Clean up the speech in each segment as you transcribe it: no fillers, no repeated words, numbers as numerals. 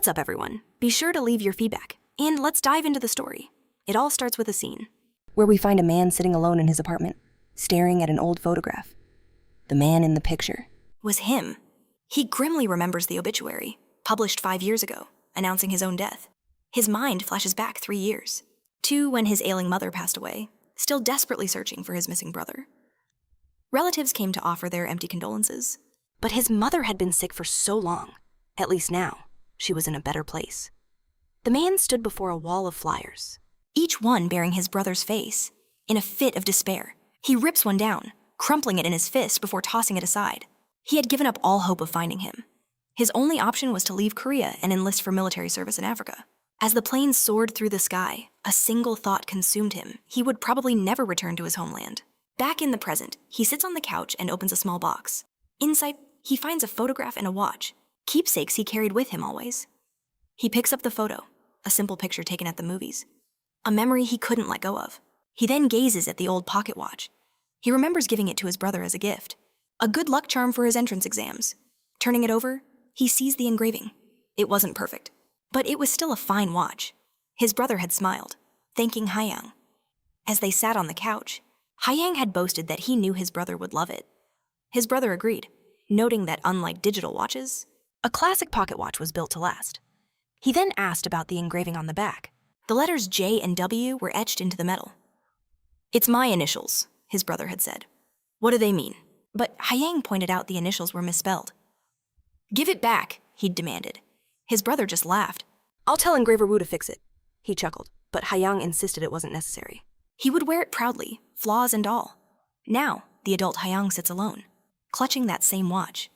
What's up, everyone? Be sure to leave your feedback, and let's dive into the story. It all starts with a scene where we find a man sitting alone in his apartment, staring at an old photograph. The man in the picture was him. He grimly remembers the obituary, published 5 years ago, announcing his own death. His mind flashes back 3 years, to when his ailing mother passed away, still desperately searching for his missing brother. Relatives came to offer their empty condolences, but his mother had been sick for so long. At least now, she was in a better place. The man stood before a wall of flyers, each one bearing his brother's face. In a fit of despair, he rips one down, crumpling it in his fist before tossing it aside. He had given up all hope of finding him. His only option was to leave Korea and enlist for military service in Africa. As the plane soared through the sky, a single thought consumed him. He would probably never return to his homeland. Back in the present, he sits on the couch and opens a small box. Inside, he finds a photograph and a watch, keepsakes he carried with him always. He picks up the photo, a simple picture taken at the movies, a memory he couldn't let go of. He then gazes at the old pocket watch. He remembers giving it to his brother as a gift, a good luck charm for his entrance exams. Turning it over, he sees the engraving. It wasn't perfect, but it was still a fine watch. His brother had smiled, thanking Haiyang. As they sat on the couch, Haiyang had boasted that he knew his brother would love it. His brother agreed, noting that unlike digital watches, a classic pocket watch was built to last. He then asked about the engraving on the back. The letters J and W were etched into the metal. "It's my initials," his brother had said. "What do they mean?" But Haiyang pointed out the initials were misspelled. "Give it back," he'd demanded. His brother just laughed. "I'll tell Engraver Wu to fix it," he chuckled, but Haiyang insisted it wasn't necessary. He would wear it proudly, flaws and all. Now, the adult Haiyang sits alone, clutching that same watch.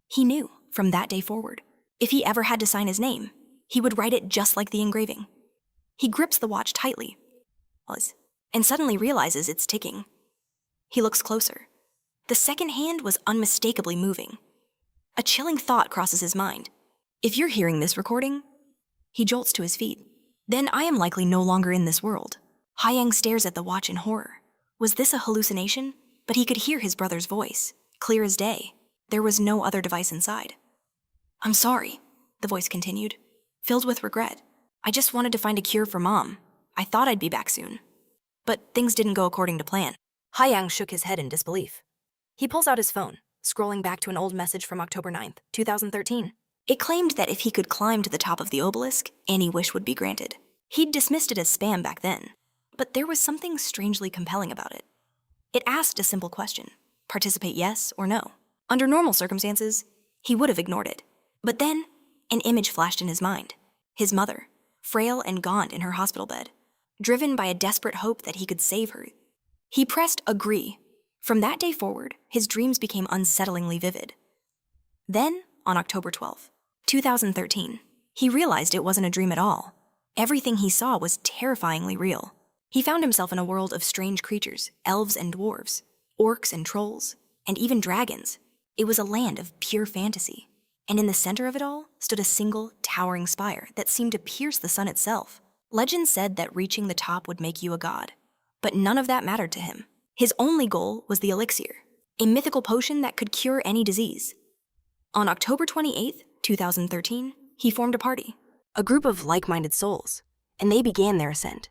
He knew, from that day forward, if he ever had to sign his name, he would write it just like the engraving. He grips the watch tightly, and suddenly realizes it's ticking. He looks closer. The second hand was unmistakably moving. A chilling thought crosses his mind. If you're hearing this recording, he jolts to his feet. Then I am likely no longer in this world. Haiyang stares at the watch in horror. Was this a hallucination? But he could hear his brother's voice, clear as day. There was no other device inside. "I'm sorry," the voice continued, filled with regret. "I just wanted to find a cure for Mom. I thought I'd be back soon. But things didn't go according to plan." Haiyang shook his head in disbelief. He pulls out his phone, scrolling back to an old message from October 9th, 2013. It claimed that if he could climb to the top of the obelisk, any wish would be granted. He'd dismissed it as spam back then, but there was something strangely compelling about it. It asked a simple question: participate yes or no. Under normal circumstances, he would have ignored it. But then, an image flashed in his mind. His mother, frail and gaunt in her hospital bed, driven by a desperate hope that he could save her. He pressed agree. From that day forward, his dreams became unsettlingly vivid. Then, on October 12th, 2013, he realized it wasn't a dream at all. Everything he saw was terrifyingly real. He found himself in a world of strange creatures, elves and dwarves, orcs and trolls, and even dragons. It was a land of pure fantasy. And in the center of it all stood a single, towering spire that seemed to pierce the sun itself. Legend said that reaching the top would make you a god, but none of that mattered to him. His only goal was the elixir, a mythical potion that could cure any disease. On October 28th, 2013, he formed a party, a group of like-minded souls, and they began their ascent.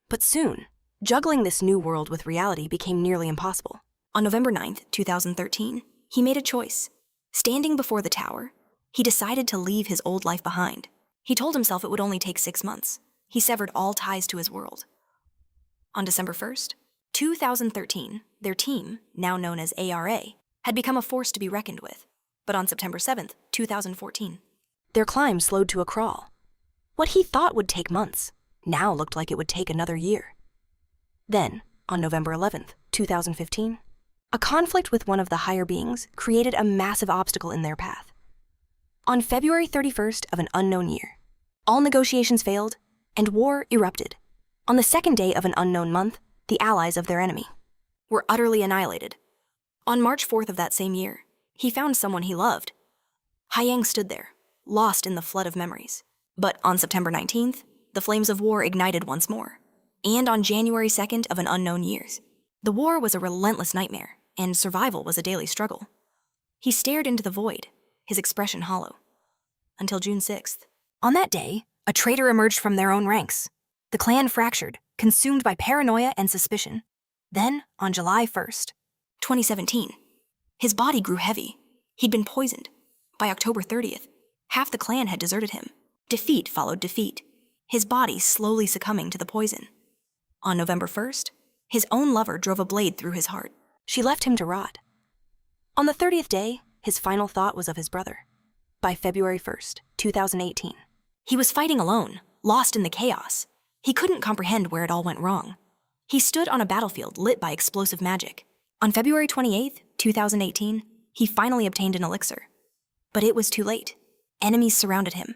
But soon, juggling this new world with reality became nearly impossible. On November 9th, 2013, he made a choice. Standing before the tower, he decided to leave his old life behind. He told himself it would only take 6 months. He severed all ties to his world. On December 1st, 2013, their team, now known as ARA, had become a force to be reckoned with. But on September 7th, 2014, their climb slowed to a crawl. What he thought would take months now looked like it would take another year. Then, on November 11th, 2015, a conflict with one of the higher beings created a massive obstacle in their path. On February 31st of an unknown year, all negotiations failed and war erupted. On the second day of an unknown month, the allies of their enemy were utterly annihilated. On March 4th of that same year, he found someone he loved. Haiyang stood there, lost in the flood of memories. But on September 19th, the flames of war ignited once more. And on January 2nd of an unknown year, the war was a relentless nightmare, and survival was a daily struggle. He stared into the void, his expression hollow. Until June 6th. On that day, a traitor emerged from their own ranks. The clan fractured, consumed by paranoia and suspicion. Then, on July 1st, 2017, his body grew heavy. He'd been poisoned. By October 30th, half the clan had deserted him. Defeat followed defeat, his body slowly succumbing to the poison. On November 1st, his own lover drove a blade through his heart. She left him to rot. On the 30th day, his final thought was of his brother. By February 1st, 2018, he was fighting alone, lost in the chaos. He couldn't comprehend where it all went wrong. He stood on a battlefield lit by explosive magic. On February 28th, 2018, he finally obtained an elixir. But it was too late. Enemies surrounded him,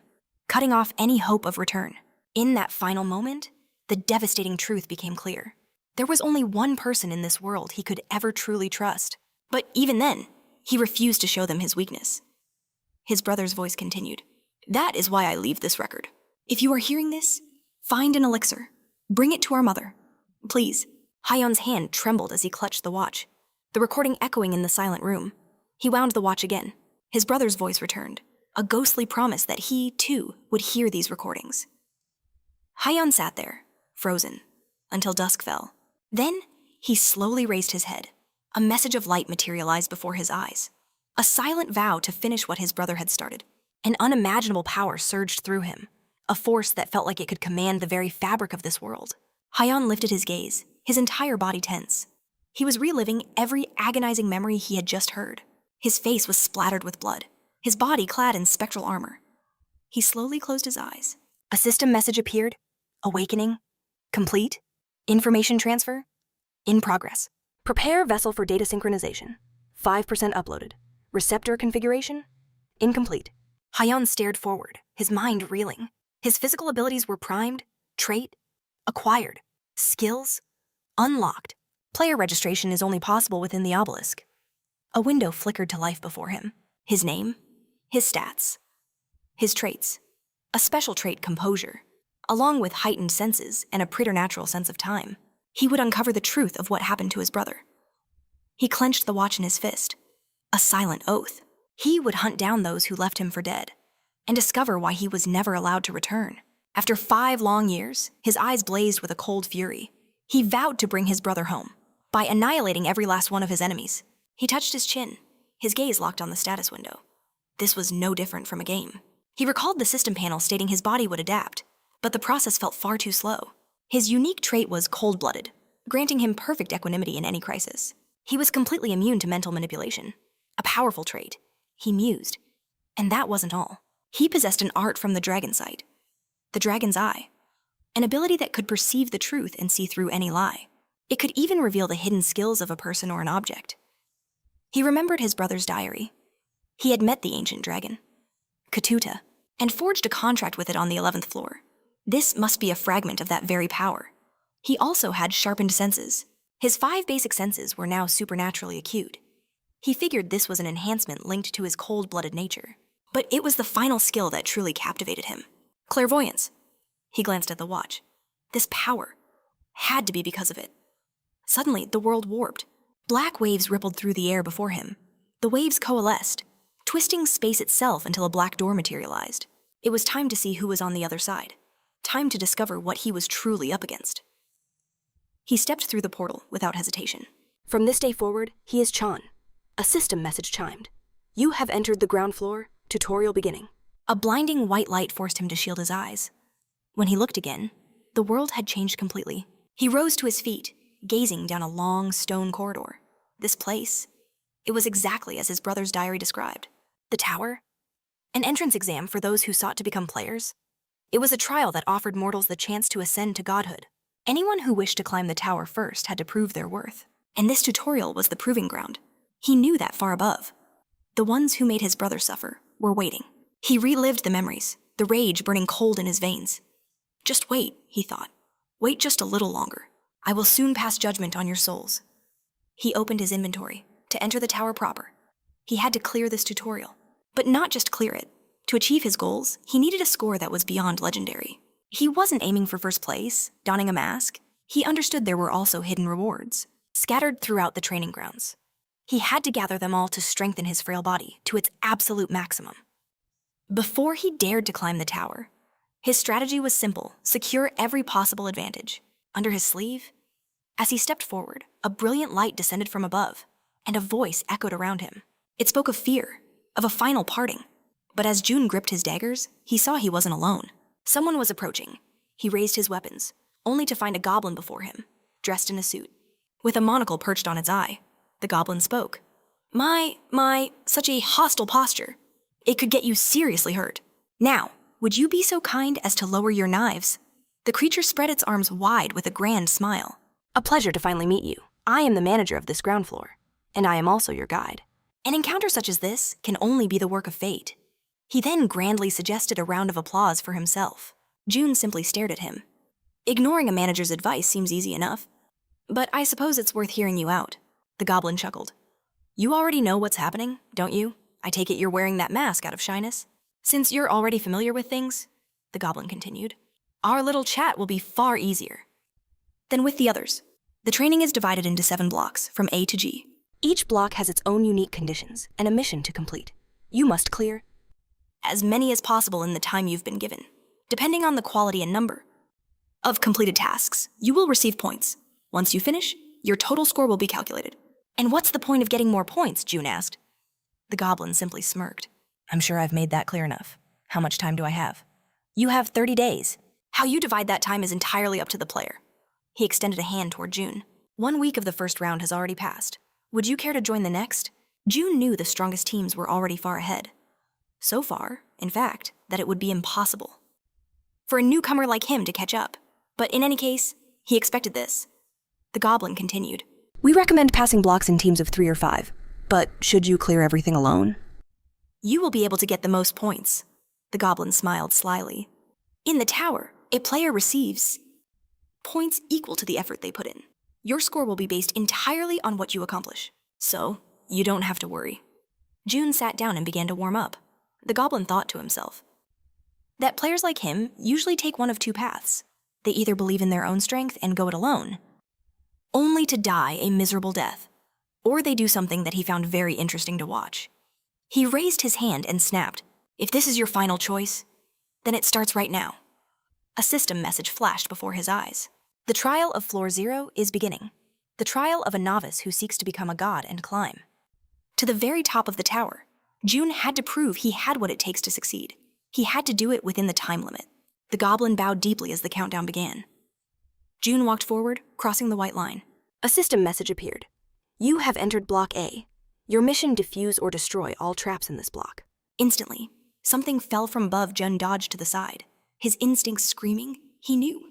cutting off any hope of return. In that final moment, the devastating truth became clear. There was only one person in this world he could ever truly trust. But even then, he refused to show them his weakness. His brother's voice continued. That is why I leave this record. If you are hearing this, find an elixir. Bring it to our mother. Please. Hyun's hand trembled as he clutched the watch, the recording echoing in the silent room. He wound the watch again. His brother's voice returned, a ghostly promise that he, too, would hear these recordings. Hyun sat there, frozen, until dusk fell. Then, he slowly raised his head. A message of light materialized before his eyes. A silent vow to finish what his brother had started. An unimaginable power surged through him, a force that felt like it could command the very fabric of this world. Hyun lifted his gaze, his entire body tense. He was reliving every agonizing memory he had just heard. His face was splattered with blood, his body clad in spectral armor. He slowly closed his eyes. A system message appeared. Awakening. Complete. Information transfer. In progress. Prepare vessel for data synchronization. 5% uploaded. Receptor configuration. Incomplete. Hyun stared forward, his mind reeling. His physical abilities were primed, trait, acquired, skills, unlocked. Player registration is only possible within the obelisk. A window flickered to life before him. His name, his stats, his traits. A special trait, composure, along with heightened senses and a preternatural sense of time. He would uncover the truth of what happened to his brother. He clenched the watch in his fist. A silent oath. He would hunt down those who left him for dead and discover why he was never allowed to return. After 5 long years, his eyes blazed with a cold fury. He vowed to bring his brother home by annihilating every last one of his enemies. He touched his chin, his gaze locked on the status window. This was no different from a game. He recalled the system panel stating his body would adapt, but the process felt far too slow. His unique trait was cold-blooded, granting him perfect equanimity in any crisis. He was completely immune to mental manipulation. A powerful trait. He mused. And that wasn't all. He possessed an art from the dragon sight. The dragon's eye. An ability that could perceive the truth and see through any lie. It could even reveal the hidden skills of a person or an object. He remembered his brother's diary. He had met the ancient dragon, Katuta, and forged a contract with it on the 11th floor. This must be a fragment of that very power. He also had sharpened senses. His 5 basic senses were now supernaturally acute. He figured this was an enhancement linked to his cold-blooded nature. But it was the final skill that truly captivated him. Clairvoyance. He glanced at the watch. This power had to be because of it. Suddenly, the world warped. Black waves rippled through the air before him. The waves coalesced, twisting space itself until a black door materialized. It was time to see who was on the other side. Time to discover what he was truly up against. He stepped through the portal without hesitation. From this day forward, he is Chan. A system message chimed. You have entered the ground floor. Tutorial beginning. A blinding white light forced him to shield his eyes. When he looked again, the world had changed completely. He rose to his feet, gazing down a long stone corridor. This place, it was exactly as his brother's diary described. The tower? An entrance exam for those who sought to become players? It was a trial that offered mortals the chance to ascend to godhood. Anyone who wished to climb the tower first had to prove their worth. And this tutorial was the proving ground. He knew that far above. The ones who made his brother suffer were waiting. He relived the memories, the rage burning cold in his veins. Just wait, he thought. Wait just a little longer. I will soon pass judgment on your souls. He opened his inventory to enter the tower proper. He had to clear this tutorial, but not just clear it. To achieve his goals, he needed a score that was beyond legendary. He wasn't aiming for first place, donning a mask. He understood there were also hidden rewards, scattered throughout the training grounds. He had to gather them all to strengthen his frail body to its absolute maximum. Before he dared to climb the tower, His strategy was simple: secure every possible advantage. Under his sleeve, as he stepped forward, a brilliant light descended from above, and a voice echoed around him. It spoke of fear, of a final parting. But as June gripped his daggers, he saw he wasn't alone. Someone was approaching. He raised his weapons, only to find a goblin before him, dressed in a suit. With a monocle perched on its eye, the goblin spoke. My, such a hostile posture. It could get you seriously hurt. Now, would you be so kind as to lower your knives? The creature spread its arms wide with a grand smile. A pleasure to finally meet you. I am the manager of this ground floor, and I am also your guide. An encounter such as this can only be the work of fate. He then grandly suggested a round of applause for himself. June simply stared at him. Ignoring a manager's advice seems easy enough, but I suppose it's worth hearing you out. The goblin chuckled. You already know what's happening, don't you? I take it you're wearing that mask out of shyness. Since you're already familiar with things, the goblin continued, our little chat will be far easier than with the others. The training is divided into 7 blocks, from A to G. Each block has its own unique conditions and a mission to complete. You must clear as many as possible in the time you've been given. Depending on the quality and number of completed tasks, you will receive points. Once you finish, your total score will be calculated. And what's the point of getting more points? June asked. The goblin simply smirked. I'm sure I've made that clear enough. How much time do I have? You have 30 days. How you divide that time is entirely up to the player. He extended a hand toward June. 1 week of the first round has already passed. Would you care to join the next? June knew the strongest teams were already far ahead. So far, in fact, that it would be impossible for a newcomer like him to catch up. But in any case, he expected this. The goblin continued. We recommend passing blocks in teams of 3 or 5, but should you clear everything alone? You will be able to get the most points. The goblin smiled slyly. In the tower, a player receives points equal to the effort they put in. Your score will be based entirely on what you accomplish, so you don't have to worry. June sat down and began to warm up. The goblin thought to himself that players like him usually take one of 2 paths. They either believe in their own strength and go it alone, only to die a miserable death, or they do something that he found very interesting to watch. He raised his hand and snapped. If this is your final choice, then it starts right now. A system message flashed before his eyes. The trial of Floor 0 is beginning. The trial of a novice who seeks to become a god and climb to the very top of the tower. June had to prove he had what it takes to succeed. He had to do it within the time limit. The goblin bowed deeply as the countdown began. June walked forward, crossing the white line. A system message appeared. You have entered Block A. Your mission: defuse or destroy all traps in this block. Instantly, something fell from above. Jun dodged to the side, his instincts screaming. He knew.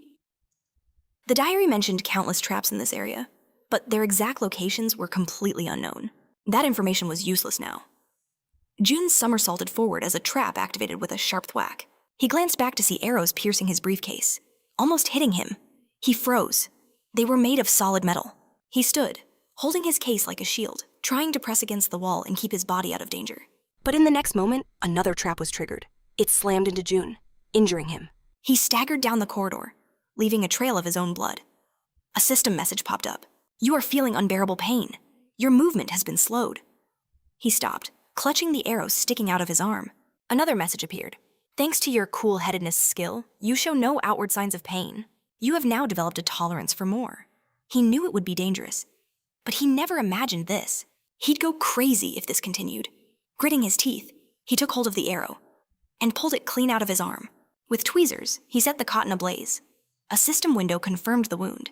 The diary mentioned countless traps in this area, but their exact locations were completely unknown. That information was useless now. June somersaulted forward as a trap activated with a sharp thwack. He glanced back to see arrows piercing his briefcase, almost hitting him. He froze. They were made of solid metal. He stood, holding his case like a shield, trying to press against the wall and keep his body out of danger. But in the next moment, another trap was triggered. It slammed into June, injuring him. He staggered down the corridor, leaving a trail of his own blood. A system message popped up. You are feeling unbearable pain. Your movement has been slowed. He stopped, clutching the arrow sticking out of his arm. Another message appeared. Thanks to your cool-headedness skill, you show no outward signs of pain. You have now developed a tolerance for more. He knew it would be dangerous, but he never imagined this. He'd go crazy if this continued. Gritting his teeth, he took hold of the arrow and pulled it clean out of his arm. With tweezers, he set the cotton ablaze. A system window confirmed the wound.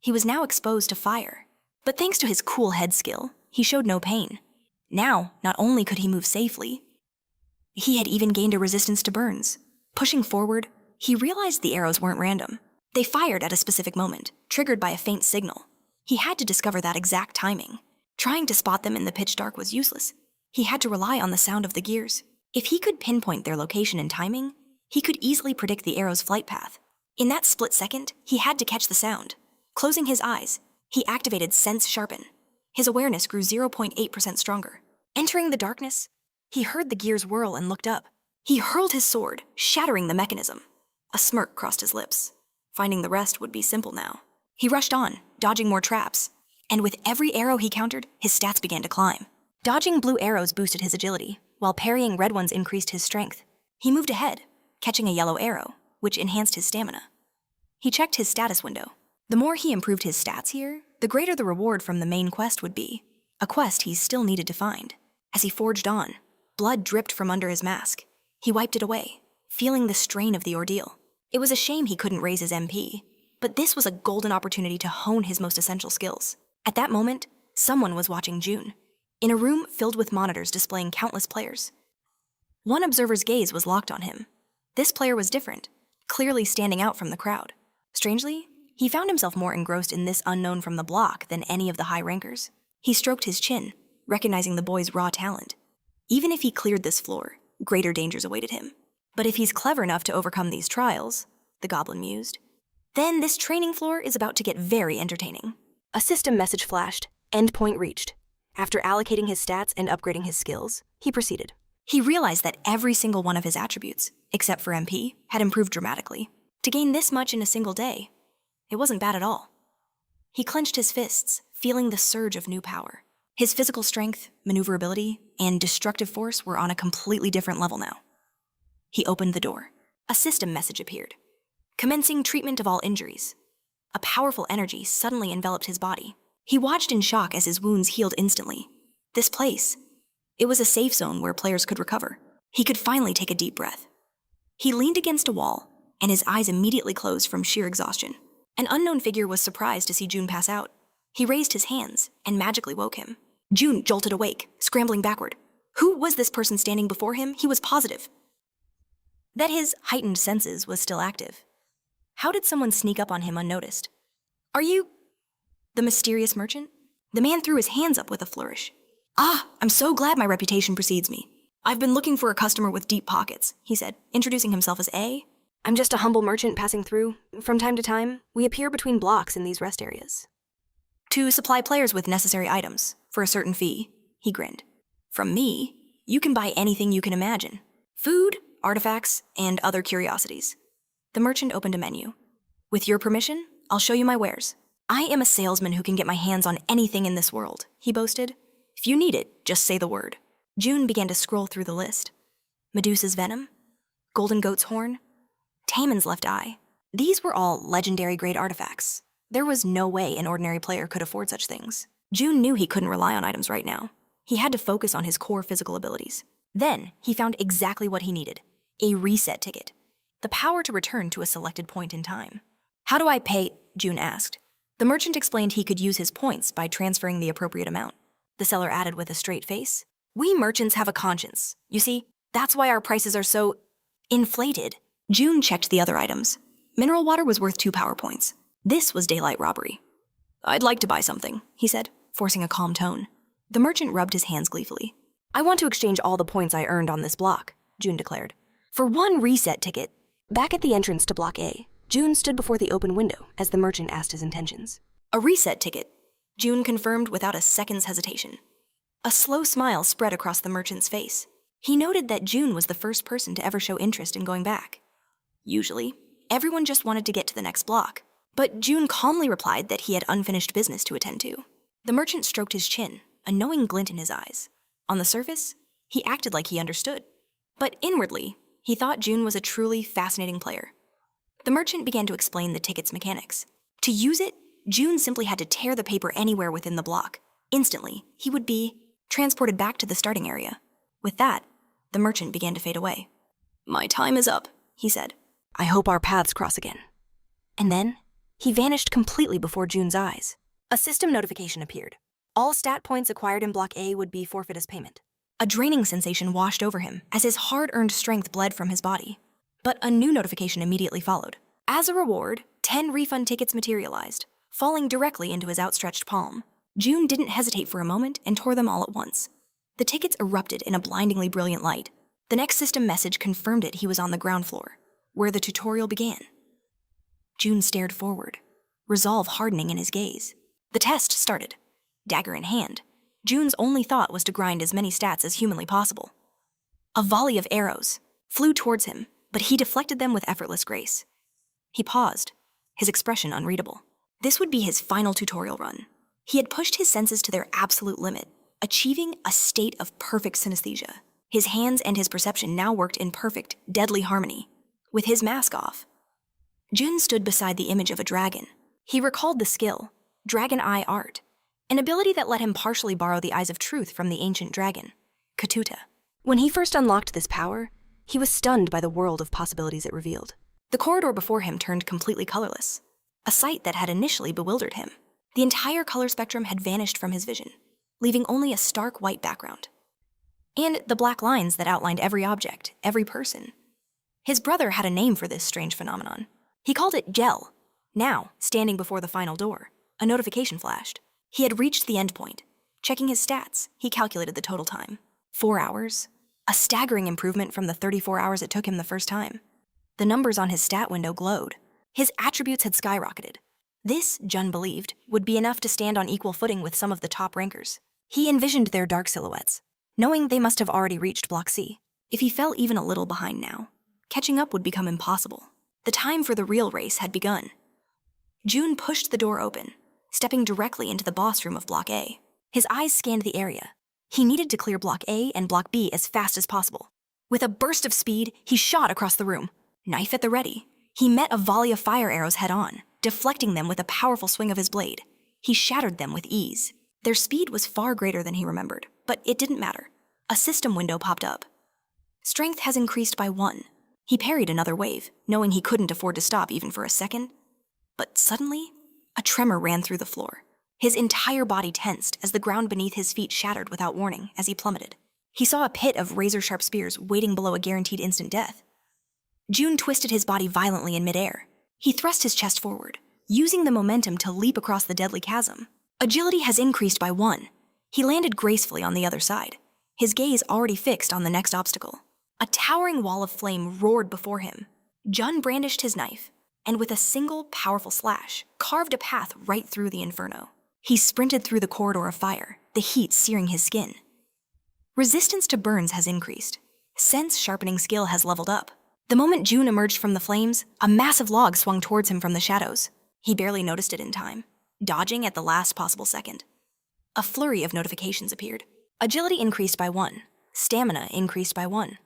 He was now exposed to fire. But thanks to his cool head skill, he showed no pain. Now, not only could he move safely, he had even gained a resistance to burns. Pushing forward, he realized the arrows weren't random. They fired at a specific moment, triggered by a faint signal. He had to discover that exact timing. Trying to spot them in the pitch dark was useless. He had to rely on the sound of the gears. If he could pinpoint their location and timing, he could easily predict the arrow's flight path. In that split second, he had to catch the sound. Closing his eyes, he activated Sense Sharpen. His awareness grew 0.8% stronger. Entering the darkness, he heard the gears whirl and looked up. He hurled his sword, shattering the mechanism. A smirk crossed his lips. Finding the rest would be simple now. He rushed on, dodging more traps. And with every arrow he countered, his stats began to climb. Dodging blue arrows boosted his agility, while parrying red ones increased his strength. He moved ahead, catching a yellow arrow, which enhanced his stamina. He checked his status window. The more he improved his stats here, the greater the reward from the main quest would be, a quest he still needed to find. As he forged on, blood dripped from under his mask. He wiped it away, feeling the strain of the ordeal. It was a shame he couldn't raise his MP, but this was a golden opportunity to hone his most essential skills. At that moment, someone was watching June, in a room filled with monitors displaying countless players. One observer's gaze was locked on him. This player was different, clearly standing out from the crowd. Strangely, he found himself more engrossed in this unknown from the block than any of the high rankers. He stroked his chin, recognizing the boy's raw talent. Even if he cleared this floor, greater dangers awaited him. But if he's clever enough to overcome these trials, the goblin mused, then this training floor is about to get very entertaining. A system message flashed, endpoint reached. After allocating his stats and upgrading his skills, he proceeded. He realized that every single one of his attributes, except for MP, had improved dramatically. To gain this much in a single day, it wasn't bad at all. He clenched his fists, feeling the surge of new power. His physical strength, maneuverability, and destructive force were on a completely different level now. He opened the door. A system message appeared. Commencing treatment of all injuries. A powerful energy suddenly enveloped his body. He watched in shock as his wounds healed instantly. This place, it was a safe zone where players could recover. He could finally take a deep breath. He leaned against a wall, and his eyes immediately closed from sheer exhaustion. An unknown figure was surprised to see June pass out. He raised his hands and magically woke him. June jolted awake, scrambling backward. Who was this person standing before him? He was positive that his heightened senses was still active. How did someone sneak up on him unnoticed? Are you the mysterious merchant? The man threw his hands up with a flourish. Ah, I'm so glad my reputation precedes me. I've been looking for a customer with deep pockets, he said, introducing himself as A. I'm just a humble merchant passing through. From time to time, we appear between blocks in these rest areas. To supply players with necessary items, for a certain fee, he grinned. From me, you can buy anything you can imagine. Food, artifacts, and other curiosities. The merchant opened a menu. With your permission, I'll show you my wares. I am a salesman who can get my hands on anything in this world, he boasted. If you need it, just say the word. June began to scroll through the list. Medusa's venom, golden goat's horn, Taman's left eye. These were all legendary-grade artifacts. There was no way an ordinary player could afford such things. June knew he couldn't rely on items right now. He had to focus on his core physical abilities. Then, he found exactly what he needed. A reset ticket. The power to return to a selected point in time. How do I pay? June asked. The merchant explained he could use his points by transferring the appropriate amount. The seller added with a straight face. We merchants have a conscience. You see, that's why our prices are so inflated. June checked the other items. Mineral water was worth 2 power points. This was daylight robbery. I'd like to buy something, he said, forcing a calm tone. The merchant rubbed his hands gleefully. I want to exchange all the points I earned on this block, June declared. For one reset ticket. Back at the entrance to Block A, June stood before the open window as the merchant asked his intentions. A reset ticket, June confirmed without a second's hesitation. A slow smile spread across the merchant's face. He noted that June was the first person to ever show interest in going back. Usually, everyone just wanted to get to the next block, but June calmly replied that he had unfinished business to attend to. The merchant stroked his chin, a knowing glint in his eyes. On the surface, he acted like he understood. But inwardly, he thought June was a truly fascinating player. The merchant began to explain the ticket's mechanics. To use it, June simply had to tear the paper anywhere within the block. Instantly, he would be transported back to the starting area. With that, the merchant began to fade away. My time is up, he said. I hope our paths cross again. And then, he vanished completely before June's eyes. A system notification appeared. All stat points acquired in Block A would be forfeit as payment. A draining sensation washed over him as his hard-earned strength bled from his body. But a new notification immediately followed. As a reward, 10 refund tickets materialized, falling directly into his outstretched palm. June didn't hesitate for a moment and tore them all at once. The tickets erupted in a blindingly brilliant light. The next system message confirmed he was on the ground floor, where the tutorial began. June stared forward, resolve hardening in his gaze. The test started. Dagger in hand, June's only thought was to grind as many stats as humanly possible. A volley of arrows flew towards him, but he deflected them with effortless grace. He paused, his expression unreadable. This would be his final tutorial run. He had pushed his senses to their absolute limit, achieving a state of perfect synesthesia. His hands and his perception now worked in perfect, deadly harmony. With his mask off, Jun stood beside the image of a dragon. He recalled the skill, Dragon Eye Art, an ability that let him partially borrow the eyes of truth from the ancient dragon, Katuta. When he first unlocked this power, he was stunned by the world of possibilities it revealed. The corridor before him turned completely colorless, a sight that had initially bewildered him. The entire color spectrum had vanished from his vision, leaving only a stark white background. And the black lines that outlined every object, every person. His brother had a name for this strange phenomenon. He called it gel. Now, standing before the final door, a notification flashed. He had reached the end point. Checking his stats, he calculated the total time. 4 hours. A staggering improvement from the 34 hours it took him the first time. The numbers on his stat window glowed. His attributes had skyrocketed. This, Jun believed, would be enough to stand on equal footing with some of the top rankers. He envisioned their dark silhouettes, knowing they must have already reached Block C. If he fell even a little behind now, catching up would become impossible. The time for the real race had begun. Jun pushed the door open, stepping directly into the boss room of Block A. His eyes scanned the area. He needed to clear Block A and Block B as fast as possible. With a burst of speed, he shot across the room, knife at the ready. He met a volley of fire arrows head-on, deflecting them with a powerful swing of his blade. He shattered them with ease. Their speed was far greater than he remembered, but it didn't matter. A system window popped up. Strength has increased by 1. He parried another wave, knowing he couldn't afford to stop even for a second. But suddenly, a tremor ran through the floor. His entire body tensed as the ground beneath his feet shattered without warning as he plummeted. He saw a pit of razor-sharp spears waiting below a guaranteed instant death. Jun twisted his body violently in midair. He thrust his chest forward, using the momentum to leap across the deadly chasm. Agility has increased by 1. He landed gracefully on the other side, his gaze already fixed on the next obstacle. A towering wall of flame roared before him. Jun brandished his knife, and with a single powerful slash, carved a path right through the inferno. He sprinted through the corridor of fire, the heat searing his skin. Resistance to burns has increased. Sense sharpening skill has leveled up. The moment Jun emerged from the flames, a massive log swung towards him from the shadows. He barely noticed it in time, dodging at the last possible second. A flurry of notifications appeared. Agility increased by 1. Stamina increased by 1.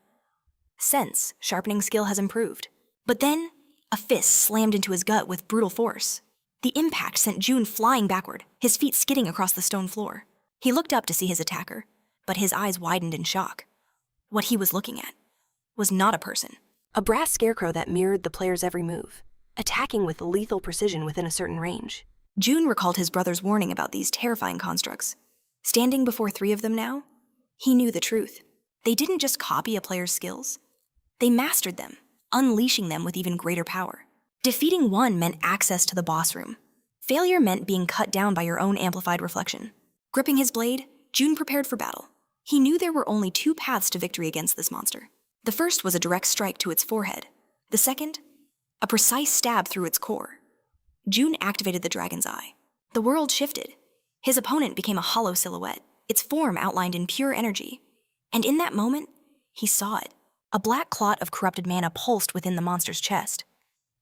Sense sharpening skill has improved. But then, a fist slammed into his gut with brutal force. The impact sent Jun flying backward, his feet skidding across the stone floor. He looked up to see his attacker, but his eyes widened in shock. What he was looking at was not a person. A brass scarecrow that mirrored the player's every move, attacking with lethal precision within a certain range. Jun recalled his brother's warning about these terrifying constructs. Standing before 3 of them now, he knew the truth. They didn't just copy a player's skills. They mastered them, unleashing them with even greater power. Defeating one meant access to the boss room. Failure meant being cut down by your own amplified reflection. Gripping his blade, Jun prepared for battle. He knew there were only 2 paths to victory against this monster. The first was a direct strike to its forehead. The second, a precise stab through its core. Jun activated the dragon's eye. The world shifted. His opponent became a hollow silhouette, its form outlined in pure energy. And in that moment, he saw it. A black clot of corrupted mana pulsed within the monster's chest.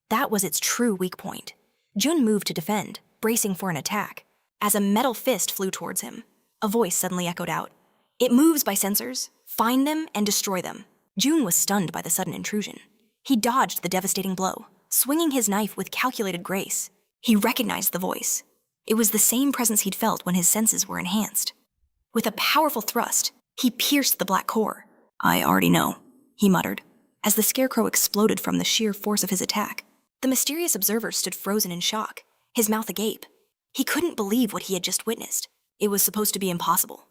That was its true weak point. Jun moved to defend, bracing for an attack, as a metal fist flew towards him. A voice suddenly echoed out. It moves by sensors. Find them and destroy them. Jun was stunned by the sudden intrusion. He dodged the devastating blow, swinging his knife with calculated grace. He recognized the voice. It was the same presence he'd felt when his senses were enhanced. With a powerful thrust, he pierced the black core. I already know, he muttered, as the scarecrow exploded from the sheer force of his attack. The mysterious observer stood frozen in shock, his mouth agape. He couldn't believe what he had just witnessed. It was supposed to be impossible.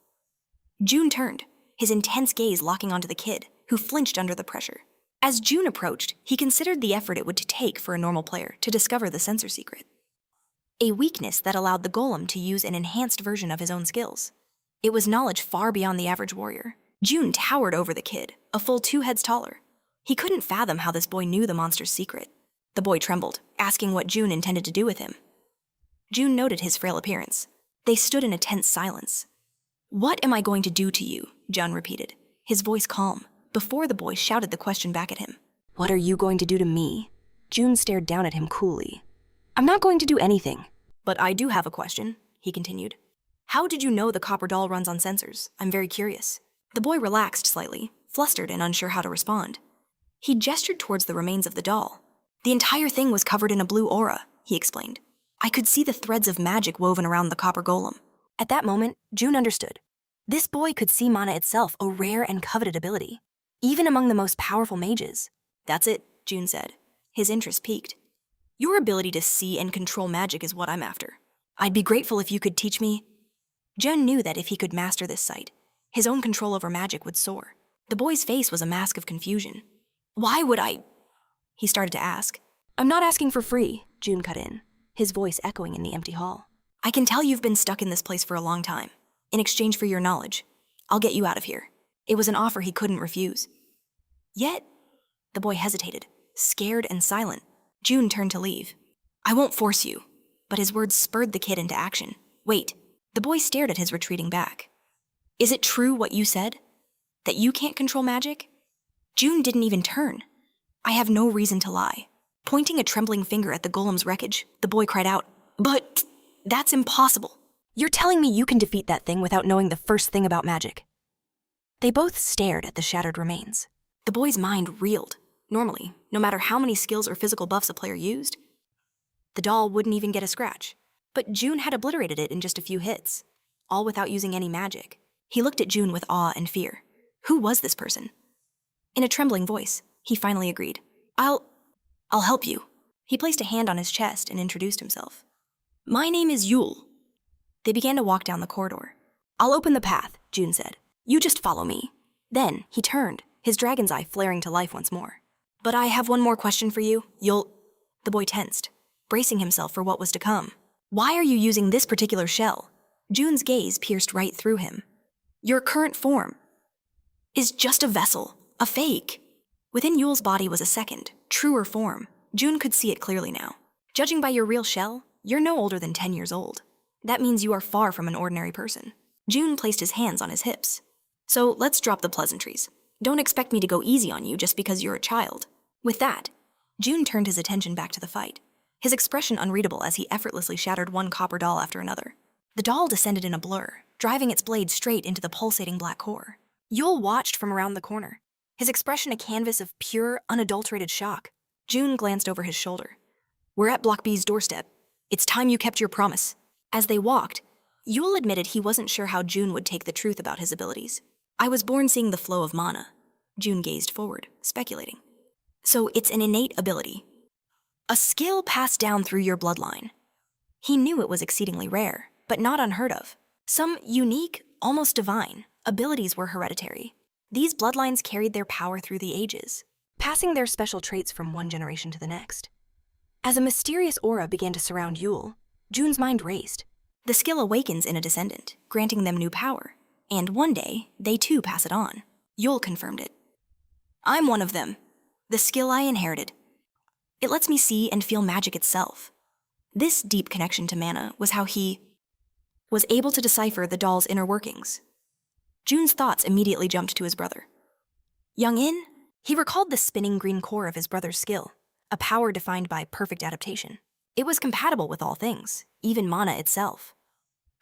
Jun turned, his intense gaze locking onto the kid, who flinched under the pressure. As Jun approached, he considered the effort it would take for a normal player to discover the sensor secret. A weakness that allowed the golem to use an enhanced version of his own skills. It was knowledge far beyond the average warrior. Jun towered over the kid, a full 2 heads taller. He couldn't fathom how this boy knew the monster's secret. The boy trembled, asking what Jun intended to do with him. Jun noted his frail appearance. They stood in a tense silence. What am I going to do to you? Jun repeated, his voice calm, before the boy shouted the question back at him. What are you going to do to me? Jun stared down at him coolly. I'm not going to do anything. But I do have a question, he continued. How did you know the copper doll runs on sensors? I'm very curious. The boy relaxed slightly, flustered and unsure how to respond. He gestured towards the remains of the doll. The entire thing was covered in a blue aura, he explained. I could see the threads of magic woven around the copper golem. At that moment, June understood. This boy could see mana itself, a rare and coveted ability, even among the most powerful mages. That's it, June said. His interest piqued. Your ability to see and control magic is what I'm after. I'd be grateful if you could teach me. June knew that if he could master this sight, his own control over magic would soar. The boy's face was a mask of confusion. Why would I? He started to ask. I'm not asking for free, June cut in, his voice echoing in the empty hall. I can tell you've been stuck in this place for a long time. In exchange for your knowledge, I'll get you out of here. It was an offer he couldn't refuse. Yet, the boy hesitated, scared and silent. June turned to leave. I won't force you, but his words spurred the kid into action. Wait, the boy stared at his retreating back. Is it true what you said? That you can't control magic? June didn't even turn. I have no reason to lie. Pointing a trembling finger at the golem's wreckage, the boy cried out, But that's impossible. You're telling me you can defeat that thing without knowing the first thing about magic? They both stared at the shattered remains. The boy's mind reeled. Normally, no matter how many skills or physical buffs a player used, the doll wouldn't even get a scratch. But June had obliterated it in just a few hits, all without using any magic. He looked at June with awe and fear. Who was this person? In a trembling voice, he finally agreed. I'll help you. He placed a hand on his chest and introduced himself. My name is Yule. They began to walk down the corridor. I'll open the path, June said. You just follow me. Then he turned, his dragon's eye flaring to life once more. But I have one more question for you. The boy tensed, bracing himself for what was to come. Why are you using this particular shell? June's gaze pierced right through him. Your current form is just a vessel, a fake. Within Yule's body was a second, truer form. June could see it clearly now. Judging by your real shell, you're no older than 10 years old. That means you are far from an ordinary person. June placed his hands on his hips. So let's drop the pleasantries. Don't expect me to go easy on you just because you're a child. With that, June turned his attention back to the fight, his expression unreadable as he effortlessly shattered one copper doll after another. The doll descended in a blur, driving its blade straight into the pulsating black core. Yule watched from around the corner, his expression a canvas of pure, unadulterated shock. June glanced over his shoulder. We're at Block B's doorstep. It's time you kept your promise. As they walked, Yule admitted he wasn't sure how June would take the truth about his abilities. I was born seeing the flow of mana. June gazed forward, speculating. So it's an innate ability. A skill passed down through your bloodline. He knew it was exceedingly rare, but not unheard of. Some unique, almost divine, abilities were hereditary. These bloodlines carried their power through the ages, passing their special traits from one generation to the next. As a mysterious aura began to surround Yule, June's mind raced. The skill awakens in a descendant, granting them new power, and one day, they too pass it on. Yule confirmed it. I'm one of them. The skill I inherited. It lets me see and feel magic itself. This deep connection to mana was how he was able to decipher the doll's inner workings. June's thoughts immediately jumped to his brother. Young In, he recalled the spinning green core of his brother's skill, a power defined by perfect adaptation. It was compatible with all things, even mana itself.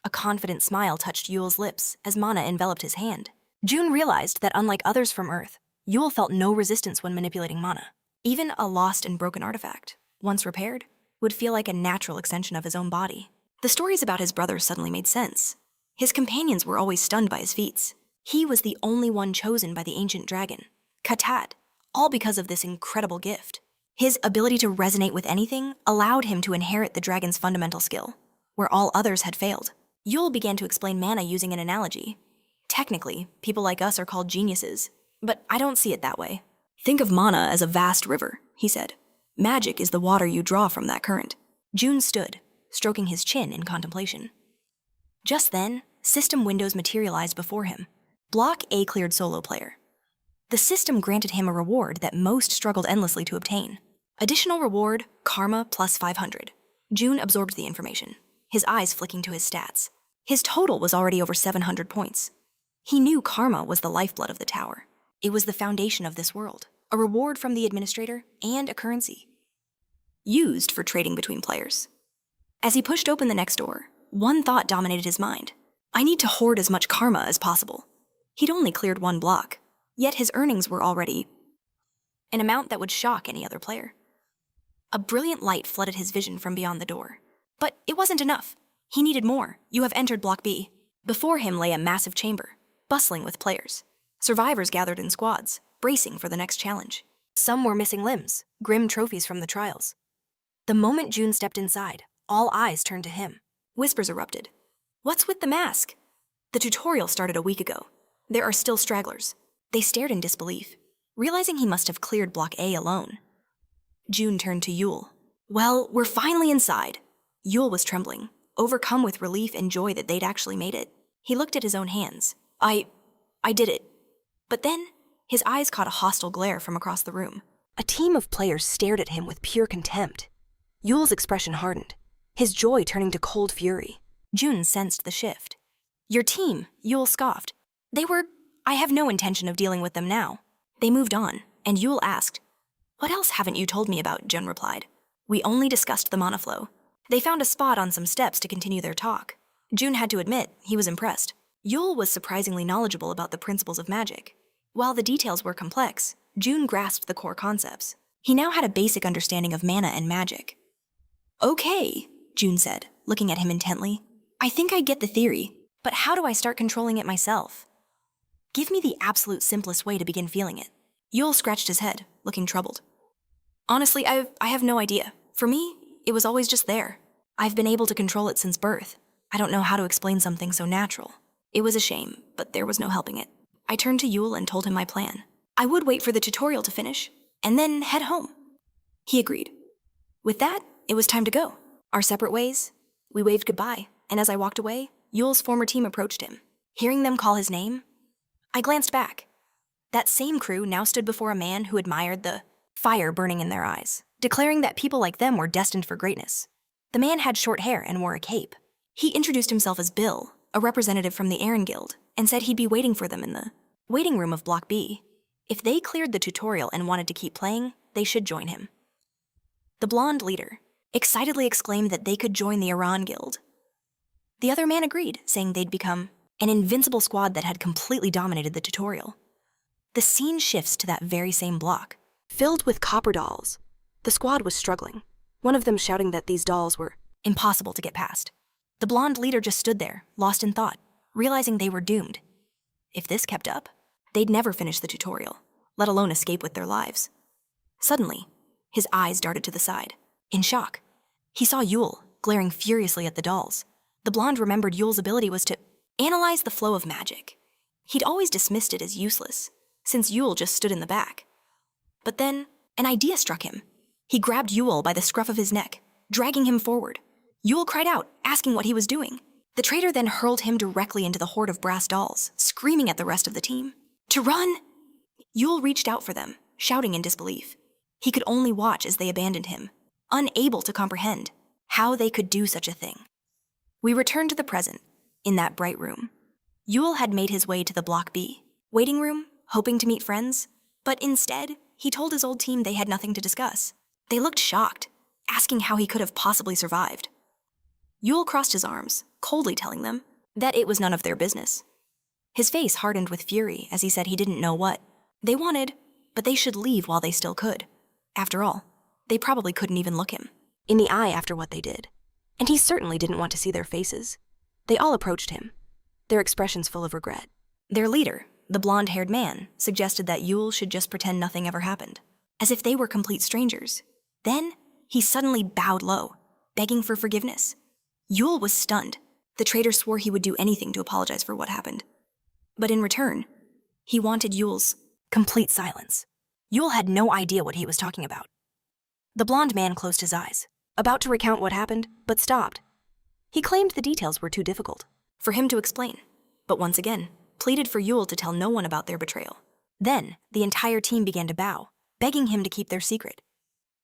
A confident smile touched Yule's lips as mana enveloped his hand. June realized that unlike others from Earth, Yule felt no resistance when manipulating mana. Even a lost and broken artifact, once repaired, would feel like a natural extension of his own body. The stories about his brother suddenly made sense. His companions were always stunned by his feats. He was the only one chosen by the ancient dragon, Katat, all because of this incredible gift. His ability to resonate with anything allowed him to inherit the dragon's fundamental skill, where all others had failed. Yule began to explain mana using an analogy. Technically, people like us are called geniuses, but I don't see it that way. Think of mana as a vast river, he said. Magic is the water you draw from that current. June stood, stroking his chin in contemplation. Just then, system windows materialized before him. Block A cleared solo player. The system granted him a reward that most struggled endlessly to obtain. Additional reward, karma plus 500. June absorbed the information, his eyes flicking to his stats. His total was already over 700 points. He knew karma was the lifeblood of the tower. It was the foundation of this world, a reward from the administrator and a currency, used for trading between players. As he pushed open the next door, one thought dominated his mind. I need to hoard as much karma as possible. He'd only cleared one block, yet his earnings were already an amount that would shock any other player. A brilliant light flooded his vision from beyond the door. But it wasn't enough. He needed more. You have entered Block B. Before him lay a massive chamber, bustling with players. Survivors gathered in squads, bracing for the next challenge. Some were missing limbs, grim trophies from the trials. The moment June stepped inside, all eyes turned to him. Whispers erupted. What's with the mask? The tutorial started a week ago. There are still stragglers. They stared in disbelief, realizing he must have cleared Block A alone. June turned to Yule. Well, we're finally inside. Yule was trembling, overcome with relief and joy that they'd actually made it. He looked at his own hands. I did it. But then, his eyes caught a hostile glare from across the room. A team of players stared at him with pure contempt. Yule's expression hardened, his joy turning to cold fury. June sensed the shift. Your team, Yule scoffed. I have no intention of dealing with them now. They moved on, and Yule asked, What else haven't you told me about? June replied. We only discussed the mana flow. They found a spot on some steps to continue their talk. June had to admit he was impressed. Yule was surprisingly knowledgeable about the principles of magic. While the details were complex, June grasped the core concepts. He now had a basic understanding of mana and magic. Okay, June said, looking at him intently. I think I get the theory, but how do I start controlling it myself? Give me the absolute simplest way to begin feeling it. Yule scratched his head, looking troubled. Honestly, I have no idea. For me, it was always just there. I've been able to control it since birth. I don't know how to explain something so natural. It was a shame, but there was no helping it. I turned to Yule and told him my plan. I would wait for the tutorial to finish, and then head home. He agreed. With that, it was time to go. Our separate ways. We waved goodbye, and as I walked away, Yule's former team approached him. Hearing them call his name, I glanced back. That same crew now stood before a man who admired the fire burning in their eyes, declaring that people like them were destined for greatness. The man had short hair and wore a cape. He introduced himself as Bill, a representative from the Aaron Guild, and said he'd be waiting for them in the waiting room of Block B. If they cleared the tutorial and wanted to keep playing, they should join him. The blonde leader excitedly exclaimed that they could join the Aaron Guild. The other man agreed, saying they'd become an invincible squad that had completely dominated the tutorial. The scene shifts to that very same block, Filled with copper dolls, the squad was struggling, one of them shouting that these dolls were impossible to get past. The blonde leader just stood there, lost in thought, realizing they were doomed. If this kept up, they'd never finish the tutorial, let alone escape with their lives. Suddenly, his eyes darted to the side. In shock, he saw Yule glaring furiously at the dolls. The blonde remembered Yule's ability was to analyze the flow of magic. He'd always dismissed it as useless, since Yule just stood in the back. But then, an idea struck him. He grabbed Yule by the scruff of his neck, dragging him forward. Yule cried out, asking what he was doing. The traitor then hurled him directly into the horde of brass dolls, screaming at the rest of the team. To run! Yule reached out for them, shouting in disbelief. He could only watch as they abandoned him, unable to comprehend how they could do such a thing. We returned to the present, in that bright room. Yule had made his way to the Block B waiting room, hoping to meet friends, but instead, he told his old team they had nothing to discuss. They looked shocked, asking how he could have possibly survived. Yule crossed his arms, coldly telling them that it was none of their business. His face hardened with fury as he said he didn't know what they wanted, but they should leave while they still could. After all, they probably couldn't even look him in the eye after what they did, and he certainly didn't want to see their faces. They all approached him, their expressions full of regret. Their leader, the blonde-haired man, suggested that Yule should just pretend nothing ever happened, as if they were complete strangers. Then, he suddenly bowed low, begging for forgiveness. Yule was stunned. The traitor swore he would do anything to apologize for what happened. But in return, he wanted Yule's complete silence. Yule had no idea what he was talking about. The blonde man closed his eyes, about to recount what happened, but stopped. He claimed the details were too difficult for him to explain, but once again, pleaded for Yule to tell no one about their betrayal. Then, the entire team began to bow, begging him to keep their secret.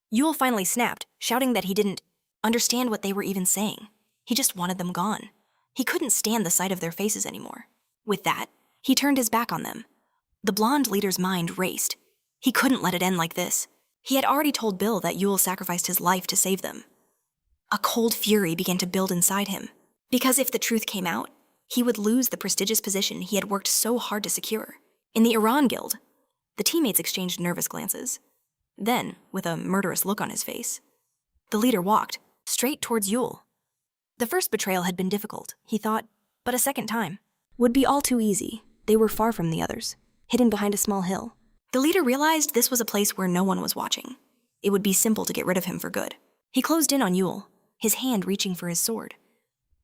Yule finally snapped, shouting that he didn't understand what they were even saying. He just wanted them gone. He couldn't stand the sight of their faces anymore. With that, he turned his back on them. The blonde leader's mind raced. He couldn't let it end like this. He had already told Bill that Yule sacrificed his life to save them. A cold fury began to build inside him, because if the truth came out, he would lose the prestigious position he had worked so hard to secure. In the Aaron Guild, the teammates exchanged nervous glances. Then, with a murderous look on his face, The leader walked, straight towards Yule. The first betrayal had been difficult, he thought, but a second time would be all too easy. They were far from the others, hidden behind a small hill. The leader realized this was a place where no one was watching. It would be simple to get rid of him for good. He closed in on Yule, his hand reaching for his sword.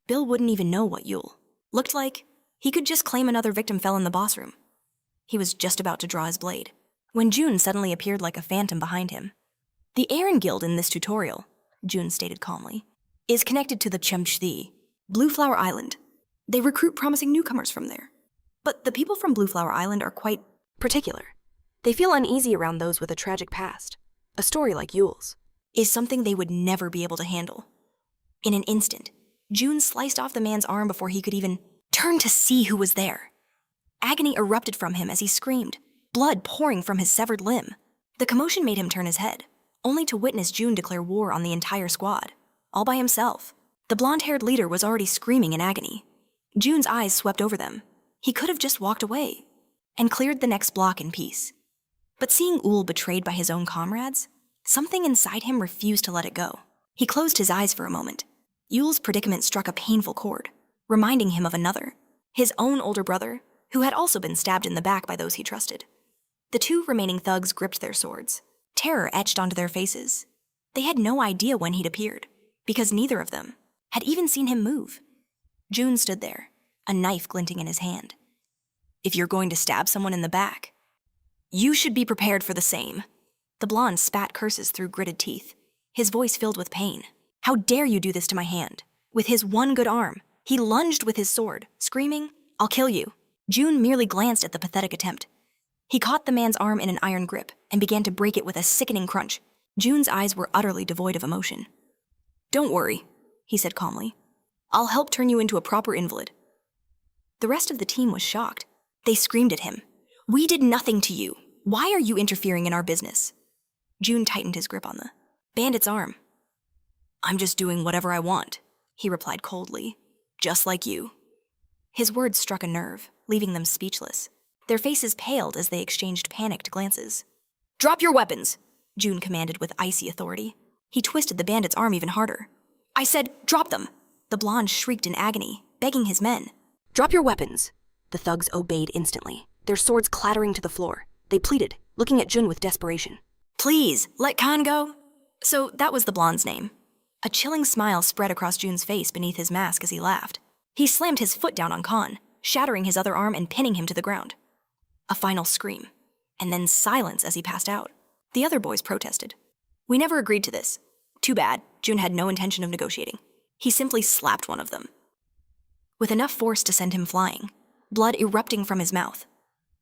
Bill wouldn't even know what Yule looked like. He could just claim another victim fell in the boss room. He was just about to draw his blade when June suddenly appeared like a phantom behind him. The Aaron Guild in this tutorial, June stated calmly, is connected to the Chemchthi, Blue Flower Island. They recruit promising newcomers from there. But the people from Blue Flower Island are quite particular. They feel uneasy around those with a tragic past. A story like Yule's is something they would never be able to handle. In an instant, June sliced off the man's arm before he could even turn to see who was there. Agony erupted from him as he screamed, blood pouring from his severed limb. The commotion made him turn his head, only to witness June declare war on the entire squad, all by himself. The blonde-haired leader was already screaming in agony. June's eyes swept over them. He could have just walked away and cleared the next block in peace. But seeing Ul betrayed by his own comrades, something inside him refused to let it go. He closed his eyes for a moment. Yule's predicament struck a painful chord, reminding him of another, his own older brother, who had also been stabbed in the back by those he trusted. The two remaining thugs gripped their swords, terror etched onto their faces. They had no idea when he'd appeared, because neither of them had even seen him move. June stood there, a knife glinting in his hand. If you're going to stab someone in the back, you should be prepared for the same. The blonde spat curses through gritted teeth, his voice filled with pain. How dare you do this to my hand? With his one good arm, he lunged with his sword, screaming, I'll kill you. June merely glanced at the pathetic attempt. He caught the man's arm in an iron grip and began to break it with a sickening crunch. June's eyes were utterly devoid of emotion. Don't worry, he said calmly. I'll help turn you into a proper invalid. The rest of the team was shocked. They screamed at him. We did nothing to you. Why are you interfering in our business? June tightened his grip on the bandit's arm. I'm just doing whatever I want, he replied coldly. Just like you. His words struck a nerve, leaving them speechless. Their faces paled as they exchanged panicked glances. Drop your weapons, June commanded with icy authority. He twisted the bandit's arm even harder. I said, drop them. The blonde shrieked in agony, begging his men. Drop your weapons. The thugs obeyed instantly, their swords clattering to the floor. They pleaded, looking at Jun with desperation. Please, let Khan go. So that was the blonde's name. A chilling smile spread across Jun's face beneath his mask as he laughed. He slammed his foot down on Khan, shattering his other arm and pinning him to the ground. A final scream, and then silence as he passed out. The other boys protested. We never agreed to this. Too bad, Jun had no intention of negotiating. He simply slapped one of them, with enough force to send him flying, blood erupting from his mouth.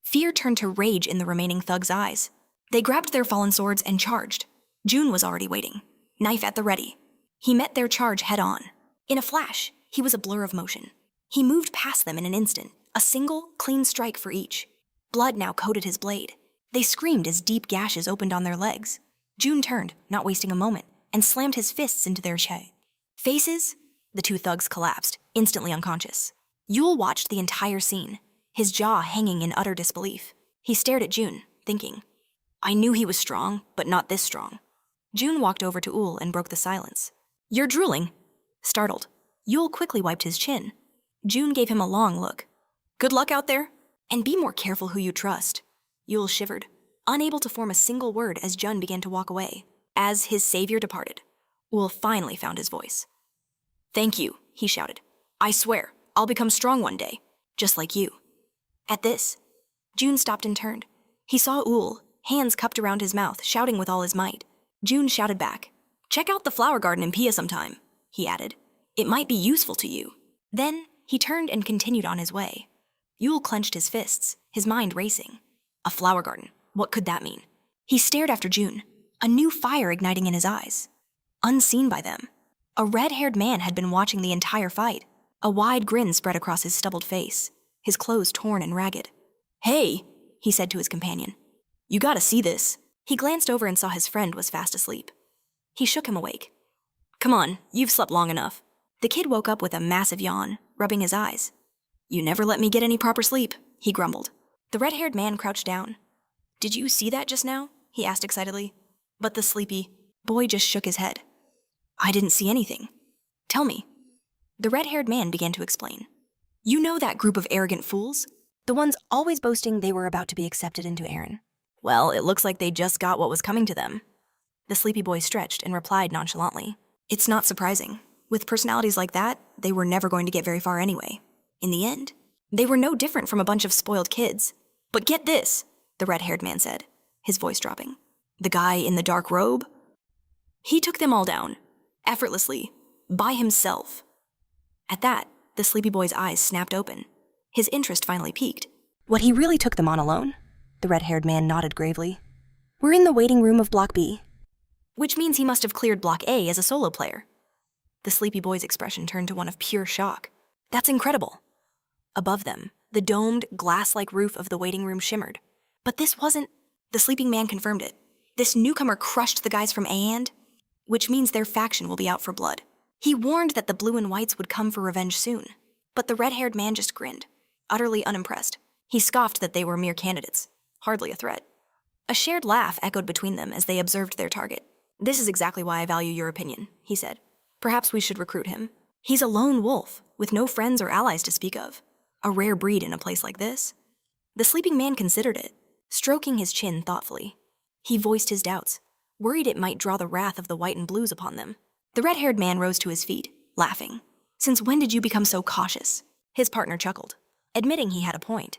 Fear turned to rage in the remaining thugs' eyes. They grabbed their fallen swords and charged. Jun was already waiting, knife at the ready. He met their charge head-on. In a flash, he was a blur of motion. He moved past them in an instant, a single, clean strike for each. Blood now coated his blade. They screamed as deep gashes opened on their legs. Jun turned, not wasting a moment, and slammed his fists into their faces. The two thugs collapsed, instantly unconscious. Yule watched the entire scene, his jaw hanging in utter disbelief. He stared at Jun, thinking, I knew he was strong, but not this strong. Jun walked over to Ul and broke the silence. You're drooling. Startled, Yule quickly wiped his chin. Jun gave him a long look. Good luck out there, and be more careful who you trust. Yule shivered, unable to form a single word as Jun began to walk away. As his savior departed, Ul finally found his voice. Thank you, he shouted. I swear, I'll become strong one day, just like you. At this, Jun stopped and turned. He saw Ul, hands cupped around his mouth, shouting with all his might. Jun shouted back, Check out the flower garden in Pia sometime, he added. It might be useful to you. Then, he turned and continued on his way. Yule clenched his fists, his mind racing. A flower garden, what could that mean? He stared after Jun, a new fire igniting in his eyes. Unseen by them, a red-haired man had been watching the entire fight. A wide grin spread across his stubbled face, his clothes torn and ragged. Hey, he said to his companion. You gotta see this. He glanced over and saw his friend was fast asleep. He shook him awake. Come on, you've slept long enough. The kid woke up with a massive yawn, rubbing his eyes. You never let me get any proper sleep, he grumbled. The red-haired man crouched down. Did you see that just now? He asked excitedly. But the sleepy boy just shook his head. I didn't see anything. Tell me. The red-haired man began to explain. You know that group of arrogant fools? The ones always boasting they were about to be accepted into Aaron. Well, it looks like they just got what was coming to them. The sleepy boy stretched and replied nonchalantly. It's not surprising. With personalities like that, they were never going to get very far anyway. In the end, they were no different from a bunch of spoiled kids. But get this, the red-haired man said, his voice dropping. The guy in the dark robe? He took them all down, effortlessly, by himself. At that, the sleepy boy's eyes snapped open. His interest finally peaked. What, he really took them on alone? The red-haired man nodded gravely. We're in the waiting room of Block B. Which means he must have cleared Block A as a solo player. The sleepy boy's expression turned to one of pure shock. That's incredible. Above them, the domed, glass-like roof of the waiting room shimmered. But this wasn't... The sleeping man confirmed it. This newcomer crushed the guys from A and... Which means their faction will be out for blood. He warned that the blue and whites would come for revenge soon. But the red-haired man just grinned, utterly unimpressed. He scoffed that they were mere candidates, hardly a threat. A shared laugh echoed between them as they observed their target. This is exactly why I value your opinion, he said. Perhaps we should recruit him. He's a lone wolf, with no friends or allies to speak of. A rare breed in a place like this. The sleeping man considered it, stroking his chin thoughtfully. He voiced his doubts, worried it might draw the wrath of the white and blues upon them. The red-haired man rose to his feet, laughing. Since when did you become so cautious? His partner chuckled, admitting he had a point.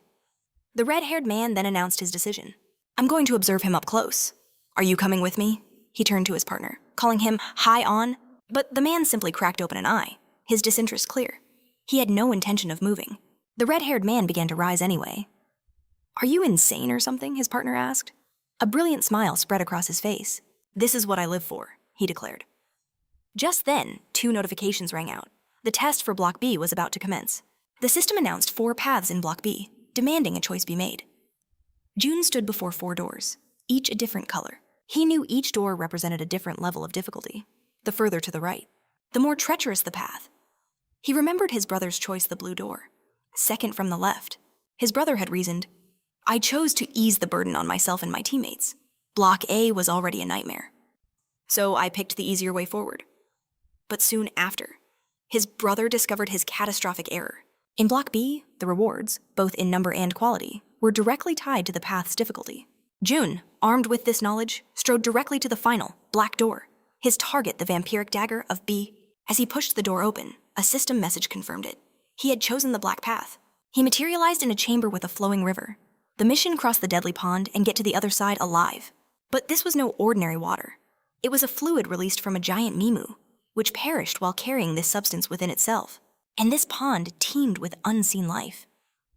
The red-haired man then announced his decision. I'm going to observe him up close. Are you coming with me? He turned to his partner, calling him high on, but the man simply cracked open an eye, his disinterest clear. He had no intention of moving. The red-haired man began to rise anyway. Are you insane or something? His partner asked. A brilliant smile spread across his face. This is what I live for, he declared. Just then, 2 notifications rang out. The test for Block B was about to commence. The system announced 4 paths in Block B, demanding a choice be made. June stood before 4 doors, each a different color. He knew each door represented a different level of difficulty. The further to the right, the more treacherous the path. He remembered his brother's choice, the blue door. Second from the left. His brother had reasoned, I chose to ease the burden on myself and my teammates. Block A was already a nightmare. So I picked the easier way forward. But soon after, his brother discovered his catastrophic error. In Block B, the rewards, both in number and quality, were directly tied to the path's difficulty. June, armed with this knowledge, strode directly to the final, black door. His target, the vampiric dagger of B. As he pushed the door open, a system message confirmed it. He had chosen the black path. He materialized in a chamber with a flowing river. The mission: cross the deadly pond and get to the other side alive. But this was no ordinary water. It was a fluid released from a giant mimu, which perished while carrying this substance within itself. And this pond teemed with unseen life.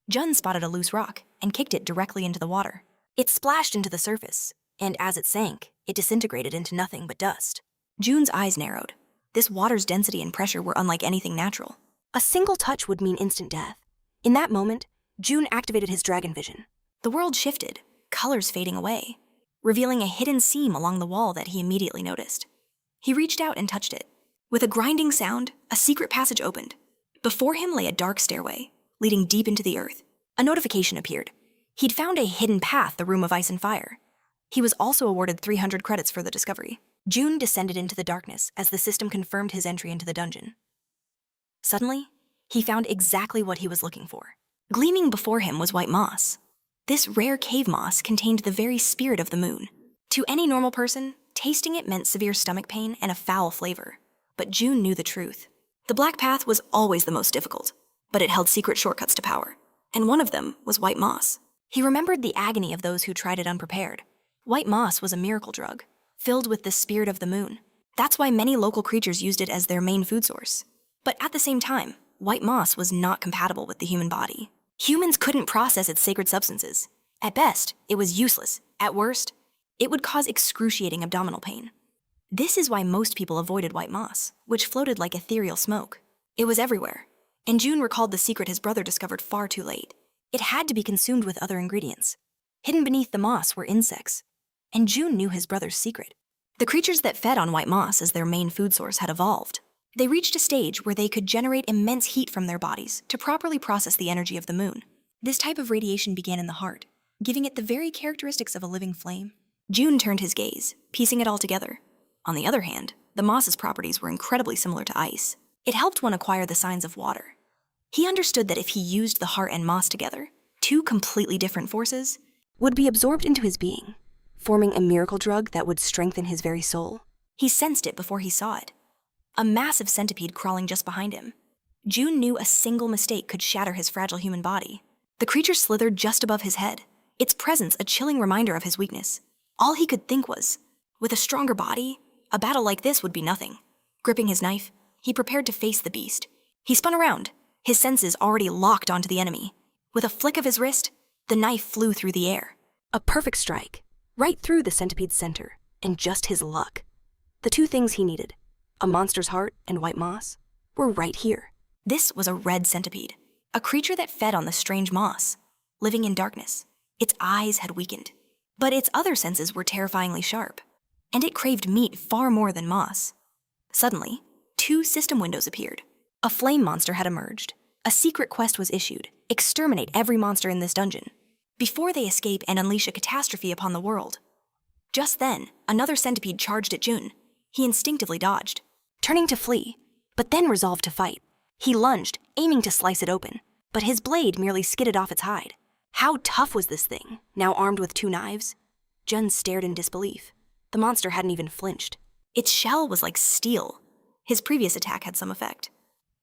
Jun spotted a loose rock and kicked it directly into the water. It splashed into the surface, and as it sank, it disintegrated into nothing but dust. June's eyes narrowed. This water's density and pressure were unlike anything natural. A single touch would mean instant death. In that moment, June activated his dragon vision. The world shifted, colors fading away, revealing a hidden seam along the wall that he immediately noticed. He reached out and touched it. With a grinding sound, a secret passage opened. Before him lay a dark stairway, leading deep into the earth. A notification appeared. He'd found a hidden path, the Room of Ice and Fire. He was also awarded 300 credits for the discovery. June descended into the darkness as the system confirmed his entry into the dungeon. Suddenly, he found exactly what he was looking for. Gleaming before him was white moss. This rare cave moss contained the very spirit of the moon. To any normal person, tasting it meant severe stomach pain and a foul flavor. But June knew the truth. The black path was always the most difficult, but it held secret shortcuts to power, and one of them was white moss. He remembered the agony of those who tried it unprepared. White moss was a miracle drug, filled with the spirit of the moon. That's why many local creatures used it as their main food source. But at the same time, white moss was not compatible with the human body. Humans couldn't process its sacred substances. At best, it was useless. At worst, it would cause excruciating abdominal pain. This is why most people avoided white moss, which floated like ethereal smoke. It was everywhere, and June recalled the secret his brother discovered far too late. It had to be consumed with other ingredients. Hidden beneath the moss were insects, and June knew his brother's secret. The creatures that fed on white moss as their main food source had evolved. They reached a stage where they could generate immense heat from their bodies to properly process the energy of the moon. This type of radiation began in the heart, giving it the very characteristics of a living flame. June turned his gaze, piecing it all together. On the other hand, The moss's properties were incredibly similar to ice. It helped one acquire the signs of water. He understood that if he used the heart and moss together, two completely different forces, would be absorbed into his being, forming a miracle drug that would strengthen his very soul. he sensed it before he saw it. A massive centipede crawling just behind him. June knew a single mistake could shatter his fragile human body. The creature slithered just above his head, its presence a chilling reminder of his weakness. All he could think was, with a stronger body, a battle like this would be nothing. Gripping his knife, he prepared to face the beast. He spun around, his senses already locked onto the enemy. With a flick of his wrist, the knife flew through the air. A perfect strike, right through the centipede's center, and just his luck. The two things he needed, a monster's heart and white moss, were right here. This was a red centipede, a creature that fed on the strange moss, living in darkness. Its eyes had weakened, but its other senses were terrifyingly sharp, and it craved meat far more than moss. Suddenly, two system windows appeared. A flame monster had emerged. A secret quest was issued: exterminate every monster in this dungeon, before they escape and unleash a catastrophe upon the world. Just then, another centipede charged at Jun. He instinctively dodged, turning to flee, but then resolved to fight. He lunged, aiming to slice it open, but his blade merely skidded off its hide. How tough was this thing, now armed with two knives? Jun stared in disbelief. The monster hadn't even flinched. Its shell was like steel. His previous attack had some effect,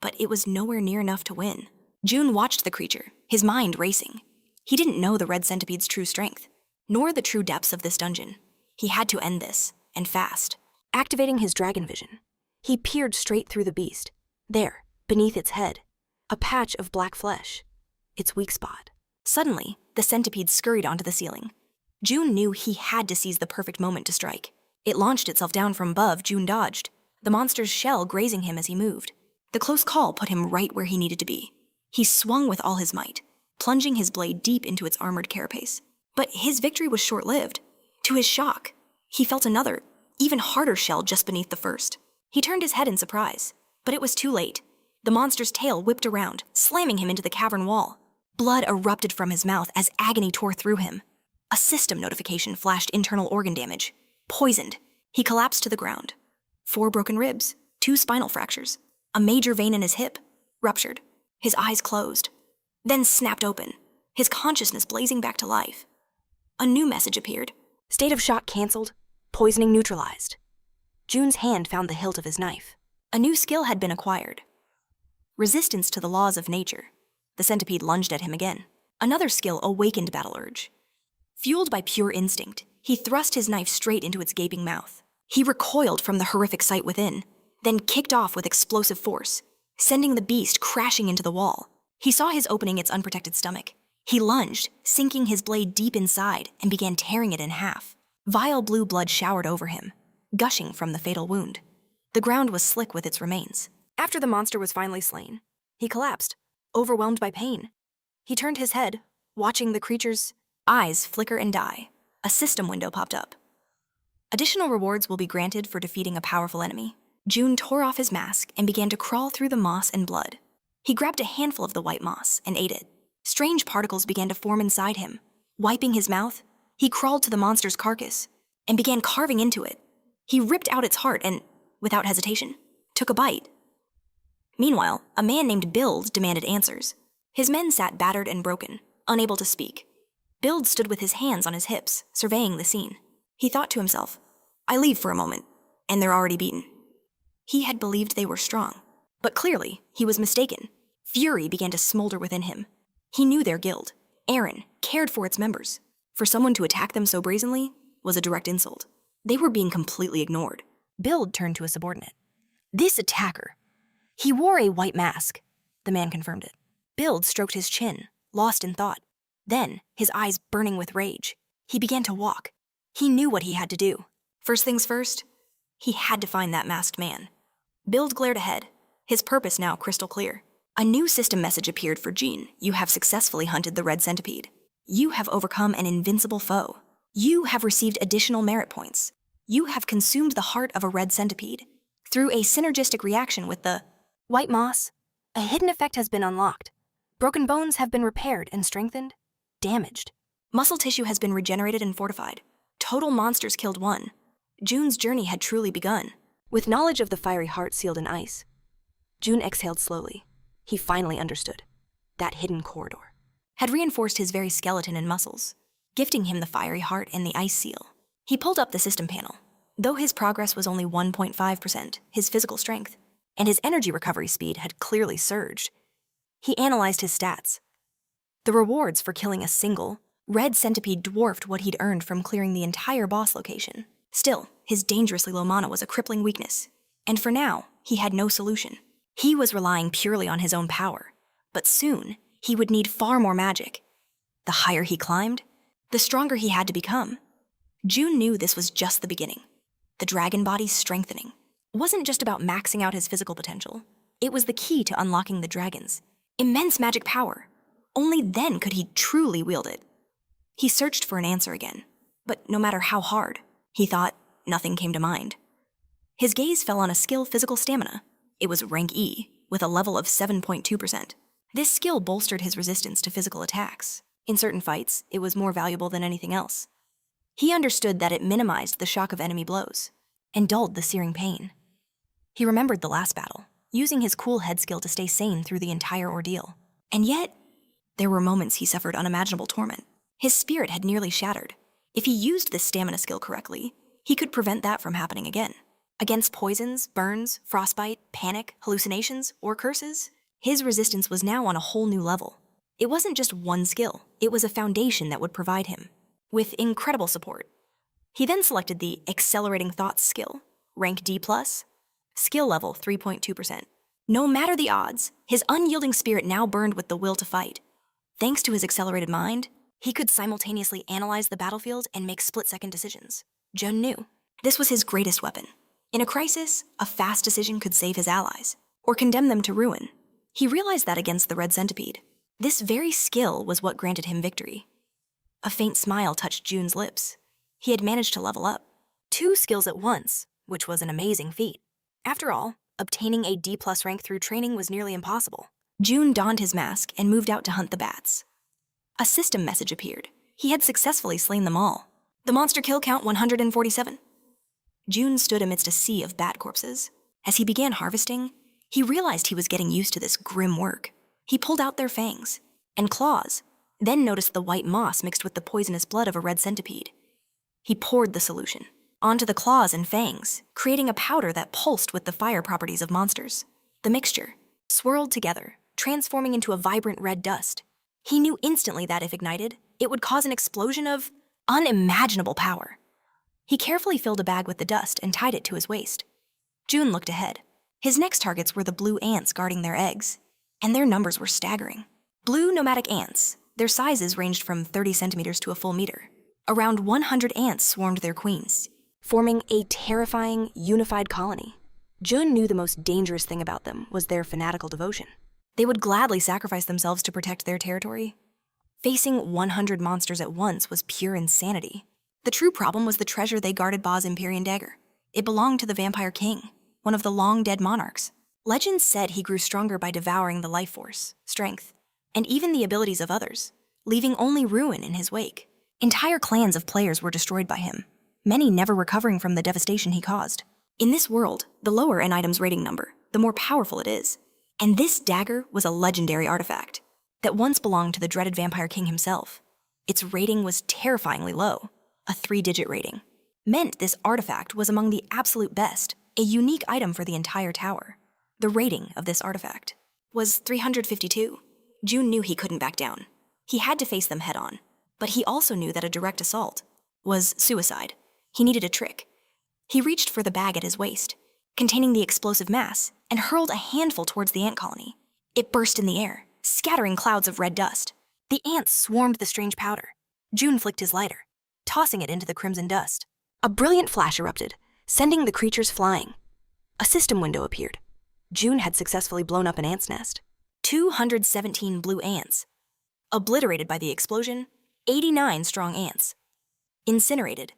but it was nowhere near enough to win. Jun watched the creature, his mind racing. He didn't know the red centipede's true strength, nor the true depths of this dungeon. He had to end this, and fast. Activating his dragon vision, he peered straight through the beast. There, beneath its head, a patch of black flesh, its weak spot. Suddenly, the centipede scurried onto the ceiling. Jun knew he had to seize the perfect moment to strike. It launched itself down from above. Jun dodged, the monster's shell grazing him as he moved. The close call put him right where he needed to be. He swung with all his might, plunging his blade deep into its armored carapace. But his victory was short-lived. To his shock, he felt another, even harder shell just beneath the first. He turned his head in surprise, but it was too late. The monster's tail whipped around, slamming him into the cavern wall. Blood erupted from his mouth as agony tore through him. A system notification flashed: internal organ damage. Poisoned. He collapsed to the ground. 4 broken ribs, 2 spinal fractures, a major vein in his hip, ruptured. His eyes closed, then snapped open, his consciousness blazing back to life. A new message appeared. State of shock canceled, poisoning neutralized. Jun's hand found the hilt of his knife. A new skill had been acquired: resistance to the laws of nature. The centipede lunged at him again. Another skill awakened battle urge. Fueled by pure instinct, he thrust his knife straight into its gaping mouth. He recoiled from the horrific sight within, then kicked off with explosive force, sending the beast crashing into the wall. He saw his opening its unprotected stomach. He lunged, sinking his blade deep inside, and began tearing it in half. Vile blue blood showered over him, gushing from the fatal wound. The ground was slick with its remains. After the monster was finally slain, he collapsed, overwhelmed by pain. He turned his head, watching the creature's eyes flicker and die. A system window popped up. Additional rewards will be granted for defeating a powerful enemy. Jun tore off his mask and began to crawl through the moss and blood. He grabbed a handful of the white moss and ate it. Strange particles began to form inside him. Wiping his mouth, he crawled to the monster's carcass and began carving into it. He ripped out its heart and, without hesitation, took a bite. Meanwhile, a man named Bild demanded answers. His men sat battered and broken, unable to speak. Bild stood with his hands on his hips, surveying the scene. He thought to himself, I leave for a moment, and they're already beaten. He had believed they were strong, but clearly he was mistaken. Fury began to smolder within him. He knew their guild, Aaron, cared for its members. For someone to attack them so brazenly was a direct insult. They were being completely ignored. Bild turned to a subordinate. This attacker. He wore a white mask. The man confirmed it. Bild stroked his chin, lost in thought. Then, his eyes burning with rage, he began to walk. He knew what he had to do. First things first, he had to find that masked man. Bild glared ahead, his purpose now crystal clear. A new system message appeared for Jean. You have successfully hunted the red centipede. You have overcome an invincible foe. You have received additional merit points. You have consumed the heart of a red centipede. Through a synergistic reaction with the white moss, a hidden effect has been unlocked. Broken bones have been repaired and strengthened. Damaged. Muscle tissue has been regenerated and fortified. Total monsters killed 1. Jun's journey had truly begun. With knowledge of the fiery heart sealed in ice, June exhaled slowly. He finally understood. That hidden corridor had reinforced his very skeleton and muscles, gifting him the fiery heart and the ice seal. He pulled up the system panel. Though his progress was only 1.5%, his physical strength and his energy recovery speed had clearly surged. He analyzed his stats. The rewards for killing a single red centipede dwarfed what he'd earned from clearing the entire boss location. Still, his dangerously low mana was a crippling weakness, and for now, he had no solution. He was relying purely on his own power, but soon, he would need far more magic. The higher he climbed, the stronger he had to become. June knew this was just the beginning. The dragon body's strengthening wasn't just about maxing out his physical potential. It was the key to unlocking the dragon's immense magic power. Only then could he truly wield it. He searched for an answer again, but no matter how hard, he thought, nothing came to mind. His gaze fell on a skill physical stamina. It was rank E, with a level of 7.2%. This skill bolstered his resistance to physical attacks. In certain fights, it was more valuable than anything else. He understood that it minimized the shock of enemy blows and dulled the searing pain. He remembered the last battle, using his cool head skill to stay sane through the entire ordeal. And yet, there were moments he suffered unimaginable torment. His spirit had nearly shattered. If he used this stamina skill correctly, he could prevent that from happening again. Against poisons, burns, frostbite, panic, hallucinations, or curses, his resistance was now on a whole new level. It wasn't just one skill, it was a foundation that would provide him with incredible support. He then selected the Accelerating Thoughts skill, rank D+, skill level 3.2%. No matter the odds, his unyielding spirit now burned with the will to fight. Thanks to his accelerated mind, he could simultaneously analyze the battlefield and make split-second decisions. Jun knew this was his greatest weapon. In a crisis, a fast decision could save his allies, or condemn them to ruin. He realized that against the red centipede. This very skill was what granted him victory. A faint smile touched Jun's lips. He had managed to level up 2 skills at once, which was an amazing feat. After all, obtaining a D+ rank through training was nearly impossible. Jun donned his mask and moved out to hunt the bats. A system message appeared. He had successfully slain them all. The monster kill count 147. Jun stood amidst a sea of bat corpses. As he began harvesting, he realized he was getting used to this grim work. He pulled out their fangs and claws, then noticed the white moss mixed with the poisonous blood of a red centipede. He poured the solution onto the claws and fangs, creating a powder that pulsed with the fire properties of monsters. The mixture swirled together, transforming into a vibrant red dust. He knew instantly that if ignited, it would cause an explosion of unimaginable power. He carefully filled a bag with the dust and tied it to his waist. Jun looked ahead. His next targets were the blue ants guarding their eggs, and their numbers were staggering. Blue nomadic ants, their sizes ranged from 30 centimeters to a full meter. Around 100 ants swarmed their queens, forming a terrifying, unified colony. Jun knew the most dangerous thing about them was their fanatical devotion. They would gladly sacrifice themselves to protect their territory. Facing 100 monsters at once was pure insanity. The true problem was the treasure they guarded Ba's Empyrean dagger. It belonged to the Vampire King, one of the long-dead monarchs. Legends said he grew stronger by devouring the life force, strength, and even the abilities of others, leaving only ruin in his wake. Entire clans of players were destroyed by him, many never recovering from the devastation he caused. In this world, the lower an item's rating number, the more powerful it is. And this dagger was a legendary artifact that once belonged to the dreaded Vampire King himself. Its rating was terrifyingly low, a 3-digit rating. Meant this artifact was among the absolute best, a unique item for the entire tower. The rating of this artifact was 352. Jun knew he couldn't back down. He had to face them head-on, but he also knew that a direct assault was suicide. He needed a trick. He reached for the bag at his waist, containing the explosive mass, and hurled a handful towards the ant colony. It burst in the air, scattering clouds of red dust. The ants swarmed the strange powder. Jun flicked his lighter, tossing it into the crimson dust. A brilliant flash erupted, sending the creatures flying. A system window appeared. Jun had successfully blown up an ant's nest. 217 blue ants. Obliterated by the explosion, 89 strong ants. Incinerated.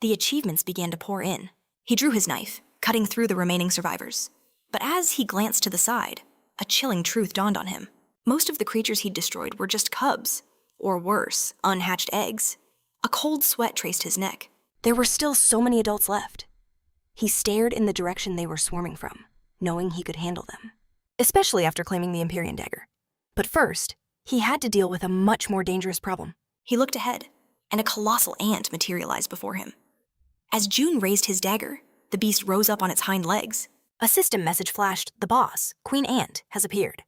The achievements began to pour in. He drew his knife, cutting through the remaining survivors. But as he glanced to the side, a chilling truth dawned on him. Most of the creatures he'd destroyed were just cubs, or worse, unhatched eggs. A cold sweat traced his neck. There were still so many adults left. He stared in the direction they were swarming from, knowing he could handle them, especially after claiming the Empyrean dagger. But first, he had to deal with a much more dangerous problem. He looked ahead, and a colossal ant materialized before him. As June raised his dagger, the beast rose up on its hind legs. A system message flashed: the boss, Queen Ant, has appeared.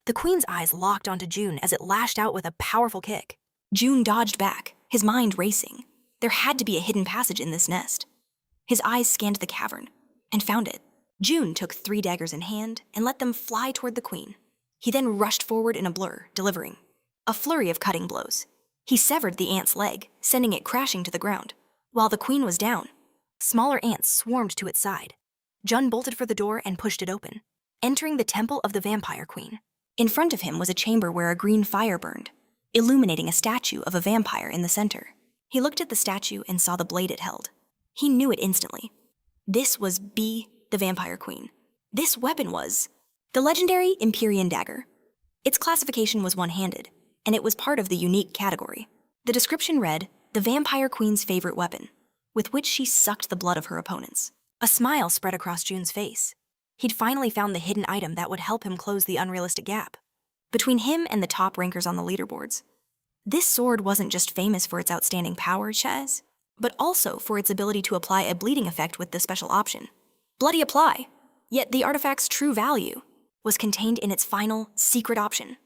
The queen's eyes locked onto June as it lashed out with a powerful kick. June dodged back, his mind racing. There had to be a hidden passage in this nest. His eyes scanned the cavern and found it. June took 3 daggers in hand and let them fly toward the queen. He then rushed forward in a blur, delivering a flurry of cutting blows. He severed the ant's leg, sending it crashing to the ground. While the queen was down, smaller ants swarmed to its side. Jun bolted for the door and pushed it open, entering the temple of the vampire queen. In front of him was a chamber where a green fire burned, illuminating a statue of a vampire in the center. He looked at the statue and saw the blade it held. He knew it instantly. This was B, the vampire queen. This weapon was the legendary Empyrean dagger. Its classification was one-handed, and it was part of the unique category. The description read, the vampire queen's favorite weapon, with which she sucked the blood of her opponents. A smile spread across June's face. He'd finally found the hidden item that would help him close the unrealistic gap between him and the top rankers on the leaderboards. This sword wasn't just famous for its outstanding power, Chaz, but also for its ability to apply a bleeding effect with the special option, Bloody Apply. Yet the artifact's true value was contained in its final, secret option.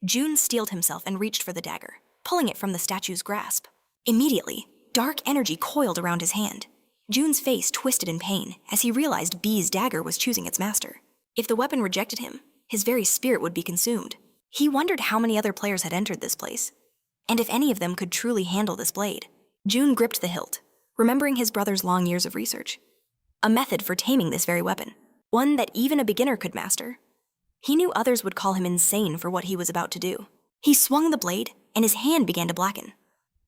June steeled himself and reached for the dagger, pulling it from the statue's grasp. Immediately, dark energy coiled around his hand. June's face twisted in pain as he realized B's dagger was choosing its master. If the weapon rejected him, his very spirit would be consumed. He wondered how many other players had entered this place, and if any of them could truly handle this blade. June gripped the hilt, remembering his brother's long years of research. A method for taming this very weapon, one that even a beginner could master. He knew others would call him insane for what he was about to do. He swung the blade, and his hand began to blacken.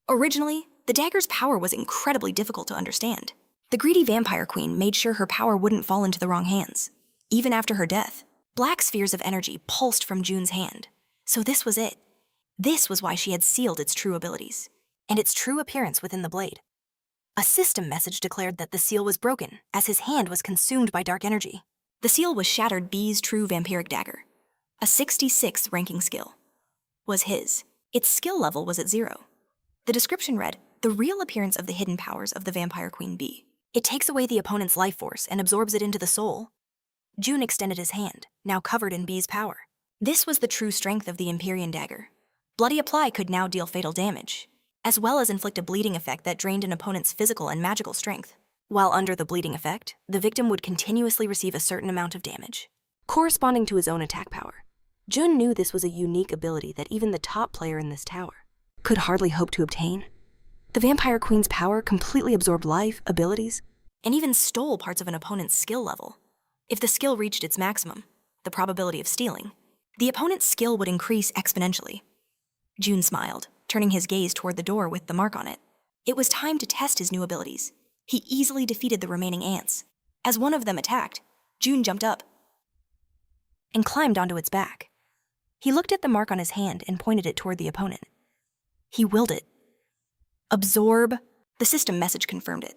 Originally, the dagger's power was incredibly difficult to understand. The greedy vampire queen made sure her power wouldn't fall into the wrong hands. Even after her death, black spheres of energy pulsed from June's hand. So this was it. This was why she had sealed its true abilities, and its true appearance within the blade. A system message declared that the seal was broken, as his hand was consumed by dark energy. The seal was shattered. B's true vampiric dagger, a 66th ranking skill, was his. Its skill level was at 0. The description read, the real appearance of the hidden powers of the vampire queen B. It takes away the opponent's life force and absorbs it into the soul. June extended his hand, now covered in B's power. This was the true strength of the Empyrean dagger. Bloody Apply could now deal fatal damage, as well as inflict a bleeding effect that drained an opponent's physical and magical strength. While under the bleeding effect, the victim would continuously receive a certain amount of damage, corresponding to his own attack power. Jun knew this was a unique ability that even the top player in this tower could hardly hope to obtain. The Vampire Queen's power completely absorbed life, abilities, and even stole parts of an opponent's skill level. If the skill reached its maximum, the probability of stealing, the opponent's skill would increase exponentially. June smiled, turning his gaze toward the door with the mark on it. It was time to test his new abilities. He easily defeated the remaining ants. As one of them attacked, June jumped up and climbed onto its back. He looked at the mark on his hand and pointed it toward the opponent. He willed it. Absorb. The system message confirmed it.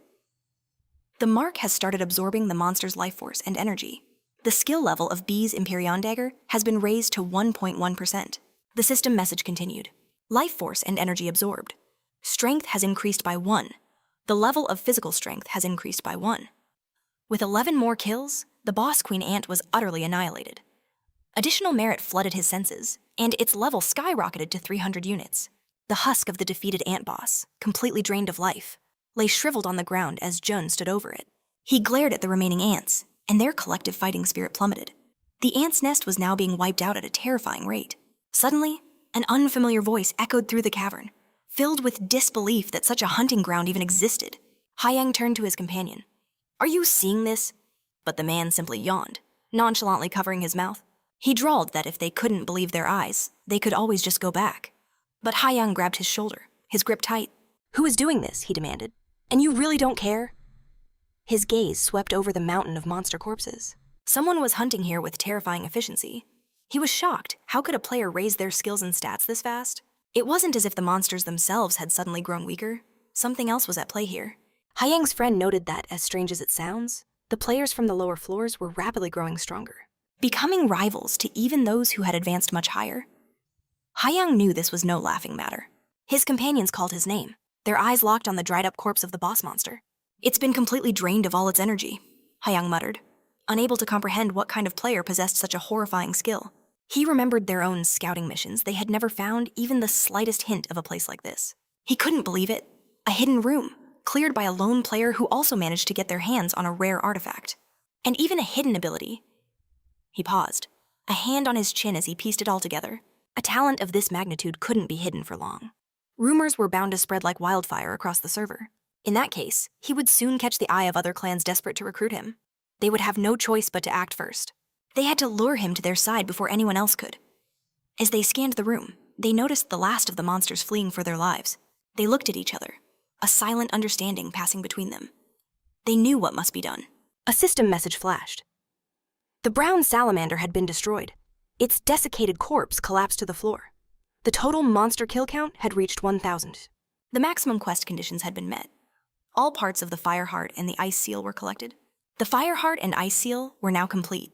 The mark has started absorbing the monster's life force and energy. The skill level of B's Empyrean dagger has been raised to 1.1%. The system message continued. Life force and energy absorbed. Strength has increased by 1. The level of physical strength has increased by 1. With 11 more kills, the boss Queen Ant was utterly annihilated. Additional merit flooded his senses, and its level skyrocketed to 300 units. The husk of the defeated ant boss, completely drained of life, lay shriveled on the ground as Jun stood over it. He glared at the remaining ants, and their collective fighting spirit plummeted. The ants' nest was now being wiped out at a terrifying rate. Suddenly, an unfamiliar voice echoed through the cavern, filled with disbelief that such a hunting ground even existed. Haiyang turned to his companion. "Are you seeing this?" But the man simply yawned, nonchalantly covering his mouth. He drawled that if they couldn't believe their eyes, they could always just go back. But Haiyang grabbed his shoulder, his grip tight. "Who is doing this?" he demanded. "And you really don't care?" His gaze swept over the mountain of monster corpses. Someone was hunting here with terrifying efficiency. He was shocked. How could a player raise their skills and stats this fast? It wasn't as if the monsters themselves had suddenly grown weaker. Something else was at play here. Haiyang's friend noted that, as strange as it sounds, the players from the lower floors were rapidly growing stronger, becoming rivals to even those who had advanced much higher. Haiyang knew this was no laughing matter. His companions called his name, their eyes locked on the dried-up corpse of the boss monster. It's been completely drained of all its energy, Haiyang muttered, unable to comprehend what kind of player possessed such a horrifying skill. He remembered their own scouting missions. They had never found even the slightest hint of a place like this. He couldn't believe it. A hidden room, cleared by a lone player who also managed to get their hands on a rare artifact. And even a hidden ability. He paused, a hand on his chin as he pieced it all together. A talent of this magnitude couldn't be hidden for long. Rumors were bound to spread like wildfire across the server. In that case, he would soon catch the eye of other clans desperate to recruit him. They would have no choice but to act first. They had to lure him to their side before anyone else could. As they scanned the room, they noticed the last of the monsters fleeing for their lives. They looked at each other, a silent understanding passing between them. They knew what must be done. A system message flashed. The brown salamander had been destroyed. Its desiccated corpse collapsed to the floor. The total monster kill count had reached 1,000. The maximum quest conditions had been met. All parts of the fire heart and the ice seal were collected. The fire heart and ice seal were now complete.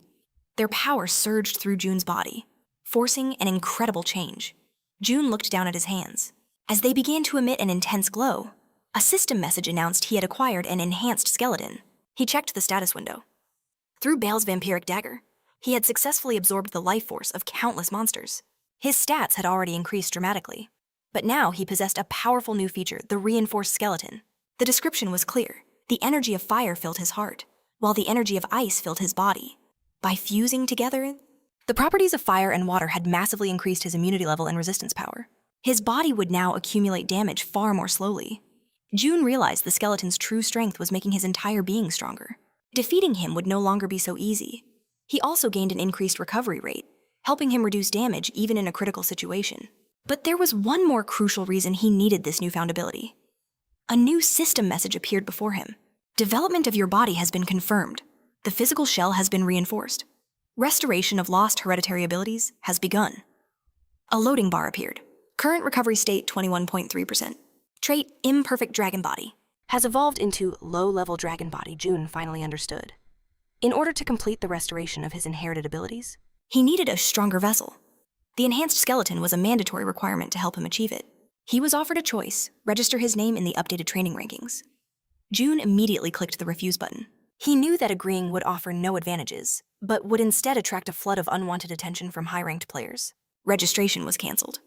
Their power surged through Jun's body, forcing an incredible change. Jun looked down at his hands. As they began to emit an intense glow, a system message announced he had acquired an enhanced skeleton. He checked the status window. Through Bale's vampiric dagger, he had successfully absorbed the life force of countless monsters. His stats had already increased dramatically, but now he possessed a powerful new feature, the reinforced skeleton. The description was clear. The energy of fire filled his heart, while the energy of ice filled his body. By fusing together, the properties of fire and water had massively increased his immunity level and resistance power. His body would now accumulate damage far more slowly. Jun realized the skeleton's true strength was making his entire being stronger. Defeating him would no longer be so easy. He also gained an increased recovery rate, helping him reduce damage even in a critical situation. But there was one more crucial reason he needed this newfound ability. A new system message appeared before him. Development of your body has been confirmed. The physical shell has been reinforced. Restoration of lost hereditary abilities has begun. A loading bar appeared. Current recovery state 21.3%. Trait imperfect dragon body. Has evolved into low-level dragon body, Jun finally understood. In order to complete the restoration of his inherited abilities, he needed a stronger vessel. The enhanced skeleton was a mandatory requirement to help him achieve it. He was offered a choice: register his name in the updated training rankings. Jun immediately clicked the refuse button. He knew that agreeing would offer no advantages, but would instead attract a flood of unwanted attention from high-ranked players. Registration was cancelled.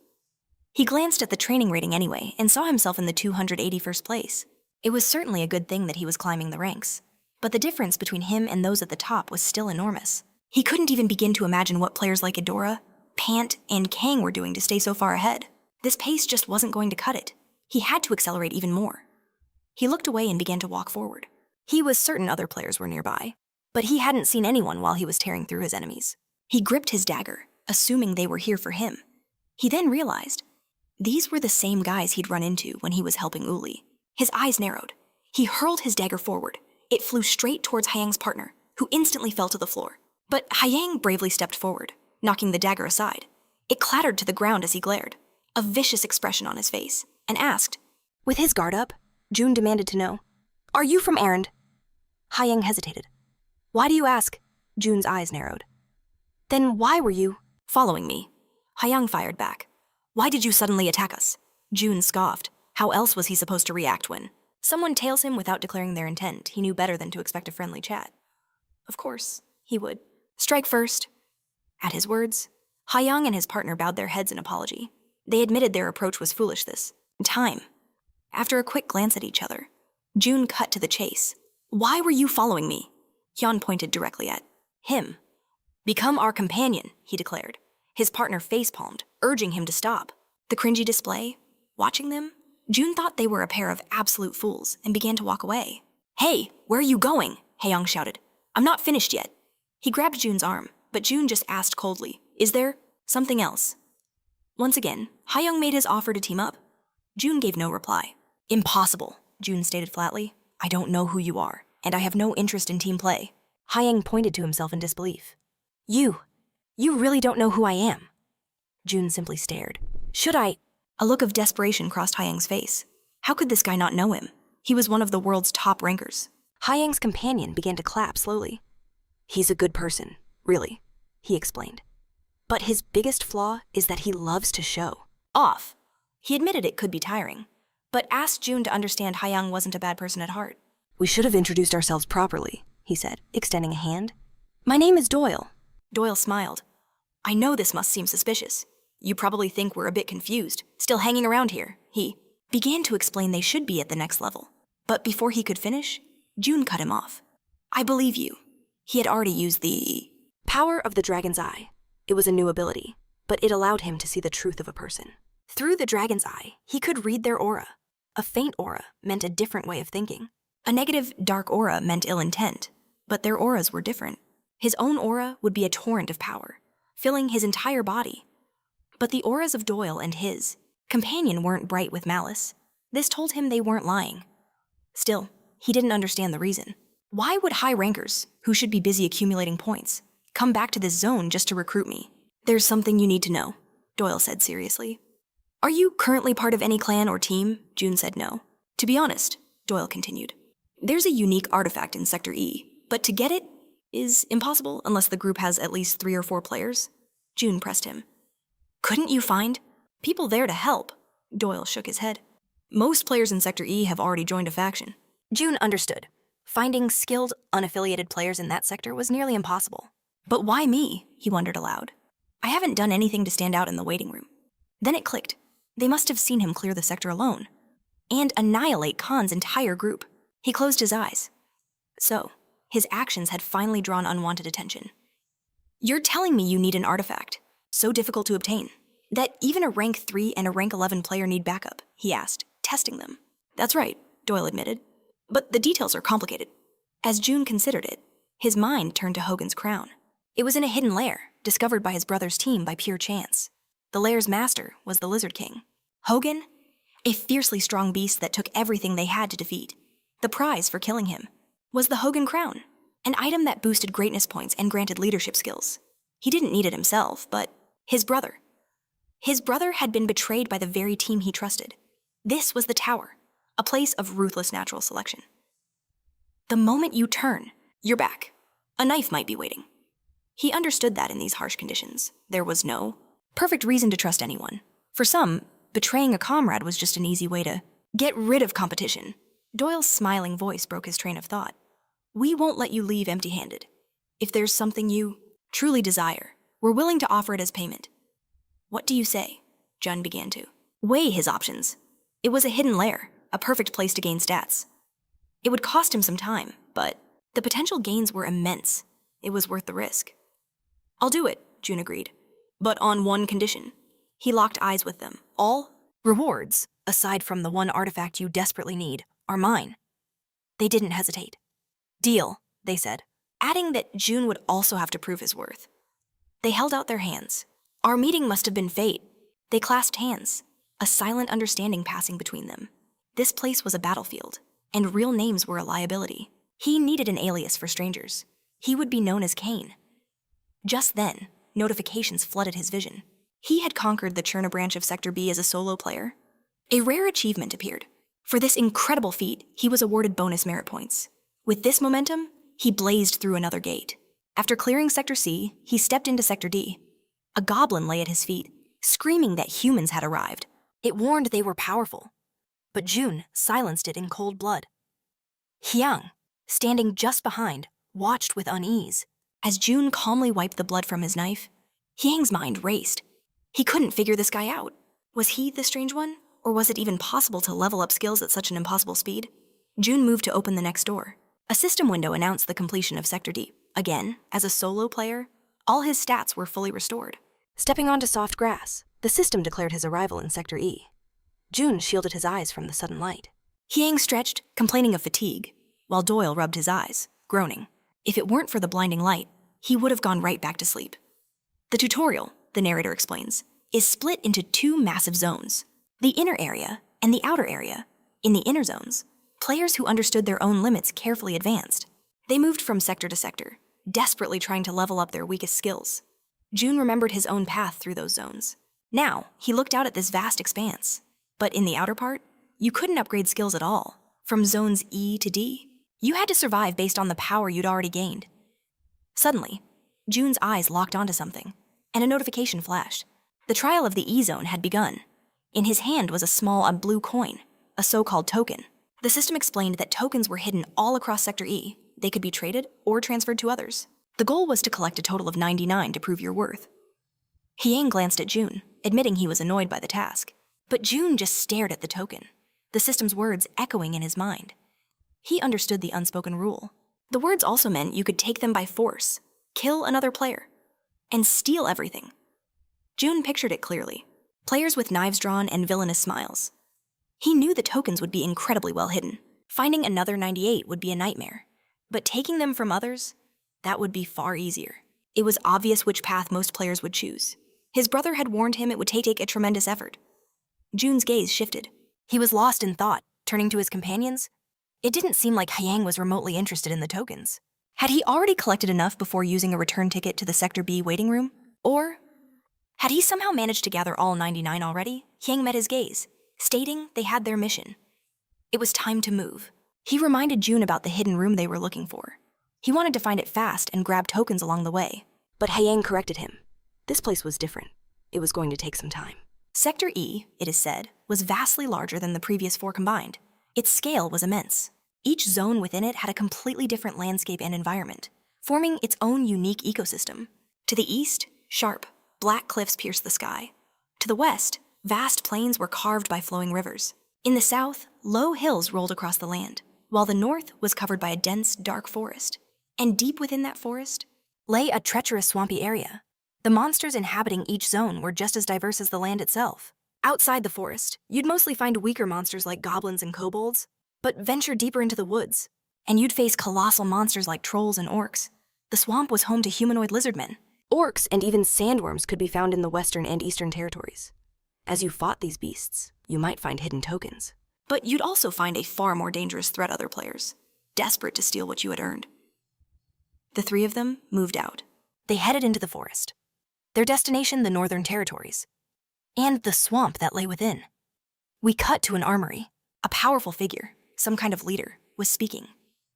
He glanced at the training rating anyway and saw himself in the 281st place. It was certainly a good thing that he was climbing the ranks, but the difference between him and those at the top was still enormous. He couldn't even begin to imagine what players like Eudora, Pant, and Kang were doing to stay so far ahead. This pace just wasn't going to cut it. He had to accelerate even more. He looked away and began to walk forward. He was certain other players were nearby, but he hadn't seen anyone while he was tearing through his enemies. He gripped his dagger, assuming they were here for him. He then realized these were the same guys he'd run into when he was helping Uli. His eyes narrowed. He hurled his dagger forward. It flew straight towards Haiyang's partner, who instantly fell to the floor. But Haiyang bravely stepped forward, knocking the dagger aside. It clattered to the ground as he glared, a vicious expression on his face, and asked. With his guard up, Jun demanded to know, "Are you from Erend?" Haiyang hesitated. "Why do you ask?" Jun's eyes narrowed. "Then why were you following me?" Haiyang fired back. "Why did you suddenly attack us?" Jun scoffed. How else was he supposed to react when someone tails him without declaring their intent? He knew better than to expect a friendly chat. Of course, he would. Strike first. At his words, Haiyang and his partner bowed their heads in apology. They admitted their approach was foolish this time. After a quick glance at each other, Jun cut to the chase. "Why were you following me?" Hyun pointed directly at him. "Become our companion," he declared. His partner facepalmed, urging him to stop. The cringy display, watching them, Jun thought they were a pair of absolute fools and began to walk away. "Hey, where are you going?" Haeyong shouted. "I'm not finished yet." He grabbed Jun's arm, but Jun just asked coldly, "Is there something else?" Once again, Haeyong made his offer to team up. Jun gave no reply. "Impossible," Jun stated flatly. "I don't know who you are, and I have no interest in team play." Haiyang pointed to himself in disbelief. You really don't know who I am." Jun simply stared. "Should I?" A look of desperation crossed Haeyang's face. How could this guy not know him? He was one of the world's top rankers. Haiyang's companion began to clap slowly. He's a good person, really, he explained. But his biggest flaw is that he loves to show. Off. He admitted it could be tiring, but asked June to understand Haiyang wasn't a bad person at heart. We should have introduced ourselves properly, he said, extending a hand. My name is Doyle. Doyle smiled. I know this must seem suspicious. You probably think we're a bit confused, still hanging around here. He began to explain they should be at the next level. But before he could finish, June cut him off. I believe you. He had already used the power of the dragon's eye. It was a new ability, but it allowed him to see the truth of a person. Through the dragon's eye, he could read their aura. A faint aura meant a different way of thinking. A negative, dark aura meant ill intent, but their auras were different. His own aura would be a torrent of power, filling his entire body. But the auras of Doyle and his companion weren't bright with malice. This told him they weren't lying. Still, he didn't understand the reason. Why would high rankers, who should be busy accumulating points, come back to this zone just to recruit me? There's something you need to know, Doyle said seriously. Are you currently part of any clan or team? June said no. To be honest, Doyle continued, there's a unique artifact in Sector E, but to get it is impossible unless the group has at least 3 or 4 players. June pressed him. Couldn't you find people there to help? Doyle shook his head. Most players in Sector E have already joined a faction. June understood. Finding skilled, unaffiliated players in that sector was nearly impossible. But why me? He wondered aloud. I haven't done anything to stand out in the waiting room. Then it clicked. They must have seen him clear the sector alone and annihilate Khan's entire group. He closed his eyes. So, his actions had finally drawn unwanted attention. You're telling me you need an artifact, so difficult to obtain, that even a rank 3 and a rank 11 player need backup, he asked, testing them. That's right, Doyle admitted. But the details are complicated. As June considered it, his mind turned to Hogan's crown. It was in a hidden lair, discovered by his brother's team by pure chance. The lair's master was the Lizard King. Hogan, a fiercely strong beast that took everything they had to defeat. The prize for killing him was the Hogan crown, an item that boosted greatness points and granted leadership skills. He didn't need it himself, but his brother. His brother had been betrayed by the very team he trusted. This was the tower, a place of ruthless natural selection. The moment you turn, you're back. A knife might be waiting. He understood that in these harsh conditions, there was no perfect reason to trust anyone. For some, betraying a comrade was just an easy way to get rid of competition. Doyle's smiling voice broke his train of thought. We won't let you leave empty-handed. If there's something you truly desire, we're willing to offer it as payment. What do you say? Jun began to weigh his options. It was a hidden lair, a perfect place to gain stats. It would cost him some time, but the potential gains were immense. It was worth the risk. I'll do it, June agreed, but on one condition. He locked eyes with them. All rewards, aside from the one artifact you desperately need, are mine. They didn't hesitate. Deal, they said, adding that June would also have to prove his worth. They held out their hands. Our meeting must have been fate. They clasped hands, a silent understanding passing between them. This place was a battlefield, and real names were a liability. He needed an alias for strangers. He would be known as Kane. Just then, notifications flooded his vision. He had conquered the Cherna branch of Sector B as a solo player. A rare achievement appeared. For this incredible feat, he was awarded bonus merit points. With this momentum, he blazed through another gate. After clearing Sector C, he stepped into Sector D. A goblin lay at his feet, screaming that humans had arrived. It warned they were powerful. But June silenced it in cold blood. Hyang, standing just behind, watched with unease. As June calmly wiped the blood from his knife, Hyang's mind raced. He couldn't figure this guy out. Was he the strange one? Or was it even possible to level up skills at such an impossible speed? June moved to open the next door. A system window announced the completion of Sector D. Again, as a solo player, all his stats were fully restored. Stepping onto soft grass, the system declared his arrival in Sector E. June shielded his eyes from the sudden light. Hyang stretched, complaining of fatigue, while Doyle rubbed his eyes, groaning. If it weren't for the blinding light, he would have gone right back to sleep. The tutorial, the narrator explains, is split into 2 massive zones, the inner area and the outer area. In the inner zones, players who understood their own limits carefully advanced. They moved from sector to sector, desperately trying to level up their weakest skills. June remembered his own path through those zones. Now, he looked out at this vast expanse. But in the outer part, you couldn't upgrade skills at all. from zones E to D. You had to survive based on the power you'd already gained. Suddenly, June's eyes locked onto something, and a notification flashed. The trial of the E zone had begun. In his hand was a blue coin, a so-called token. The system explained that tokens were hidden all across Sector E. They could be traded or transferred to others. The goal was to collect a total of 99 to prove your worth. Hyang glanced at June, admitting he was annoyed by the task. But June just stared at the token, the system's words echoing in his mind. He understood the unspoken rule. The words also meant you could take them by force, kill another player, and steal everything. June pictured it clearly. Players with knives drawn and villainous smiles. He knew the tokens would be incredibly well hidden. Finding another 98 would be a nightmare. But taking them from others, that would be far easier. It was obvious which path most players would choose. His brother had warned him it would take a tremendous effort. June's gaze shifted. He was lost in thought, turning to his companions. It didn't seem like Hyang was remotely interested in the tokens. Had he already collected enough before using a return ticket to the Sector B waiting room? Or had he somehow managed to gather all 99 already? Hyang met his gaze, stating they had their mission. It was time to move. He reminded June about the hidden room they were looking for. He wanted to find it fast and grab tokens along the way. But Hyang corrected him. This place was different. It was going to take some time. Sector E, it is said, was vastly larger than the previous 4 combined. Its scale was immense. Each zone within it had a completely different landscape and environment, forming its own unique ecosystem. To the east, sharp, black cliffs pierced the sky. To the west, vast plains were carved by flowing rivers. In the south, low hills rolled across the land, while the north was covered by a dense, dark forest. And deep within that forest lay a treacherous, swampy area. The monsters inhabiting each zone were just as diverse as the land itself. Outside the forest, you'd mostly find weaker monsters like goblins and kobolds, but venture deeper into the woods, and you'd face colossal monsters like trolls and orcs. The swamp was home to humanoid lizardmen. Orcs and even sandworms could be found in the western and eastern territories. As you fought these beasts, you might find hidden tokens. But you'd also find a far more dangerous threat other players, desperate to steal what you had earned. The 3 of them moved out. They headed into the forest. Their destination, the northern territories, and the swamp that lay within. We cut to an armory. A powerful figure, some kind of leader, was speaking.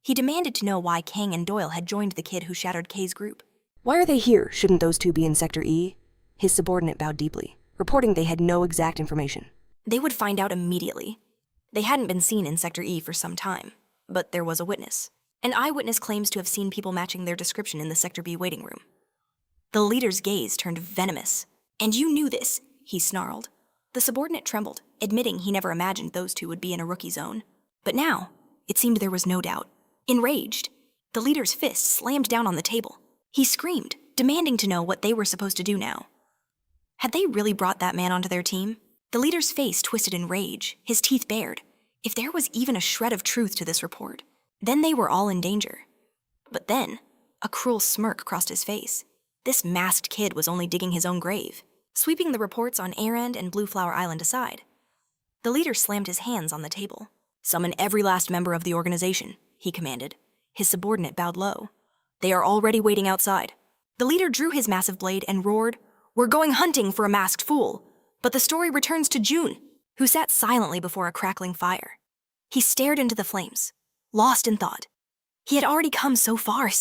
He demanded to know why Kang and Doyle had joined the kid who shattered Kay's group. Why are they here? Shouldn't those 2 be in Sector E? His subordinate bowed deeply, reporting they had no exact information. They would find out immediately. They hadn't been seen in Sector E for some time, but there was a witness. An eyewitness claims to have seen people matching their description in the Sector B waiting room. The leader's gaze turned venomous. "And you knew this," he snarled. The subordinate trembled, admitting he never imagined those 2 would be in a rookie zone. But now, it seemed there was no doubt. Enraged, the leader's fist slammed down on the table. He screamed, demanding to know what they were supposed to do now. Had they really brought that man onto their team? The leader's face twisted in rage, his teeth bared. If there was even a shred of truth to this report, then they were all in danger. But then, a cruel smirk crossed his face. This masked kid was only digging his own grave. Sweeping the reports on Airend and Blue Flower Island aside, the leader slammed his hands on the table. "Summon every last member of the organization," he commanded. His subordinate bowed low. "They are already waiting outside." The leader drew his massive blade and roared, "We're going hunting for a masked fool." But the story returns to June, who sat silently before a crackling fire. He stared into the flames, lost in thought. He had already come so far.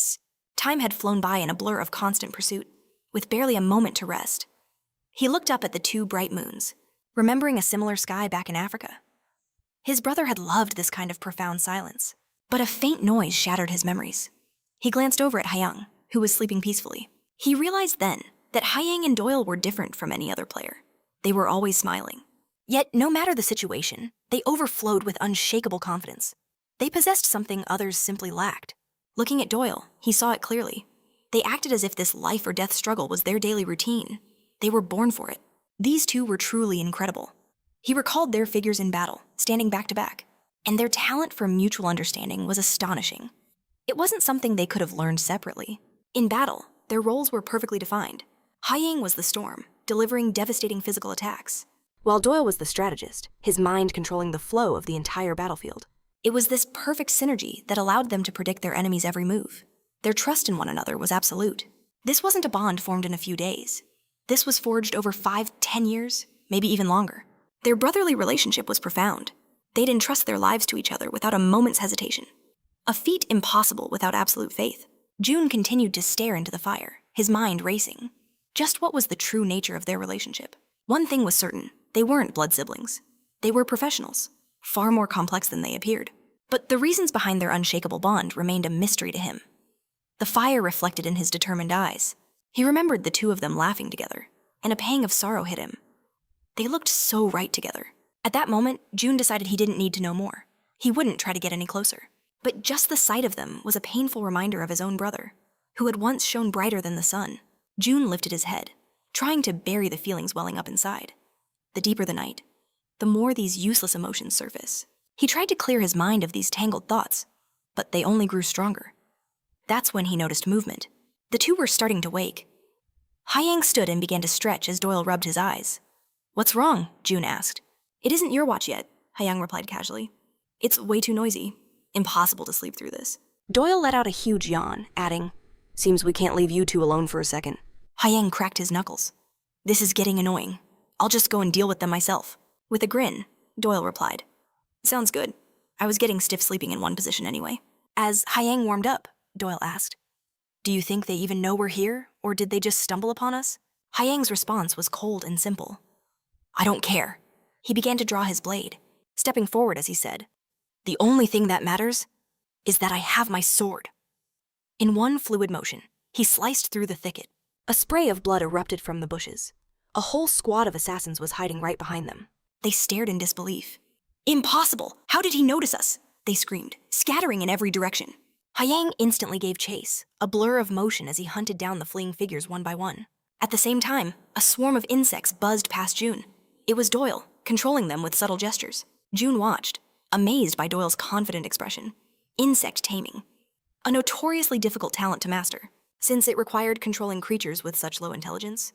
Time had flown by in a blur of constant pursuit, with barely a moment to rest. He looked up at the 2 bright moons, remembering a similar sky back in Africa. His brother had loved this kind of profound silence, but a faint noise shattered his memories. He glanced over at Hyang, who was sleeping peacefully. He realized then that Hyang and Doyle were different from any other player. They were always smiling. Yet, no matter the situation, they overflowed with unshakable confidence. They possessed something others simply lacked. Looking at Doyle, he saw it clearly. They acted as if this life or death struggle was their daily routine. They were born for it. These 2 were truly incredible. He recalled their figures in battle, standing back to back, and their talent for mutual understanding was astonishing. It wasn't something they could have learned separately. In battle, their roles were perfectly defined. Hyang was the storm, delivering devastating physical attacks, While Doyle was the strategist, his mind controlling the flow of the entire battlefield. It was this perfect synergy that allowed them to predict their enemy's every move. Their trust in one another was absolute. This wasn't a bond formed in a few days. This was forged over 5-10 years, maybe even longer. Their brotherly relationship was profound. They'd entrust their lives to each other without a moment's hesitation. A feat impossible without absolute faith. June continued to stare into the fire, his mind racing. Just what was the true nature of their relationship? One thing was certain, they weren't blood siblings. They were professionals, far more complex than they appeared. But the reasons behind their unshakable bond remained a mystery to him. The fire reflected in his determined eyes. He remembered the two of them laughing together, and a pang of sorrow hit him. They looked so right together. At that moment, June decided he didn't need to know more. He wouldn't try to get any closer. But just the sight of them was a painful reminder of his own brother, who had once shone brighter than the sun. June lifted his head, trying to bury the feelings welling up inside. The deeper the night, the more these useless emotions surface. He tried to clear his mind of these tangled thoughts, but they only grew stronger. That's when he noticed movement. The two were starting to wake. Hyang stood and began to stretch as Doyle rubbed his eyes. "What's wrong?" June asked. "It isn't your watch yet," Hyang replied casually. "It's way too noisy. Impossible to sleep through this." Doyle let out a huge yawn, adding, "Seems we can't leave you two alone for a second." Hyang cracked his knuckles. "This is getting annoying. I'll just go and deal with them myself." With a grin, Doyle replied, "Sounds good. I was getting stiff sleeping in one position anyway." As Hyang warmed up, Doyle asked, "Do you think they even know we're here, or did they just stumble upon us?" Hyang's response was cold and simple. "I don't care." He began to draw his blade, stepping forward as he said, "The only thing that matters is that I have my sword." In one fluid motion, he sliced through the thicket. A spray of blood erupted from the bushes. A whole squad of assassins was hiding right behind them. They stared in disbelief. "Impossible! How did he notice us?" they screamed, scattering in every direction. Hyang instantly gave chase, a blur of motion as he hunted down the fleeing figures one by one. At the same time, a swarm of insects buzzed past June. It was Doyle, controlling them with subtle gestures. June watched, amazed by Doyle's confident expression. Insect taming. A notoriously difficult talent to master, since it required controlling creatures with such low intelligence.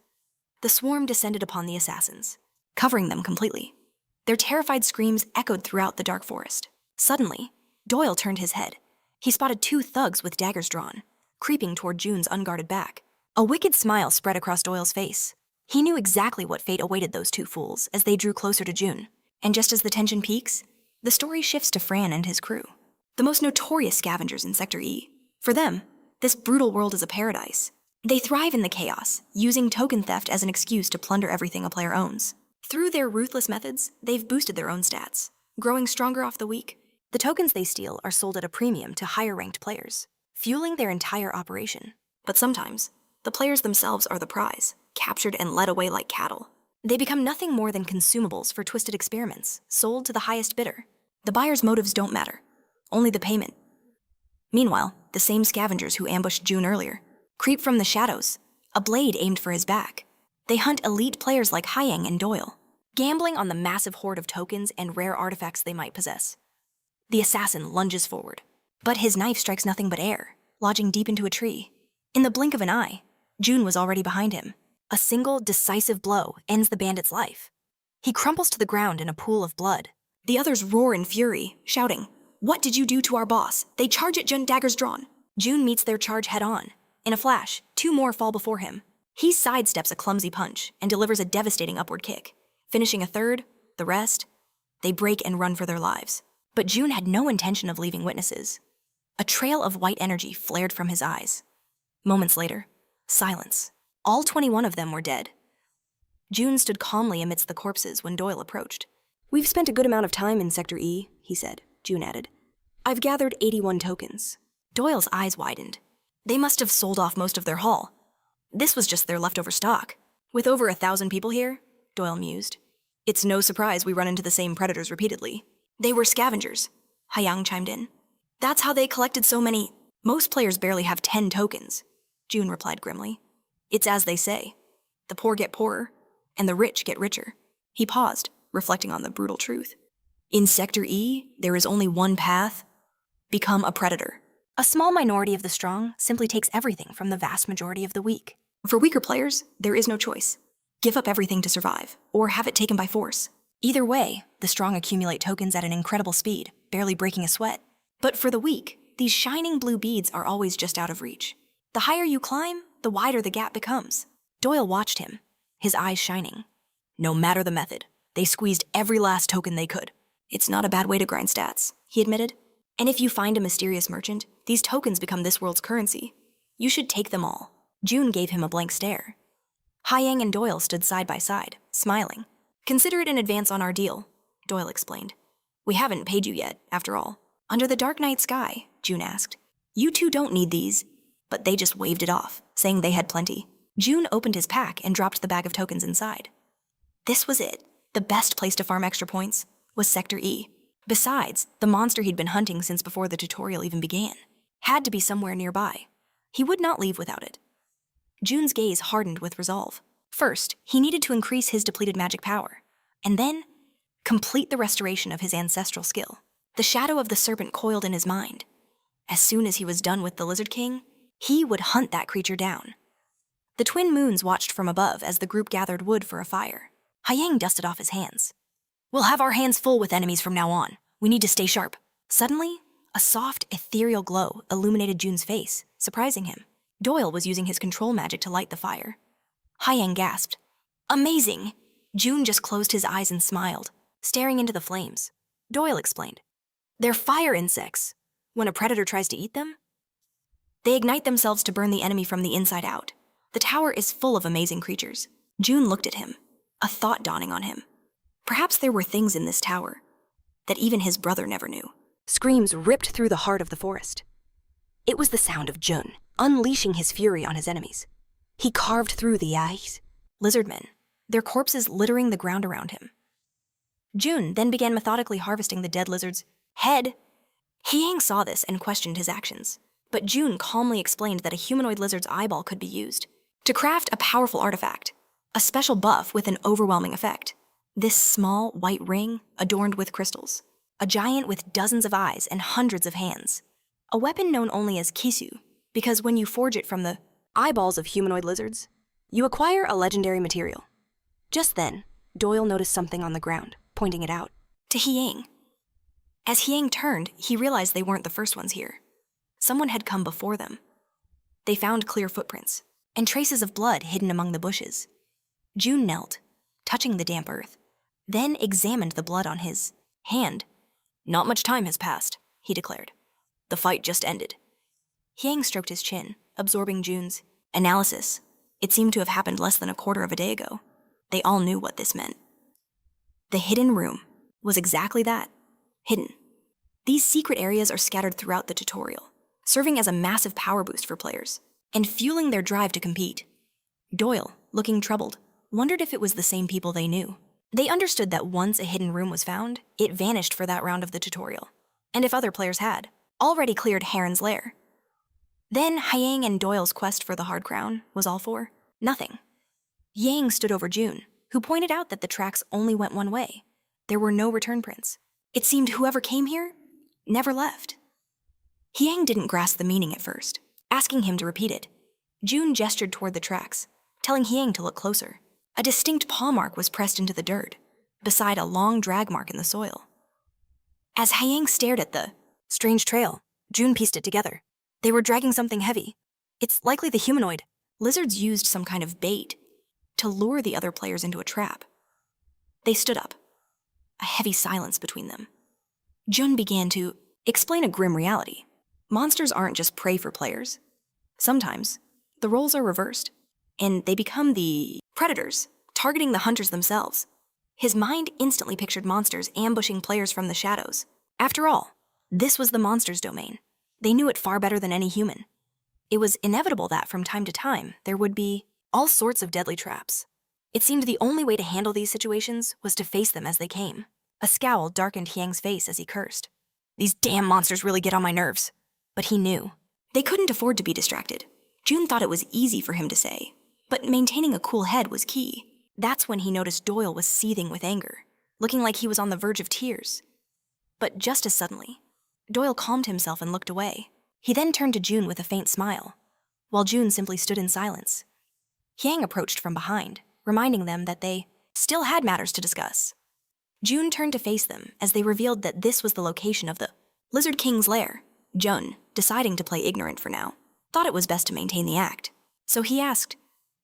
The swarm descended upon the assassins, covering them completely. Their terrified screams echoed throughout the dark forest. Suddenly, Doyle turned his head. He spotted two thugs with daggers drawn, creeping toward June's unguarded back. A wicked smile spread across Doyle's face. He knew exactly what fate awaited those two fools as they drew closer to June. And just as the tension peaks, the story shifts to Fran and his crew, the most notorious scavengers in Sector E. For them, this brutal world is a paradise. They thrive in the chaos, using token theft as an excuse to plunder everything a player owns. Through their ruthless methods, they've boosted their own stats, growing stronger off the weak. The tokens they steal are sold at a premium to higher-ranked players, fueling their entire operation. But sometimes, the players themselves are the prize, captured and led away like cattle. They become nothing more than consumables for twisted experiments, sold to the highest bidder. The buyer's motives don't matter, only the payment. Meanwhile, the same scavengers who ambushed June earlier creep from the shadows, a blade aimed for his back. They hunt elite players like Hyang and Doyle, gambling on the massive hoard of tokens and rare artifacts they might possess. The assassin lunges forward, but his knife strikes nothing but air, lodging deep into a tree. In the blink of an eye, June was already behind him. A single, decisive blow ends the bandit's life. He crumples to the ground in a pool of blood. The others roar in fury, shouting, "What did you do to our boss? They charge at June, daggers drawn." June meets their charge head-on. In a flash, two more fall before him. He sidesteps a clumsy punch and delivers a devastating upward kick. Finishing a third, the rest, they break and run for their lives. But June had no intention of leaving witnesses. A trail of white energy flared from his eyes. Moments later, silence. All 21 of them were dead. June stood calmly amidst the corpses when Doyle approached. "We've spent a good amount of time in Sector E," he said. June added, "I've gathered 81 tokens." Doyle's eyes widened. They must have sold off most of their haul. This was just their leftover stock. With over 1,000 people here, Doyle mused, it's no surprise we run into the same predators repeatedly. They were scavengers, Hyang chimed in. That's how they collected so many. Most players barely have 10 tokens, June replied grimly. It's as they say. The poor get poorer, and the rich get richer. He paused, reflecting on the brutal truth. In Sector E, there is only one path: become a predator. A small minority of the strong simply takes everything from the vast majority of the weak. For weaker players, there is no choice. Give up everything to survive, or have it taken by force. Either way, the strong accumulate tokens at an incredible speed, barely breaking a sweat. But for the weak, these shining blue beads are always just out of reach. The higher you climb, the wider the gap becomes. Doyle watched him, his eyes shining. No matter the method, they squeezed every last token they could. It's not a bad way to grind stats, he admitted. And if you find a mysterious merchant, these tokens become this world's currency. You should take them all. June gave him a blank stare. Hyang and Doyle stood side by side, smiling. Consider it an advance on our deal, Doyle explained. We haven't paid you yet, after all. Under the dark night sky, June asked. You two don't need these. But they just waved it off, saying they had plenty. June opened his pack and dropped the bag of tokens inside. This was it. The best place to farm extra points was Sector E. Besides, the monster he'd been hunting since before the tutorial even began had to be somewhere nearby. He would not leave without it. June's gaze hardened with resolve. First, he needed to increase his depleted magic power, and then complete the restoration of his ancestral skill. The shadow of the serpent coiled in his mind. As soon as he was done with the Lizard King, he would hunt that creature down. The twin moons watched from above as the group gathered wood for a fire. Hyang dusted off his hands. We'll have our hands full with enemies from now on. We need to stay sharp. Suddenly, a soft, ethereal glow illuminated June's face, surprising him. Doyle was using his control magic to light the fire. Hyang gasped. Amazing! June just closed his eyes and smiled, staring into the flames. Doyle explained. They're fire insects. When a predator tries to eat them, they ignite themselves to burn the enemy from the inside out. The tower is full of amazing creatures. June looked at him, a thought dawning on him. Perhaps there were things in this tower that even his brother never knew. Screams ripped through the heart of the forest. It was the sound of Jun, unleashing his fury on his enemies. He carved through the eyes. Lizardmen, their corpses littering the ground around him. June then began methodically harvesting the dead lizard's head. Hyang saw this and questioned his actions, but June calmly explained that a humanoid lizard's eyeball could be used to craft a powerful artifact, a special buff with an overwhelming effect. This small, white ring adorned with crystals, a giant with dozens of eyes and hundreds of hands, a weapon known only as kisu, because when you forge it from the eyeballs of humanoid lizards, you acquire a legendary material. Just then, Doyle noticed something on the ground, pointing it out. To Hyang. As Hyang turned, he realized they weren't the first ones here. Someone had come before them. They found clear footprints and traces of blood hidden among the bushes. June knelt, touching the damp earth, then examined the blood on his hand. Not much time has passed, he declared. The fight just ended. Hyang stroked his chin, absorbing June's analysis. It seemed to have happened less than a quarter of a day ago. They all knew what this meant. The hidden room was exactly that, hidden. These secret areas are scattered throughout the tutorial, serving as a massive power boost for players, and fueling their drive to compete. Doyle, looking troubled, wondered if it was the same people they knew. They understood that once a hidden room was found, it vanished for that round of the tutorial, and if other players had already cleared Heron's lair, then Hyang and Doyle's quest for the hard crown was all for nothing. Yang stood over June, who pointed out that the tracks only went one way. There were no return prints. It seemed whoever came here never left. Hyang didn't grasp the meaning at first, asking him to repeat it. June gestured toward the tracks, telling Hyang to look closer. A distinct paw mark was pressed into the dirt, beside a long drag mark in the soil. As Hyang stared at the strange trail, June pieced it together. They were dragging something heavy. It's likely the humanoid. Lizards used some kind of bait to lure the other players into a trap. They stood up, a heavy silence between them. Jun began to explain a grim reality. Monsters aren't just prey for players. Sometimes, the roles are reversed, and they become the predators, targeting the hunters themselves. His mind instantly pictured monsters ambushing players from the shadows. After all, this was the monster's domain. They knew it far better than any human. It was inevitable that from time to time, there would be all sorts of deadly traps. It seemed the only way to handle these situations was to face them as they came. A scowl darkened Hyang's face as he cursed. These damn monsters really get on my nerves. But he knew. They couldn't afford to be distracted. June thought it was easy for him to say, but maintaining a cool head was key. That's when he noticed Doyle was seething with anger, looking like he was on the verge of tears. But just as suddenly, Doyle calmed himself and looked away. He then turned to June with a faint smile, while June simply stood in silence. Hyang approached from behind, reminding them that they still had matters to discuss. June turned to face them as they revealed that this was the location of the Lizard King's lair. Jun, deciding to play ignorant for now, thought it was best to maintain the act. So he asked,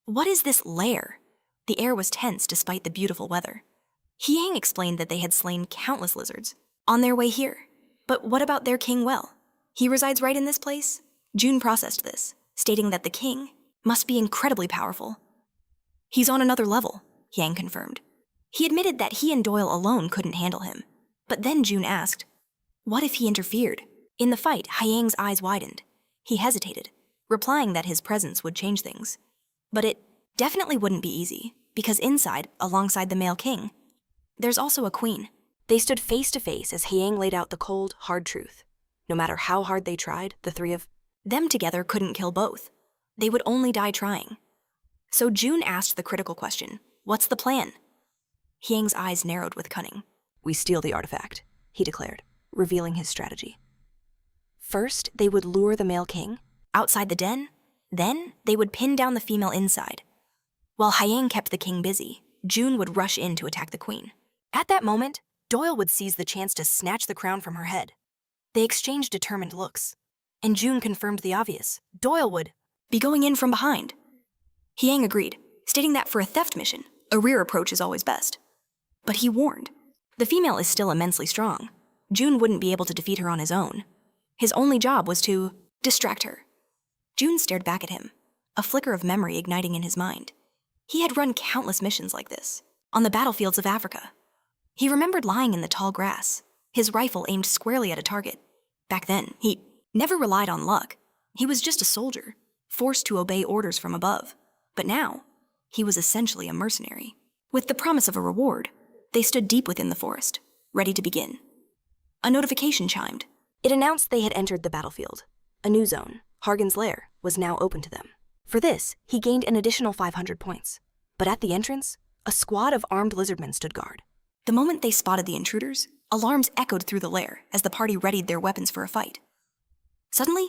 "What is this lair?" The air was tense despite the beautiful weather. Yang explained that they had slain countless lizards on their way here. But what about their king Well? He resides right in this place? June processed this, stating that the king must be incredibly powerful. He's on another level, Yang confirmed. He admitted that he and Doyle alone couldn't handle him. But then June asked, what if he interfered? In the fight, Hyang's eyes widened. He hesitated, replying that his presence would change things. But it definitely wouldn't be easy, because inside, alongside the male king, there's also a queen. They stood face to face as Hyang laid out the cold, hard truth. No matter how hard they tried, the three of them together couldn't kill both. They would only die trying. So June asked the critical question, what's the plan? Hyang's eyes narrowed with cunning. We steal the artifact, he declared, revealing his strategy. First, they would lure the male king outside the den. Then, they would pin down the female inside. While Hyang kept the king busy, June would rush in to attack the queen. At that moment, Doyle would seize the chance to snatch the crown from her head. They exchanged determined looks, and June confirmed the obvious. Doyle would be going in from behind. Hyang agreed, stating that for a theft mission, a rear approach is always best. But he warned, the female is still immensely strong. June wouldn't be able to defeat her on his own. His only job was to distract her. June stared back at him, a flicker of memory igniting in his mind. He had run countless missions like this, on the battlefields of Africa. He remembered lying in the tall grass, his rifle aimed squarely at a target. Back then, he never relied on luck. He was just a soldier, forced to obey orders from above. But now, he was essentially a mercenary. With the promise of a reward, they stood deep within the forest, ready to begin. A notification chimed. It announced they had entered the battlefield. A new zone, Hargan's lair, was now open to them. For this, he gained an additional 500 points. But at the entrance, a squad of armed lizardmen stood guard. The moment they spotted the intruders, alarms echoed through the lair as the party readied their weapons for a fight. Suddenly,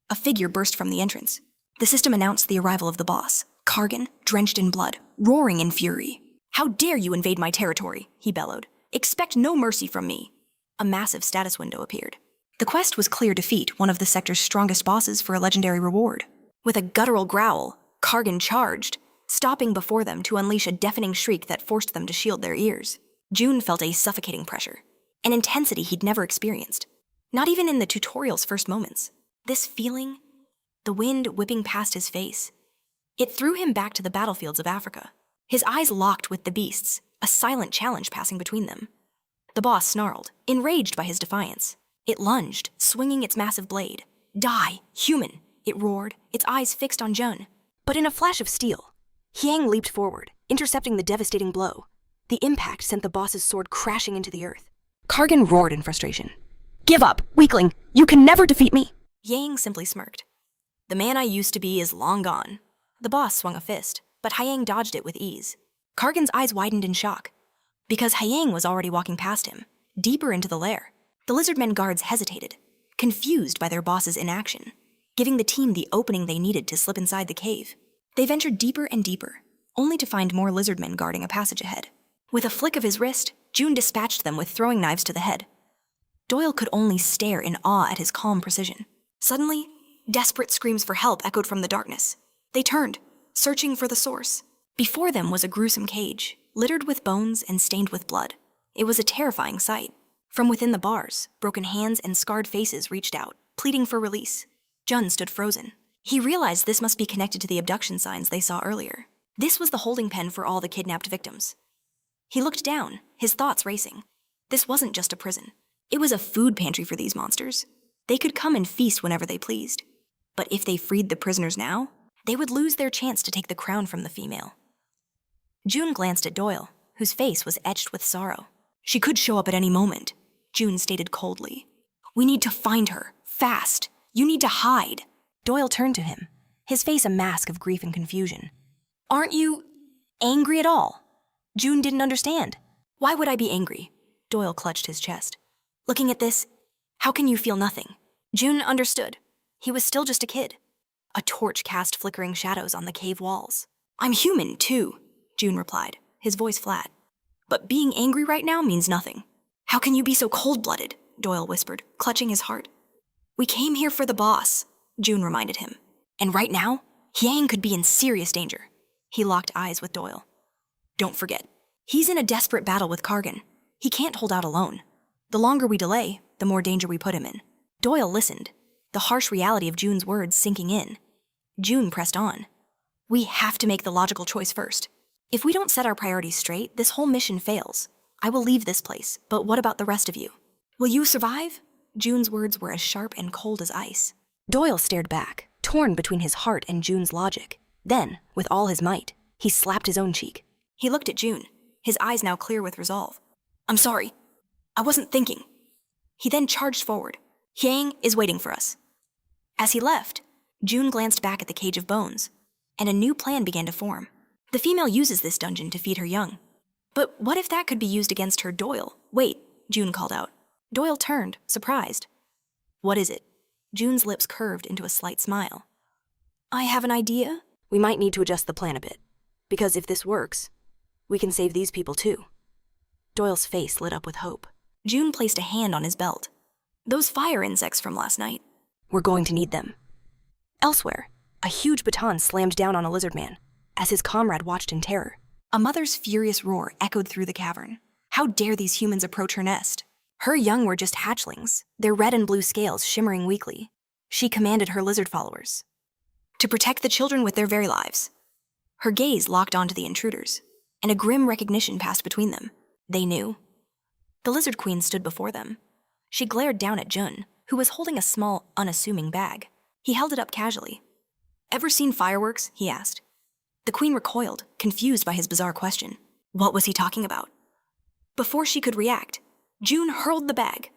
a figure burst from the entrance. The system announced the arrival of the boss, Kargan, drenched in blood, roaring in fury. How dare you invade my territory, he bellowed. Expect no mercy from me. A massive status window appeared. The quest was clear defeat one of the sector's strongest bosses for a legendary reward. With a guttural growl, Kargan charged, stopping before them to unleash a deafening shriek that forced them to shield their ears. June felt a suffocating pressure, an intensity he'd never experienced, not even in the tutorial's first moments. This feeling, the wind whipping past his face, it threw him back to the battlefields of Africa. His eyes locked with the beasts, a silent challenge passing between them. The boss snarled, enraged by his defiance. It lunged, swinging its massive blade. Die, human, it roared, its eyes fixed on Jun. But in a flash of steel, Hyang leaped forward, intercepting the devastating blow. The impact sent the boss's sword crashing into the earth. Kargan roared in frustration. Give up, weakling! You can never defeat me! Yang simply smirked. The man I used to be is long gone. The boss swung a fist, but Hyang dodged it with ease. Kargan's eyes widened in shock, because Hyang was already walking past him, deeper into the lair. The lizardmen guards hesitated, confused by their boss's inaction, giving the team the opening they needed to slip inside the cave. They ventured deeper and deeper, only to find more lizardmen guarding a passage ahead. With a flick of his wrist, June dispatched them with throwing knives to the head. Doyle could only stare in awe at his calm precision. Suddenly, desperate screams for help echoed from the darkness. They turned, searching for the source. Before them was a gruesome cage, littered with bones and stained with blood. It was a terrifying sight. From within the bars, broken hands and scarred faces reached out, pleading for release. Jun stood frozen. He realized this must be connected to the abduction signs they saw earlier. This was the holding pen for all the kidnapped victims. He looked down, his thoughts racing. This wasn't just a prison. It was a food pantry for these monsters. They could come and feast whenever they pleased. But if they freed the prisoners now, they would lose their chance to take the crown from the female. June glanced at Doyle, whose face was etched with sorrow. She could show up at any moment, June stated coldly. We need to find her, fast. You need to hide. Doyle turned to him, his face a mask of grief and confusion. Aren't you angry at all? June didn't understand. Why would I be angry? Doyle clutched his chest. Looking at this, how can you feel nothing? June understood. He was still just a kid. A torch cast flickering shadows on the cave walls. I'm human, too, June replied, his voice flat. But being angry right now means nothing. How can you be so cold-blooded? Doyle whispered, clutching his heart. We came here for the boss, June reminded him. And right now, Hyang could be in serious danger. He locked eyes with Doyle. Don't forget, He's in a desperate battle with Kargan. He can't hold out alone. The longer we delay, the more danger we put him in. Doyle listened, the harsh reality of June's words sinking in. June pressed on. We have to make the logical choice first. If we don't set our priorities straight, this whole mission fails. I will leave this place, but what about the rest of you? Will you survive? June's words were as sharp and cold as ice. Doyle stared back, torn between his heart and June's logic. Then, with all his might, he slapped his own cheek. He looked at June, his eyes now clear with resolve. I'm sorry. I wasn't thinking. He then charged forward. Hyang is waiting for us. As he left, June glanced back at the cage of bones, and a new plan began to form. The female uses this dungeon to feed her young. But what if that could be used against her, Doyle? Wait, June called out. Doyle turned, surprised. What is it? June's lips curved into a slight smile. I have an idea. We might need to adjust the plan a bit, because if this works, we can save these people too. Doyle's face lit up with hope. June placed a hand on his belt. Those fire insects from last night. We're going to need them. Elsewhere, a huge baton slammed down on a lizard man, as his comrade watched in terror. A mother's furious roar echoed through the cavern. How dare these humans approach her nest? Her young were just hatchlings, their red and blue scales shimmering weakly. She commanded her lizard followers to protect the children with their very lives. Her gaze locked onto the intruders, and a grim recognition passed between them. They knew. The lizard queen stood before them. She glared down at Jun, who was holding a small, unassuming bag. He held it up casually. Ever seen fireworks? He asked. The queen recoiled, confused by his bizarre question. What was he talking about? Before she could react, June hurled the bag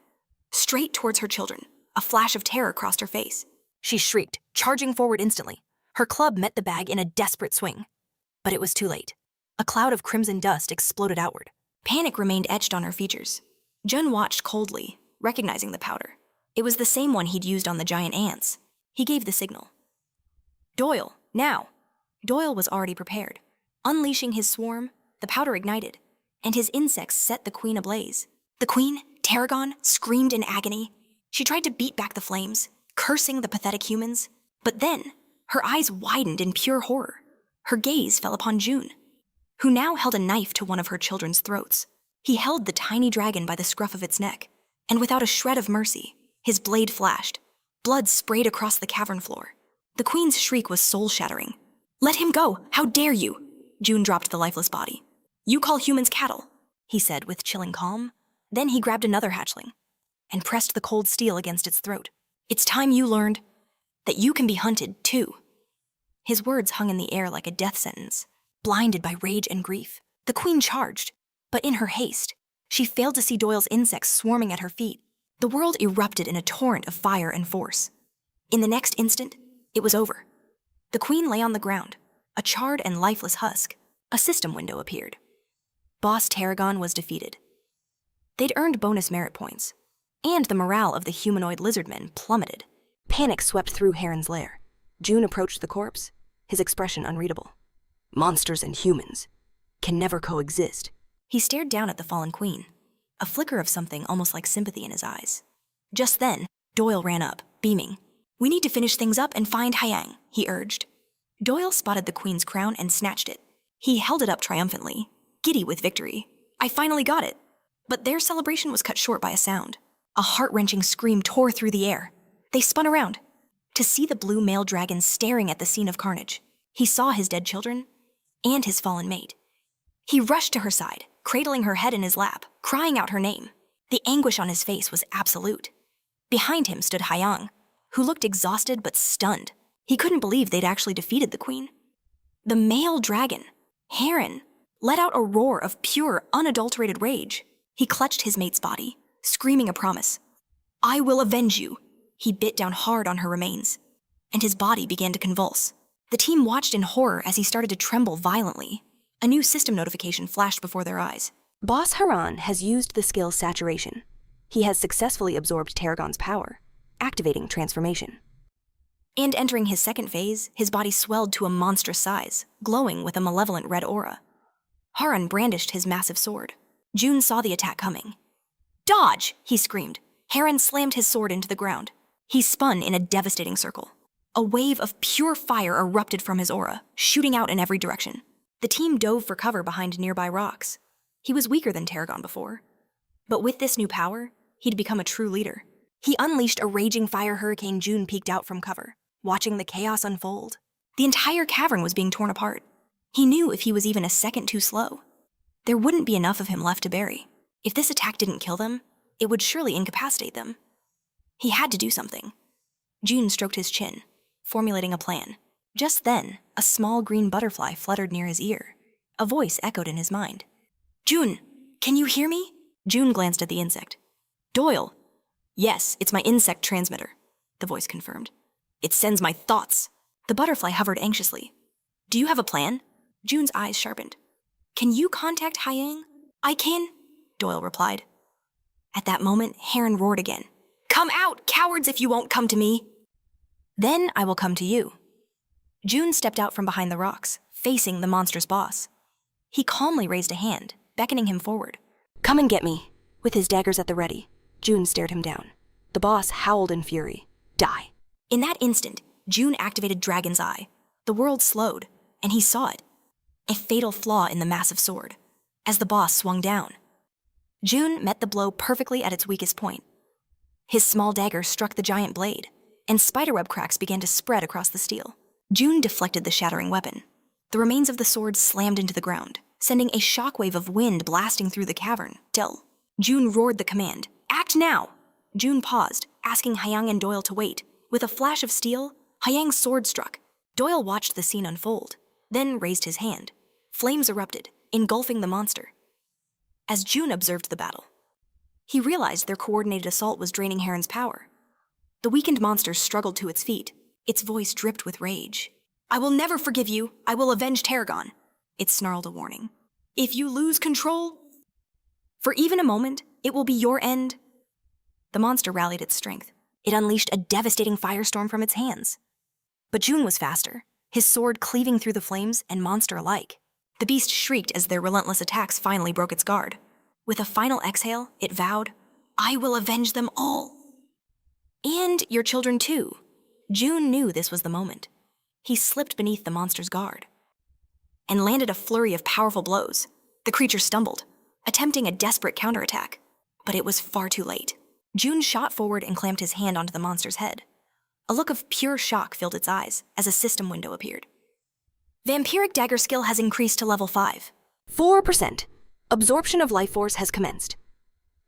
straight towards her children. A flash of terror crossed her face. She shrieked, charging forward instantly. Her club met the bag in a desperate swing. But it was too late. A cloud of crimson dust exploded outward. Panic remained etched on her features. Jun watched coldly, recognizing the powder. It was the same one he'd used on the giant ants. He gave the signal. Doyle, now! Doyle was already prepared. Unleashing his swarm, the powder ignited, and his insects set the queen ablaze. The queen, Tarragon, screamed in agony. She tried to beat back the flames, cursing the pathetic humans. But then, her eyes widened in pure horror. Her gaze fell upon June, who now held a knife to one of her children's throats. He held the tiny dragon by the scruff of its neck, and without a shred of mercy, his blade flashed. Blood sprayed across the cavern floor. The queen's shriek was soul-shattering. Let him go! How dare you! June dropped the lifeless body. You call humans cattle, he said with chilling calm. Then he grabbed another hatchling and pressed the cold steel against its throat. It's time you learned that you can be hunted, too. His words hung in the air like a death sentence. Blinded by rage and grief, the queen charged, but in her haste, she failed to see Doyle's insects swarming at her feet. The world erupted in a torrent of fire and force. In the next instant, it was over. The queen lay on the ground, a charred and lifeless husk. A system window appeared. Boss Tarragon was defeated. They'd earned bonus merit points, and the morale of the humanoid lizardmen plummeted. Panic swept through Heron's lair. June approached the corpse, his expression unreadable. Monsters and humans can never coexist. He stared down at the fallen queen, a flicker of something almost like sympathy in his eyes. Just then, Doyle ran up, beaming. We need to finish things up and find Hyang, he urged. Doyle spotted the queen's crown and snatched it. He held it up triumphantly, giddy with victory. I finally got it. But their celebration was cut short by a sound. A heart-wrenching scream tore through the air. They spun around to see the blue male dragon staring at the scene of carnage. He saw his dead children and his fallen mate. He rushed to her side, cradling her head in his lap, crying out her name. The anguish on his face was absolute. Behind him stood Hyang, who looked exhausted but stunned. He couldn't believe they'd actually defeated the queen. The male dragon, Heron, let out a roar of pure, unadulterated rage. He clutched his mate's body, screaming a promise. I will avenge you. He bit down hard on her remains, and his body began to convulse. The team watched in horror as he started to tremble violently. A new system notification flashed before their eyes. Boss Haran has used the skill Saturation. He has successfully absorbed Tarragon's power, activating transformation. And entering his second phase, his body swelled to a monstrous size, glowing with a malevolent red aura. Haran brandished his massive sword. June saw the attack coming. Dodge! He screamed. Heron slammed his sword into the ground. He spun in a devastating circle. A wave of pure fire erupted from his aura, shooting out in every direction. The team dove for cover behind nearby rocks. He was weaker than Tarragon before. But with this new power, he'd become a true leader. He unleashed a raging fire hurricane. June peeked out from cover, watching the chaos unfold. The entire cavern was being torn apart. He knew if he was even a second too slow, there wouldn't be enough of him left to bury. If this attack didn't kill them, it would surely incapacitate them. He had to do something. June stroked his chin, formulating a plan. Just then, a small green butterfly fluttered near his ear. A voice echoed in his mind. "June, can you hear me?" June glanced at the insect. "Doyle." "Yes, it's my insect transmitter," the voice confirmed. "It sends my thoughts." The butterfly hovered anxiously. "Do you have a plan?" June's eyes sharpened. "Can you contact Hyang?" "I can," Doyle replied. At that moment, Heron roared again. "Come out, cowards, if you won't come to me!" "Then I will come to you." June stepped out from behind the rocks, facing the monster's boss. He calmly raised a hand, beckoning him forward. Come and get me. With his daggers at the ready, June stared him down. The boss howled in fury. Die. In that instant, June activated Dragon's Eye. The world slowed, and he saw it. A fatal flaw in the massive sword. As the boss swung down, June met the blow perfectly at its weakest point. His small dagger struck the giant blade, and spiderweb cracks began to spread across the steel. June deflected the shattering weapon. The remains of the sword slammed into the ground, sending a shockwave of wind blasting through the cavern. Still, June roared the command, "Act now!" June paused, asking Hyang and Doyle to wait. With a flash of steel, Hyang's sword struck. Doyle watched the scene unfold, then raised his hand. Flames erupted, engulfing the monster. As June observed the battle, he realized their coordinated assault was draining Heron's power. The weakened monster struggled to its feet. Its voice dripped with rage. "I will never forgive you. I will avenge Tarragon." It snarled a warning. "If you lose control, for even a moment, it will be your end." The monster rallied its strength. It unleashed a devastating firestorm from its hands. But June was faster, his sword cleaving through the flames and monster alike. The beast shrieked as their relentless attacks finally broke its guard. With a final exhale, it vowed, "I will avenge them all. And your children too." June knew this was the moment. He slipped beneath the monster's guard and landed a flurry of powerful blows. The creature stumbled, attempting a desperate counterattack, but it was far too late. June shot forward and clamped his hand onto the monster's head. A look of pure shock filled its eyes as a system window appeared. Vampiric dagger skill has increased to level 5. 4%. Absorption of life force has commenced.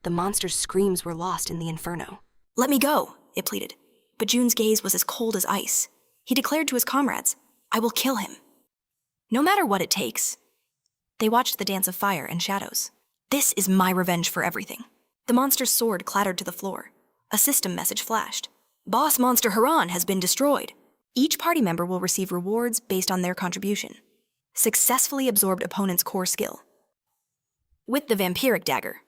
The monster's screams were lost in the inferno. "Let me go," it pleaded. But June's gaze was as cold as ice. He declared to his comrades, "I will kill him. No matter what it takes." They watched the dance of fire and shadows. "This is my revenge for everything." The monster's sword clattered to the floor. A system message flashed. "Boss Monster Haran has been destroyed. Each party member will receive rewards based on their contribution. Successfully absorbed opponent's core skill." With the vampiric dagger.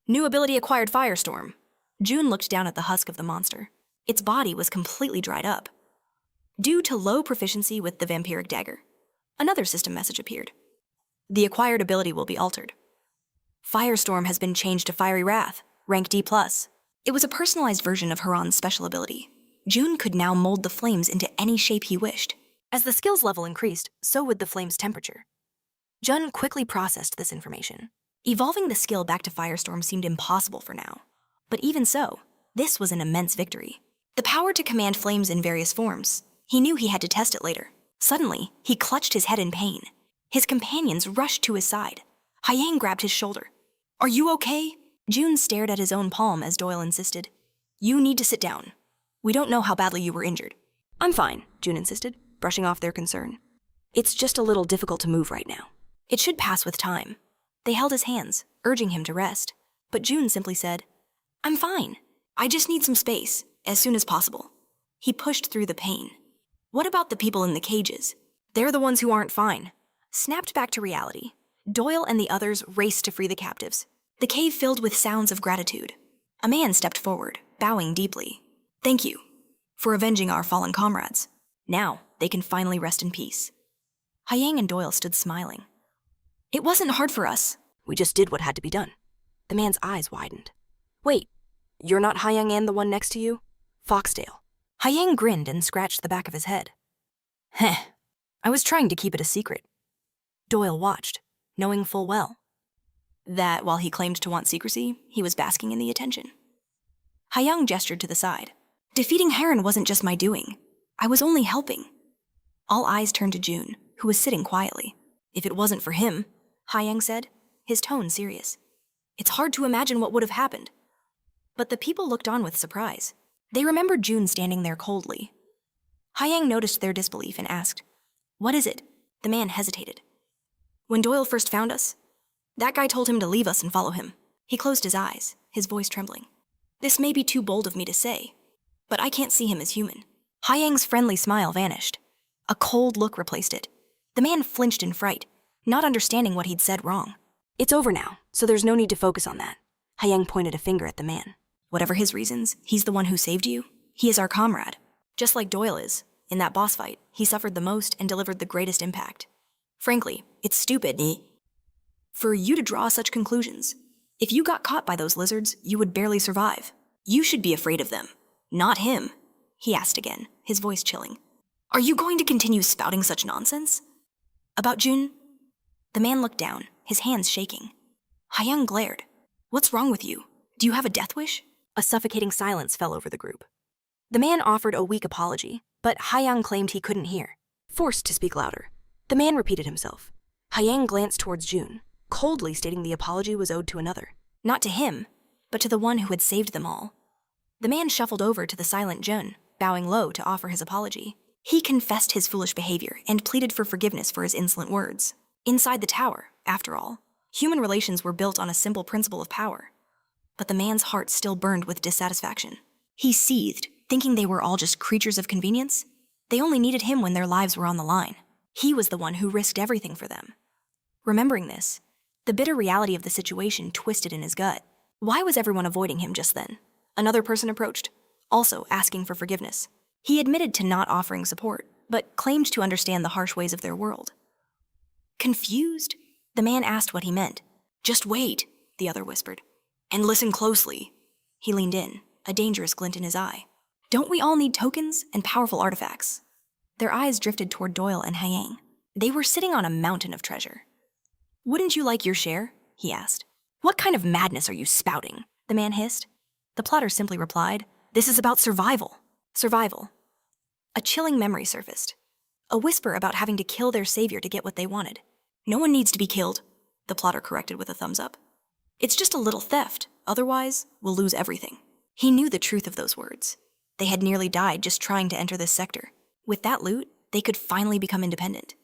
New ability acquired Firestorm. June looked down at the husk of the monster. Its body was completely dried up. Due to low proficiency with the vampiric dagger, another system message appeared. The acquired ability will be altered. Firestorm has been changed to Fiery Wrath, rank D+. It was a personalized version of Haran's special ability. June could now mold the flames into any shape he wished. As the skill's level increased, so would the flame's temperature. Jun quickly processed this information. Evolving the skill back to Firestorm seemed impossible for now. But even so, this was an immense victory. The power to command flames in various forms. He knew he had to test it later. Suddenly, he clutched his head in pain. His companions rushed to his side. Hyang grabbed his shoulder. "Are you okay?" June stared at his own palm as Doyle insisted. "You need to sit down. We don't know how badly you were injured." I'm fine, June insisted, brushing off their concern. It's just a little difficult to move right now. It should pass with time. They held his hands, urging him to rest. But June simply said, "I'm fine. I just need some space, as soon as possible." He pushed through the pain. "What about the people in the cages? They're the ones who aren't fine." Snapped back to reality, Doyle and the others raced to free the captives. The cave filled with sounds of gratitude. A man stepped forward, bowing deeply. "Thank you for avenging our fallen comrades. Now they can finally rest in peace." Hyang and Doyle stood smiling. "It wasn't hard for us." We just did what had to be done. The man's eyes widened. Wait, you're not Hyang and the one next to you? Foxdale. Hyang grinned and scratched the back of his head. "Heh, I was trying to keep it a secret." Doyle watched, knowing full well That while he claimed to want secrecy, he was basking in the attention. Hayoung gestured to the side. Defeating Heron wasn't just my doing. I was only helping. All eyes turned to June, who was sitting quietly. If it wasn't for him, Hayoung said, his tone serious. It's hard to imagine what would have happened. But the people looked on with surprise. They remembered June standing there coldly. Hayoung noticed their disbelief and asked, "What is it?" The man hesitated. "When Doyle first found us, that guy told him to leave us and follow him." He closed his eyes, his voice trembling. "This may be too bold of me to say, but I can't see him as human." Hayoung's friendly smile vanished. A cold look replaced it. The man flinched in fright, not understanding what he'd said wrong. It's over now, so there's no need to focus on that. Hayoung pointed a finger at the man. Whatever his reasons, he's the one who saved you. He is our comrade. Just like Doyle is. In that boss fight, he suffered the most and delivered the greatest impact. Frankly, it's stupid for you to draw such conclusions. If you got caught by those lizards, you would barely survive. You should be afraid of them, not him. He asked again, his voice chilling. Are you going to continue spouting such nonsense? About June? The man looked down, his hands shaking. Hayoung glared. What's wrong with you? Do you have a death wish? A suffocating silence fell over the group. The man offered a weak apology, but Hayoung claimed he couldn't hear. Forced to speak louder, the man repeated himself. Hayoung glanced towards June, coldly stating the apology was owed to another. Not to him, but to the one who had saved them all. The man shuffled over to the silent Jun, bowing low to offer his apology. He confessed his foolish behavior and pleaded for forgiveness for his insolent words. Inside the tower, after all, human relations were built on a simple principle of power. But the man's heart still burned with dissatisfaction. He seethed, thinking they were all just creatures of convenience. They only needed him when their lives were on the line. He was the one who risked everything for them. Remembering this, the bitter reality of the situation twisted in his gut. Why was everyone avoiding him just then? Another person approached, also asking for forgiveness. He admitted to not offering support, but claimed to understand the harsh ways of their world. Confused, the man asked what he meant. Just wait, the other whispered. And listen closely. He leaned in, a dangerous glint in his eye. Don't we all need tokens and powerful artifacts? Their eyes drifted toward Doyle and Hayoung. They were sitting on a mountain of treasure. Wouldn't you like your share? He asked. What kind of madness are you spouting? The man hissed. The plotter simply replied, This is about survival. Survival. A chilling memory surfaced. A whisper about having to kill their savior to get what they wanted. No one needs to be killed, the plotter corrected with a thumbs up. It's just a little theft, otherwise we'll lose everything. He knew the truth of those words. They had nearly died just trying to enter this sector. With that loot, they could finally become independent.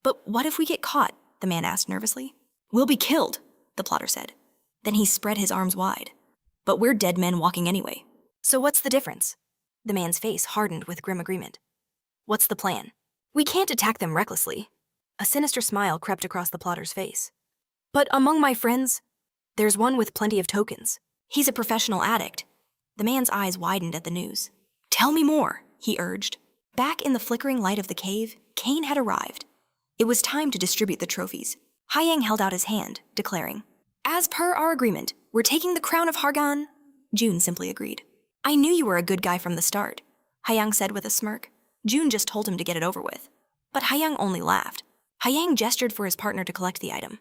But what if we get caught? The man asked nervously. We'll be killed, the plotter said. Then he spread his arms wide. But we're dead men walking anyway. So what's the difference? The man's face hardened with grim agreement. What's the plan? We can't attack them recklessly. A sinister smile crept across the plotter's face. But among my friends, there's one with plenty of tokens. He's a professional addict. The man's eyes widened at the news. Tell me more, he urged. Back in the flickering light of the cave, Kane had arrived. It was time to distribute the trophies. Hayoung held out his hand, declaring, As per our agreement, we're taking the crown of Hargan. June simply agreed. I knew you were a good guy from the start, Hayoung said with a smirk. June just told him to get it over with. But Hayoung only laughed. Hayoung gestured for his partner to collect the item.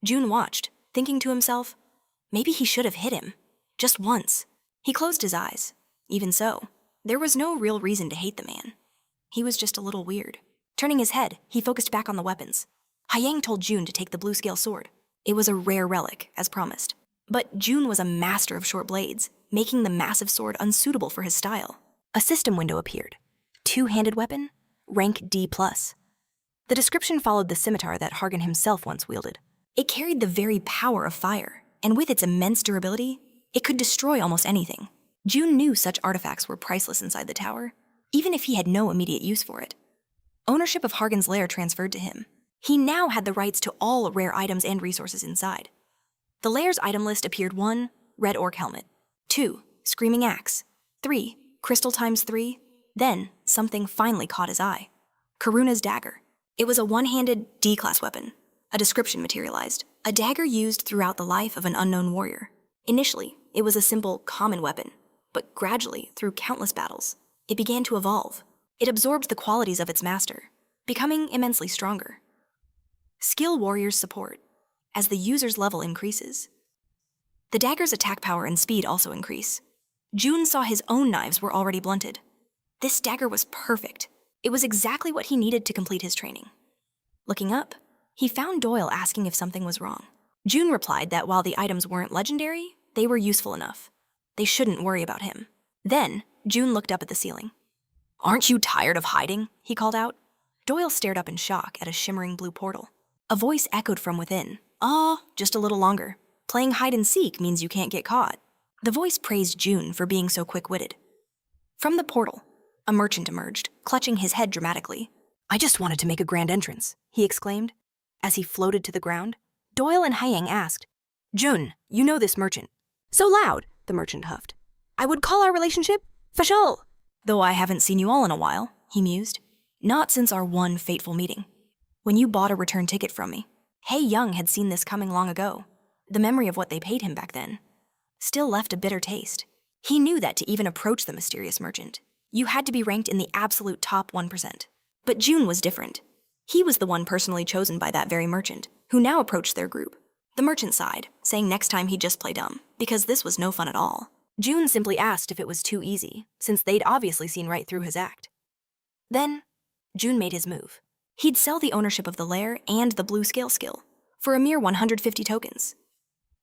June watched, thinking to himself, maybe he should have hit him. Just once. He closed his eyes. Even so, there was no real reason to hate the man. He was just a little weird. Turning his head, he focused back on the weapons. Hayoung told June to take the blue-scale sword. It was a rare relic, as promised. But June was a master of short blades, making the massive sword unsuitable for his style. A system window appeared. Two-handed weapon, rank D+. The description followed the scimitar that Hargan himself once wielded. It carried the very power of fire, and with its immense durability, it could destroy almost anything. June knew such artifacts were priceless inside the tower, even if he had no immediate use for it. Ownership of Hargan's lair transferred to him. He now had the rights to all rare items and resources inside. The lair's item list appeared 1, red orc helmet, 2, screaming axe, 3, crystal times 3, then something finally caught his eye. Karuna's dagger. It was a one-handed D-class weapon. A description materialized. A dagger used throughout the life of an unknown warrior. Initially, it was a simple, common weapon, but gradually, through countless battles, it began to evolve. It absorbed the qualities of its master, becoming immensely stronger. Skill Warrior's support. as the user's level increases. The dagger's attack power and speed also increase. June saw his own knives were already blunted. This dagger was perfect. It was exactly what he needed to complete his training. Looking up, he found Doyle asking if something was wrong. June replied that while the items weren't legendary, they were useful enough. They shouldn't worry about him. Then, June looked up at the ceiling. "Aren't you tired of hiding?" he called out. Doyle stared up in shock at a shimmering blue portal. A voice echoed from within. Just a little longer. Playing hide and seek means you can't get caught." The voice praised June for being so quick-witted. From the portal, a merchant emerged, clutching his head dramatically. "I just wanted to make a grand entrance," he exclaimed. As he floated to the ground, Doyle and Haiyang asked, "June, you know this merchant." "So loud," the merchant huffed. "I would call our relationship fashal." "Though I haven't seen you all in a while," he mused. "Not since our one fateful meeting. When you bought a return ticket from me." Haiyang had seen this coming long ago. The memory of what they paid him back then still left a bitter taste. He knew that to even approach the mysterious merchant, you had to be ranked in the absolute top 1%. But June was different. He was the one personally chosen by that very merchant, who now approached their group. The merchant sighed, saying next time he'd just play dumb, because this was no fun at all. June simply asked if it was too easy, since they'd obviously seen right through his act. Then, June made his move. He'd sell the ownership of the lair and the blue scale skill for a mere 150 tokens.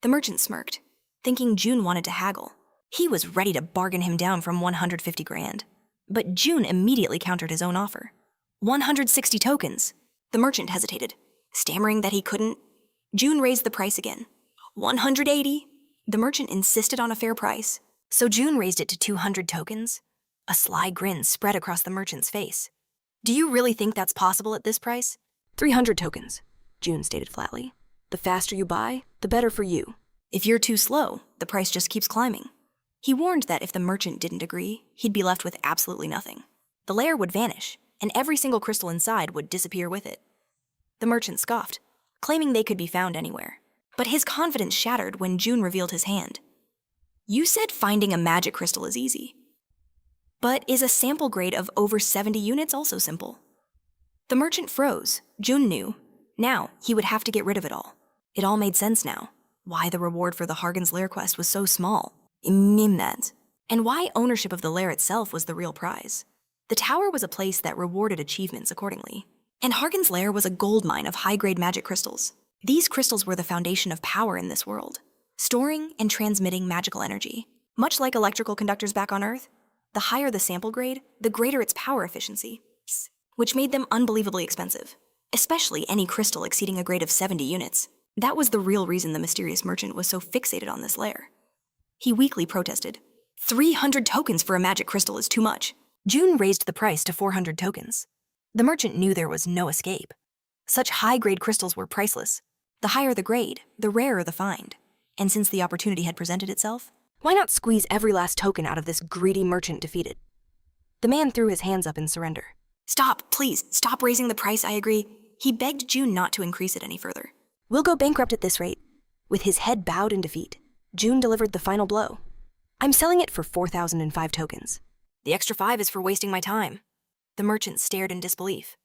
The merchant smirked, thinking June wanted to haggle. He was ready to bargain him down from 150 grand. But June immediately countered his own offer. 160 tokens. The merchant hesitated, stammering that he couldn't. June raised the price again. 180. The merchant insisted on a fair price. So June raised it to 200 tokens. A sly grin spread across the merchant's face. "Do you really think that's possible at this price?" 300 tokens, June stated flatly. "The faster you buy, the better for you." "If you're too slow, the price just keeps climbing." He warned that if the merchant didn't agree, he'd be left with absolutely nothing. The lair would vanish, and every single crystal inside would disappear with it. The merchant scoffed, claiming they could be found anywhere. But his confidence shattered when June revealed his hand. "You said finding a magic crystal is easy. But is a sample grade of over 70 units also simple?" The merchant froze. June knew. Now, he would have to get rid of it all. It all made sense now. Why the reward for the Hargan's Lair quest was so small. Immense. And why ownership of the lair itself was the real prize. The tower was a place that rewarded achievements accordingly. And Hargan's Lair was a goldmine of high-grade magic crystals. These crystals were the foundation of power in this world, storing and transmitting magical energy. Much like electrical conductors back on Earth, the higher the sample grade, the greater its power efficiency, which made them unbelievably expensive, especially any crystal exceeding a grade of 70 units. That was the real reason the mysterious merchant was so fixated on this lair. He weakly protested. 300 tokens for a magic crystal is too much. June raised the price to 400 tokens. The merchant knew there was no escape. Such high-grade crystals were priceless. The higher the grade, the rarer the find. And since the opportunity had presented itself, why not squeeze every last token out of this greedy merchant defeated? The man threw his hands up in surrender. "Stop, please, stop raising the price, I agree." He begged June not to increase it any further. "We'll go bankrupt at this rate." With his head bowed in defeat, June delivered the final blow. "I'm selling it for 4,005 tokens. The extra 5 is for wasting my time." The merchant stared in disbelief.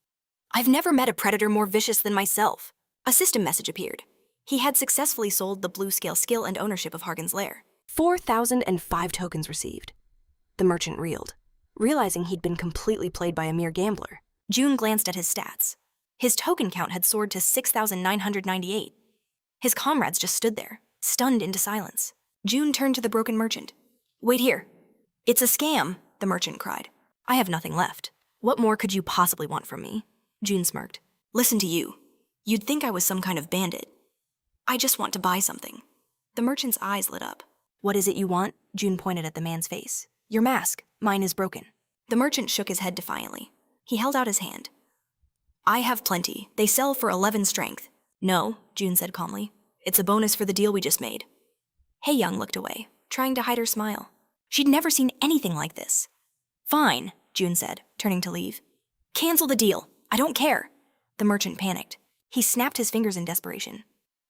"I've never met a predator more vicious than myself." A system message appeared. He had successfully sold the blue scale skill and ownership of Hargan's Lair. 4,005 tokens received. The merchant reeled, realizing he'd been completely played by a mere gambler. June glanced at his stats. His token count had soared to 6,998. His comrades just stood there, stunned into silence. June turned to the broken merchant. "Wait here." "It's a scam," the merchant cried. "I have nothing left. What more could you possibly want from me?" June smirked. "Listen to you. You'd think I was some kind of bandit. I just want to buy something." The merchant's eyes lit up. "What is it you want?" June pointed at the man's face. "Your mask. Mine is broken." The merchant shook his head defiantly. He held out his hand. "I have plenty. They sell for 11 strength." "No," June said calmly. "It's a bonus for the deal we just made." Haiyang looked away, trying to hide her smile. She'd never seen anything like this. "Fine," June said, turning to leave. "Cancel the deal. I don't care." The merchant panicked. He snapped his fingers in desperation.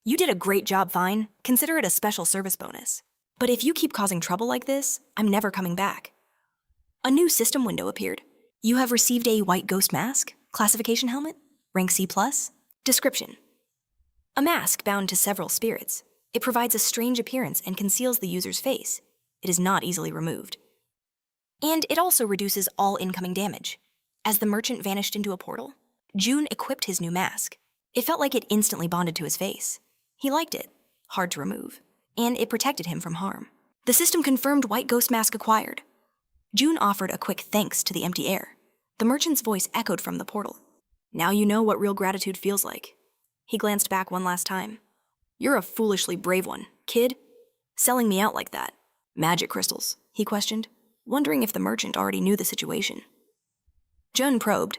"You did a great job, Fine. Consider it a special service bonus. But if you keep causing trouble like this, I'm never coming back." A new system window appeared. "You have received a white ghost mask, classification helmet, rank C+. Description: A mask bound to several spirits. It provides a strange appearance and conceals the user's face. It is not easily removed. And it also reduces all incoming damage. As the merchant vanished into a portal, June equipped his new mask. It felt like it instantly bonded to his face. He liked it, hard to remove, and it protected him from harm. The system confirmed White Ghost Mask acquired. June offered a quick thanks to the empty air. The merchant's voice echoed from the portal. Now you know what real gratitude feels like. He glanced back one last time. You're a foolishly brave one, kid. Selling me out like that. Magic crystals, he questioned, wondering if the merchant already knew the situation. Jun probed.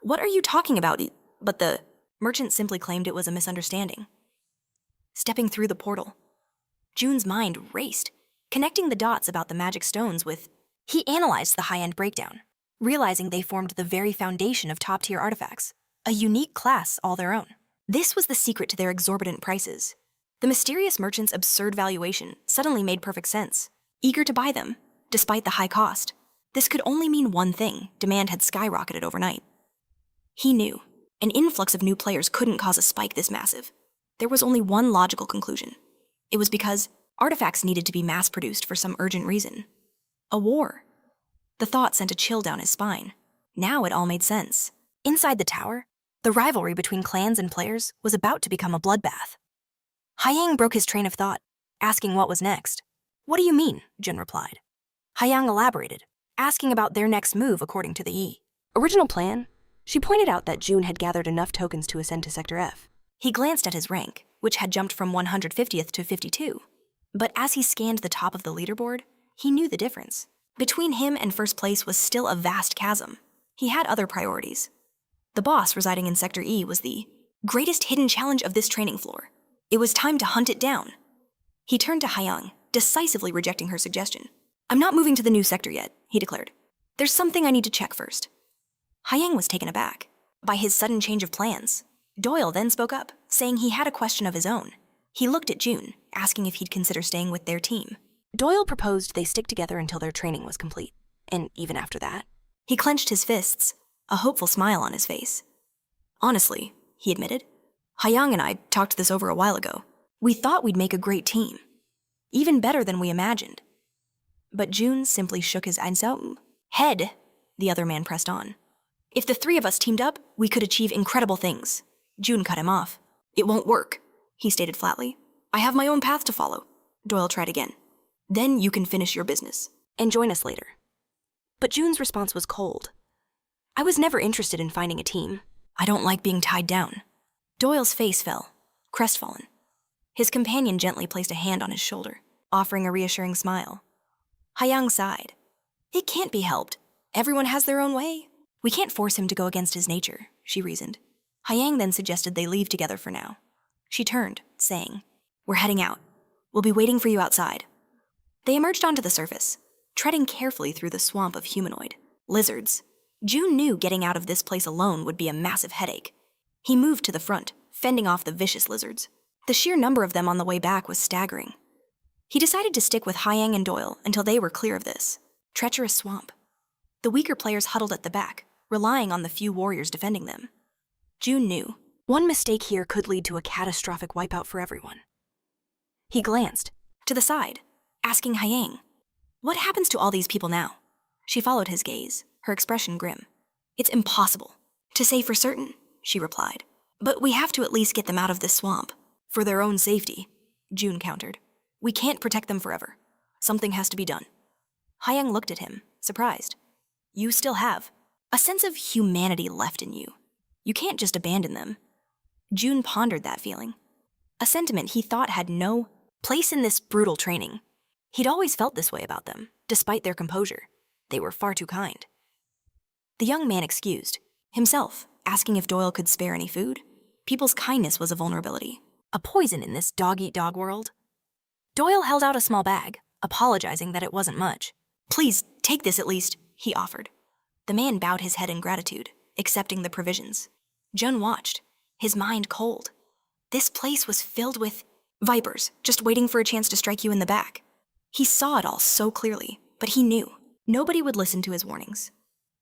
What are you talking about? But the merchant simply claimed it was a misunderstanding. Stepping through the portal, June's mind raced, connecting the dots about the magic stones with... He analyzed the high-end breakdown, realizing they formed the very foundation of top-tier artifacts, a unique class all their own. This was the secret to their exorbitant prices. The mysterious merchant's absurd valuation suddenly made perfect sense. Eager to buy them, despite the high cost, this could only mean one thing: demand had skyrocketed overnight. He knew an influx of new players couldn't cause a spike this massive. There was only one logical conclusion. It was because artifacts needed to be mass-produced for some urgent reason. A war. The thought sent a chill down his spine. Now it all made sense. Inside the tower, the rivalry between clans and players was about to become a bloodbath. Haiyang broke his train of thought, asking what was next. What do you mean? Jun replied. Haiyang elaborated, asking about their next move according to the E. Original plan? She pointed out that June had gathered enough tokens to ascend to Sector F. He glanced at his rank, which had jumped from 150th to 52. But as he scanned the top of the leaderboard, he knew the difference. Between him and first place was still a vast chasm. He had other priorities. The boss residing in Sector E was the greatest hidden challenge of this training floor. It was time to hunt it down. He turned to Haiyang, decisively rejecting her suggestion. I'm not moving to the new sector yet, he declared. There's something I need to check first. Haiyang was taken aback by his sudden change of plans. Doyle then spoke up, saying he had a question of his own. He looked at June, asking if he'd consider staying with their team. Doyle proposed they stick together until their training was complete, and even after that. He clenched his fists, a hopeful smile on his face. Honestly, he admitted, Haiyang and I talked this over a while ago. We thought we'd make a great team. Even better than we imagined. But June simply shook his head. The other man pressed on. If the three of us teamed up, we could achieve incredible things. June cut him off. It won't work, he stated flatly. I have my own path to follow. Doyle tried again. Then you can finish your business. And join us later. But June's response was cold. I was never interested in finding a team. I don't like being tied down. Doyle's face fell, crestfallen. His companion gently placed a hand on his shoulder, offering a reassuring smile. Haiyang sighed. It can't be helped. Everyone has their own way. We can't force him to go against his nature, she reasoned. Haiyang then suggested they leave together for now. She turned, saying, We're heading out. We'll be waiting for you outside. They emerged onto the surface, treading carefully through the swamp of humanoid lizards. June knew getting out of this place alone would be a massive headache. He moved to the front, fending off the vicious lizards. The sheer number of them on the way back was staggering. He decided to stick with Haiyang and Doyle until they were clear of this treacherous swamp. The weaker players huddled at the back, relying on the few warriors defending them. June knew. One mistake here could lead to a catastrophic wipeout for everyone. He glanced to the side, asking Haiyang, What happens to all these people now? She followed his gaze, her expression grim. It's impossible to say for certain, she replied. But we have to at least get them out of this swamp. For their own safety, June countered. We can't protect them forever. Something has to be done. Haiyang looked at him, surprised. You still have a sense of humanity left in you. You can't just abandon them. June pondered that feeling, a sentiment he thought had no place in this brutal training. He'd always felt this way about them, despite their composure. They were far too kind. The young man excused himself, asking if Doyle could spare any food. People's kindness was a vulnerability, a poison in this dog-eat-dog world. Doyle held out a small bag, apologizing that it wasn't much. Please, take this at least, he offered. The man bowed his head in gratitude, accepting the provisions. Jun watched, his mind cold. This place was filled with vipers, just waiting for a chance to strike you in the back. He saw it all so clearly, but he knew nobody would listen to his warnings.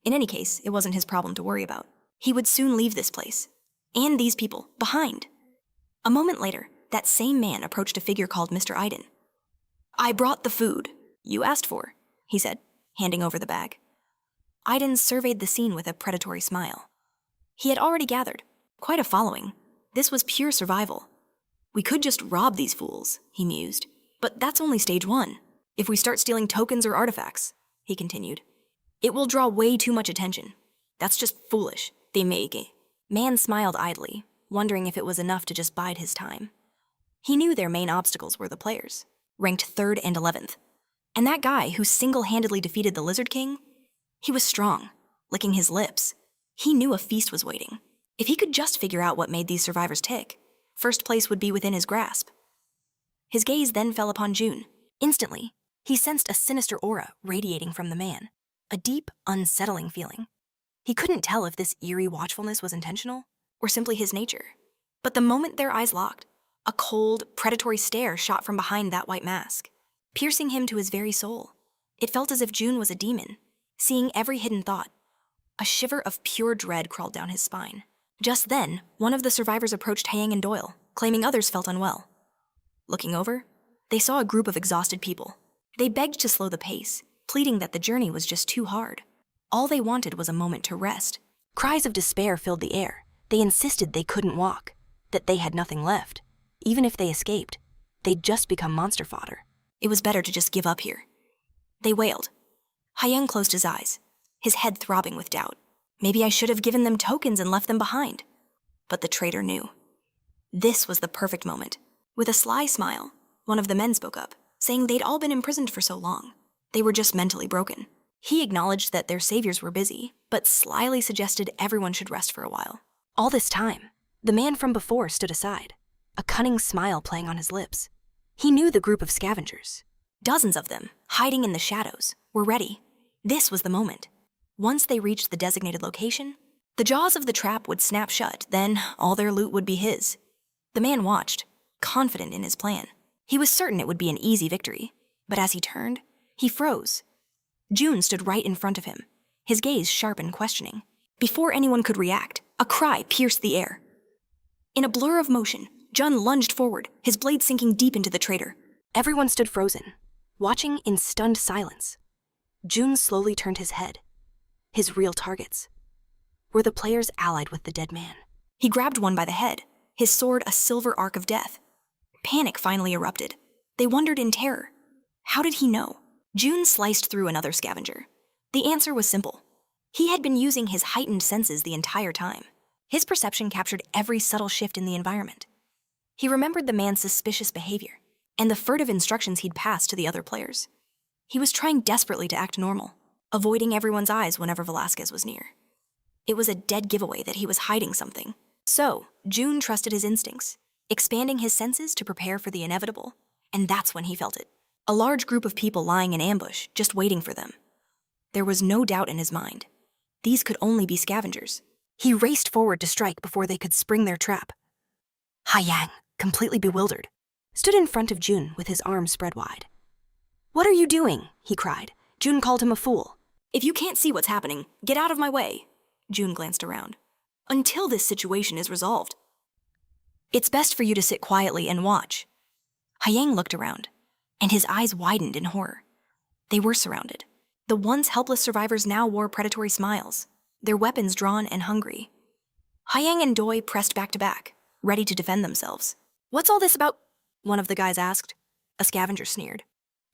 In any case, it wasn't his problem to worry about. He would soon leave this place, and these people, behind. A moment later, that same man approached a figure called Mr. Iden. "I brought the food you asked for," he said, handing over the bag. Iden surveyed the scene with a predatory smile. He had already gathered quite a following. This was pure survival. "We could just rob these fools," he mused. "But that's only stage 1. If we start stealing tokens or artifacts," he continued, "it will draw way too much attention. That's just foolish. They make it." Man smiled idly, wondering if it was enough to just bide his time. He knew their main obstacles were the players, ranked 3rd and 11th. And that guy who single-handedly defeated the Lizard King, he was strong, licking his lips. He knew a feast was waiting. If he could just figure out what made these survivors tick, first place would be within his grasp. His gaze then fell upon June. Instantly, he sensed a sinister aura radiating from the man, a deep, unsettling feeling. He couldn't tell if this eerie watchfulness was intentional or simply his nature. But the moment their eyes locked, a cold, predatory stare shot from behind that white mask, piercing him to his very soul. It felt as if June was a demon, seeing every hidden thought. A shiver of pure dread crawled down his spine. Just then, one of the survivors approached Hyang and Doyle, claiming others felt unwell. Looking over, they saw a group of exhausted people. They begged to slow the pace, pleading that the journey was just too hard. All they wanted was a moment to rest. Cries of despair filled the air. They insisted they couldn't walk, that they had nothing left. Even if they escaped, they'd just become monster fodder. It was better to just give up here. They wailed. Hyang closed his eyes, his head throbbing with doubt. Maybe I should have given them tokens and left them behind. But the traitor knew. This was the perfect moment. With a sly smile, one of the men spoke up, saying they'd all been imprisoned for so long. They were just mentally broken. He acknowledged that their saviors were busy, but slyly suggested everyone should rest for a while. All this time, the man from before stood aside, a cunning smile playing on his lips. He knew the group of scavengers. Dozens of them, hiding in the shadows, were ready. This was the moment. Once they reached the designated location, the jaws of the trap would snap shut, then all their loot would be his. The man watched, confident in his plan. He was certain it would be an easy victory, but as he turned, he froze. June stood right in front of him, his gaze sharp and questioning. Before anyone could react, a cry pierced the air. In a blur of motion, Jun lunged forward, his blade sinking deep into the traitor. Everyone stood frozen, watching in stunned silence. Jun slowly turned his head. His real targets were the players allied with the dead man. He grabbed one by the head, his sword a silver arc of death. Panic finally erupted. They wondered in terror. How did he know? June sliced through another scavenger. The answer was simple. He had been using his heightened senses the entire time. His perception captured every subtle shift in the environment. He remembered the man's suspicious behavior and the furtive instructions he'd passed to the other players. He was trying desperately to act normal, avoiding everyone's eyes whenever Velasquez was near. It was a dead giveaway that he was hiding something. So, June trusted his instincts, expanding his senses to prepare for the inevitable, and that's when he felt it. A large group of people lying in ambush, just waiting for them. There was no doubt in his mind. These could only be scavengers. He raced forward to strike before they could spring their trap. Hyang, completely bewildered, stood in front of June with his arms spread wide. "What are you doing?" he cried. June called him a fool. "If you can't see what's happening, get out of my way." June glanced around. "Until this situation is resolved. It's best for you to sit quietly and watch." Hyang looked around, and his eyes widened in horror. They were surrounded. The once helpless survivors now wore predatory smiles, their weapons drawn and hungry. Hyang and Doi pressed back to back, ready to defend themselves. "What's all this about?" one of the guys asked. A scavenger sneered.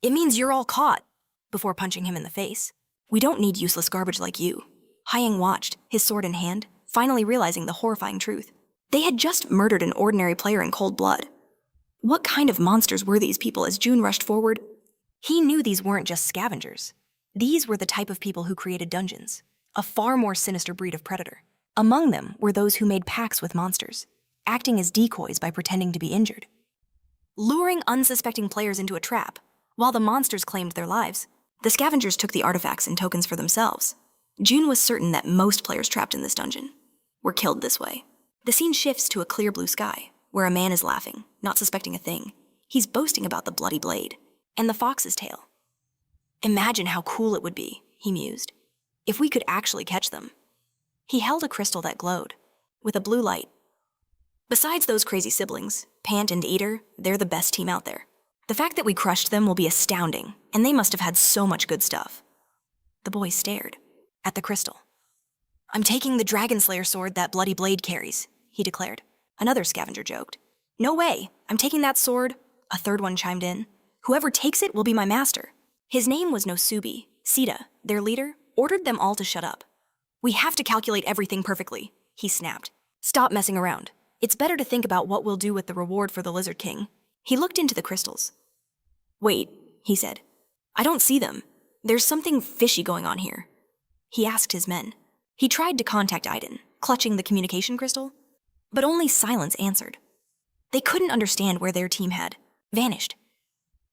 "It means you're all caught," before punching him in the face. "We don't need useless garbage like you." Hyang watched, his sword in hand, finally realizing the horrifying truth. They had just murdered an ordinary player in cold blood. What kind of monsters were these people as June rushed forward? He knew these weren't just scavengers. These were the type of people who created dungeons, a far more sinister breed of predator. Among them were those who made pacts with monsters, acting as decoys by pretending to be injured. Luring unsuspecting players into a trap, while the monsters claimed their lives, the scavengers took the artifacts and tokens for themselves. June was certain that most players trapped in this dungeon were killed this way. The scene shifts to a clear blue sky, where a man is laughing, not suspecting a thing. He's boasting about the bloody blade and the fox's tail. "Imagine how cool it would be," he mused, "if we could actually catch them." He held a crystal that glowed, with a blue light. Besides those crazy siblings, Pant and Eater, they're the best team out there. The fact that we crushed them will be astounding, and they must have had so much good stuff. The boy stared at the crystal. I'm taking the Dragon Slayer sword that Bloody Blade carries, he declared. Another scavenger joked. No way, I'm taking that sword, a third one chimed in. Whoever takes it will be my master. His name was Nosubi. Sita, their leader, ordered them all to shut up. We have to calculate everything perfectly, he snapped. Stop messing around. It's better to think about what we'll do with the reward for the Lizard King. He looked into the crystals. Wait, he said. I don't see them. There's something fishy going on here. He asked his men. He tried to contact Aiden, clutching the communication crystal, but only silence answered. They couldn't understand where their team had vanished.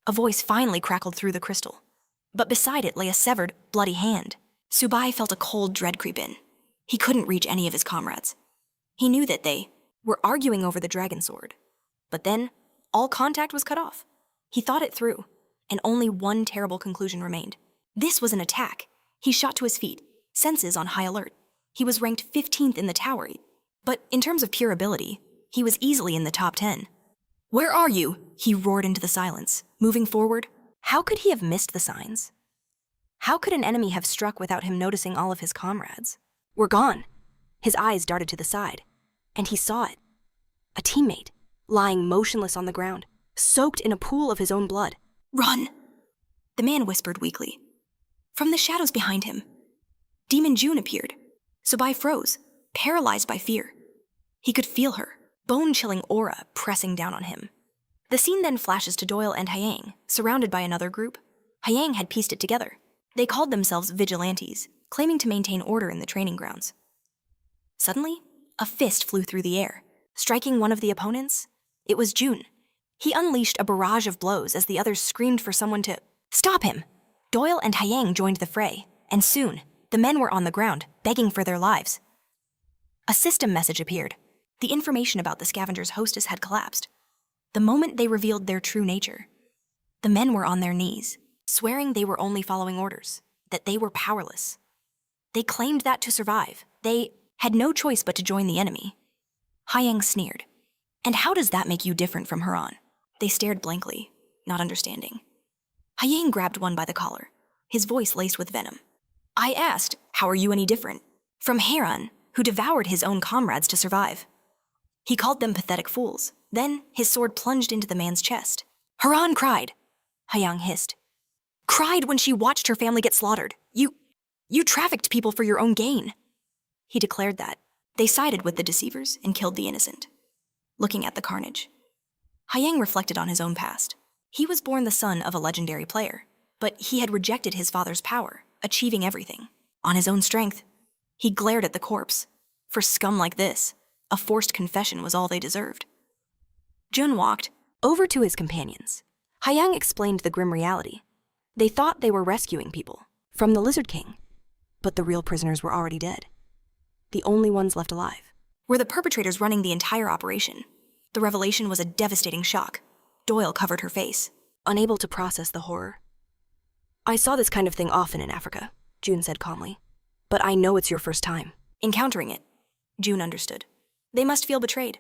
A voice finally crackled through the crystal, but beside it lay a severed, bloody hand. Subai felt a cold dread creep in. He couldn't reach any of his comrades. He knew that they were arguing over the dragon sword, but then all contact was cut off. He thought it through, and only one terrible conclusion remained. This was an attack. He shot to his feet, senses on high alert. He was ranked 15th in the tower, but in terms of pure ability, he was easily in the top 10. Where are you? He roared into the silence, moving forward. How could he have missed the signs? How could an enemy have struck without him noticing all of his comrades? We're gone. His eyes darted to the side, and he saw it. A teammate, lying motionless on the ground, soaked in a pool of his own blood. Run! The man whispered weakly. From the shadows behind him, Demon June appeared. Subai froze, paralyzed by fear. He could feel her, bone-chilling aura pressing down on him. The scene then flashes to Doyle and Hyang, surrounded by another group. Hyang had pieced it together. They called themselves vigilantes, claiming to maintain order in the training grounds. Suddenly, a fist flew through the air, striking one of the opponents. It was June. He unleashed a barrage of blows as the others screamed for someone to stop him. Doyle and Hyang joined the fray, and soon, the men were on the ground, begging for their lives. A system message appeared. The information about the scavenger's hostess had collapsed. The moment they revealed their true nature, the men were on their knees, swearing they were only following orders, that they were powerless. They claimed that to survive, they had no choice but to join the enemy. Hyang sneered. And how does that make you different from Haran? They stared blankly, not understanding. Hyang grabbed one by the collar, his voice laced with venom. I asked, how are you any different? From Haran, who devoured his own comrades to survive. He called them pathetic fools. Then his sword plunged into the man's chest. Haran cried. Hyang hissed. Cried when she watched her family get slaughtered. You trafficked people for your own gain. He declared that. They sided with the deceivers and killed the innocent. Looking at the carnage, Hyang reflected on his own past. He was born the son of a legendary player, but he had rejected his father's power, achieving everything. On his own strength, he glared at the corpse. For scum like this, a forced confession was all they deserved. Jun walked over to his companions. Hyang explained the grim reality. They thought they were rescuing people from the Lizard King, but the real prisoners were already dead. The only ones left alive were the perpetrators running the entire operation. The revelation was a devastating shock. Doyle covered her face, unable to process the horror. I saw this kind of thing often in Africa, June said calmly. But I know it's your first time encountering it. June understood. They must feel betrayed,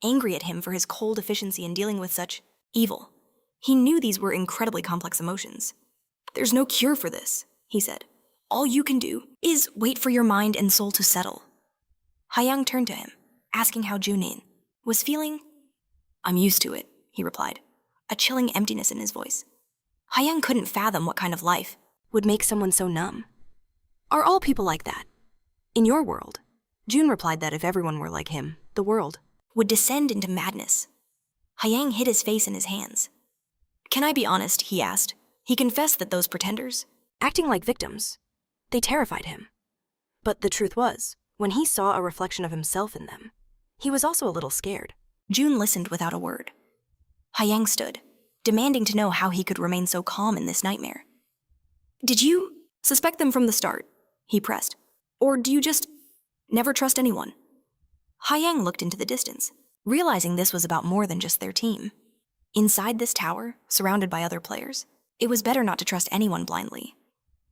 angry at him for his cold efficiency in dealing with such evil. He knew these were incredibly complex emotions. There's no cure for this, he said. All you can do is wait for your mind and soul to settle. Hyang turned to him, asking how Junin was feeling. I'm used to it, he replied, a chilling emptiness in his voice. Hyang couldn't fathom what kind of life would make someone so numb. Are all people like that? In your world? June replied that if everyone were like him, the world would descend into madness. Hyang hid his face in his hands. Can I be honest, he asked. He confessed that those pretenders, acting like victims, they terrified him. But the truth was, when he saw a reflection of himself in them, he was also a little scared. June listened without a word. Hyang stood, demanding to know how he could remain so calm in this nightmare. Did you suspect them from the start? He pressed. Or do you just never trust anyone? Hyang looked into the distance, realizing this was about more than just their team. Inside this tower, surrounded by other players, it was better not to trust anyone blindly.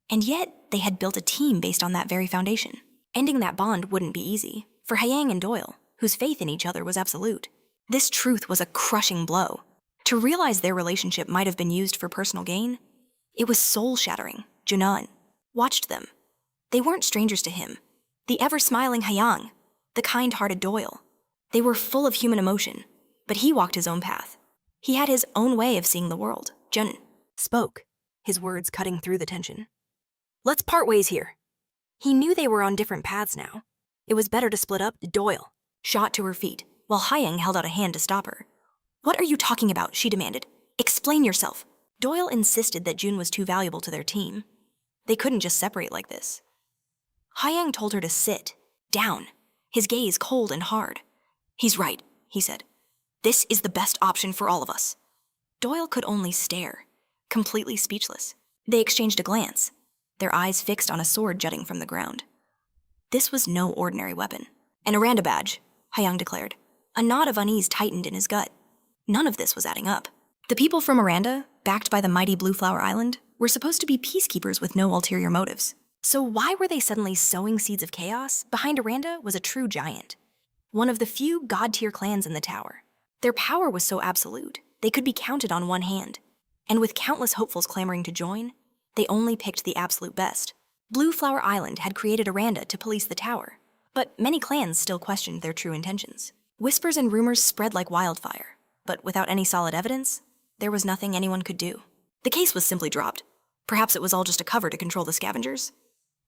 And yet, they had built a team based on that very foundation. Ending that bond wouldn't be easy, for Hyang and Doyle, whose faith in each other was absolute. This truth was a crushing blow. To realize their relationship might have been used for personal gain, it was soul-shattering. Junan watched them. They weren't strangers to him. The ever-smiling Hyang, the kind-hearted Doyle. They were full of human emotion, but he walked his own path. He had his own way of seeing the world. Jun Spoke, his words cutting through the tension. Let's part ways here. He knew they were on different paths now. It was better to split up. Doyle shot to her feet, while Hyang held out a hand to stop her. What are you talking about? She demanded. Explain yourself. Doyle insisted that June was too valuable to their team. They couldn't just separate like this. Hyang told her to sit down, his gaze cold and hard. He's right, he said. This is the best option for all of us. Doyle could only stare, completely speechless. They exchanged a glance, their eyes fixed on a sword jutting from the ground. This was no ordinary weapon. An Aranda badge, Hyang declared. A knot of unease tightened in his gut. None of this was adding up. The people from Aranda, backed by the mighty Blue Flower Island, were supposed to be peacekeepers with no ulterior motives. So why were they suddenly sowing seeds of chaos? Behind Aranda was a true giant. One of the few god-tier clans in the tower. Their power was so absolute, they could be counted on one hand. And with countless hopefuls clamoring to join, they only picked the absolute best. Blue Flower Island had created Aranda to police the tower, but many clans still questioned their true intentions. Whispers and rumors spread like wildfire, but without any solid evidence, there was nothing anyone could do. The case was simply dropped. Perhaps it was all just a cover to control the scavengers.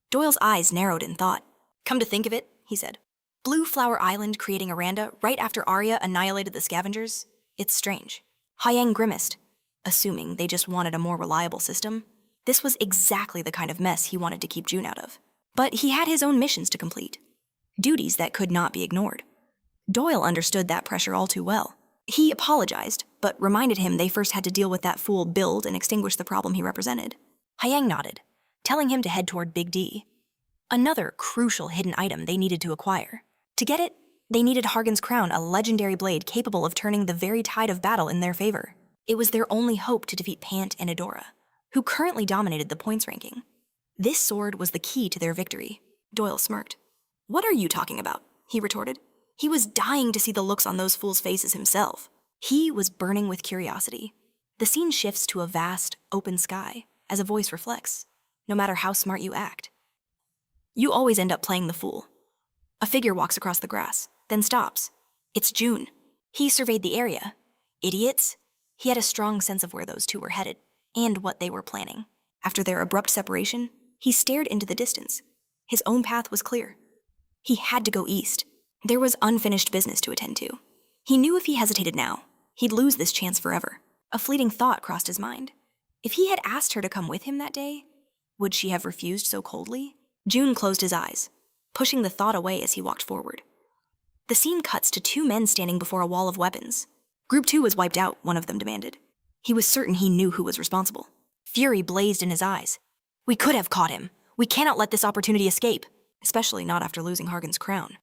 Doyle's eyes narrowed in thought. Come to think of it, he said. Blue Flower Island creating Aranda right after Arya annihilated the scavengers? It's strange. Hyang grimaced, assuming they just wanted a more reliable system. This was exactly the kind of mess he wanted to keep June out of. But he had his own missions to complete. Duties that could not be ignored. Doyle understood that pressure all too well. He apologized, but reminded him they first had to deal with that fool Build and extinguish the problem he represented. Hyang nodded, telling him to head toward Big D. Another crucial hidden item they needed to acquire. To get it, they needed Hargan's crown, a legendary blade capable of turning the very tide of battle in their favor. It was their only hope to defeat Pant and Edora, who currently dominated the points ranking. This sword was the key to their victory. Doyle smirked. What are you talking about? He retorted. He was dying to see the looks on those fools' faces himself. He was burning with curiosity. The scene shifts to a vast, open sky, as a voice reflects, no matter how smart you act. You always end up playing the fool. A figure walks across the grass, then stops. It's June. He surveyed the area. Idiots. He had a strong sense of where those two were headed, and what they were planning. After their abrupt separation, he stared into the distance. His own path was clear. He had to go east. There was unfinished business to attend to. He knew if he hesitated now, he'd lose this chance forever. A fleeting thought crossed his mind. If he had asked her to come with him that day, would she have refused so coldly? June closed his eyes, pushing the thought away as he walked forward. The scene cuts to two men standing before a wall of weapons. Group 2 was wiped out, one of them demanded. He was certain he knew who was responsible. Fury blazed in his eyes. We could have caught him. We cannot let this opportunity escape, especially not after losing Hargan's crown.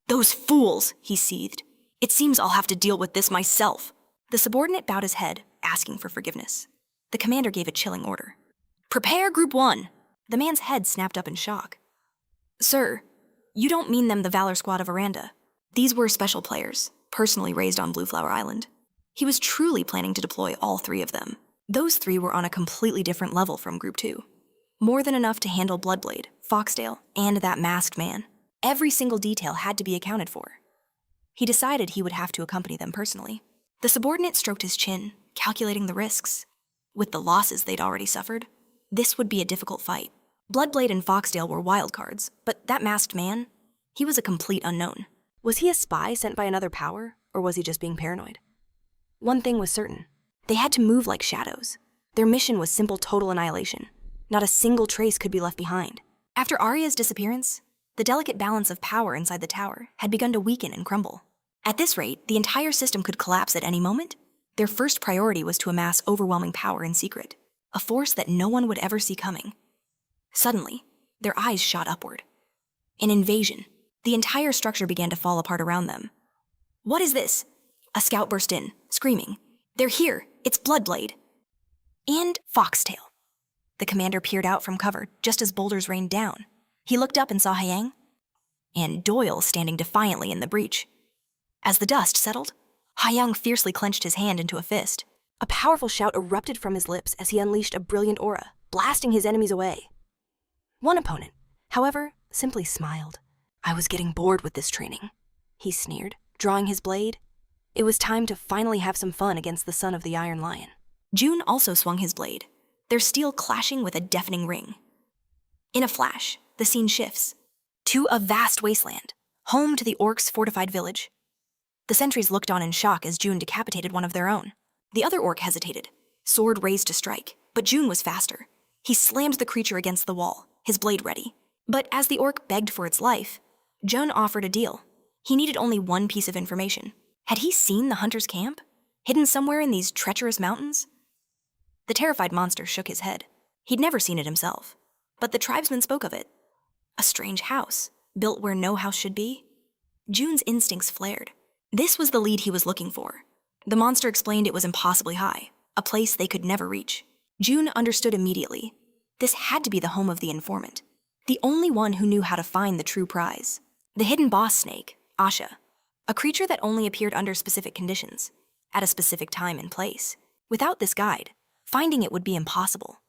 Those fools, he seethed. It seems I'll have to deal with this myself. The subordinate bowed his head, asking for forgiveness. The commander gave a chilling order. Prepare Group 1. The man's head snapped up in shock. Sir, you don't mean them the Valor Squad of Aranda. These were special players, personally raised on Blue Flower Island. He was truly planning to deploy all three of them. Those three were on a completely different level from Group 2. More than enough to handle Bloodblade, Foxdale, and that masked man. Every single detail had to be accounted for. He decided he would have to accompany them personally. The subordinate stroked his chin, calculating the risks. With the losses they'd already suffered, this would be a difficult fight. Bloodblade and Foxdale were wildcards, but that masked man, he was a complete unknown. Was he a spy sent by another power, or was he just being paranoid? One thing was certain. They had to move like shadows. Their mission was simple total annihilation. Not a single trace could be left behind. After Arya's disappearance, the delicate balance of power inside the tower had begun to weaken and crumble. At this rate, the entire system could collapse at any moment. Their first priority was to amass overwhelming power in secret, a force that no one would ever see coming. Suddenly, their eyes shot upward. An invasion. The entire structure began to fall apart around them. What is this? A scout burst in, screaming. They're here! It's Bloodblade! And Foxtail. The commander peered out from cover just as boulders rained down. He looked up and saw Hyang and Doyle standing defiantly in the breach. As the dust settled, Hayoung fiercely clenched his hand into a fist. A powerful shout erupted from his lips as he unleashed a brilliant aura, blasting his enemies away. One opponent, however, simply smiled. I was getting bored with this training, he sneered, drawing his blade. It was time to finally have some fun against the son of the Iron Lion. Jun also swung his blade, their steel clashing with a deafening ring. In a flash, the scene shifts to a vast wasteland, home to the orcs' fortified village. The sentries looked on in shock as Jun decapitated one of their own. The other orc hesitated, sword raised to strike, but Jun was faster. He slammed the creature against the wall, his blade ready. But as the orc begged for its life, Jun offered a deal. He needed only one piece of information. Had he seen the hunter's camp, hidden somewhere in these treacherous mountains? The terrified monster shook his head. He'd never seen it himself, but the tribesmen spoke of it. A strange house, built where no house should be. Jun's instincts flared. This was the lead he was looking for. The monster explained it was impossibly high, a place they could never reach. Jun understood immediately. This had to be the home of the informant, the only one who knew how to find the true prize. The hidden boss snake, Asha, a creature that only appeared under specific conditions, at a specific time and place. Without this guide, finding it would be impossible.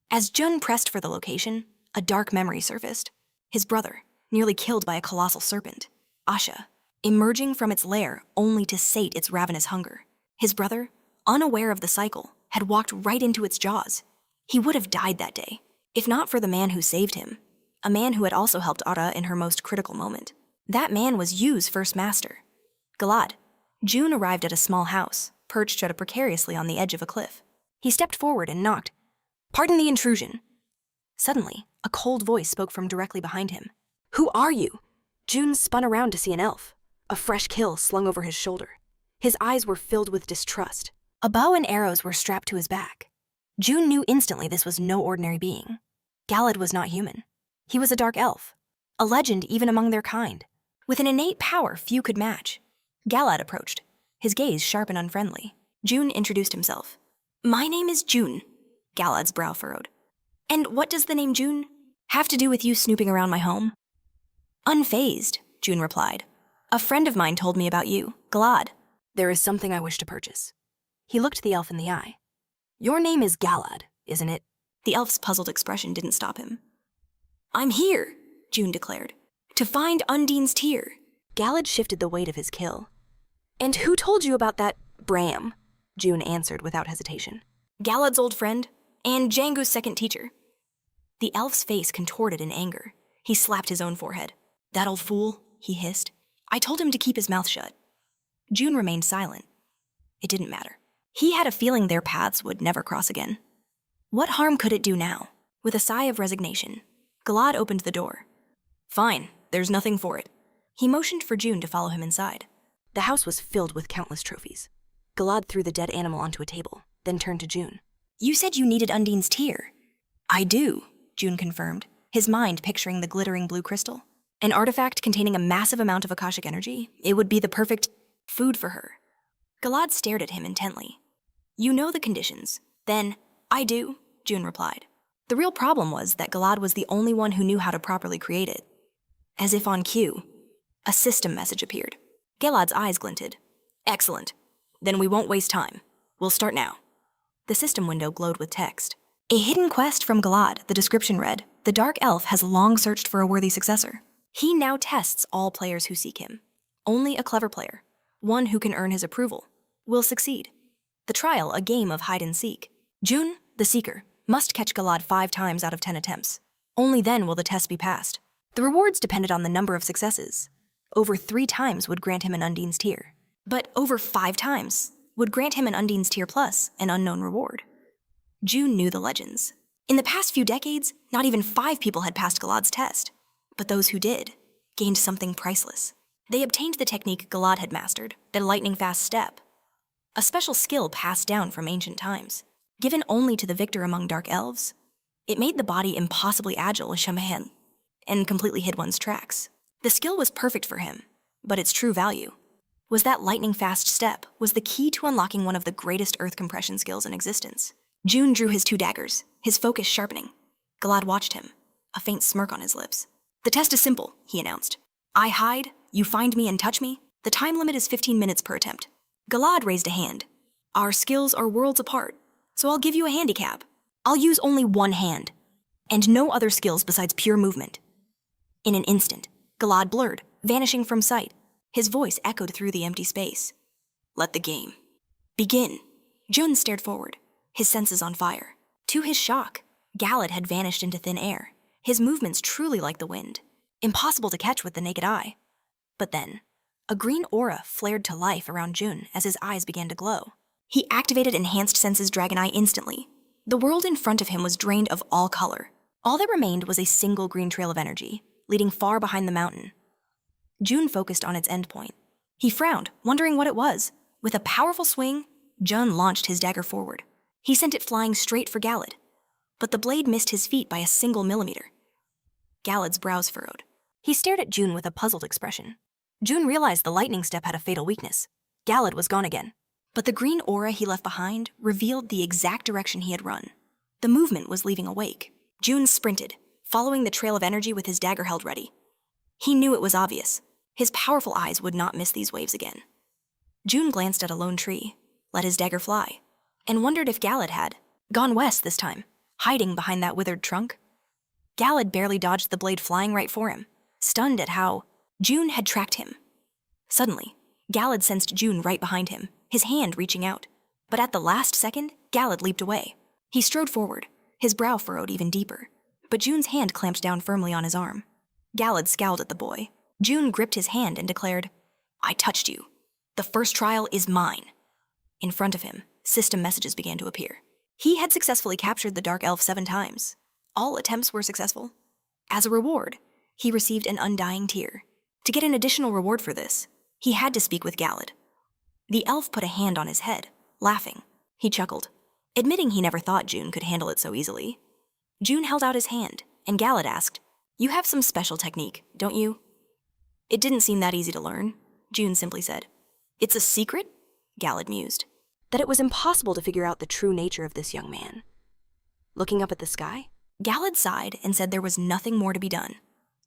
As Jun pressed for the location, a dark memory surfaced. His brother, nearly killed by a colossal serpent, Asha, emerging from its lair only to sate its ravenous hunger. His brother, unaware of the cycle, had walked right into its jaws. He would have died that day, if not for the man who saved him, a man who had also helped Ara in her most critical moment. That man was Yu's first master, Galad. Jun arrived at a small house, perched precariously on the edge of a cliff. He stepped forward and knocked. "Pardon the intrusion." Suddenly, a cold voice spoke from directly behind him. "Who are you?" Jun spun around to see an elf, a fresh kill slung over his shoulder. His eyes were filled with distrust. A bow and arrows were strapped to his back. Jun knew instantly this was no ordinary being. Galad was not human. He was a dark elf, a legend even among their kind, with an innate power few could match. Galad approached, his gaze sharp and unfriendly. Jun introduced himself. "My name is Jun," Galad's brow furrowed. "And what does the name Jun have to do with you snooping around my home?" Unfazed, Jun replied. "A friend of mine told me about you, Galad." "There is something I wish to purchase." He looked the elf in the eye. "Your name is Galad, isn't it?" The elf's puzzled expression didn't stop him. "I'm here," Jun declared, "to find Undine's tear." Galad shifted the weight of his kill. "And who told you about that Bram?" Jun answered without hesitation. "Galad's old friend, and Django's second teacher." The elf's face contorted in anger. He slapped his own forehead. "That old fool," he hissed. "I told him to keep his mouth shut." Jun remained silent. It didn't matter. He had a feeling their paths would never cross again. What harm could it do now? With a sigh of resignation, Galad opened the door. "Fine, there's nothing for it." He motioned for Jun to follow him inside. The house was filled with countless trophies. Galad threw the dead animal onto a table, then turned to Jun. "You said you needed Undine's tear." "I do," Jun confirmed, his mind picturing the glittering blue crystal. An artifact containing a massive amount of Akashic energy. It would be the perfect food for her. Galad stared at him intently. "You know the conditions." Then, "I do," Jun replied. The real problem was that Galad was the only one who knew how to properly create it. As if on cue, a system message appeared. Galad's eyes glinted. "Excellent. Then we won't waste time. We'll start now." The system window glowed with text. "A hidden quest from Galad," the description read. "The dark elf has long searched for a worthy successor. He now tests all players who seek him. Only a clever player, one who can earn his approval, will succeed. The trial, a game of hide and seek. Jun, the seeker, must catch Galad 5 times out of 10 attempts. Only then will the test be passed. The rewards depended on the number of successes. Over 3 times would grant him an Undine's tear. But over 5 times would grant him an Undine's tear plus an unknown reward. Jun knew the legends. In the past few decades, not even 5 people had passed Galad's test. But those who did gained something priceless. They obtained the technique Galad had mastered, the lightning-fast step, a special skill passed down from ancient times. Given only to the victor among dark elves, it made the body impossibly agile as Shamahan and completely hid one's tracks. The skill was perfect for him, but its true value was that lightning-fast step was the key to unlocking one of the greatest earth compression skills in existence. Jun drew his 2 daggers, his focus sharpening. Galad watched him, a faint smirk on his lips. "The test is simple," he announced. "I hide, you find me and touch me. The time limit is 15 minutes per attempt. Galad raised a hand. Our skills are worlds apart, so I'll give you a handicap. I'll use only one hand, and no other skills besides pure movement. In an instant, Galad blurred, vanishing from sight. His voice echoed through the empty space. Let the game begin. Jun stared forward, his senses on fire. To his shock, Galad had vanished into thin air, his movements truly like the wind, impossible to catch with the naked eye. But then, a green aura flared to life around Jun as his eyes began to glow. He activated Enhanced Senses Dragon Eye instantly. The world in front of him was drained of all color. All that remained was a single green trail of energy, leading far behind the mountain. Jun focused on its endpoint. He frowned, wondering what it was. With a powerful swing, Jun launched his dagger forward. He sent it flying straight for Galad, but the blade missed his feet by a single millimeter. Galad's brows furrowed. He stared at Jun with a puzzled expression. Jun realized the lightning step had a fatal weakness. Galad was gone again. But the green aura he left behind revealed the exact direction he had run. The movement was leaving a wake. Jun sprinted, following the trail of energy with his dagger held ready. He knew it was obvious. His powerful eyes would not miss these waves again. Jun glanced at a lone tree, let his dagger fly, and wondered if Galad had gone west this time, hiding behind that withered trunk. Galad barely dodged the blade flying right for him, stunned at how Jun had tracked him. Suddenly, Galad sensed Jun right behind him, his hand reaching out. But at the last second, Galad leaped away. He strode forward, his brow furrowed even deeper, but Jun's hand clamped down firmly on his arm. Galad scowled at the boy. Jun gripped his hand and declared, I touched you. The first trial is mine. In front of him, system messages began to appear. He had successfully captured the Dark Elf 7 times. All attempts were successful. As a reward, he received an undying tear. To get an additional reward for this, he had to speak with Galad. The elf put a hand on his head, laughing. He chuckled, admitting he never thought Jun could handle it so easily. Jun held out his hand, and Galad asked, You have some special technique, don't you? It didn't seem that easy to learn, Jun simply said. It's a secret? Galad mused. That it was impossible to figure out the true nature of this young man. Looking up at the sky, Galad sighed and said there was nothing more to be done,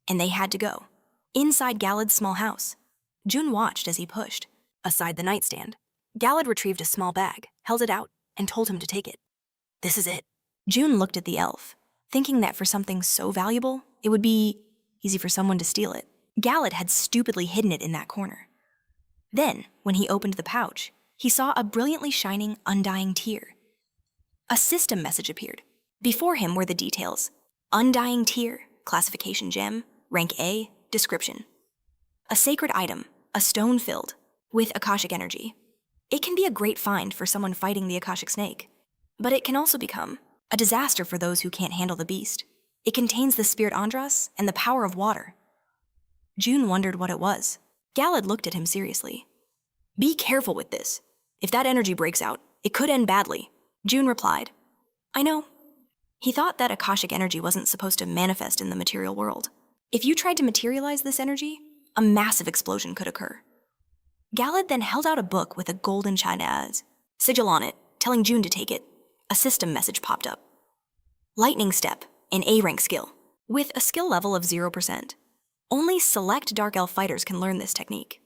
and they had to go. Inside Galad's small house, Jun watched as he pushed. Aside the nightstand, Galad retrieved a small bag, held it out, and told him to take it. This is it. Jun looked at the elf, thinking that for something so valuable, it would be easy for someone to steal it. Galad had stupidly hidden it in that corner. Then, when he opened the pouch, he saw a brilliantly shining, undying tear. A system message appeared. Before him were the details. Undying tear, classification gem, rank A, description. A sacred item, a stone filled, with Akashic energy. It can be a great find for someone fighting the Akashic snake, but it can also become a disaster for those who can't handle the beast. It contains the spirit Andras and the power of water. Jun wondered what it was. Galad looked at him seriously. Be careful with this. If that energy breaks out, it could end badly. Jun replied, I know. He thought that Akashic energy wasn't supposed to manifest in the material world. If you tried to materialize this energy, a massive explosion could occur. Galad then held out a book with a golden Chinese sigil on it, telling Jun to take it. A system message popped up. Lightning Step, an A-rank skill, with a skill level of 0%. Only select Dark Elf fighters can learn this technique.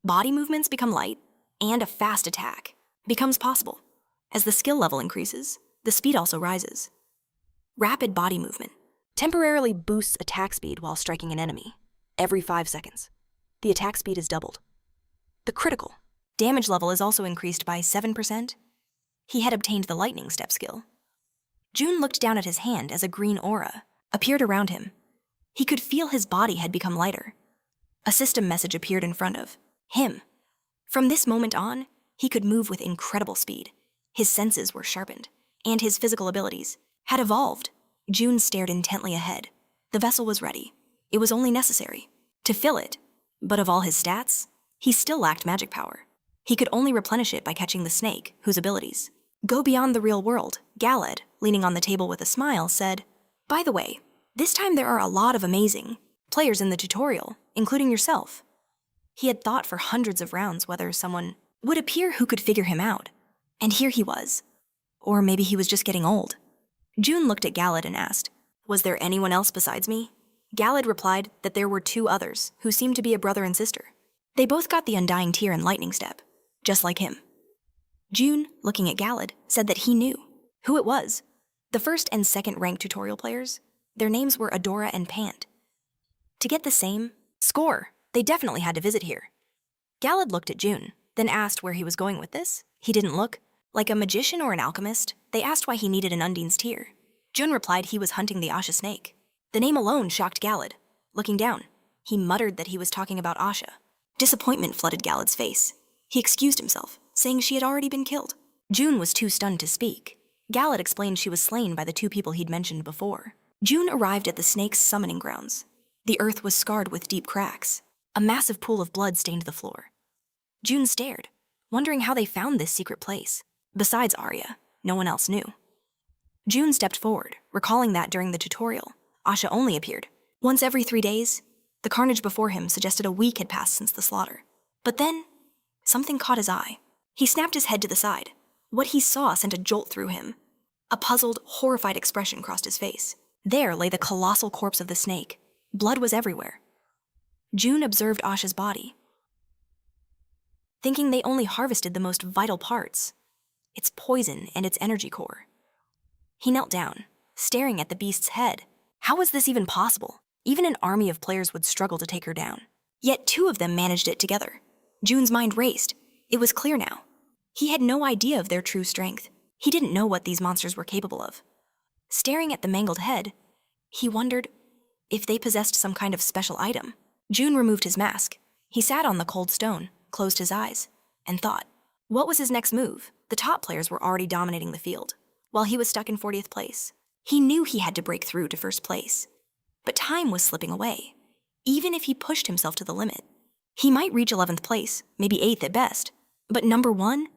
Body movements become light, and a fast attack becomes possible. As the skill level increases, the speed also rises. Rapid body movement temporarily boosts attack speed while striking an enemy. Every 5 seconds, the attack speed is doubled. The critical damage level is also increased by 7%. He had obtained the Lightning Step skill. Jun looked down at his hand as a green aura appeared around him. He could feel his body had become lighter. A system message appeared in front of him. From this moment on, he could move with incredible speed. His senses were sharpened, and his physical abilities had evolved. Jun stared intently ahead. The vessel was ready. It was only necessary to fill it. But of all his stats, he still lacked magic power. He could only replenish it by catching the snake, whose abilities go beyond the real world. Galad, leaning on the table with a smile, said, By the way, this time there are a lot of amazing players in the tutorial, including yourself. He had thought for hundreds of rounds whether someone would appear who could figure him out. And here he was. Or maybe he was just getting old. Jun looked at Galad and asked, Was there anyone else besides me? Galad replied that there were 2 others who seemed to be a brother and sister. They both got the undying tear and lightning step, just like him. June, looking at Galad, said that he knew who it was. The first and second ranked tutorial players, their names were Adora and Pant. To get the same score, they definitely had to visit here. Galad looked at June, then asked where he was going with this. He didn't look. Like a magician or an alchemist, they asked why he needed an Undine's tear. June replied he was hunting the Asha snake. The name alone shocked Galad. Looking down, he muttered that he was talking about Asha. Disappointment flooded Galad's face. He excused himself, saying she had already been killed. June was too stunned to speak. Galad explained she was slain by the two people he'd mentioned before. June arrived at the snake's summoning grounds. The earth was scarred with deep cracks. A massive pool of blood stained the floor. June stared, wondering how they found this secret place. Besides Arya, no one else knew. June stepped forward, recalling that during the tutorial, Asha only appeared once every 3 days. The carnage before him suggested a week had passed since the slaughter. But then, something caught his eye. He snapped his head to the side. What he saw sent a jolt through him. A puzzled, horrified expression crossed his face. There lay the colossal corpse of the snake. Blood was everywhere. June observed Asha's body, thinking they only harvested the most vital parts, its poison and its energy core. He knelt down, staring at the beast's head. How was this even possible? Even an army of players would struggle to take her down. Yet 2 of them managed it together. June's mind raced. It was clear now. He had no idea of their true strength. He didn't know what these monsters were capable of. Staring at the mangled head, he wondered if they possessed some kind of special item. June removed his mask. He sat on the cold stone, closed his eyes, and thought. What was his next move? The top players were already dominating the field, while he was stuck in 40th place. He knew he had to break through to first place. But time was slipping away. Even if he pushed himself to the limit, he might reach 11th place, maybe 8th at best. But number 1?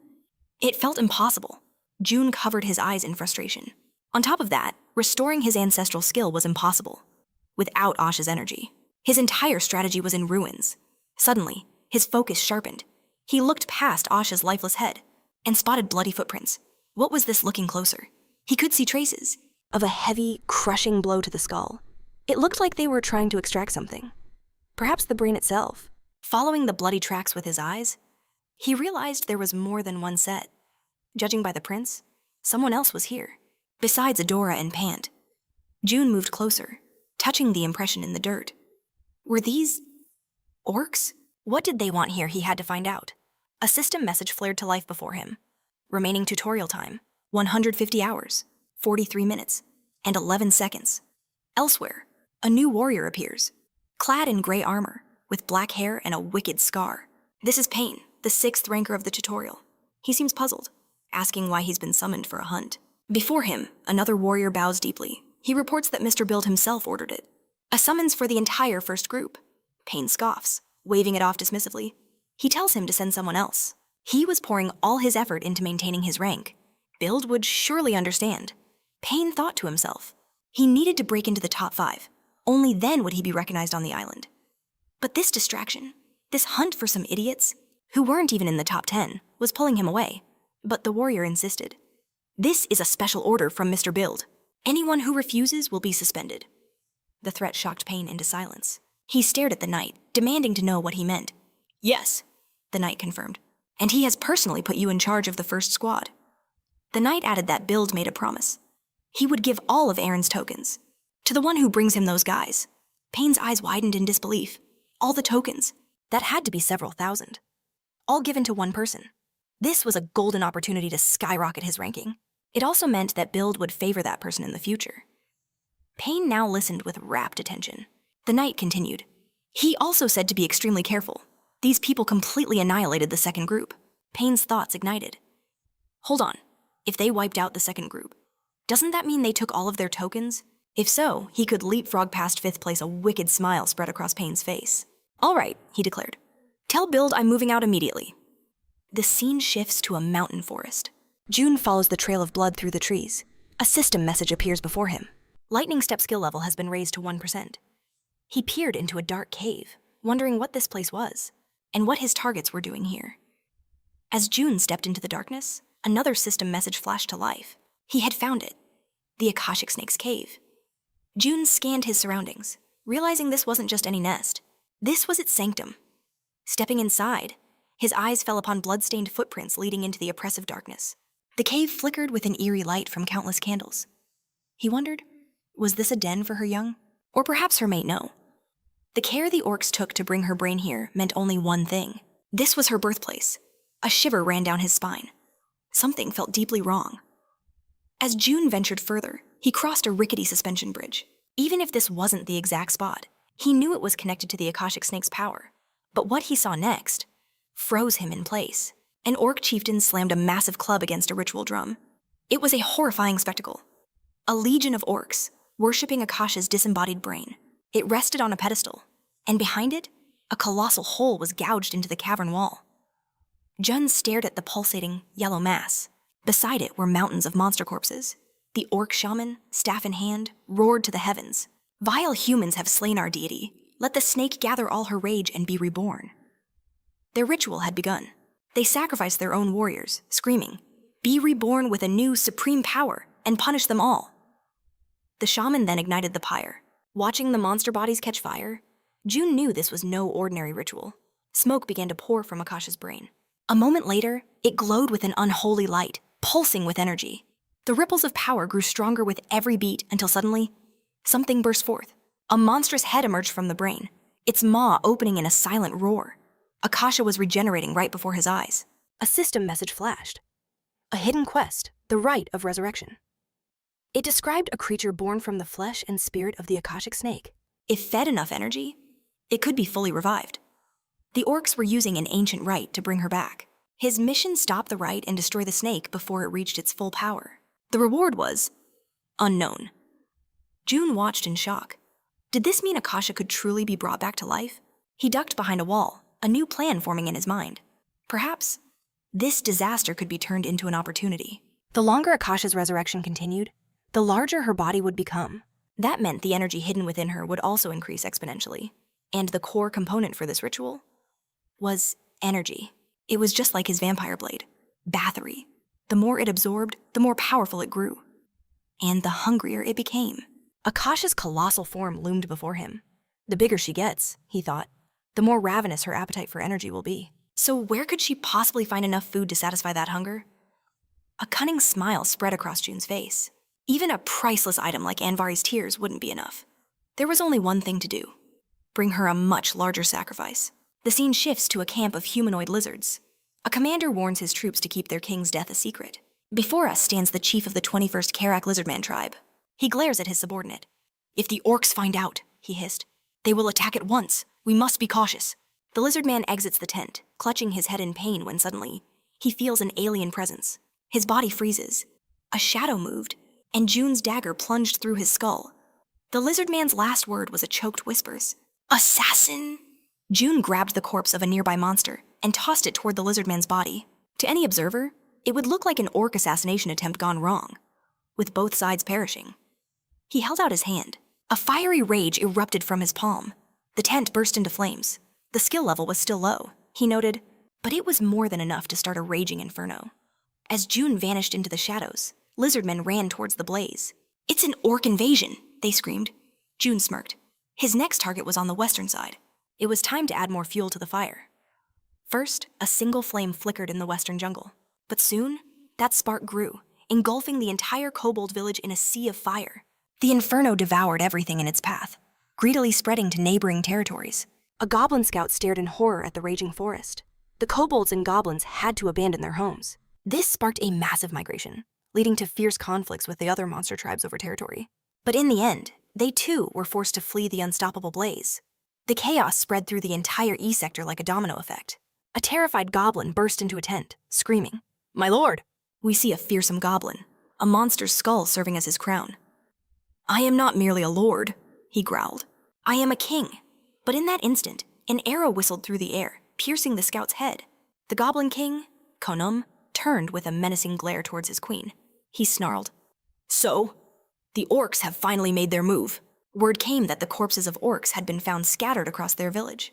It felt impossible. June covered his eyes in frustration. On top of that, restoring his ancestral skill was impossible. Without Asha's energy, his entire strategy was in ruins. Suddenly, his focus sharpened. He looked past Asha's lifeless head and spotted bloody footprints. What was this looking closer? He could see traces of a heavy, crushing blow to the skull. It looked like they were trying to extract something. Perhaps the brain itself. Following the bloody tracks with his eyes, he realized there was more than one set. Judging by the prints, someone else was here, besides Adora and Pant. June moved closer, touching the impression in the dirt. Were these orcs? What did they want here? He had to find out. A system message flared to life before him. Remaining tutorial time, 150 hours, 43 minutes, and 11 seconds. Elsewhere, a new warrior appears, clad in gray armor, with black hair and a wicked scar. This is Pain, the 6th ranker of the tutorial. He seems puzzled, asking why he's been summoned for a hunt. Before him, another warrior bows deeply. He reports that Mr. Build himself ordered it. A summons for the entire first group. Pain scoffs, waving it off dismissively. He tells him to send someone else. He was pouring all his effort into maintaining his rank. Build would surely understand. Pain thought to himself. He needed to break into the top 5. Only then would he be recognized on the island. But this distraction, this hunt for some idiots, who weren't even in the top 10, was pulling him away. But the warrior insisted. This is a special order from Mr. Build. Anyone who refuses will be suspended. The threat shocked Pain into silence. He stared at the knight, demanding to know what he meant. Yes, the knight confirmed. And he has personally put you in charge of the first squad. The knight added that Build made a promise. He would give all of Aaron's tokens to the one who brings him those guys. Pain's eyes widened in disbelief. All the tokens. That had to be several thousand. All given to one person. This was a golden opportunity to skyrocket his ranking. It also meant that Build would favor that person in the future. Pain now listened with rapt attention. The knight continued. He also said to be extremely careful. These people completely annihilated the second group. Pain's thoughts ignited. Hold on. If they wiped out the second group, doesn't that mean they took all of their tokens? If so, he could leapfrog past 5th place. A wicked smile spread across Pain's face. All right, he declared. Tell Build I'm moving out immediately. The scene shifts to a mountain forest. June follows the trail of blood through the trees. A system message appears before him. Lightning Step skill level has been raised to 1%. He peered into a dark cave, wondering what this place was, and what his targets were doing here. As June stepped into the darkness, another system message flashed to life. He had found it. The Akashic Snake's cave. June scanned his surroundings, realizing this wasn't just any nest. This was its sanctum. Stepping inside, his eyes fell upon blood-stained footprints leading into the oppressive darkness. The cave flickered with an eerie light from countless candles. He wondered, was this a den for her young? Or perhaps her mate no. The care the orcs took to bring her brain here meant only one thing. This was her birthplace. A shiver ran down his spine. Something felt deeply wrong. As June ventured further, he crossed a rickety suspension bridge. Even if this wasn't the exact spot, he knew it was connected to the Akashic Snake's power. But what he saw next froze him in place. An orc chieftain slammed a massive club against a ritual drum. It was a horrifying spectacle. A legion of orcs, worshipping Akasha's disembodied brain. It rested on a pedestal, and behind it, a colossal hole was gouged into the cavern wall. Jun stared at the pulsating, yellow mass. Beside it were mountains of monster corpses. The orc shaman, staff in hand, roared to the heavens. "Vile humans have slain our deity. Let the snake gather all her rage and be reborn." Their ritual had begun. They sacrificed their own warriors, screaming, "Be reborn with a new, supreme power, and punish them all." The shaman then ignited the pyre. Watching the monster bodies catch fire, June knew this was no ordinary ritual. Smoke began to pour from Akasha's brain. A moment later, it glowed with an unholy light, pulsing with energy. The ripples of power grew stronger with every beat until suddenly, something burst forth. A monstrous head emerged from the brain, its maw opening in a silent roar. Akasha was regenerating right before his eyes. A system message flashed. A hidden quest, the rite of resurrection. It described a creature born from the flesh and spirit of the Akashic Snake. If fed enough energy, it could be fully revived. The orcs were using an ancient rite to bring her back. His mission stopped the rite and destroy the snake before it reached its full power. The reward was unknown. June watched in shock. Did this mean Akasha could truly be brought back to life? He ducked behind a wall, a new plan forming in his mind. Perhaps this disaster could be turned into an opportunity. The longer Akasha's resurrection continued, the larger her body would become. That meant the energy hidden within her would also increase exponentially. And the core component for this ritual was energy. It was just like his vampire blade, Bathory. The more it absorbed, the more powerful it grew. And the hungrier it became. Akasha's colossal form loomed before him. The bigger she gets, he thought, the more ravenous her appetite for energy will be. So where could she possibly find enough food to satisfy that hunger? A cunning smile spread across June's face. Even a priceless item like Anvari's tears wouldn't be enough. There was only one thing to do. Bring her a much larger sacrifice. The scene shifts to a camp of humanoid lizards. A commander warns his troops to keep their king's death a secret. Before us stands the chief of the 21st Karak Lizardman tribe. He glares at his subordinate. "If the orcs find out," he hissed, "they will attack at once. We must be cautious." The lizardman exits the tent, clutching his head in pain when suddenly, he feels an alien presence. His body freezes. A shadow moved, and June's dagger plunged through his skull. The lizardman's last word was a choked whispers. "Assassin!" June grabbed the corpse of a nearby monster and tossed it toward the lizardman's body. To any observer, it would look like an orc assassination attempt gone wrong, with both sides perishing. He held out his hand. A fiery rage erupted from his palm. The tent burst into flames. The skill level was still low, he noted, but it was more than enough to start a raging inferno. As June vanished into the shadows, lizardmen ran towards the blaze. "It's an orc invasion," they screamed. June smirked. His next target was on the western side. It was time to add more fuel to the fire. First, a single flame flickered in the western jungle. But soon, that spark grew, engulfing the entire kobold village in a sea of fire. The inferno devoured everything in its path, greedily spreading to neighboring territories. A goblin scout stared in horror at the raging forest. The kobolds and goblins had to abandon their homes. This sparked a massive migration, leading to fierce conflicts with the other monster tribes over territory. But in the end, they too were forced to flee the unstoppable blaze. The chaos spread through the entire E sector like a domino effect. A terrified goblin burst into a tent, screaming, "My lord!" We see a fearsome goblin, a monster's skull serving as his crown. "I am not merely a lord," he growled. "I am a king." But in that instant, an arrow whistled through the air, piercing the scout's head. The goblin king, Konum, turned with a menacing glare towards his queen. He snarled, "So, the orcs have finally made their move." Word came that the corpses of orcs had been found scattered across their village.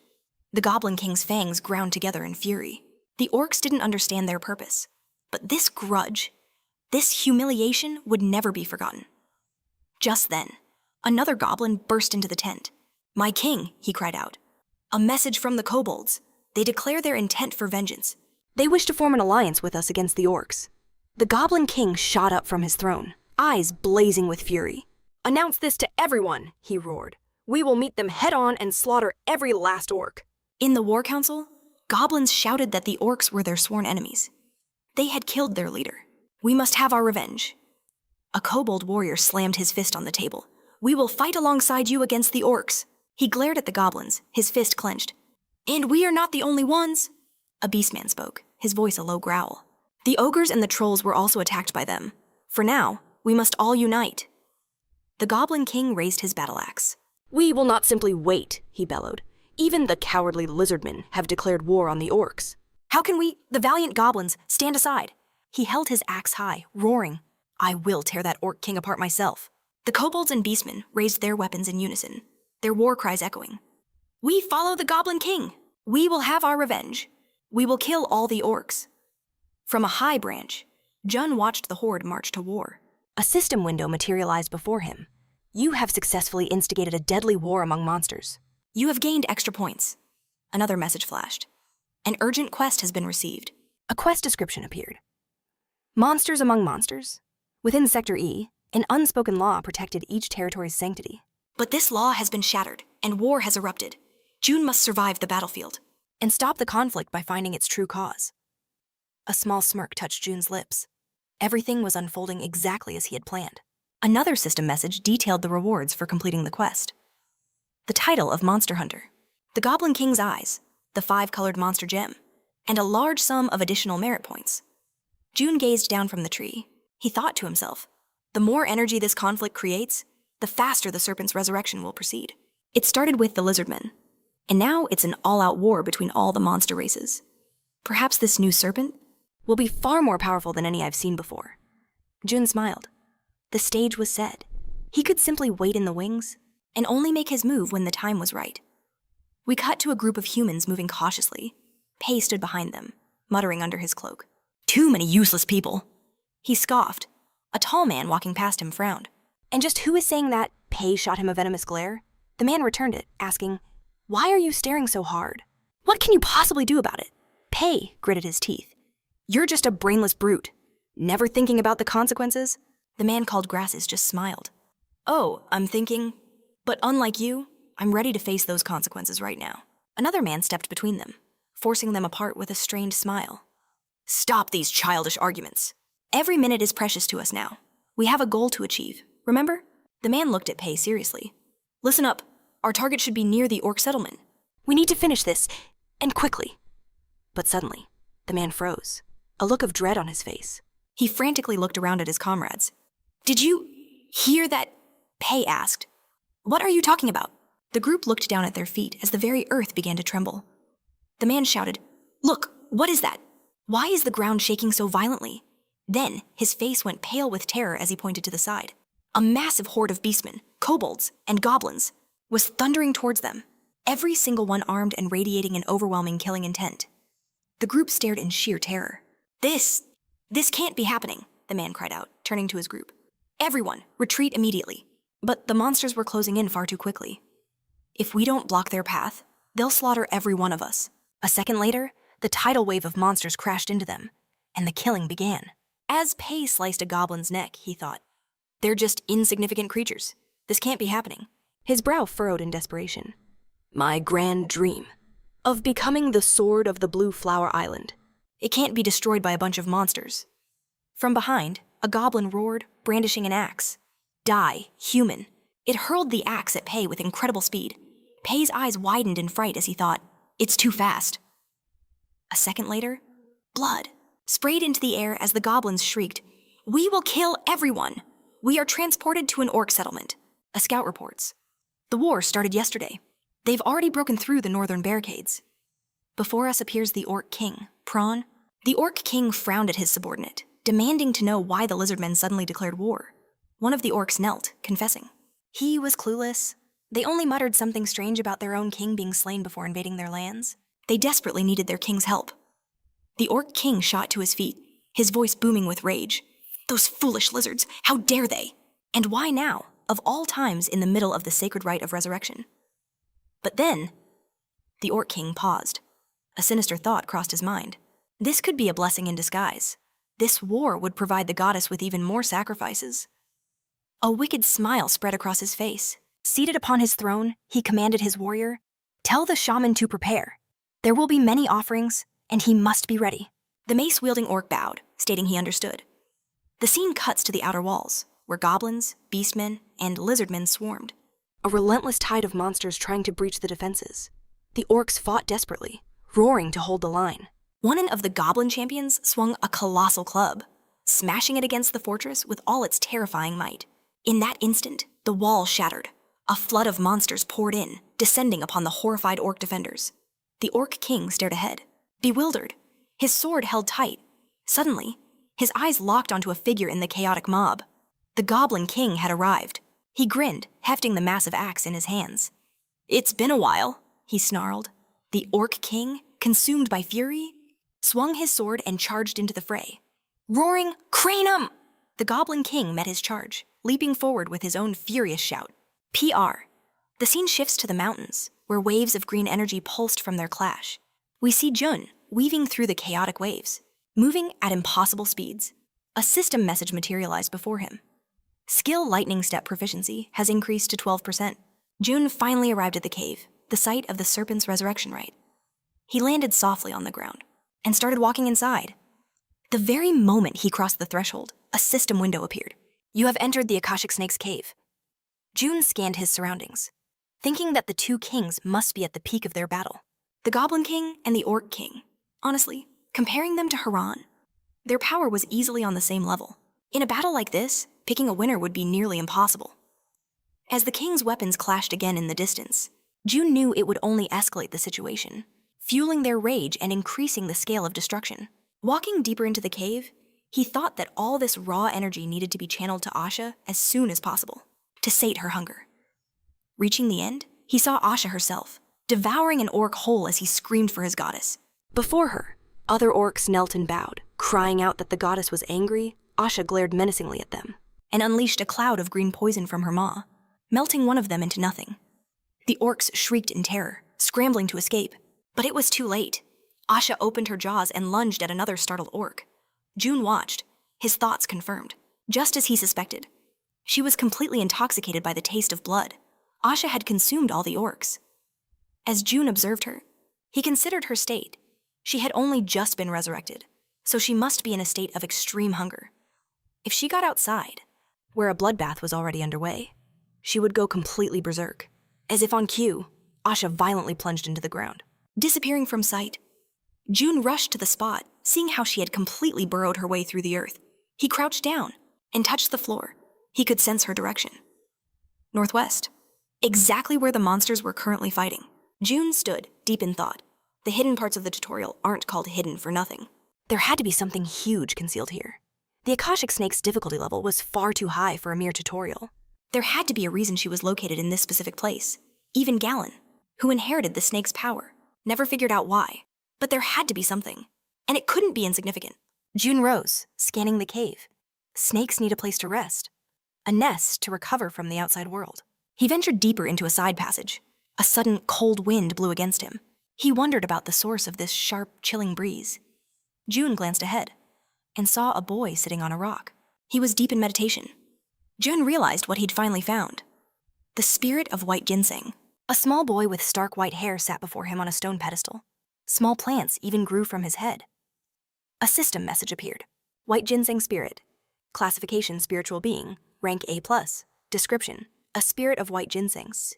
The goblin king's fangs ground together in fury. The orcs didn't understand their purpose, but this grudge, this humiliation would never be forgotten. Just then, another goblin burst into the tent. "My king," he cried out. "A message from the kobolds. They declare their intent for vengeance. They wish to form an alliance with us against the orcs. The Goblin King shot up from his throne, eyes blazing with fury. Announce this to everyone, he roared. We will meet them head-on and slaughter every last orc. In the War Council, goblins shouted that the orcs were their sworn enemies. They had killed their leader. We must have our revenge. A kobold warrior slammed his fist on the table. We will fight alongside you against the orcs. He glared at the goblins, his fist clenched. And we are not the only ones. A beastman spoke, his voice a low growl. The ogres and the trolls were also attacked by them. For now, we must all unite. The Goblin King raised his battle axe. We will not simply wait, he bellowed. Even the cowardly lizardmen have declared war on the orcs. How can we, the valiant goblins, stand aside? He held his axe high, roaring. I will tear that orc king apart myself. The kobolds and beastmen raised their weapons in unison, their war cries echoing. We follow the Goblin King. We will have our revenge. We will kill all the orcs. From a high branch, Jun watched the horde march to war. A system window materialized before him. You have successfully instigated a deadly war among monsters. You have gained extra points. Another message flashed. An urgent quest has been received. A quest description appeared. Monsters among monsters. Within Sector E, an unspoken law protected each territory's sanctity. But this law has been shattered, and war has erupted. June must survive the battlefield. And stop the conflict by finding its true cause. A small smirk touched June's lips. Everything was unfolding exactly as he had planned. Another system message detailed the rewards for completing the quest. The title of Monster Hunter, the Goblin King's eyes, the 5-colored monster gem, and a large sum of additional merit points. June gazed down from the tree. He thought to himself, the more energy this conflict creates, the faster the serpent's resurrection will proceed. It started with the lizardmen, and now it's an all-out war between all the monster races. Perhaps this new serpent will be far more powerful than any I've seen before. June smiled. The stage was set. He could simply wait in the wings and only make his move when the time was right. We cut to a group of humans moving cautiously. Pei stood behind them, muttering under his cloak. Too many useless people. He scoffed. A tall man walking past him frowned. And just who is saying that Pei shot him a venomous glare? The man returned it, asking, Why are you staring so hard? What can you possibly do about it? Pei gritted his teeth. You're just a brainless brute. Never thinking about the consequences? The man called Grasses just smiled. Oh, I'm thinking, but unlike you, I'm ready to face those consequences right now. Another man stepped between them, forcing them apart with a strained smile. Stop these childish arguments. Every minute is precious to us now. We have a goal to achieve, remember? The man looked at Pei seriously. Listen up. Our target should be near the orc settlement. We need to finish this, and quickly. But suddenly, the man froze, a look of dread on his face. He frantically looked around at his comrades. Did you hear that? Pei asked. What are you talking about? The group looked down at their feet as the very earth began to tremble. The man shouted, Look, what is that? Why is the ground shaking so violently? Then, his face went pale with terror as he pointed to the side. A massive horde of beastmen, kobolds, and goblins was thundering towards them, every single one armed and radiating an overwhelming killing intent. The group stared in sheer terror. This can't be happening, the man cried out, turning to his group. Everyone, retreat immediately. But the monsters were closing in far too quickly. If we don't block their path, they'll slaughter every one of us. A second later, the tidal wave of monsters crashed into them, and the killing began. As Pei sliced a goblin's neck, he thought, They're just insignificant creatures. This can't be happening. His brow furrowed in desperation. My grand dream of becoming the sword of the Blue Flower Island. It can't be destroyed by a bunch of monsters. From behind, a goblin roared, brandishing an axe. Die, human. It hurled the axe at Pei with incredible speed. Pei's eyes widened in fright as he thought, It's too fast. A second later, blood sprayed into the air as the goblins shrieked, We will kill everyone! We are transported to an orc settlement. A scout reports. The war started yesterday. They've already broken through the northern barricades. Before us appears the orc king, Prawn. The orc king frowned at his subordinate, demanding to know why the lizardmen suddenly declared war. One of the orcs knelt, confessing. He was clueless. They only muttered something strange about their own king being slain before invading their lands. They desperately needed their king's help. The orc king shot to his feet, his voice booming with rage. Those foolish lizards, how dare they? And why now, of all times in the middle of the sacred rite of resurrection? But then, the orc king paused. A sinister thought crossed his mind. This could be a blessing in disguise. This war would provide the goddess with even more sacrifices. A wicked smile spread across his face. Seated upon his throne, he commanded his warrior, "Tell the shaman to prepare. There will be many offerings, and he must be ready." The mace-wielding orc bowed, stating he understood. The scene cuts to the outer walls, where goblins, beastmen, and lizardmen swarmed. A relentless tide of monsters trying to breach the defenses. The orcs fought desperately, roaring to hold the line. One of the goblin champions swung a colossal club, smashing it against the fortress with all its terrifying might. In that instant, the wall shattered. A flood of monsters poured in, descending upon the horrified orc defenders. The orc king stared ahead, bewildered, his sword held tight. Suddenly, his eyes locked onto a figure in the chaotic mob. The goblin king had arrived. He grinned, hefting the massive axe in his hands. "It's been a while," he snarled. The orc king, consumed by fury, swung his sword and charged into the fray. Roaring, "Crane 'em!" The goblin king met his charge, leaping forward with his own furious shout. PR. The scene shifts to the mountains, where waves of green energy pulsed from their clash. We see Jun weaving through the chaotic waves, moving at impossible speeds. A system message materialized before him. Skill lightning step proficiency has increased to 12%. Jun finally arrived at the cave, the site of the serpent's resurrection rite. He landed softly on the ground and started walking inside. The very moment he crossed the threshold, a system window appeared. "You have entered the Akashic Snake's cave." Jun scanned his surroundings, thinking that the two kings must be at the peak of their battle. The Goblin King and the Orc King. Honestly, comparing them to Haran, their power was easily on the same level. In a battle like this, picking a winner would be nearly impossible. As the king's weapons clashed again in the distance, Jun knew it would only escalate the situation, fueling their rage and increasing the scale of destruction. Walking deeper into the cave, he thought that all this raw energy needed to be channeled to Asha as soon as possible, to sate her hunger. Reaching the end, he saw Asha herself, devouring an orc whole as he screamed for his goddess. Before her, other orcs knelt and bowed, crying out that the goddess was angry. Asha glared menacingly at them and unleashed a cloud of green poison from her maw, melting one of them into nothing. The orcs shrieked in terror, scrambling to escape. But it was too late. Asha opened her jaws and lunged at another startled orc. Jun watched, his thoughts confirmed. Just as he suspected. She was completely intoxicated by the taste of blood. Asha had consumed all the orcs. As Jun observed her, he considered her state. She had only just been resurrected, so she must be in a state of extreme hunger. If she got outside, where a bloodbath was already underway, she would go completely berserk. As if on cue, Asha violently plunged into the ground, disappearing from sight. Jun rushed to the spot, seeing how she had completely burrowed her way through the earth. He crouched down and touched the floor. He could sense her direction. Northwest, exactly where the monsters were currently fighting. Jun stood, deep in thought. The hidden parts of the tutorial aren't called hidden for nothing. There had to be something huge concealed here. The Akashic Snake's difficulty level was far too high for a mere tutorial. There had to be a reason she was located in this specific place. Even Galen, who inherited the snake's power, never figured out why. But there had to be something, and it couldn't be insignificant. Jun rose, scanning the cave. Snakes need a place to rest, a nest to recover from the outside world. He ventured deeper into a side passage. A sudden cold wind blew against him. He wondered about the source of this sharp, chilling breeze. Jun glanced ahead and saw a boy sitting on a rock. He was deep in meditation. Jun realized what he'd finally found. The spirit of white ginseng. A small boy with stark white hair sat before him on a stone pedestal. Small plants even grew from his head. A system message appeared. White ginseng spirit. Classification spiritual being. Rank A+. Description. A spirit of white ginsengs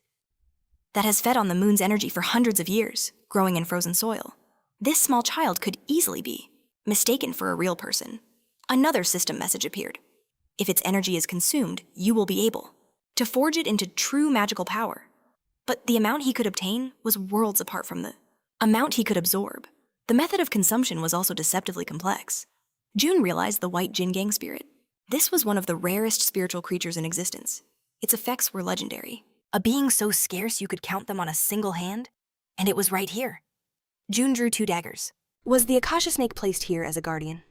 that has fed on the moon's energy for hundreds of years, growing in frozen soil. This small child could easily be mistaken for a real person. Another system message appeared. If its energy is consumed, you will be able to forge it into true magical power. But the amount he could obtain was worlds apart from the amount he could absorb. The method of consumption was also deceptively complex. Jun realized the white Jingang spirit. This was one of the rarest spiritual creatures in existence. Its effects were legendary. A being so scarce you could count them on a single hand, and it was right here. Jun drew 2 daggers. Was the Akasha Snake placed here as a guardian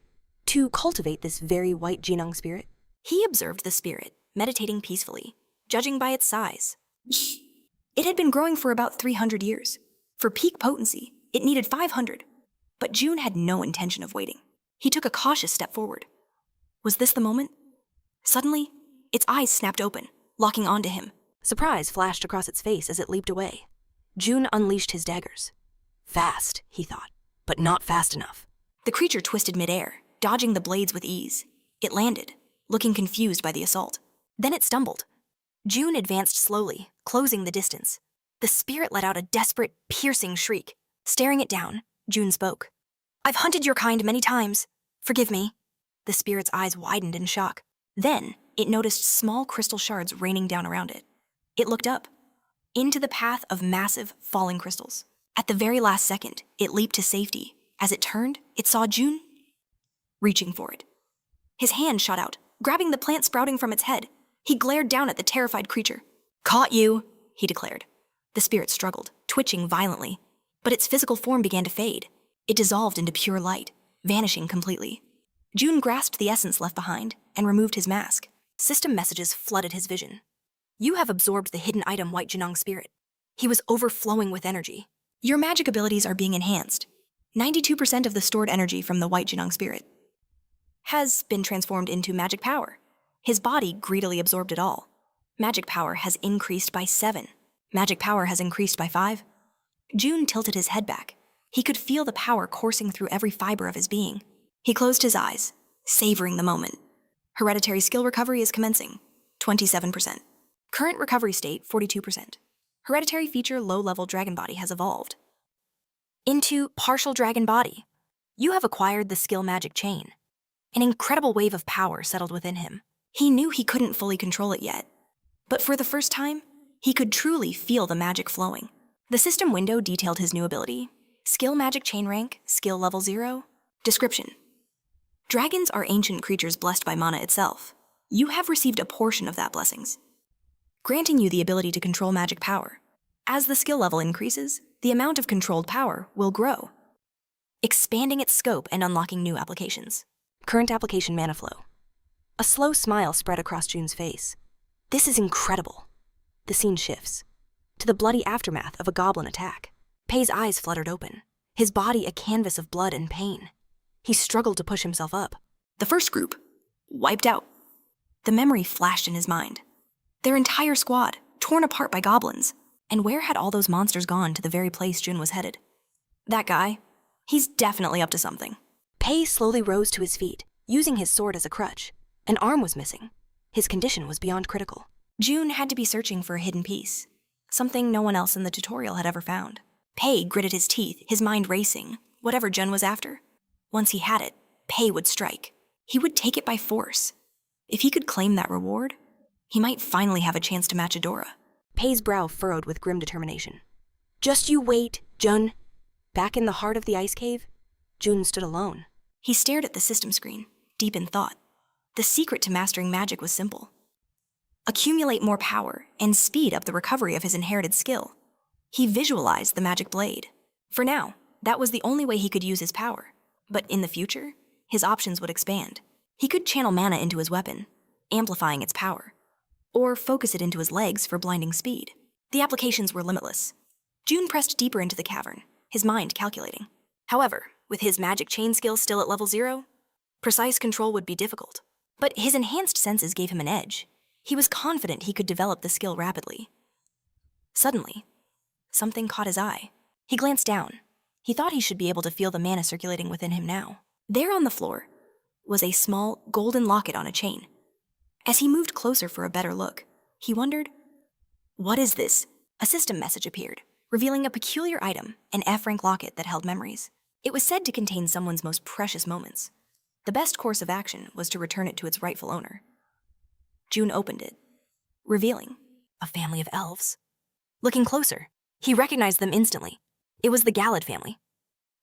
to cultivate this very white Jinang spirit? He observed the spirit, meditating peacefully, judging by its size. It had been growing for about 300 years. For peak potency, It needed 500. But June had no intention of waiting. He took a cautious step forward. Was this the moment? Suddenly, its eyes snapped open, locking onto him. Surprise flashed across its face as it leaped away. June unleashed his daggers. Fast, he thought, but not fast enough. The creature twisted midair, dodging the blades with ease. It landed, looking confused by the assault. Then it stumbled. June advanced slowly, closing the distance. The spirit let out a desperate, piercing shriek. Staring it down, June spoke. "I've hunted your kind many times. Forgive me." The spirit's eyes widened in shock. Then, it noticed small crystal shards raining down around it. It looked up, into the path of massive, falling crystals. At the very last second, it leaped to safety. As it turned, it saw June reaching for it. His hand shot out, grabbing the plant sprouting from its head. He glared down at the terrified creature. "Caught you," he declared. The spirit struggled, twitching violently, but its physical form began to fade. It dissolved into pure light, vanishing completely. June grasped the essence left behind and removed his mask. System messages flooded his vision. "You have absorbed the hidden item White Jinong spirit." He was overflowing with energy. "Your magic abilities are being enhanced. 92% of the stored energy from the White Jinong spirit has been transformed into magic power." His body greedily absorbed it all. Magic power has increased by 7. Magic power has increased by 5. June tilted his head back. He could feel the power coursing through every fiber of his being. He closed his eyes, savoring the moment. Hereditary skill recovery is commencing, 27%. Current recovery state, 42%. Hereditary feature low-level dragon body has evolved into partial dragon body. You have acquired the skill magic chain. An incredible wave of power settled within him. He knew he couldn't fully control it yet, but for the first time, he could truly feel the magic flowing. The system window detailed his new ability. Skill magic chain rank, skill level 0. Description: dragons are ancient creatures blessed by mana itself. You have received a portion of that blessings, granting you the ability to control magic power. As the skill level increases, the amount of controlled power will grow, expanding its scope and unlocking new applications. Current application mana flow. A slow smile spread across June's face. This is incredible. The scene shifts to the bloody aftermath of a goblin attack. Pei's eyes fluttered open, his body a canvas of blood and pain. He struggled to push himself up. The first group, wiped out. The memory flashed in his mind. Their entire squad, torn apart by goblins. And where had all those monsters gone to the very place June was headed? That guy, he's definitely up to something. Pei slowly rose to his feet, using his sword as a crutch. An arm was missing. His condition was beyond critical. June had to be searching for a hidden piece, something no one else in the tutorial had ever found. Pei gritted his teeth, his mind racing, whatever Jun was after. Once he had it, Pei would strike. He would take it by force. If he could claim that reward, he might finally have a chance to match Adora. Pei's brow furrowed with grim determination. Just you wait, Jun. Back in the heart of the ice cave, Jun stood alone. He stared at the system screen, deep in thought. The secret to mastering magic was simple. Accumulate more power and speed up the recovery of his inherited skill. He visualized the magic blade. For now, that was the only way he could use his power. But in the future, his options would expand. He could channel mana into his weapon, amplifying its power, or focus it into his legs for blinding speed. The applications were limitless. June pressed deeper into the cavern, his mind calculating. However, with his magic chain skill still at level 0, precise control would be difficult. But his enhanced senses gave him an edge. He was confident he could develop the skill rapidly. Suddenly, something caught his eye. He glanced down. He thought he should be able to feel the mana circulating within him now. There on the floor was a small golden locket on a chain. As he moved closer for a better look, he wondered, "What is this?" A system message appeared, revealing a peculiar item, an F-rank locket that held memories. It was said to contain someone's most precious moments. The best course of action was to return it to its rightful owner. June opened it, revealing a family of elves. Looking closer, he recognized them instantly. It was the Galad family.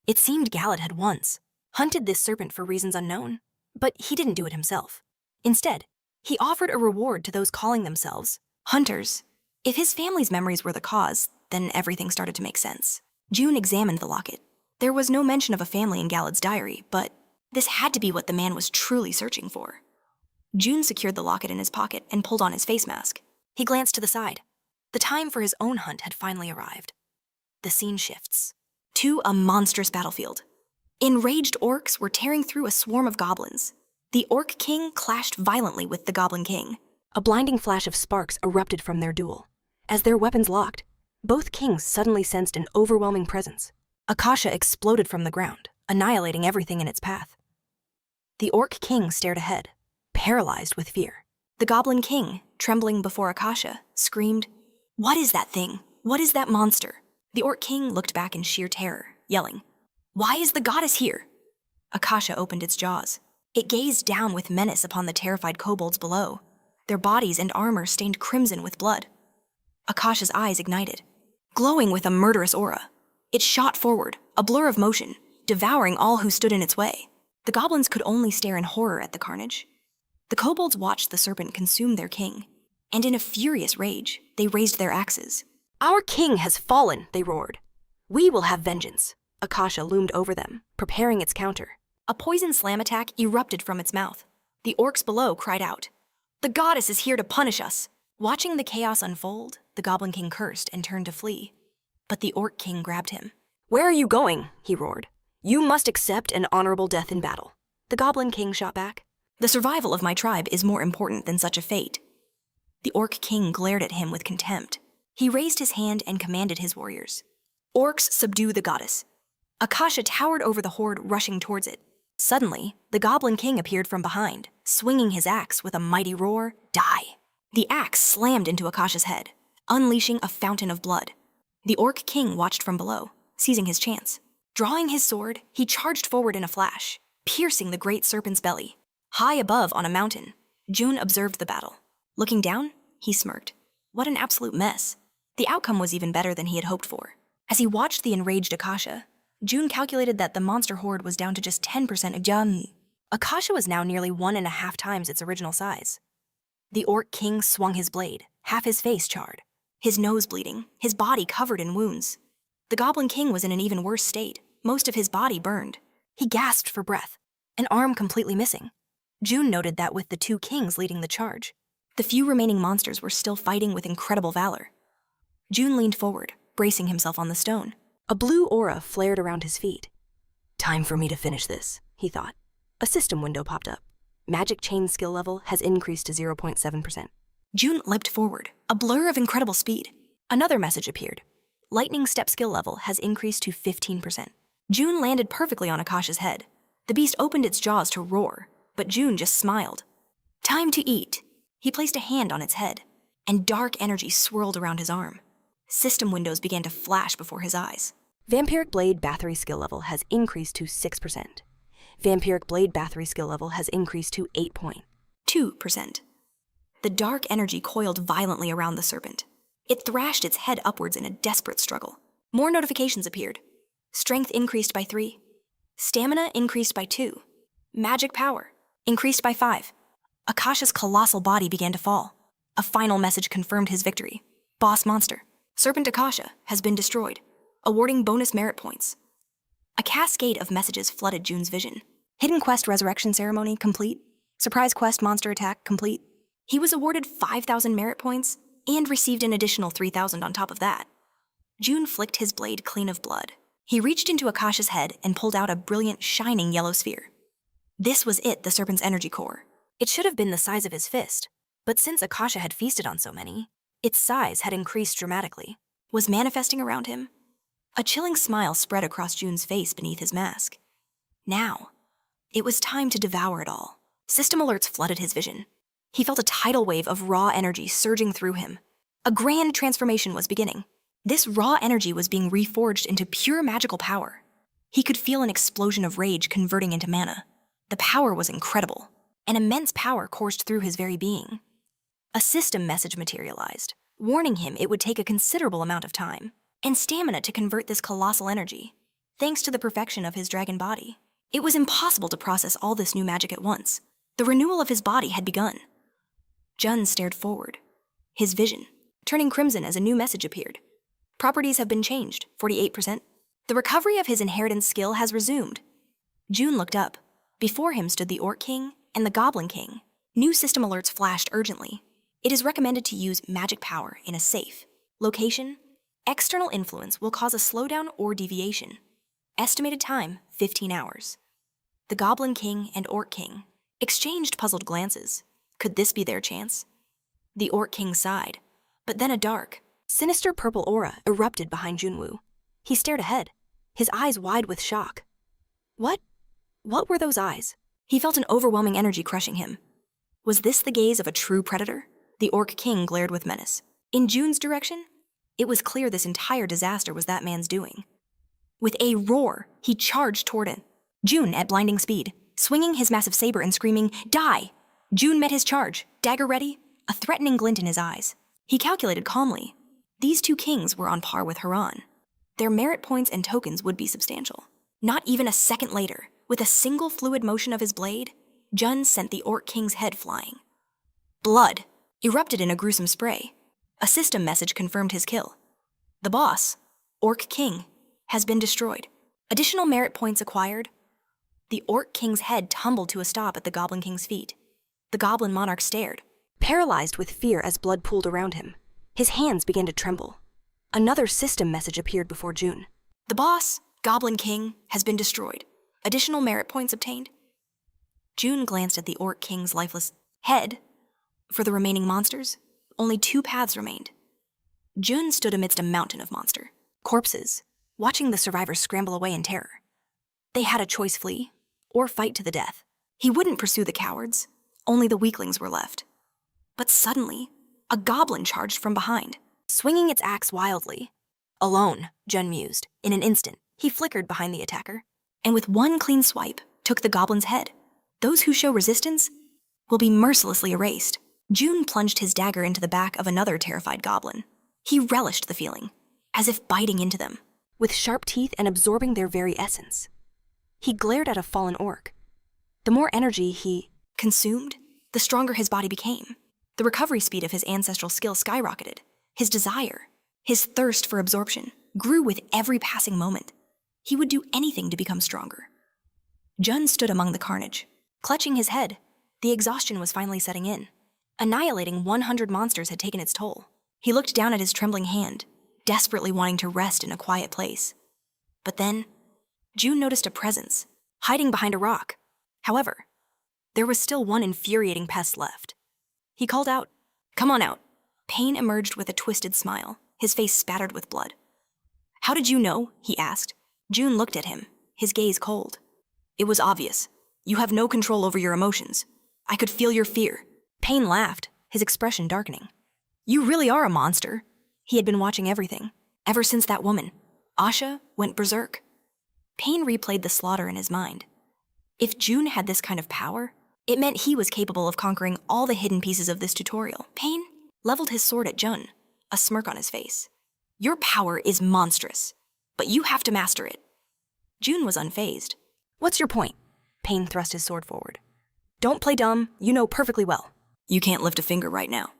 It seemed Galad had once hunted this serpent for reasons unknown, but he didn't do it himself. Instead, he offered a reward to those calling themselves hunters. If his family's memories were the cause, then everything started to make sense. June examined the locket. There was no mention of a family in Galad's diary, but this had to be what the man was truly searching for. June secured the locket in his pocket and pulled on his face mask. He glanced to the side. The time for his own hunt had finally arrived. The scene shifts. to a monstrous battlefield. Enraged orcs were tearing through a swarm of goblins. The Orc King clashed violently with the Goblin King. A blinding flash of sparks erupted from their duel. As their weapons locked, both kings suddenly sensed an overwhelming presence. Akasha exploded from the ground, annihilating everything in its path. The Orc King stared ahead, paralyzed with fear. The Goblin King, trembling before Akasha, screamed, "What is that thing? What is that monster?" The Orc King looked back in sheer terror, yelling, "Why is the goddess here?" Akasha opened its jaws. It gazed down with menace upon the terrified kobolds below, their bodies and armor stained crimson with blood. Akasha's eyes ignited, glowing with a murderous aura. It shot forward, a blur of motion, devouring all who stood in its way. The goblins could only stare in horror at the carnage. The kobolds watched the serpent consume their king, and in a furious rage, they raised their axes. "Our king has fallen," they roared. "We will have vengeance." Akasha loomed over them, preparing its counter. A poison slam attack erupted from its mouth. The orcs below cried out, "The goddess is here to punish us!" Watching the chaos unfold, the Goblin King cursed and turned to flee. But the Orc King grabbed him. "Where are you going?" he roared. "You must accept an honorable death in battle." The Goblin King shot back, "The survival of my tribe is more important than such a fate." The Orc King glared at him with contempt. He raised his hand and commanded his warriors, "Orcs, subdue the goddess." Akasha towered over the horde, rushing towards it. Suddenly, the Goblin King appeared from behind, swinging his axe with a mighty roar, "Die!" The axe slammed into Akasha's head, unleashing a fountain of blood. The Orc King watched from below, seizing his chance. Drawing his sword, he charged forward in a flash, piercing the great serpent's belly. High above on a mountain, June observed the battle. Looking down, he smirked. What an absolute mess. The outcome was even better than he had hoped for. As he watched the enraged Akasha, June calculated that the monster horde was down to just 10% of Jun. Akasha was now nearly 1.5 times its original size. The Orc King swung his blade, half his face charred, his nose bleeding, his body covered in wounds. The Goblin King was in an even worse state, most of his body burned. He gasped for breath, an arm completely missing. June noted that with the two kings leading the charge, the few remaining monsters were still fighting with incredible valor. June leaned forward, bracing himself on the stone. A blue aura flared around his feet. "Time for me to finish this," he thought. A system window popped up. Magic chain skill level has increased to 0.7%. June leapt forward, a blur of incredible speed. Another message appeared. Lightning step skill level has increased to 15%. June landed perfectly on Akasha's head. The beast opened its jaws to roar, but June just smiled. "Time to eat." He placed a hand on its head, and dark energy swirled around his arm. System windows began to flash before his eyes. Vampiric Blade Bathory skill level has increased to 6%. Vampiric Blade Bathory skill level has increased to 8.2%. The dark energy coiled violently around the serpent. It thrashed its head upwards in a desperate struggle. More notifications appeared. Strength increased by 3. Stamina increased by 2. Magic power increased by 5. Akasha's colossal body began to fall. A final message confirmed his victory. Boss monster, Serpent Akasha, has been destroyed, awarding bonus merit points. A cascade of messages flooded June's vision. Hidden quest resurrection ceremony complete. Surprise quest monster attack complete. He was awarded 5,000 merit points and received an additional 3,000 on top of that. June flicked his blade clean of blood. He reached into Akasha's head and pulled out a brilliant, shining yellow sphere. This was it, the serpent's energy core. It should have been the size of his fist, but since Akasha had feasted on so many, its size had increased dramatically. Was manifesting around him? A chilling smile spread across June's face beneath his mask. Now, it was time to devour it all. System alerts flooded his vision. He felt a tidal wave of raw energy surging through him. A grand transformation was beginning. This raw energy was being reforged into pure magical power. He could feel an explosion of rage converting into mana. The power was incredible. An immense power coursed through his very being. A system message materialized, warning him it would take a considerable amount of time and stamina to convert this colossal energy. Thanks to the perfection of his dragon body, it was impossible to process all this new magic at once. The renewal of his body had begun. Jun stared forward, his vision turning crimson as a new message appeared. Properties have been changed, 48%. The recovery of his inheritance skill has resumed. June looked up. Before him stood the Orc King and the Goblin King. New system alerts flashed urgently. It is recommended to use magic power in a safe location. External influence will cause a slowdown or deviation. Estimated time, 15 hours. The Goblin King and Orc King exchanged puzzled glances. Could this be their chance? The Orc King sighed, but then a dark, Sinister purple aura erupted behind Junwoo. He stared ahead, his eyes wide with shock. What? What were those eyes? he felt an overwhelming energy crushing him. Was this the gaze of a true predator? The Orc King glared with menace. In June's direction, it was clear this entire disaster was that man's doing. With a roar, he charged toward it. June at blinding speed, swinging his massive saber and screaming, "Die!" June met his charge, dagger ready, a threatening glint in his eyes. He calculated calmly. These two kings were on par with Haran. Their merit points and tokens would be substantial. Not even a second later, with a single fluid motion of his blade, Jun sent the Orc King's head flying. Blood erupted in a gruesome spray. A system message confirmed his kill. The boss, Orc King, has been destroyed. Additional merit points acquired. The Orc King's head tumbled to a stop at the Goblin King's feet. The Goblin Monarch stared. Paralyzed with fear as blood pooled around him, his hands began to tremble. Another system message appeared before June. The boss, Goblin King, has been destroyed. Additional merit points obtained. June glanced at the Orc King's lifeless head. For the remaining monsters, only 2 paths remained. June stood amidst a mountain of monster corpses, watching the survivors scramble away in terror. They had a choice: flee or fight to the death. He wouldn't pursue the cowards. Only the weaklings were left. But suddenly, a goblin charged from behind, swinging its axe wildly. Alone, Jun mused. In an instant, he flickered behind the attacker, and with one clean swipe, took the goblin's head. Those who show resistance will be mercilessly erased. June plunged his dagger into the back of another terrified goblin. He relished the feeling, as if biting into them. With sharp teeth and absorbing their very essence. He glared at a fallen orc. The more energy he consumed, the stronger his body became. The recovery speed of his ancestral skill skyrocketed. His desire, his thirst for absorption, grew with every passing moment. He would do anything to become stronger. Jun stood among the carnage, clutching his head. The exhaustion was finally setting in. Annihilating 100 monsters had taken its toll. He looked down at his trembling hand, desperately wanting to rest in a quiet place. But then, June noticed a presence, hiding behind a rock. However, there was still one infuriating pest left. He called out, "Come on out." Pain emerged with a twisted smile, his face spattered with blood. "How did you know?" he asked. June looked at him, his gaze cold. "It was obvious. You have no control over your emotions. I could feel your fear." Pain laughed, his expression darkening. "You really are a monster." He had been watching everything, ever since that woman, Asha, went berserk. Pain replayed the slaughter in his mind. If June had this kind of power, it meant he was capable of conquering all the hidden pieces of this tutorial. Pain leveled his sword at Jun, a smirk on his face. "Your power is monstrous, but you have to master it." June was unfazed. What's your point? Pain thrust his sword forward. Don't play dumb, you know perfectly well. You can't lift a finger right now.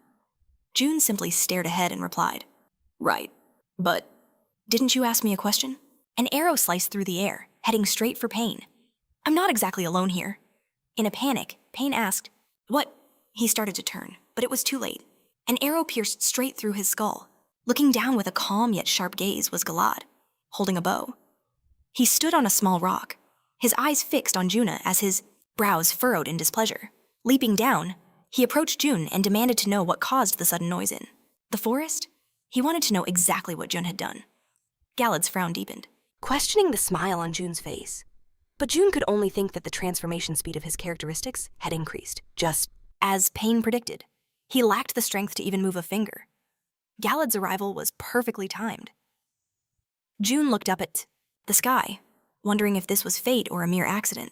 June simply stared ahead and replied, "Right, but didn't you ask me a question?" An arrow sliced through the air, heading straight for Pain. "I'm not exactly alone here." In a panic, Pain asked, "What?" He started to turn, but it was too late. An arrow pierced straight through his skull. Looking down with a calm yet sharp gaze was Galad, holding a bow. He stood on a small rock, his eyes fixed on Juna as his brows furrowed in displeasure. Leaping down, he approached June and demanded to know what caused the sudden noise in the forest. He wanted to know exactly what June had done. Galad's frown deepened. Questioning the smile on June's face. But June could only think that the transformation speed of his characteristics had increased, just as Pain predicted. He lacked the strength to even move a finger. Galad's arrival was perfectly timed. June looked up at the sky, wondering if this was fate or a mere accident.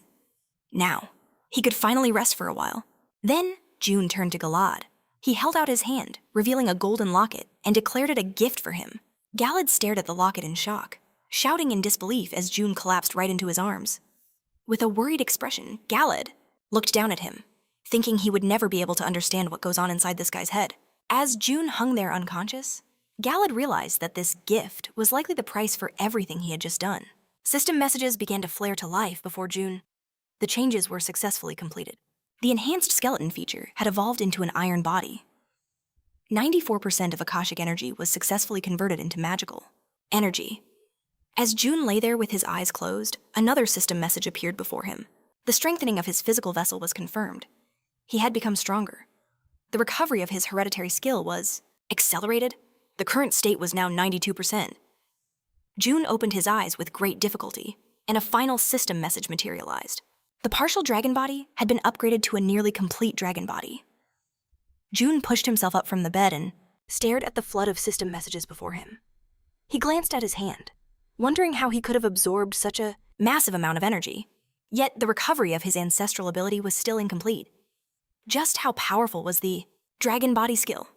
Now, he could finally rest for a while. Then, June turned to Galad. He held out his hand, revealing a golden locket, and declared it a gift for him. Galad stared at the locket in shock, shouting in disbelief as June collapsed right into his arms. With a worried expression, Galad looked down at him, thinking he would never be able to understand what goes on inside this guy's head. As June hung there unconscious, Galad realized that this gift was likely the price for everything he had just done. System messages began to flare to life before June. The changes were successfully completed. The enhanced skeleton feature had evolved into an iron body. 94% of Akashic energy was successfully converted into magical energy. As June lay there with his eyes closed, another system message appeared before him. The strengthening of his physical vessel was confirmed. He had become stronger. The recovery of his hereditary skill was accelerated. The current state was now 92%. June opened his eyes with great difficulty, and a final system message materialized. The partial dragon body had been upgraded to a nearly complete dragon body. June pushed himself up from the bed and stared at the flood of system messages before him. He glanced at his hand, wondering how he could have absorbed such a massive amount of energy. Yet the recovery of his ancestral ability was still incomplete. Just how powerful was the dragon body skill?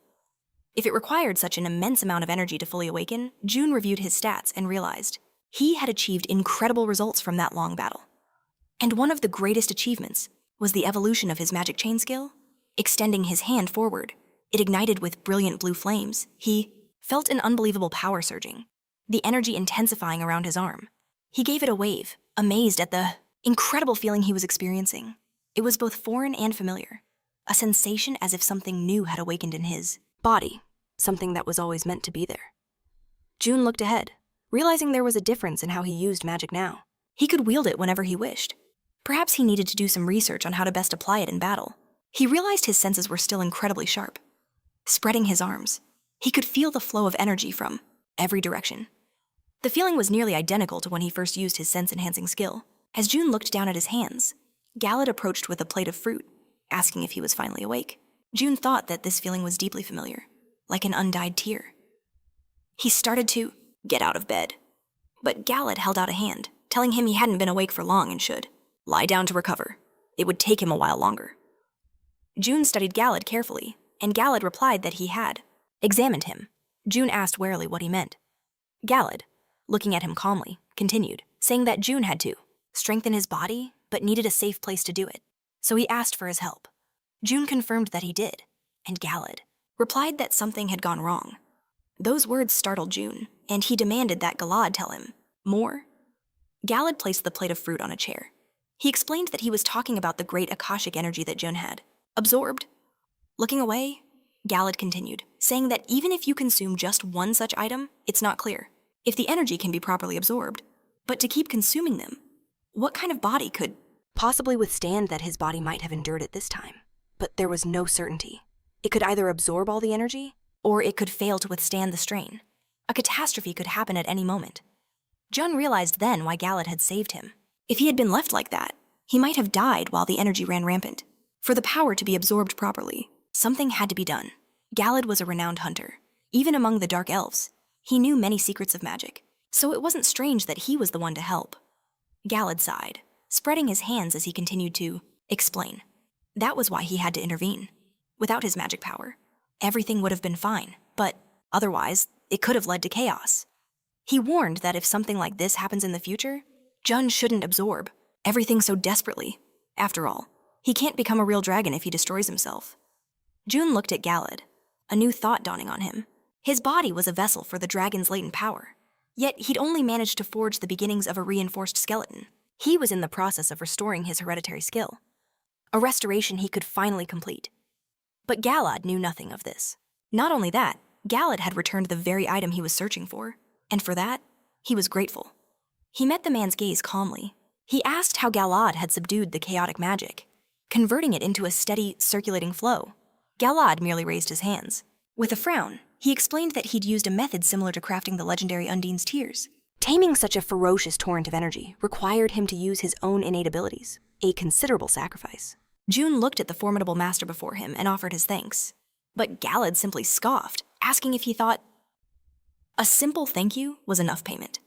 If it required such an immense amount of energy to fully awaken, June reviewed his stats and realized he had achieved incredible results from that long battle. And one of the greatest achievements was the evolution of his magic chain skill. Extending his hand forward, it ignited with brilliant blue flames. He felt an unbelievable power surging, the energy intensifying around his arm. He gave it a wave, amazed at the incredible feeling he was experiencing. It was both foreign and familiar, a sensation as if something new had awakened in his body, something that was always meant to be there. June looked ahead, realizing there was a difference in how he used magic now. He could wield it whenever he wished. Perhaps he needed to do some research on how to best apply it in battle. He realized his senses were still incredibly sharp. Spreading his arms, he could feel the flow of energy from every direction. The feeling was nearly identical to when he first used his sense-enhancing skill. As June looked down at his hands, Galad approached with a plate of fruit, asking if he was finally awake. June thought that this feeling was deeply familiar, like an undyed tear. He started to get out of bed, but Galad held out a hand, telling him he hadn't been awake for long and should lie down to recover. It would take him a while longer. June studied Galad carefully, and Galad replied that he had examined him. June asked warily what he meant. Galad, looking at him calmly, continued, saying that June had to strengthen his body, but needed a safe place to do it. So he asked for his help. June confirmed that he did, and Galad replied that something had gone wrong. Those words startled June, and he demanded that Galad tell him more. Galad placed the plate of fruit on a chair. He explained that he was talking about the great Akashic energy that June had absorbed. Looking away, Galad continued, saying that even if you consume just one such item, it's not clear if the energy can be properly absorbed. But to keep consuming them, what kind of body could possibly withstand that his body might have endured it this time? But there was no certainty. It could either absorb all the energy, or it could fail to withstand the strain. A catastrophe could happen at any moment. Jun realized then why Galad had saved him. If he had been left like that, he might have died while the energy ran rampant. For the power to be absorbed properly, something had to be done. Galad was a renowned hunter. Even among the Dark Elves, he knew many secrets of magic, so it wasn't strange that he was the one to help. Galad sighed, spreading his hands as he continued to explain. That was why he had to intervene. Without his magic power, everything would have been fine, but otherwise, it could have led to chaos. He warned that if something like this happens in the future, Jun shouldn't absorb everything so desperately. After all, he can't become a real dragon if he destroys himself. June looked at Galad, a new thought dawning on him. His body was a vessel for the dragon's latent power, yet he'd only managed to forge the beginnings of a reinforced skeleton. He was in the process of restoring his hereditary skill, a restoration he could finally complete. But Galad knew nothing of this. Not only that, Galad had returned the very item he was searching for, and for that, he was grateful. He met the man's gaze calmly. He asked how Galad had subdued the chaotic magic, converting it into a steady, circulating flow. Galad merely raised his hands. With a frown, he explained that he'd used a method similar to crafting the legendary Undine's tears. Taming such a ferocious torrent of energy required him to use his own innate abilities, a considerable sacrifice. June looked at the formidable master before him and offered his thanks. But Galad simply scoffed, asking if he thought a simple thank you was enough payment.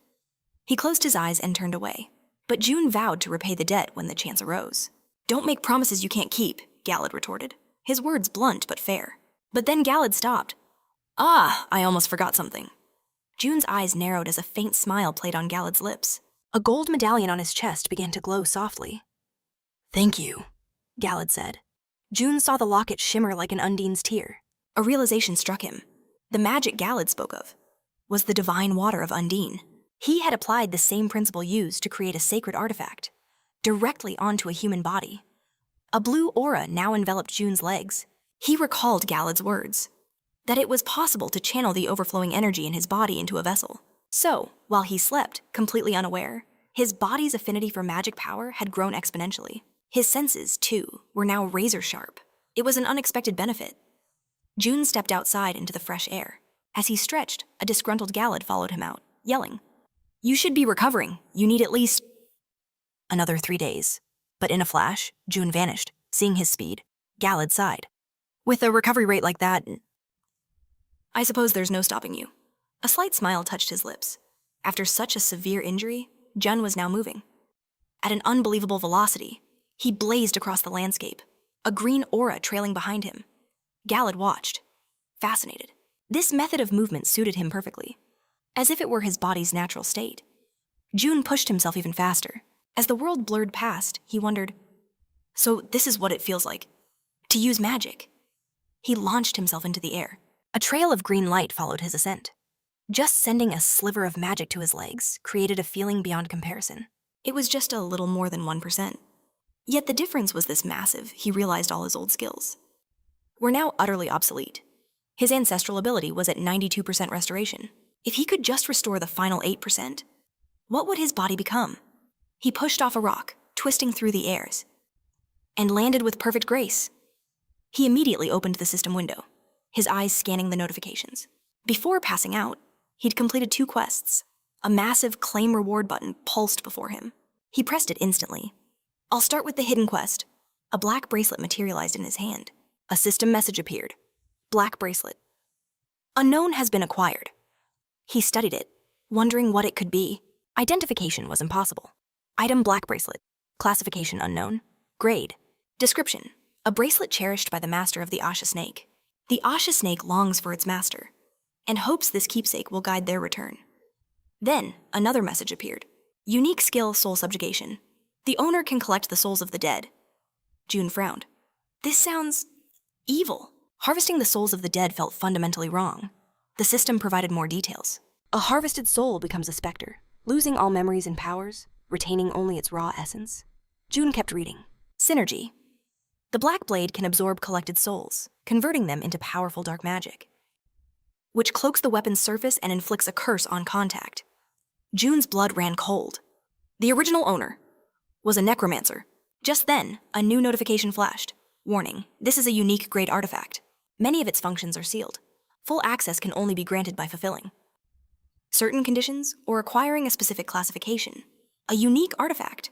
He closed his eyes and turned away, but June vowed to repay the debt when the chance arose. Don't make promises you can't keep, Galad retorted, his words blunt but fair. But then Galad stopped. I almost forgot something. June's eyes narrowed as a faint smile played on Galad's lips. A gold medallion on his chest began to glow softly. "Thank you," Galad said. June saw the locket shimmer like an Undine's tear. A realization struck him. The magic Galad spoke of was the divine water of Undine. He had applied the same principle used to create a sacred artifact, directly onto a human body. A blue aura now enveloped June's legs. He recalled Galad's words, that it was possible to channel the overflowing energy in his body into a vessel. So, while he slept, completely unaware, his body's affinity for magic power had grown exponentially. His senses, too, were now razor sharp. It was an unexpected benefit. June stepped outside into the fresh air. As he stretched, a disgruntled Galad followed him out, yelling, "You should be recovering. You need at least..." Another 3 days. But in a flash, June vanished. Seeing his speed, Galad sighed. With a recovery rate like that, "I suppose there's no stopping you." A slight smile touched his lips. After such a severe injury, Jun was now moving. At an unbelievable velocity, he blazed across the landscape, a green aura trailing behind him. Galad watched, fascinated. This method of movement suited him perfectly, as if it were his body's natural state. June pushed himself even faster. As the world blurred past, he wondered, so this is what it feels like, to use magic. He launched himself into the air. a trail of green light followed his ascent. Just sending a sliver of magic to his legs created a feeling beyond comparison. It was just a little more than 1%. Yet the difference was this massive, he realized all his old skills were now utterly obsolete. His ancestral ability was at 92% restoration. If he could just restore the final 8%, what would his body become? He pushed off a rock, twisting through the airs, and landed with perfect grace. He immediately opened the system window, his eyes scanning the notifications. Before passing out, he'd completed 2 quests. A massive claim reward button pulsed before him. He pressed it instantly. "I'll start with the hidden quest." A black bracelet materialized in his hand. A system message appeared. Black bracelet. "Unknown has been acquired." He studied it, wondering what it could be. Identification was impossible. Item black bracelet. Classification unknown. Grade. Description: a bracelet cherished by the master of the Asha snake. The Asha snake longs for its master, and hopes this keepsake will guide their return. Then, another message appeared. Unique skill, soul subjugation. The owner can collect the souls of the dead. June frowned. This sounds evil. Harvesting the souls of the dead felt fundamentally wrong. The system provided more details. A harvested soul becomes a specter, losing all memories and powers, retaining only its raw essence. June kept reading. Synergy. The black blade can absorb collected souls, converting them into powerful dark magic, which cloaks the weapon's surface and inflicts a curse on contact. June's blood ran cold. The original owner was a necromancer. Just then, a new notification flashed. Warning, this is a unique grade artifact. Many of its functions are sealed. Full access can only be granted by fulfilling certain conditions or acquiring a specific classification. A unique artifact.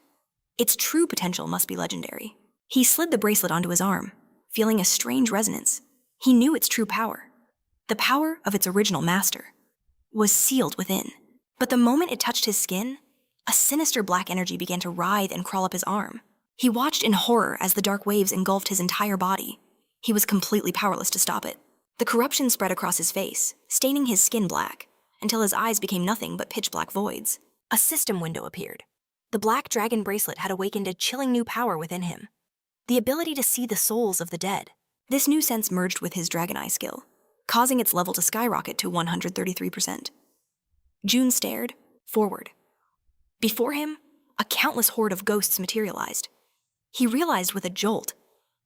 Its true potential must be legendary. He slid the bracelet onto his arm, feeling a strange resonance. He knew its true power. The power of its original master was sealed within. But the moment it touched his skin, a sinister black energy began to writhe and crawl up his arm. He watched in horror as the dark waves engulfed his entire body. He was completely powerless to stop it. The corruption spread across his face, staining his skin black, until his eyes became nothing but pitch-black voids. A system window appeared. The black dragon bracelet had awakened a chilling new power within him. The ability to see the souls of the dead. This new sense merged with his dragon eye skill, causing its level to skyrocket to 133%. June stared forward. Before him, a countless horde of ghosts materialized. He realized with a jolt,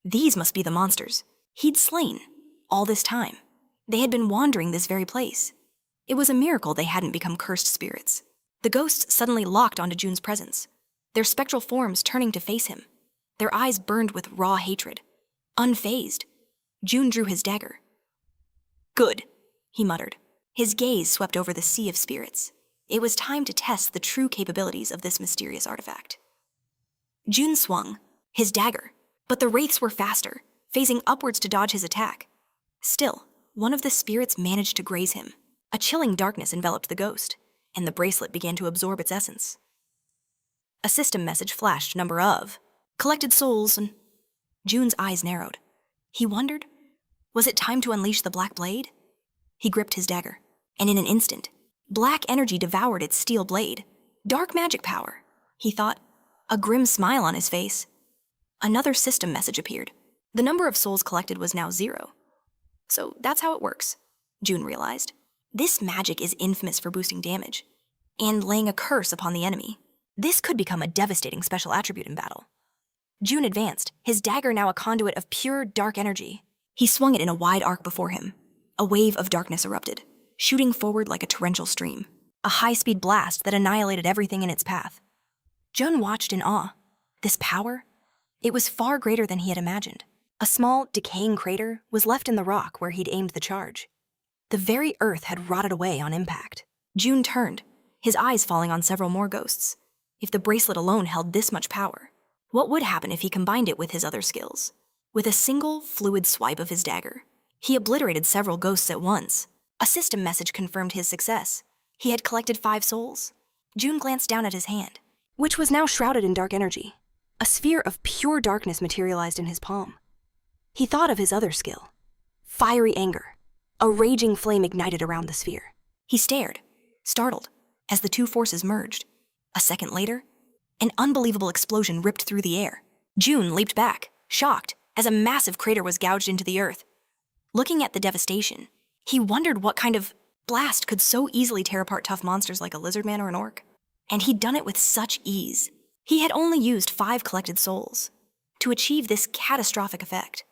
these must be the monsters he'd slain all this time. They had been wandering this very place. It was a miracle they hadn't become cursed spirits. The ghosts suddenly locked onto June's presence, their spectral forms turning to face him. Their eyes burned with raw hatred. Unfazed, June drew his dagger. "Good," he muttered. His gaze swept over the sea of spirits. It was time to test the true capabilities of this mysterious artifact. June swung, his dagger, but the wraiths were faster, phasing upwards to dodge his attack. Still, one of the spirits managed to graze him. A chilling darkness enveloped the ghost, and the bracelet began to absorb its essence. A system message flashed, number of collected souls, and June's eyes narrowed. He wondered, was it time to unleash the black blade? He gripped his dagger, and in an instant, black energy devoured its steel blade. Dark magic power, he thought, a grim smile on his face. Another system message appeared. The number of souls collected was now 0. So that's how it works, June realized. This magic is infamous for boosting damage and laying a curse upon the enemy. This could become a devastating special attribute in battle. June advanced, his dagger now a conduit of pure dark energy. He swung it in a wide arc before him. A wave of darkness erupted, shooting forward like a torrential stream. a high-speed blast that annihilated everything in its path. Jun watched in awe. This power? It was far greater than he had imagined. A small, decaying crater was left in the rock where he'd aimed the charge. The very earth had rotted away on impact. Jun turned, his eyes falling on several more ghosts. If the bracelet alone held this much power, what would happen if he combined it with his other skills? With a single, fluid swipe of his dagger, he obliterated several ghosts at once. A system message confirmed his success. He had collected 5 souls. Jun glanced down at his hand, which was now shrouded in dark energy. A sphere of pure darkness materialized in his palm. He thought of his other skill, fiery anger. A raging flame ignited around the sphere. He stared, startled, as the two forces merged. A second later, an unbelievable explosion ripped through the air. Jun leaped back, shocked, as a massive crater was gouged into the earth. Looking at the devastation, he wondered what kind of blast could so easily tear apart tough monsters like a lizard man or an orc. And he'd done it with such ease. He had only used 5 collected souls to achieve this catastrophic effect.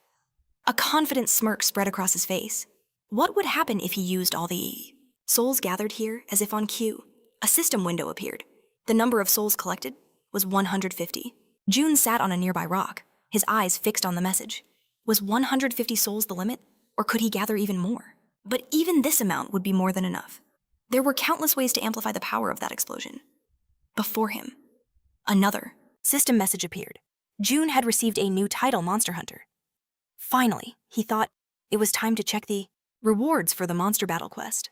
A confident smirk spread across his face. What would happen if he used all the souls gathered here as if on cue? A system window appeared. The number of souls collected was 150. Jun sat on a nearby rock, his eyes fixed on the message. Was 150 souls the limit, or could he gather even more? But even this amount would be more than enough. There were countless ways to amplify the power of that explosion. Before him, another system message appeared. Jun had received a new title, Monster Hunter. Finally, he thought it was time to check the rewards for the monster battle quest.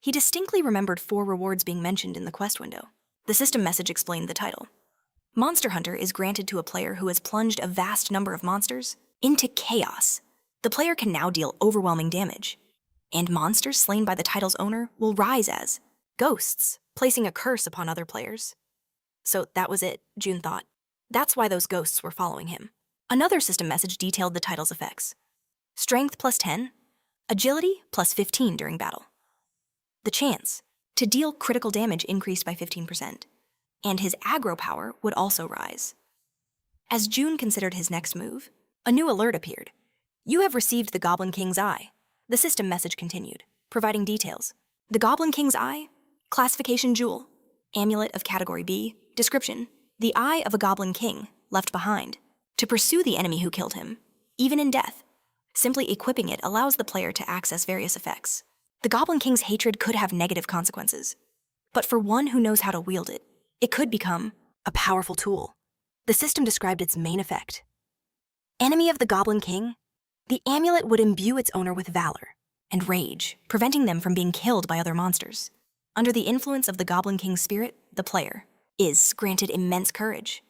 He distinctly remembered 4 rewards being mentioned in the quest window. The system message explained the title. Monster Hunter is granted to a player who has plunged a vast number of monsters into chaos. The player can now deal overwhelming damage, and monsters slain by the title's owner will rise as ghosts, placing a curse upon other players. So that was it, Jun thought. That's why those ghosts were following him. Another system message detailed the title's effects. Strength plus 10, agility plus 15 during battle. The chance to deal critical damage increased by 15%, and his aggro power would also rise. As Jun considered his next move, a new alert appeared. You have received the Goblin King's Eye. The system message continued, providing details. The Goblin King's Eye, classification jewel, amulet of category B, description, the eye of a Goblin King left behind to pursue the enemy who killed him, even in death. Simply equipping it allows the player to access various effects. The Goblin King's hatred could have negative consequences, but for one who knows how to wield it, it could become a powerful tool. The system described its main effect. Enemy of the Goblin King, the amulet would imbue its owner with valor and rage, preventing them from being killed by other monsters. Under the influence of the Goblin King's spirit, the player is granted immense courage.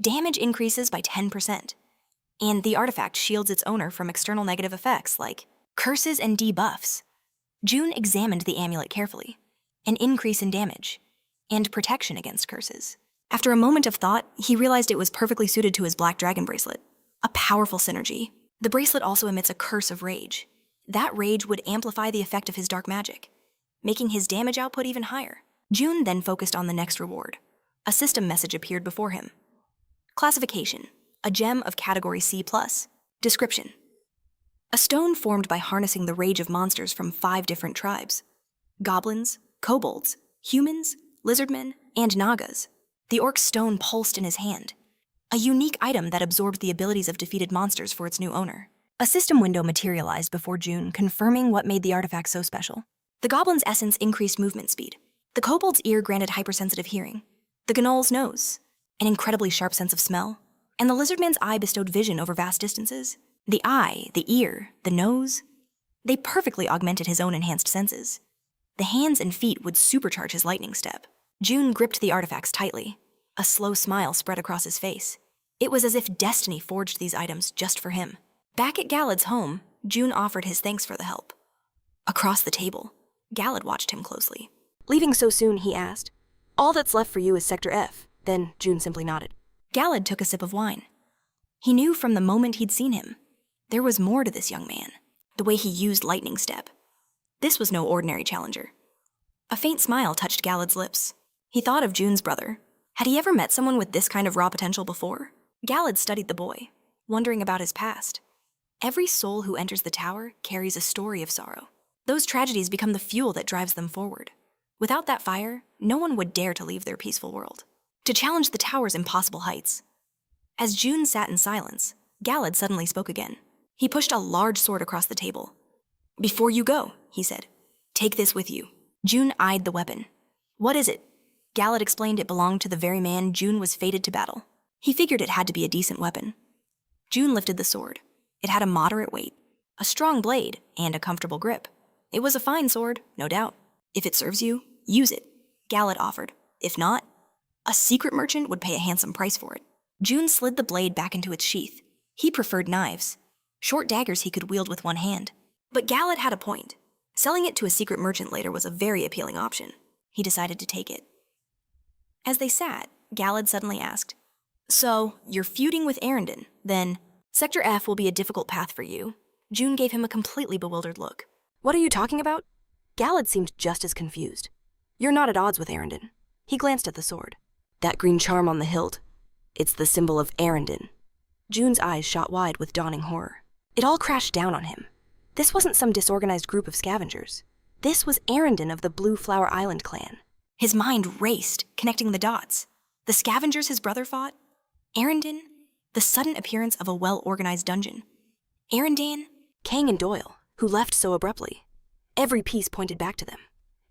Damage increases by 10%, and the artifact shields its owner from external negative effects like curses and debuffs. Jun examined the amulet carefully. An increase in damage and protection against curses. After a moment of thought, he realized it was perfectly suited to his Black Dragon bracelet. A powerful synergy. The bracelet also emits a curse of rage. That rage would amplify the effect of his dark magic, making his damage output even higher. Jun then focused on the next reward. A system message appeared before him. Classification, a gem of category C+. Description, a stone formed by harnessing the rage of monsters from 5 different tribes. Goblins, kobolds, humans, lizardmen, and nagas. The orc's stone pulsed in his hand. A unique item that absorbed the abilities of defeated monsters for its new owner. A system window materialized before Jun, confirming what made the artifact so special. The goblin's essence increased movement speed. The kobold's ear granted hypersensitive hearing. The gnoll's nose, an incredibly sharp sense of smell. And the lizardman's eye bestowed vision over vast distances. The eye, the ear, the nose, they perfectly augmented his own enhanced senses. The hands and feet would supercharge his lightning step. Jun gripped the artifacts tightly. A slow smile spread across his face. It was as if destiny forged these items just for him. Back at Galad's home, Jun offered his thanks for the help. Across the table, Galad watched him closely. Leaving so soon, he asked, all that's left for you is Sector F. Then Jun simply nodded. Galad took a sip of wine. He knew from the moment he'd seen him, there was more to this young man, the way he used lightning step. This was no ordinary challenger. A faint smile touched Galad's lips. He thought of Jun's brother. Had he ever met someone with this kind of raw potential before? Galad studied the boy, wondering about his past. Every soul who enters the tower carries a story of sorrow. Those tragedies become the fuel that drives them forward. Without that fire, no one would dare to leave their peaceful world, to challenge the tower's impossible heights. As June sat in silence, Galad suddenly spoke again. He pushed a large sword across the table. "Before you go," he said, "take this with you." June eyed the weapon. "What is it?" Galad explained it belonged to the very man June was fated to battle. He figured it had to be a decent weapon. June lifted the sword. It had a moderate weight, a strong blade, and a comfortable grip. It was a fine sword, no doubt. "If it serves you, use it," Galad offered. "If not, a secret merchant would pay a handsome price for it." June slid the blade back into its sheath. He preferred knives, short daggers he could wield with one hand. But Galad had a point. Selling it to a secret merchant later was a very appealing option. He decided to take it. As they sat, Galad suddenly asked, "So, you're feuding with Arendon, then Sector F will be a difficult path for you." June gave him a completely bewildered look. What are you talking about? Galad seemed just as confused. You're not at odds with Arendon. He glanced at the sword. That green charm on the hilt. It's the symbol of Arendon. June's eyes shot wide with dawning horror. It all crashed down on him. This wasn't some disorganized group of scavengers. This was Arendon of the Blue Flower Island clan. His mind raced, connecting the dots. The scavengers his brother fought. Arendon, the sudden appearance of a well-organized dungeon. Arendon, Kang and Doyle, who left so abruptly. Every piece pointed back to them.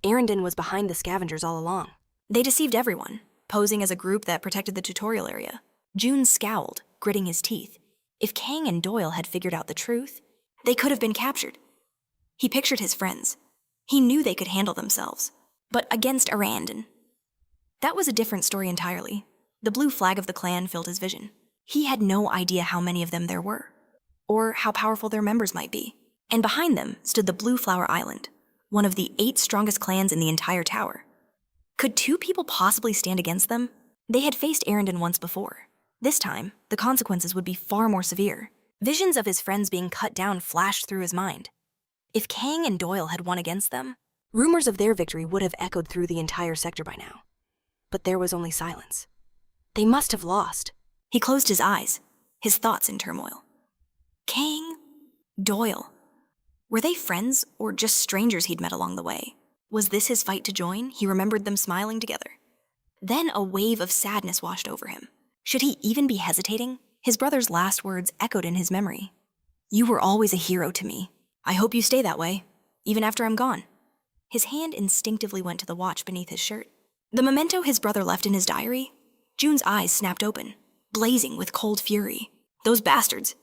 Arendon was behind the scavengers all along. They deceived everyone, posing as a group that protected the tutorial area. June scowled, gritting his teeth. If Kang and Doyle had figured out the truth, they could have been captured. He pictured his friends. He knew they could handle themselves. But against Arendon. That was a different story entirely. The blue flag of the clan filled his vision. He had no idea how many of them there were, or how powerful their members might be. And behind them stood the Blue Flower Island, one of the 8 strongest clans in the entire tower. Could 2 people possibly stand against them? They had faced Arendon once before. This time, the consequences would be far more severe. Visions of his friends being cut down flashed through his mind. If Kang and Doyle had won against them, rumors of their victory would have echoed through the entire sector by now. But there was only silence. They must have lost. He closed his eyes, his thoughts in turmoil. Kang, Doyle. Were they friends or just strangers he'd met along the way? Was this his fight to join? He remembered them smiling together. Then a wave of sadness washed over him. Should he even be hesitating? His brother's last words echoed in his memory. "You were always a hero to me. I hope you stay that way, even after I'm gone." His hand instinctively went to the watch beneath his shirt. The memento his brother left in his diary? June's eyes snapped open, blazing with cold fury. Those bastards!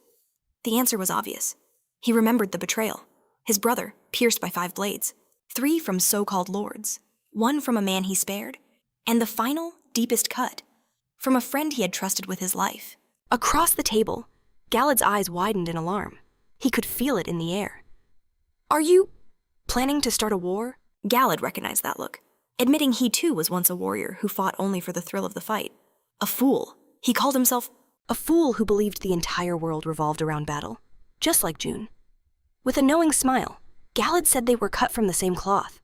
The answer was obvious. He remembered the betrayal. His brother, pierced by 5 blades. 3 from so-called lords. 1 from a man he spared. And the final, deepest cut, from a friend he had trusted with his life. Across the table, Galad's eyes widened in alarm. He could feel it in the air. "Are you planning to start a war?" Galad recognized that look, admitting he too was once a warrior who fought only for the thrill of the fight. A fool. He called himself a fool who believed the entire world revolved around battle, just like June. With a knowing smile, Galad said they were cut from the same cloth.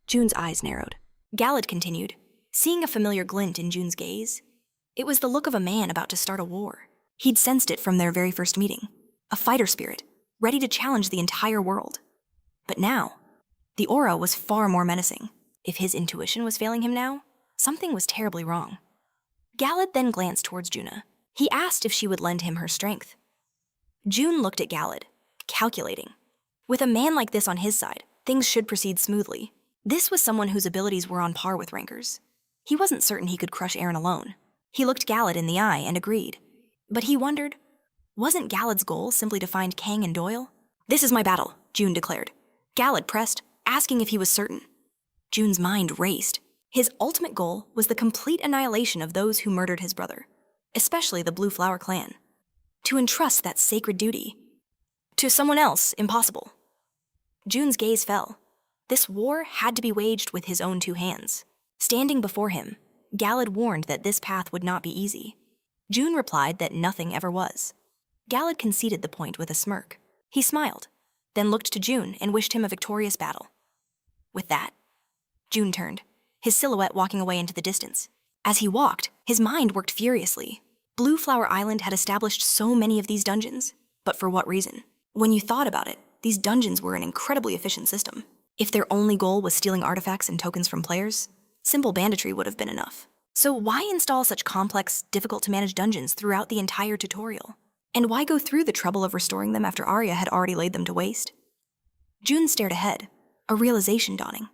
June's eyes narrowed. Galad continued, seeing a familiar glint in June's gaze. It was the look of a man about to start a war. He'd sensed it from their very first meeting. A fighter spirit, ready to challenge the entire world. But now, the aura was far more menacing. If his intuition was failing him now, something was terribly wrong. Galad then glanced towards Juna. He asked if she would lend him her strength. June looked at Galad, calculating. With a man like this on his side, things should proceed smoothly. This was someone whose abilities were on par with Ranker's. He wasn't certain he could crush Eren alone. He looked Galad in the eye and agreed. But he wondered, wasn't Galad's goal simply to find Kang and Doyle? "This is my battle," June declared. Galad pressed, asking if he was certain. June's mind raced. His ultimate goal was the complete annihilation of those who murdered his brother, especially the Blue Flower clan. To entrust that sacred duty to someone else, impossible. June's gaze fell. This war had to be waged with his own 2 hands. Standing before him, Galad warned that this path would not be easy. June replied that nothing ever was. Galad conceded the point with a smirk. He smiled, then looked to June and wished him a victorious battle. With that, June turned, his silhouette walking away into the distance. As he walked, his mind worked furiously. Blue Flower Island had established so many of these dungeons, but for what reason? When you thought about it, these dungeons were an incredibly efficient system. If their only goal was stealing artifacts and tokens from players, simple banditry would have been enough. So why install such complex, difficult-to-manage dungeons throughout the entire tutorial? And why go through the trouble of restoring them after Arya had already laid them to waste? June stared ahead, a realization dawning.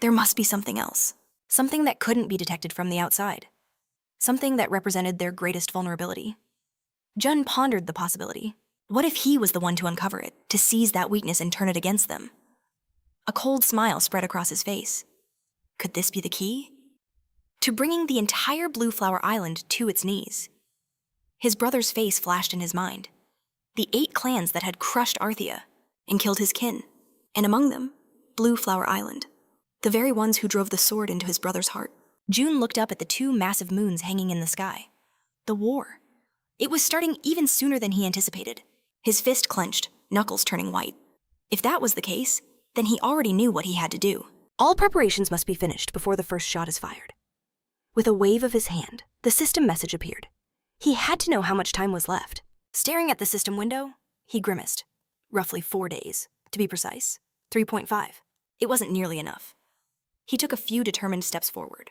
There must be something else. Something that couldn't be detected from the outside. Something that represented their greatest vulnerability. Jun pondered the possibility. What if he was the one to uncover it, to seize that weakness and turn it against them? A cold smile spread across his face. Could this be the key? To bringing the entire Blue Flower Island to its knees. His brother's face flashed in his mind. The 8 clans that had crushed Arthea and killed his kin, and among them, Blue Flower Island. The very ones who drove the sword into his brother's heart. June looked up at the 2 massive moons hanging in the sky. The war. It was starting even sooner than he anticipated. His fist clenched, knuckles turning white. If that was the case, then he already knew what he had to do. All preparations must be finished before the first shot is fired. With a wave of his hand, the system message appeared. He had to know how much time was left. Staring at the system window, he grimaced. Roughly 4 days, to be precise. 3.5. It wasn't nearly enough. He took a few determined steps forward.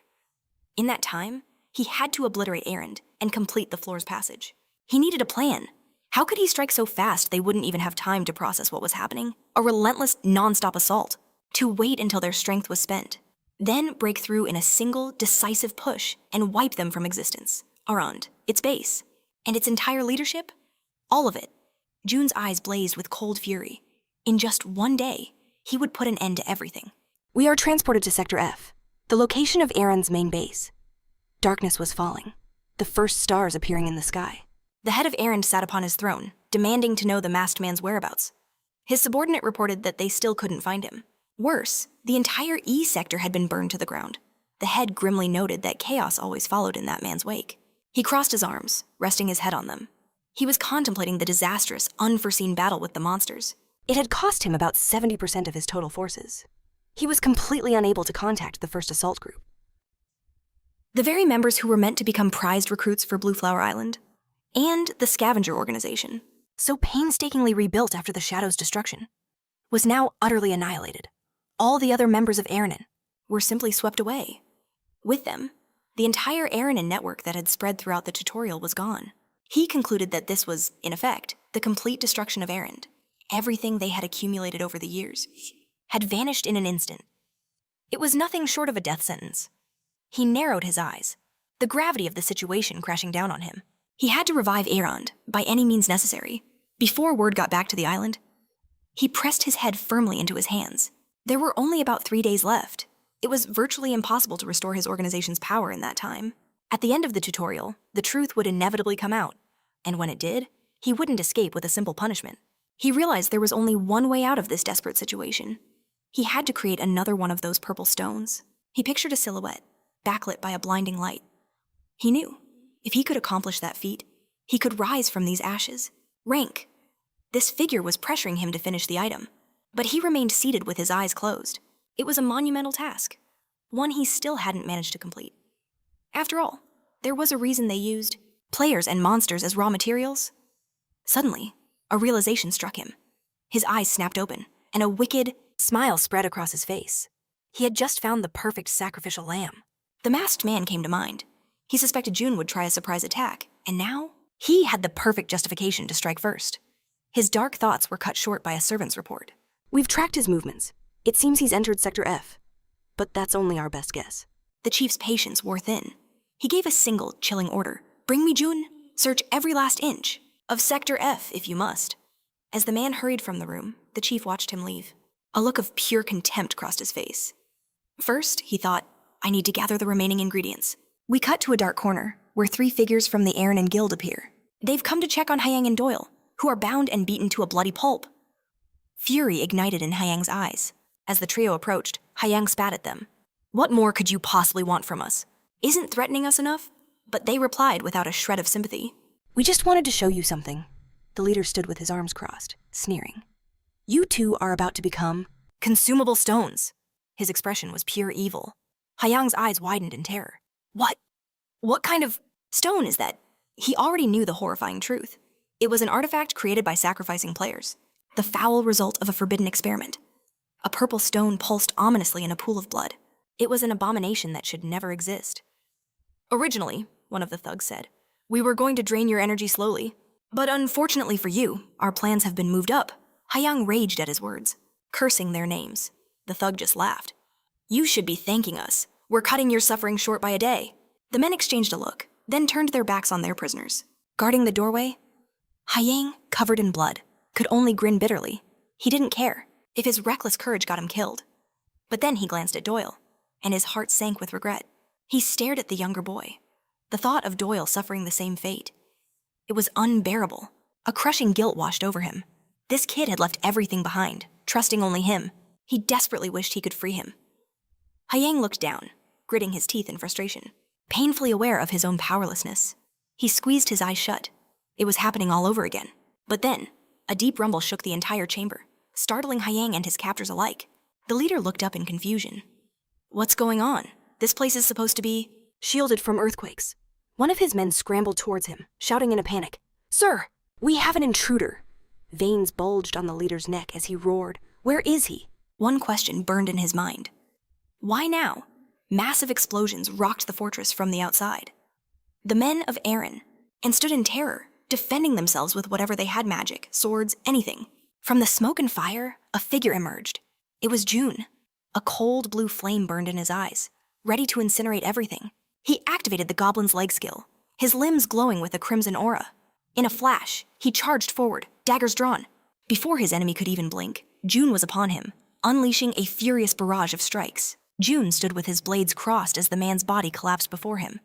In that time, he had to obliterate Erend and complete the floor's passage. He needed a plan. How could he strike so fast they wouldn't even have time to process what was happening? A relentless, non-stop assault. To wait until their strength was spent. Then break through in a single, decisive push and wipe them from existence. Arand, its base, and its entire leadership? All of it. June's eyes blazed with cold fury. In just one day, he would put an end to everything. We are transported to Sector F, the location of Erend's main base. Darkness was falling, the first stars appearing in the sky. The head of Erend sat upon his throne, demanding to know the masked man's whereabouts. His subordinate reported that they still couldn't find him. Worse, the entire E sector had been burned to the ground. The head grimly noted that chaos always followed in that man's wake. He crossed his arms, resting his head on them. He was contemplating the disastrous, unforeseen battle with the monsters. It had cost him about 70% of his total forces. He was completely unable to contact the first assault group. The very members who were meant to become prized recruits for Blue Flower Island, and the scavenger organization, so painstakingly rebuilt after the Shadow's destruction, was now utterly annihilated. All the other members of Eranin were simply swept away. With them, the entire Eranin network that had spread throughout the tutorial was gone. He concluded that this was, in effect, the complete destruction of Erend. Everything they had accumulated over the years had vanished in an instant. It was nothing short of a death sentence. He narrowed his eyes, the gravity of the situation crashing down on him. He had to revive Erend by any means necessary. Before word got back to the island, he pressed his head firmly into his hands. There were only about 3 days left. It was virtually impossible to restore his organization's power in that time. At the end of the tutorial, the truth would inevitably come out, and when it did, he wouldn't escape with a simple punishment. He realized there was only one way out of this desperate situation. He had to create another one of those purple stones. He pictured a silhouette, backlit by a blinding light. He knew, if he could accomplish that feat, he could rise from these ashes. Rank. This figure was pressuring him to finish the item, but he remained seated with his eyes closed. It was a monumental task, one he still hadn't managed to complete. After all, there was a reason they used players and monsters as raw materials. Suddenly, a realization struck him. His eyes snapped open, and a wicked smile spread across his face. He had just found the perfect sacrificial lamb. The masked man came to mind. He suspected June would try a surprise attack, and now he had the perfect justification to strike first. His dark thoughts were cut short by a servant's report. We've tracked his movements. It seems he's entered Sector F, but that's only our best guess. The chief's patience wore thin. He gave a single, chilling order. Bring me June. Search every last inch. Of Sector F, if you must. As the man hurried from the room, the chief watched him leave. A look of pure contempt crossed his face. First, he thought, I need to gather the remaining ingredients. We cut to a dark corner, where 3 figures from the Eranin Guild appear. They've come to check on Hyang and Doyle, who are bound and beaten to a bloody pulp. Fury ignited in Hyang's eyes. As the trio approached, Hyang spat at them. What more could you possibly want from us? Isn't threatening us enough? But they replied without a shred of sympathy. We just wanted to show you something. The leader stood with his arms crossed, sneering. You two are about to become consumable stones. His expression was pure evil. Hyang's eyes widened in terror. What kind of stone is that? He already knew the horrifying truth. It was an artifact created by sacrificing players. The foul result of a forbidden experiment. A purple stone pulsed ominously in a pool of blood. It was an abomination that should never exist. Originally, one of the thugs said, we were going to drain your energy slowly. But unfortunately for you, our plans have been moved up. Haiyang raged at his words, cursing their names. The thug just laughed. You should be thanking us. We're cutting your suffering short by a day. The men exchanged a look, then turned their backs on their prisoners. Guarding the doorway, Haiyang, covered in blood, could only grin bitterly. He didn't care if his reckless courage got him killed. But then he glanced at Doyle, and his heart sank with regret. He stared at the younger boy. The thought of Doyle suffering the same fate. It was unbearable. A crushing guilt washed over him. This kid had left everything behind, trusting only him. He desperately wished he could free him. Haiyang looked down, gritting his teeth in frustration, painfully aware of his own powerlessness. He squeezed his eyes shut. It was happening all over again. But then, a deep rumble shook the entire chamber, startling Haiyang and his captors alike. The leader looked up in confusion. What's going on? This place is supposed to be shielded from earthquakes. One of his men scrambled towards him, shouting in a panic, "Sir, we have an intruder." Veins bulged on the leader's neck as he roared, "Where is he?" One question burned in his mind. Why now? Massive explosions rocked the fortress from the outside. The men of Aaron, and stood in terror, defending themselves with whatever they had, magic, swords, anything. From the smoke and fire, a figure emerged. It was June. A cold blue flame burned in his eyes, ready to incinerate everything. He activated the goblin's leg skill, his limbs glowing with a crimson aura. In a flash, he charged forward, daggers drawn. Before his enemy could even blink, June was upon him, unleashing a furious barrage of strikes. June stood with his blades crossed as the man's body collapsed before him.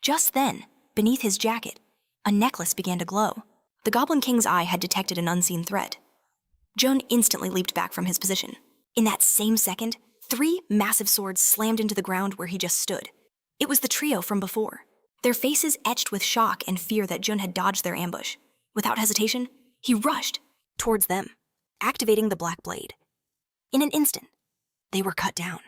Just then, beneath his jacket, a necklace began to glow. The Goblin King's eye had detected an unseen threat. June instantly leaped back from his position. In that same second, 3 massive swords slammed into the ground where he just stood. It was the trio from before, their faces etched with shock and fear that Jun had dodged their ambush. Without hesitation, he rushed Towards them, activating the black blade. In an instant, they were cut down.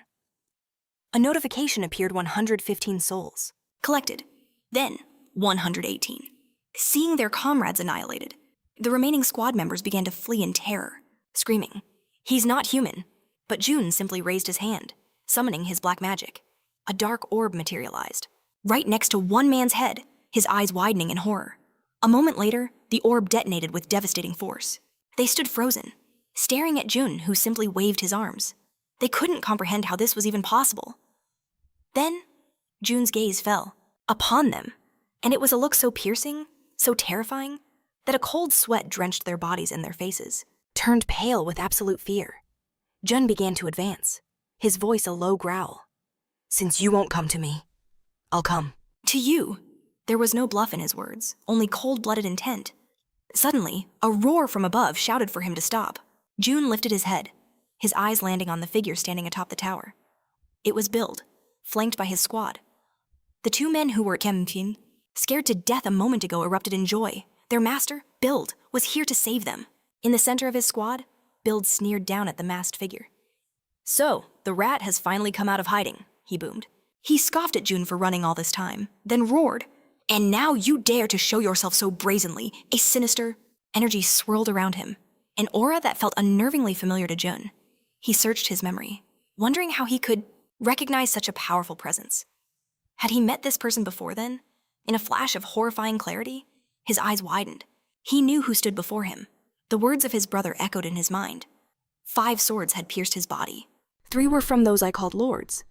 A notification appeared: 115 souls collected, then 118. Seeing their comrades annihilated, the remaining squad members began to flee in terror, screaming, "He's not human!" But June simply raised his hand, summoning his black magic. A dark orb materialized, right next to one man's head, his eyes widening in horror. A moment later, the orb detonated with devastating force. They stood frozen, staring at Jun, who simply waved his arms. They couldn't comprehend how this was even possible. Then, Jun's gaze fell upon them, and it was a look so piercing, so terrifying, that a cold sweat drenched their bodies and their faces. Turned pale with absolute fear, Jun began to advance, his voice a low growl. "Since you won't come to me, I'll come." To you. There was no bluff in his words, only cold-blooded intent. Suddenly, a roar from above shouted for him to stop. Jun lifted his head, his eyes landing on the figure standing atop the tower. It was Bild, flanked by his squad. The 2 men who were Kempin, scared to death a moment ago, erupted in joy. Their master, Bild, was here to save them. In the center of his squad, Bild sneered down at the masked figure. "So, the rat has finally come out of hiding," he boomed. He scoffed at Jun for running all this time, then roared, "And now you dare to show yourself so brazenly, a sinister..." Energy swirled around him, an aura that felt unnervingly familiar to Jun. He searched his memory, wondering how he could recognize such a powerful presence. Had he met this person before then? In a flash of horrifying clarity, his eyes widened. He knew who stood before him. The words of his brother echoed in his mind. 5 swords had pierced his body. 3 were from those I called lords,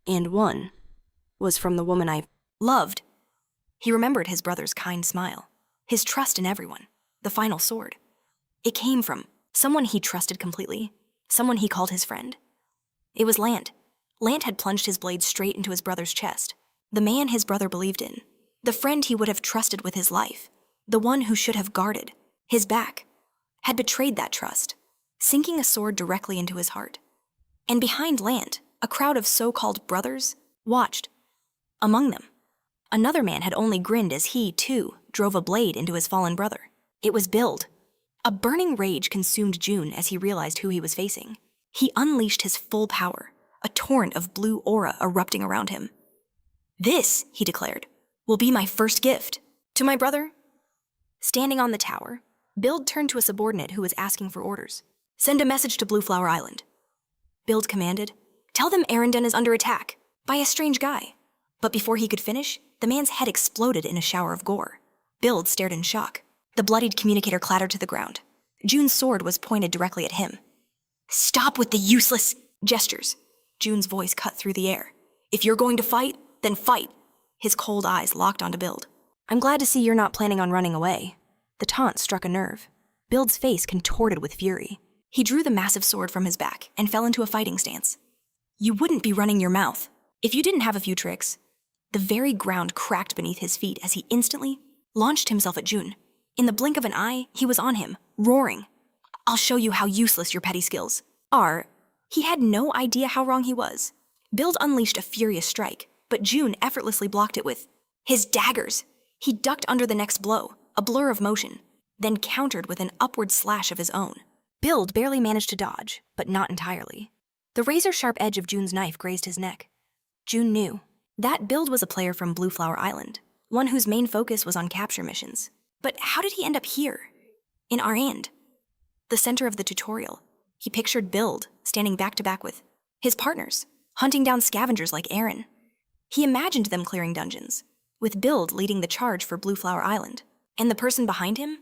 and 1 was from the woman I loved. He remembered his brother's kind smile, his trust in everyone, the final sword. It came from someone he trusted completely, someone he called his friend. It was Lant. Lant had plunged his blade straight into his brother's chest, the man his brother believed in, the friend he would have trusted with his life, the one who should have guarded his back, had betrayed that trust, sinking a sword directly into his heart. And behind Lant, a crowd of so-called brothers watched. Among them, another man had only grinned as he, too, drove a blade into his fallen brother. It was Bild. A burning rage consumed Jun as he realized who he was facing. He unleashed his full power, a torrent of blue aura erupting around him. "This," he declared, "will be my first gift to my brother." Standing on the tower, Bild turned to a subordinate who was asking for orders. "Send a message to Blue Flower Island. Build commanded. Tell them Arendon is under attack by a strange guy. But before he could finish, the man's head exploded in a shower of gore. Build stared in shock. The bloodied communicator clattered to the ground. June's sword was pointed directly at him. Stop with the useless gestures. June's voice cut through the air. If you're going to fight, then fight. His cold eyes locked onto Build. I'm glad to see you're not planning on running away. The taunt struck a nerve. Build's face contorted with fury. He drew the massive sword from his back and fell into a fighting stance. You wouldn't be running your mouth if you didn't have a few tricks. The very ground cracked beneath his feet as he instantly launched himself at June. In the blink of an eye, he was on him, roaring. I'll show you how useless your petty skills are. He had no idea how wrong he was. Build unleashed a furious strike, but June effortlessly blocked it with his daggers. He ducked under the next blow, a blur of motion, then countered with an upward slash of his own. Build barely managed to dodge, but not entirely. The razor-sharp edge of June's knife grazed his neck. June knew. That Build was a player from Blue Flower Island, one whose main focus was on capture missions. But how did he end up here? In Arand, the center of the tutorial. He pictured Build standing back to back with his partners, hunting down scavengers like Aaron. He imagined them clearing dungeons, with Build leading the charge for Blue Flower Island. And the person behind him?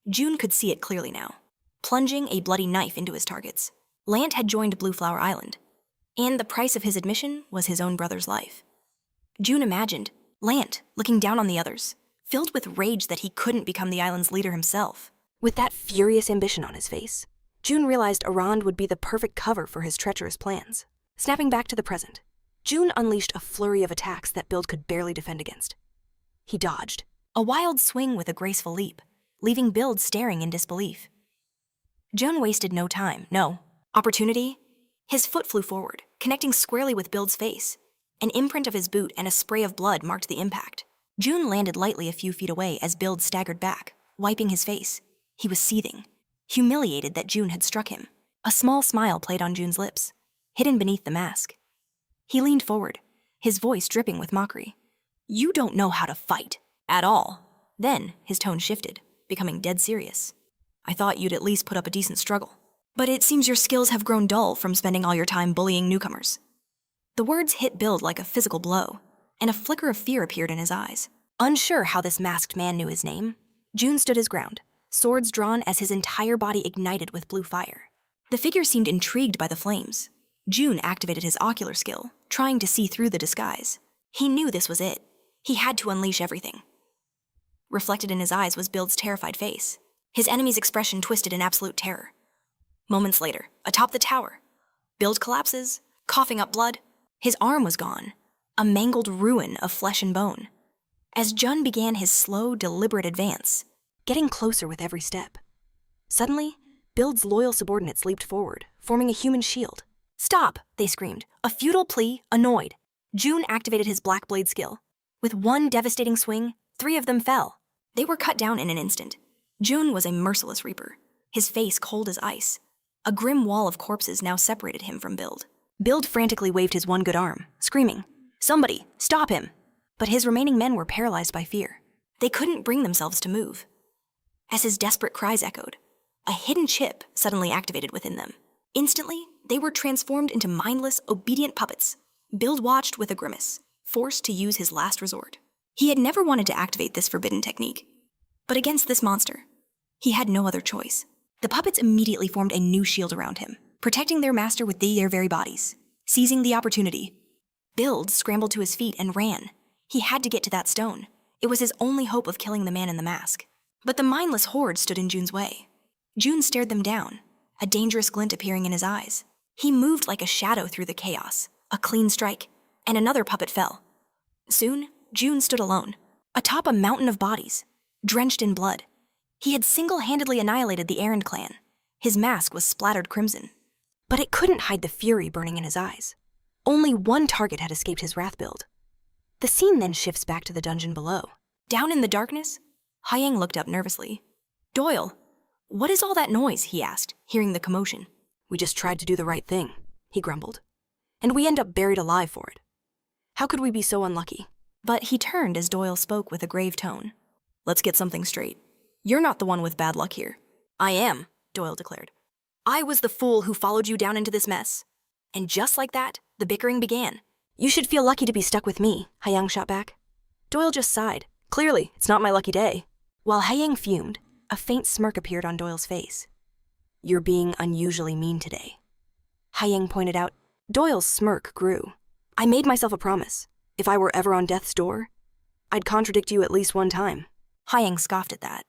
June could see it clearly now, plunging a bloody knife into his targets. Lant had joined Blue Flower Island, and the price of his admission was his own brother's life. June imagined Lant looking down on the others, filled with rage that he couldn't become the island's leader himself. With that furious ambition on his face, June realized Arand would be the perfect cover for his treacherous plans. Snapping back to the present, June unleashed a flurry of attacks that Build could barely defend against. He dodged, a wild swing with a graceful leap, leaving Build staring in disbelief. June wasted no time, no opportunity. His foot flew forward, connecting squarely with Build's face. An imprint of his boot and a spray of blood marked the impact. June landed lightly a few feet away as Build staggered back, wiping his face. He was seething, humiliated that June had struck him. A small smile played on June's lips, hidden beneath the mask. He leaned forward, his voice dripping with mockery. You don't know how to fight, at all. Then his tone shifted, becoming dead serious. I thought you'd at least put up a decent struggle. But it seems your skills have grown dull from spending all your time bullying newcomers. The words hit Build like a physical blow, and a flicker of fear appeared in his eyes. Unsure how this masked man knew his name, June stood his ground, swords drawn as his entire body ignited with blue fire. The figure seemed intrigued by the flames. June activated his ocular skill, trying to see through the disguise. He knew this was it. He had to unleash everything. Reflected in his eyes was Build's terrified face. His enemy's expression twisted in absolute terror. Moments later, atop the tower, Build collapses, coughing up blood. His arm was gone, a mangled ruin of flesh and bone. As Jun began his slow, deliberate advance, getting closer with every step. Suddenly, Build's loyal subordinates leaped forward, forming a human shield. Stop, they screamed, a futile plea, annoyed. June activated his black blade skill. With one devastating swing, 3 of them fell. They were cut down in an instant. June was a merciless reaper, his face cold as ice. A grim wall of corpses now separated him from Build. Build frantically waved his one good arm, screaming, "Somebody, stop him!" But his remaining men were paralyzed by fear. They couldn't bring themselves to move. As his desperate cries echoed, a hidden chip suddenly activated within them. Instantly, they were transformed into mindless, obedient puppets. Build watched with a grimace, forced to use his last resort. He had never wanted to activate this forbidden technique. But against this monster, he had no other choice. The puppets immediately formed a new shield around him, protecting their master with their very bodies. Seizing the opportunity, Build scrambled to his feet and ran. He had to get to that stone. It was his only hope of killing the man in the mask. But the mindless horde stood in June's way. June stared them down, a dangerous glint appearing in his eyes. He moved like a shadow through the chaos, a clean strike, and another puppet fell. Soon, June stood alone, atop a mountain of bodies, drenched in blood. He had single-handedly annihilated the Errand clan. His mask was splattered crimson. But it couldn't hide the fury burning in his eyes. Only one target had escaped his wrath Build. The scene then shifts back to the dungeon below. Down in the darkness, Hyang looked up nervously. Doyle, what is all that noise? He asked, hearing the commotion. We just tried to do the right thing, he grumbled. And we end up buried alive for it. How could we be so unlucky? But he turned as Doyle spoke with a grave tone. Let's get something straight. You're not the one with bad luck here. I am, Doyle declared. I was the fool who followed you down into this mess. And just like that, the bickering began. You should feel lucky to be stuck with me, Haiyang shot back. Doyle just sighed. Clearly, it's not my lucky day. While Haiyang fumed, a faint smirk appeared on Doyle's face. You're being unusually mean today. Haiyang pointed out. Doyle's smirk grew. I made myself a promise. If I were ever on death's door, I'd contradict you at least one time. Haiyang scoffed at that.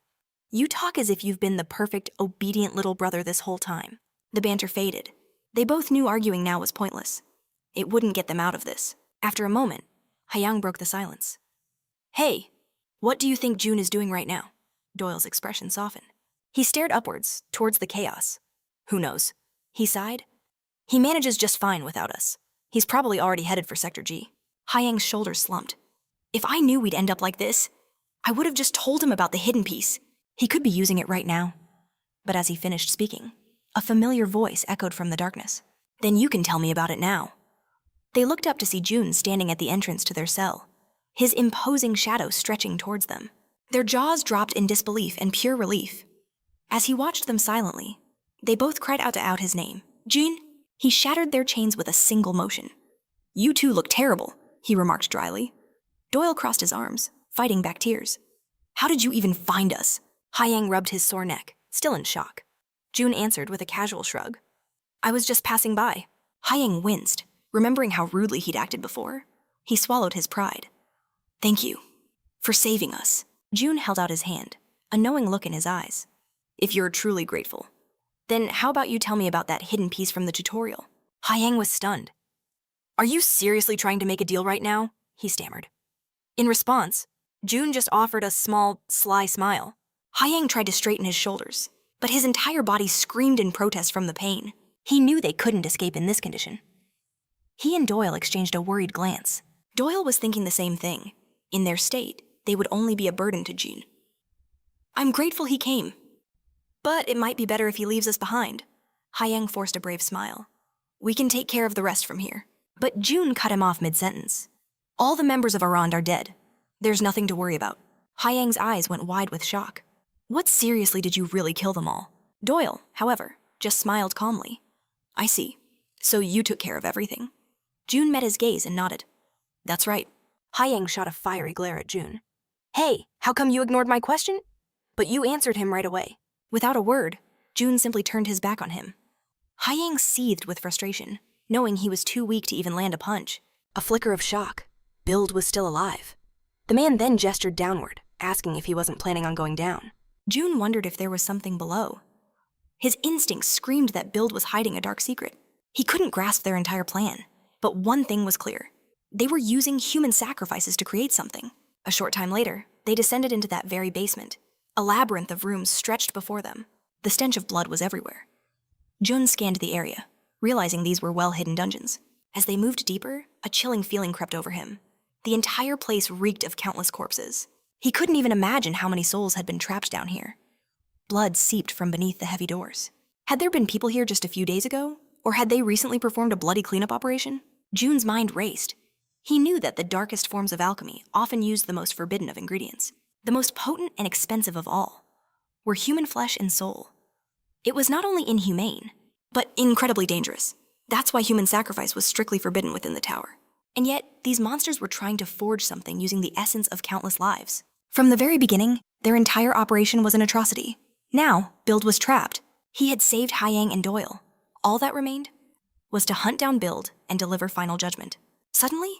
You talk as if you've been the perfect, obedient little brother this whole time. The banter faded. They both knew arguing now was pointless. It wouldn't get them out of this. After a moment, Haiyang broke the silence. Hey, what do you think June is doing right now? Doyle's expression softened. He stared upwards, towards the chaos. Who knows? He sighed. He manages just fine without us. He's probably already headed for Sector G. Haiyang's shoulders slumped. If I knew we'd end up like this, I would have just told him about the hidden piece. He could be using it right now. But as he finished speaking, a familiar voice echoed from the darkness. Then you can tell me about it now. They looked up to see June standing at the entrance to their cell, his imposing shadow stretching towards them. Their jaws dropped in disbelief and pure relief. As he watched them silently, they both cried out his name. June! He shattered their chains with a single motion. You two look terrible, he remarked dryly. Doyle crossed his arms, fighting back tears. How did you even find us? Haiyang rubbed his sore neck, still in shock. June answered with a casual shrug. I was just passing by. Haiyang winced, remembering how rudely he'd acted before. He swallowed his pride. Thank you for saving us. June held out his hand, a knowing look in his eyes. If you're truly grateful, then how about you tell me about that hidden piece from the tutorial? Haiyang was stunned. Are you seriously trying to make a deal right now? He stammered. In response, June just offered a small, sly smile. Haiyang tried to straighten his shoulders, but his entire body screamed in protest from the pain. He knew they couldn't escape in this condition. He and Doyle exchanged a worried glance. Doyle was thinking the same thing. In their state, they would only be a burden to June. I'm grateful he came, but it might be better if he leaves us behind. Haiyang forced a brave smile. We can take care of the rest from here. But June cut him off mid-sentence. All the members of Arand are dead. There's nothing to worry about. Haiyang's eyes went wide with shock. What seriously did you really kill them all? Doyle, however, just smiled calmly. I see. So you took care of everything. June met his gaze and nodded. That's right. Haiyang shot a fiery glare at June. Hey, how come you ignored my question? But you answered him right away. Without a word, June simply turned his back on him. Haiyang seethed with frustration, knowing he was too weak to even land a punch. A flicker of shock. Bild was still alive. The man then gestured downward, asking if he wasn't planning on going down. June wondered if there was something below. His instincts screamed that Bild was hiding a dark secret. He couldn't grasp their entire plan, but one thing was clear. They were using human sacrifices to create something. A short time later, they descended into that very basement. A labyrinth of rooms stretched before them. The stench of blood was everywhere. Jun scanned the area, realizing these were well-hidden dungeons. As they moved deeper, a chilling feeling crept over him. The entire place reeked of countless corpses. He couldn't even imagine how many souls had been trapped down here. Blood seeped from beneath the heavy doors. Had there been people here just a few days ago? Or had they recently performed a bloody cleanup operation? Jun's mind raced. He knew that the darkest forms of alchemy often used the most forbidden of ingredients. The most potent and expensive of all were human flesh and soul. It was not only inhumane, but incredibly dangerous. That's why human sacrifice was strictly forbidden within the tower. And yet, these monsters were trying to forge something using the essence of countless lives. From the very beginning, their entire operation was an atrocity. Now, Bild was trapped. He had saved Haiyang and Doyle. All that remained was to hunt down Bild and deliver final judgment. Suddenly,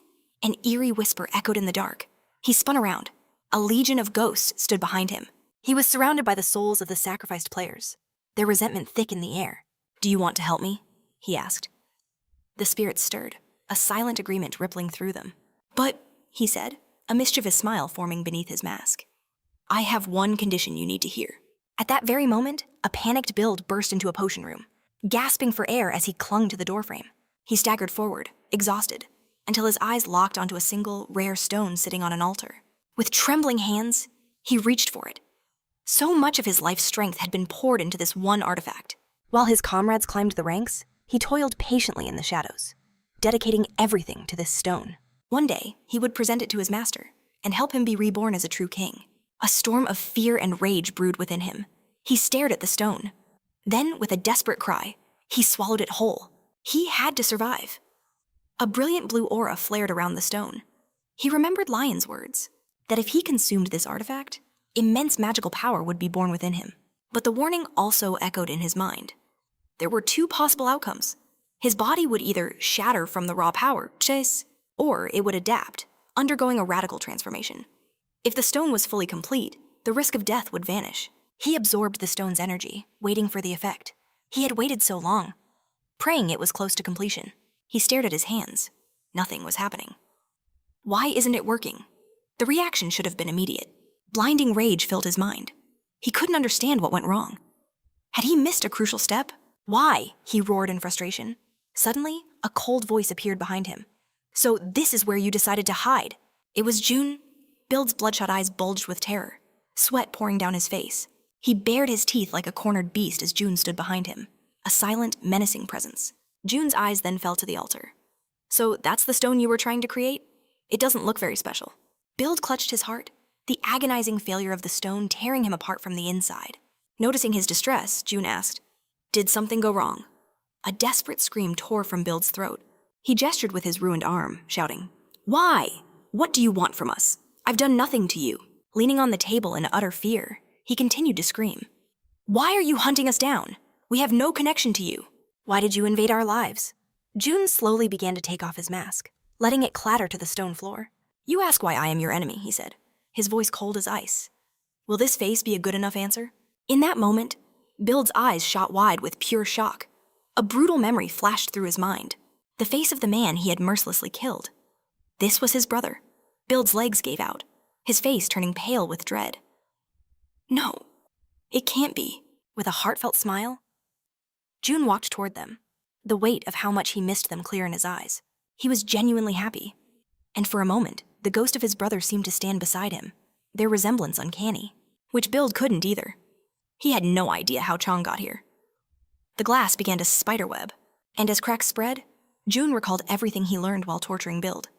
an eerie whisper echoed in the dark. He spun around. A legion of ghosts stood behind him. He was surrounded by the souls of the sacrificed players, their resentment thick in the air. "Do you want to help me?" he asked. The spirits stirred, a silent agreement rippling through them. "But," he said, a mischievous smile forming beneath his mask, "I have one condition you need to hear." At that very moment, a panicked Bild burst into a potion room, gasping for air as he clung to the doorframe. He staggered forward, exhausted, until his eyes locked onto a single, rare stone sitting on an altar. With trembling hands, he reached for it. So much of his life's strength had been poured into this one artifact. While his comrades climbed the ranks, he toiled patiently in the shadows, dedicating everything to this stone. One day, he would present it to his master and help him be reborn as a true king. A storm of fear and rage brewed within him. He stared at the stone. Then, with a desperate cry, he swallowed it whole. He had to survive. A brilliant blue aura flared around the stone. He remembered Lion's words, that if he consumed this artifact, immense magical power would be born within him. But the warning also echoed in his mind. There were two possible outcomes. His body would either shatter from the raw power, chase, or it would adapt, undergoing a radical transformation. If the stone was fully complete, the risk of death would vanish. He absorbed the stone's energy, waiting for the effect. He had waited so long, praying it was close to completion. He stared at his hands. Nothing was happening. Why isn't it working? The reaction should have been immediate. Blinding rage filled his mind. He couldn't understand what went wrong. Had he missed a crucial step? Why? He roared in frustration. Suddenly, a cold voice appeared behind him. So this is where you decided to hide. It was June. Build's bloodshot eyes bulged with terror, sweat pouring down his face. He bared his teeth like a cornered beast as June stood behind him, a silent, menacing presence. June's eyes then fell to the altar. So that's the stone you were trying to create? It doesn't look very special. Build clutched his heart, the agonizing failure of the stone tearing him apart from the inside. Noticing his distress, June asked, "Did something go wrong?" A desperate scream tore from Build's throat. He gestured with his ruined arm, shouting, "Why? What do you want from us? I've done nothing to you." Leaning on the table in utter fear, he continued to scream. "Why are you hunting us down? We have no connection to you. Why did you invade our lives?" June slowly began to take off his mask, letting it clatter to the stone floor. "You ask why I am your enemy," he said, his voice cold as ice. "Will this face be a good enough answer?" In that moment, Build's eyes shot wide with pure shock. A brutal memory flashed through his mind. The face of the man he had mercilessly killed. This was his brother. Build's legs gave out, his face turning pale with dread. "No, it can't be." With a heartfelt smile, June walked toward them, the weight of how much he missed them clear in his eyes. He was genuinely happy. And for a moment, the ghost of his brother seemed to stand beside him, their resemblance uncanny, which Build couldn't either. He had no idea how Chong got here. The glass began to spiderweb, and as cracks spread, June recalled everything he learned while torturing Build.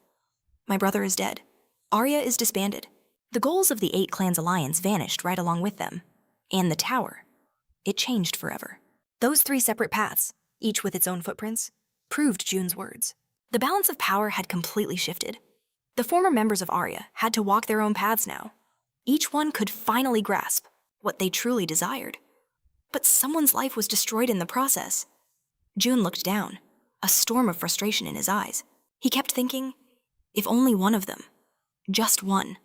My brother is dead. Arya is disbanded. The goals of the 8 Clans Alliance vanished right along with them. And the tower. It changed forever. Those 3 separate paths, each with its own footprints, proved June's words. The balance of power had completely shifted. The former members of Arya had to walk their own paths now. Each one could finally grasp what they truly desired. But someone's life was destroyed in the process. June looked down, a storm of frustration in his eyes. He kept thinking, if only one of them, just one,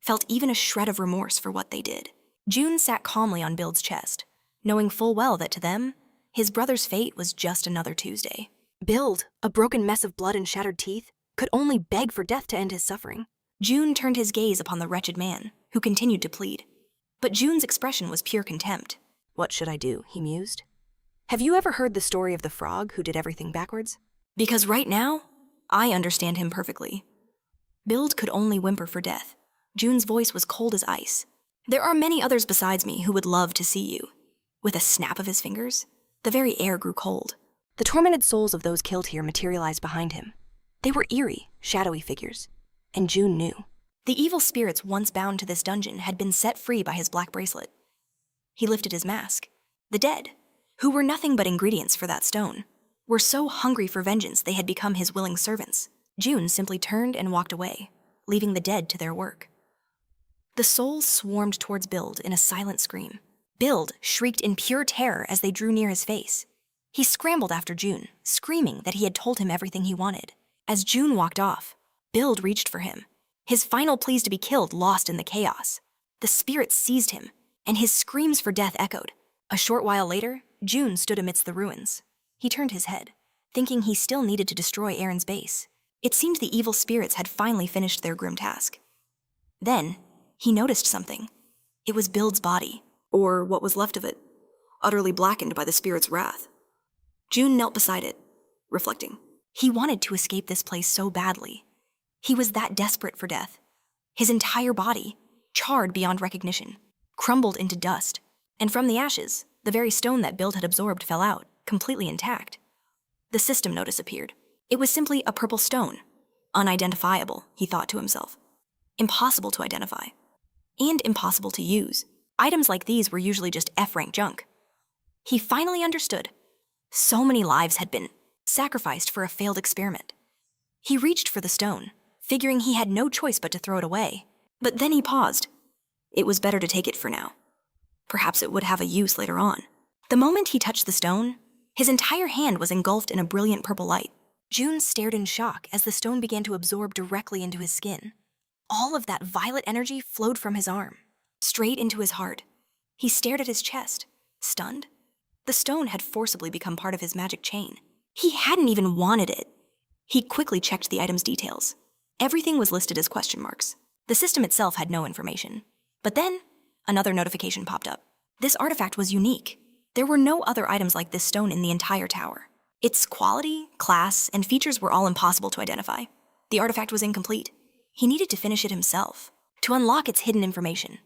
felt even a shred of remorse for what they did. June sat calmly on Build's chest, knowing full well that to them, his brother's fate was just another Tuesday. Build, a broken mess of blood and shattered teeth, could only beg for death to end his suffering. June turned his gaze upon the wretched man, who continued to plead. But June's expression was pure contempt. "What should I do?" he mused. "Have you ever heard the story of the frog who did everything backwards? Because right now, I understand him perfectly." Build could only whimper for death. June's voice was cold as ice. "There are many others besides me who would love to see you." With a snap of his fingers, the very air grew cold. The tormented souls of those killed here materialized behind him. They were eerie, shadowy figures. And June knew. The evil spirits once bound to this dungeon had been set free by his black bracelet. He lifted his mask. The dead, who were nothing but ingredients for that stone, were so hungry for vengeance they had become his willing servants. June simply turned and walked away, leaving the dead to their work. The souls swarmed towards Build in a silent scream. Build shrieked in pure terror as they drew near his face. He scrambled after June, screaming that he had told him everything he wanted. As June walked off, Build reached for him, his final pleas to be killed lost in the chaos. The spirits seized him, and his screams for death echoed. A short while later, June stood amidst the ruins. He turned his head, thinking he still needed to destroy Aaron's base. It seemed the evil spirits had finally finished their grim task. Then, he noticed something. It was Build's body, or what was left of it, utterly blackened by the spirit's wrath. June knelt beside it, reflecting. He wanted to escape this place so badly. He was that desperate for death. His entire body, charred beyond recognition, crumbled into dust, and from the ashes, the very stone that Build had absorbed fell out, completely intact. The system notice appeared. It was simply a purple stone. Unidentifiable, he thought to himself. Impossible to identify. And impossible to use. Items like these were usually just F-rank junk. He finally understood. So many lives had been sacrificed for a failed experiment. He reached for the stone, figuring he had no choice but to throw it away. But then he paused. It was better to take it for now. Perhaps it would have a use later on. The moment he touched the stone, his entire hand was engulfed in a brilliant purple light. June stared in shock as the stone began to absorb directly into his skin. All of that violet energy flowed from his arm, Straight into his heart. He stared at his chest, stunned. The stone had forcibly become part of his magic chain. He hadn't even wanted it. He quickly checked the item's details. Everything was listed as question marks. The system itself had no information. But then, another notification popped up. This artifact was unique. There were no other items like this stone in the entire tower. Its quality, class, and features were all impossible to identify. The artifact was incomplete. He needed to finish it himself, to unlock its hidden information.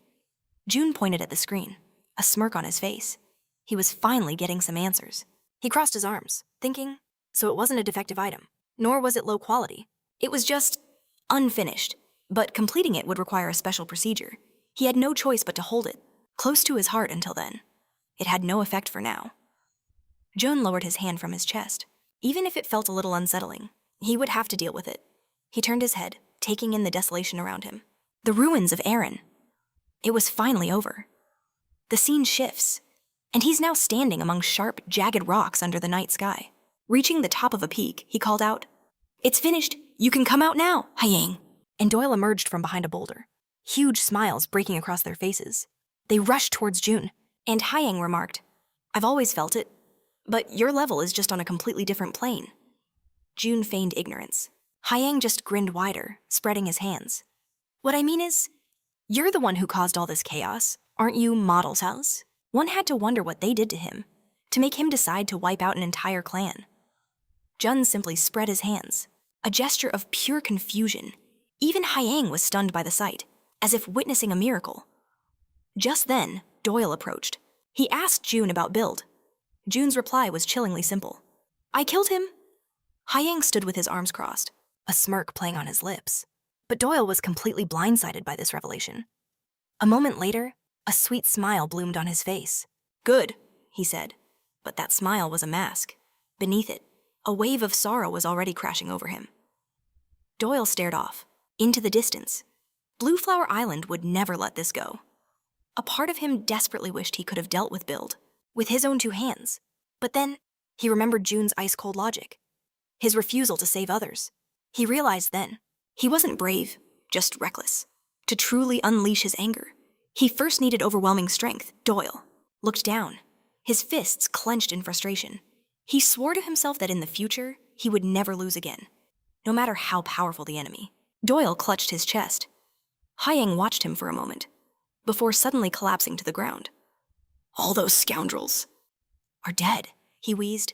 June pointed at the screen, a smirk on his face. He was finally getting some answers. He crossed his arms, thinking, so it wasn't a defective item, nor was it low quality. It was just unfinished, but completing it would require a special procedure. He had no choice but to hold it, close to his heart until then. It had no effect for now. June lowered his hand from his chest. Even if it felt a little unsettling, he would have to deal with it. He turned his head, taking in the desolation around him. The ruins of Aaron. It was finally over. The scene shifts, and he's now standing among sharp, jagged rocks under the night sky. Reaching the top of a peak, he called out, "It's finished! You can come out now, Haiyang!" And Doyle emerged from behind a boulder, huge smiles breaking across their faces. They rushed towards June, and Haiyang remarked, "I've always felt it, but your level is just on a completely different plane." June feigned ignorance. Haiyang just grinned wider, spreading his hands. "What I mean is, you're the one who caused all this chaos, aren't you, Model Cells?" One had to wonder what they did to him, to make him decide to wipe out an entire clan. Jun simply spread his hands, a gesture of pure confusion. Even Haiyang was stunned by the sight, as if witnessing a miracle. Just then, Doyle approached. He asked June about Build. June's reply was chillingly simple. "I killed him." Haiyang stood with his arms crossed, a smirk playing on his lips. But Doyle was completely blindsided by this revelation. A moment later, a sweet smile bloomed on his face. "Good," he said. But that smile was a mask. Beneath it, a wave of sorrow was already crashing over him. Doyle stared off, into the distance. Blue Flower Island would never let this go. A part of him desperately wished he could have dealt with Build, with his own two hands. But then, he remembered June's ice-cold logic. His refusal to save others. He realized then, he wasn't brave, just reckless. To truly unleash his anger, he first needed overwhelming strength. Doyle looked down, his fists clenched in frustration. He swore to himself that in the future, he would never lose again, no matter how powerful the enemy. Doyle clutched his chest. Haiyang watched him for a moment, before suddenly collapsing to the ground. "All those scoundrels are dead," he wheezed.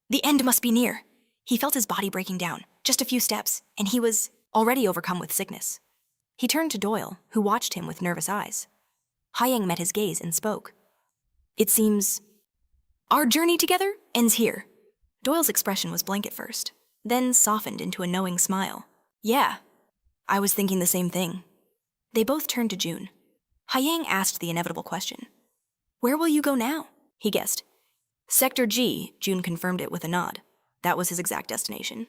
"The end must be near." He felt his body breaking down, just a few steps, and he was already overcome with sickness. He turned to Doyle, who watched him with nervous eyes. Haiyang met his gaze and spoke. "It seems our journey together ends here." Doyle's expression was blank at first, then softened into a knowing smile. "Yeah, I was thinking the same thing." They both turned to June. Haiyang asked the inevitable question. "Where will you go now?" he guessed. Sector G, June confirmed it with a nod. That was his exact destination.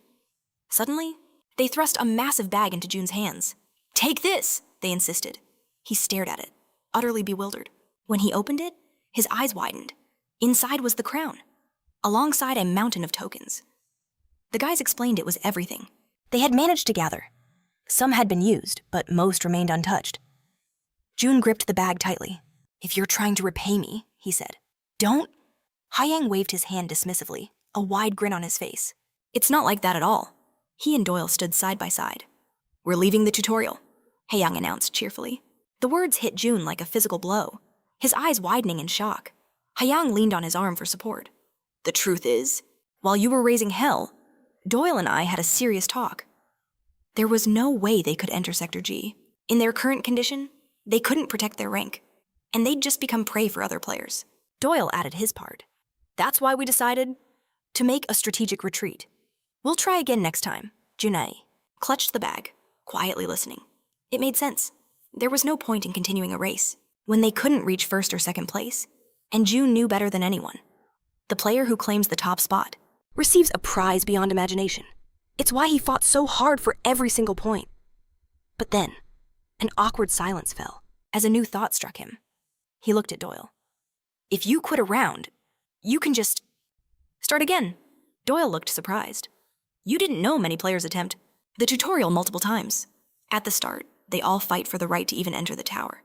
Suddenly, they thrust a massive bag into June's hands. "Take this," they insisted. He stared at it, utterly bewildered. When he opened it, his eyes widened. Inside was the crown, alongside a mountain of tokens. The guys explained it was everything they had managed to gather. Some had been used, but most remained untouched. June gripped the bag tightly. "If you're trying to repay me," he said, "don't." Haiyang waved his hand dismissively, a wide grin on his face. "It's not like that at all." He and Doyle stood side by side. "We're leaving the tutorial," Haiyang announced cheerfully. The words hit June like a physical blow, his eyes widening in shock. Haiyang leaned on his arm for support. "The truth is, while you were raising hell, Doyle and I had a serious talk. There was no way they could enter Sector G. In their current condition, they couldn't protect their rank, and they'd just become prey for other players." Doyle added his part. "That's why we decided to make a strategic retreat. We'll try again next time." Junai clutched the bag, quietly listening. It made sense. There was no point in continuing a race when they couldn't reach first or second place, and June knew better than anyone. The player who claims the top spot receives a prize beyond imagination. It's why he fought so hard for every single point. But then, an awkward silence fell as a new thought struck him. He looked at Doyle. If you quit a round, you can just start again. Doyle looked surprised. You didn't know many players attempt the tutorial multiple times. At the start, they all fight for the right to even enter the tower.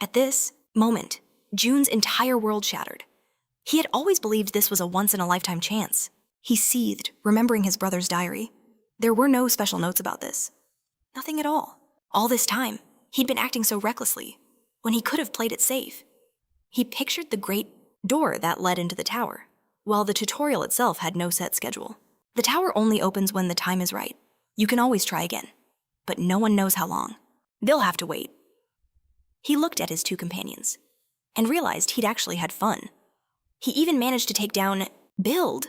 At this moment, June's entire world shattered. He had always believed this was a once-in-a-lifetime chance. He seethed, remembering his brother's diary. There were no special notes about this. Nothing at all. All this time, he'd been acting so recklessly, when he could have played it safe. He pictured the great door that led into the tower, while the tutorial itself had no set schedule. The tower only opens when the time is right. You can always try again, but no one knows how long. They'll have to wait. He looked at his two companions and realized he'd actually had fun. He even managed to take down Build.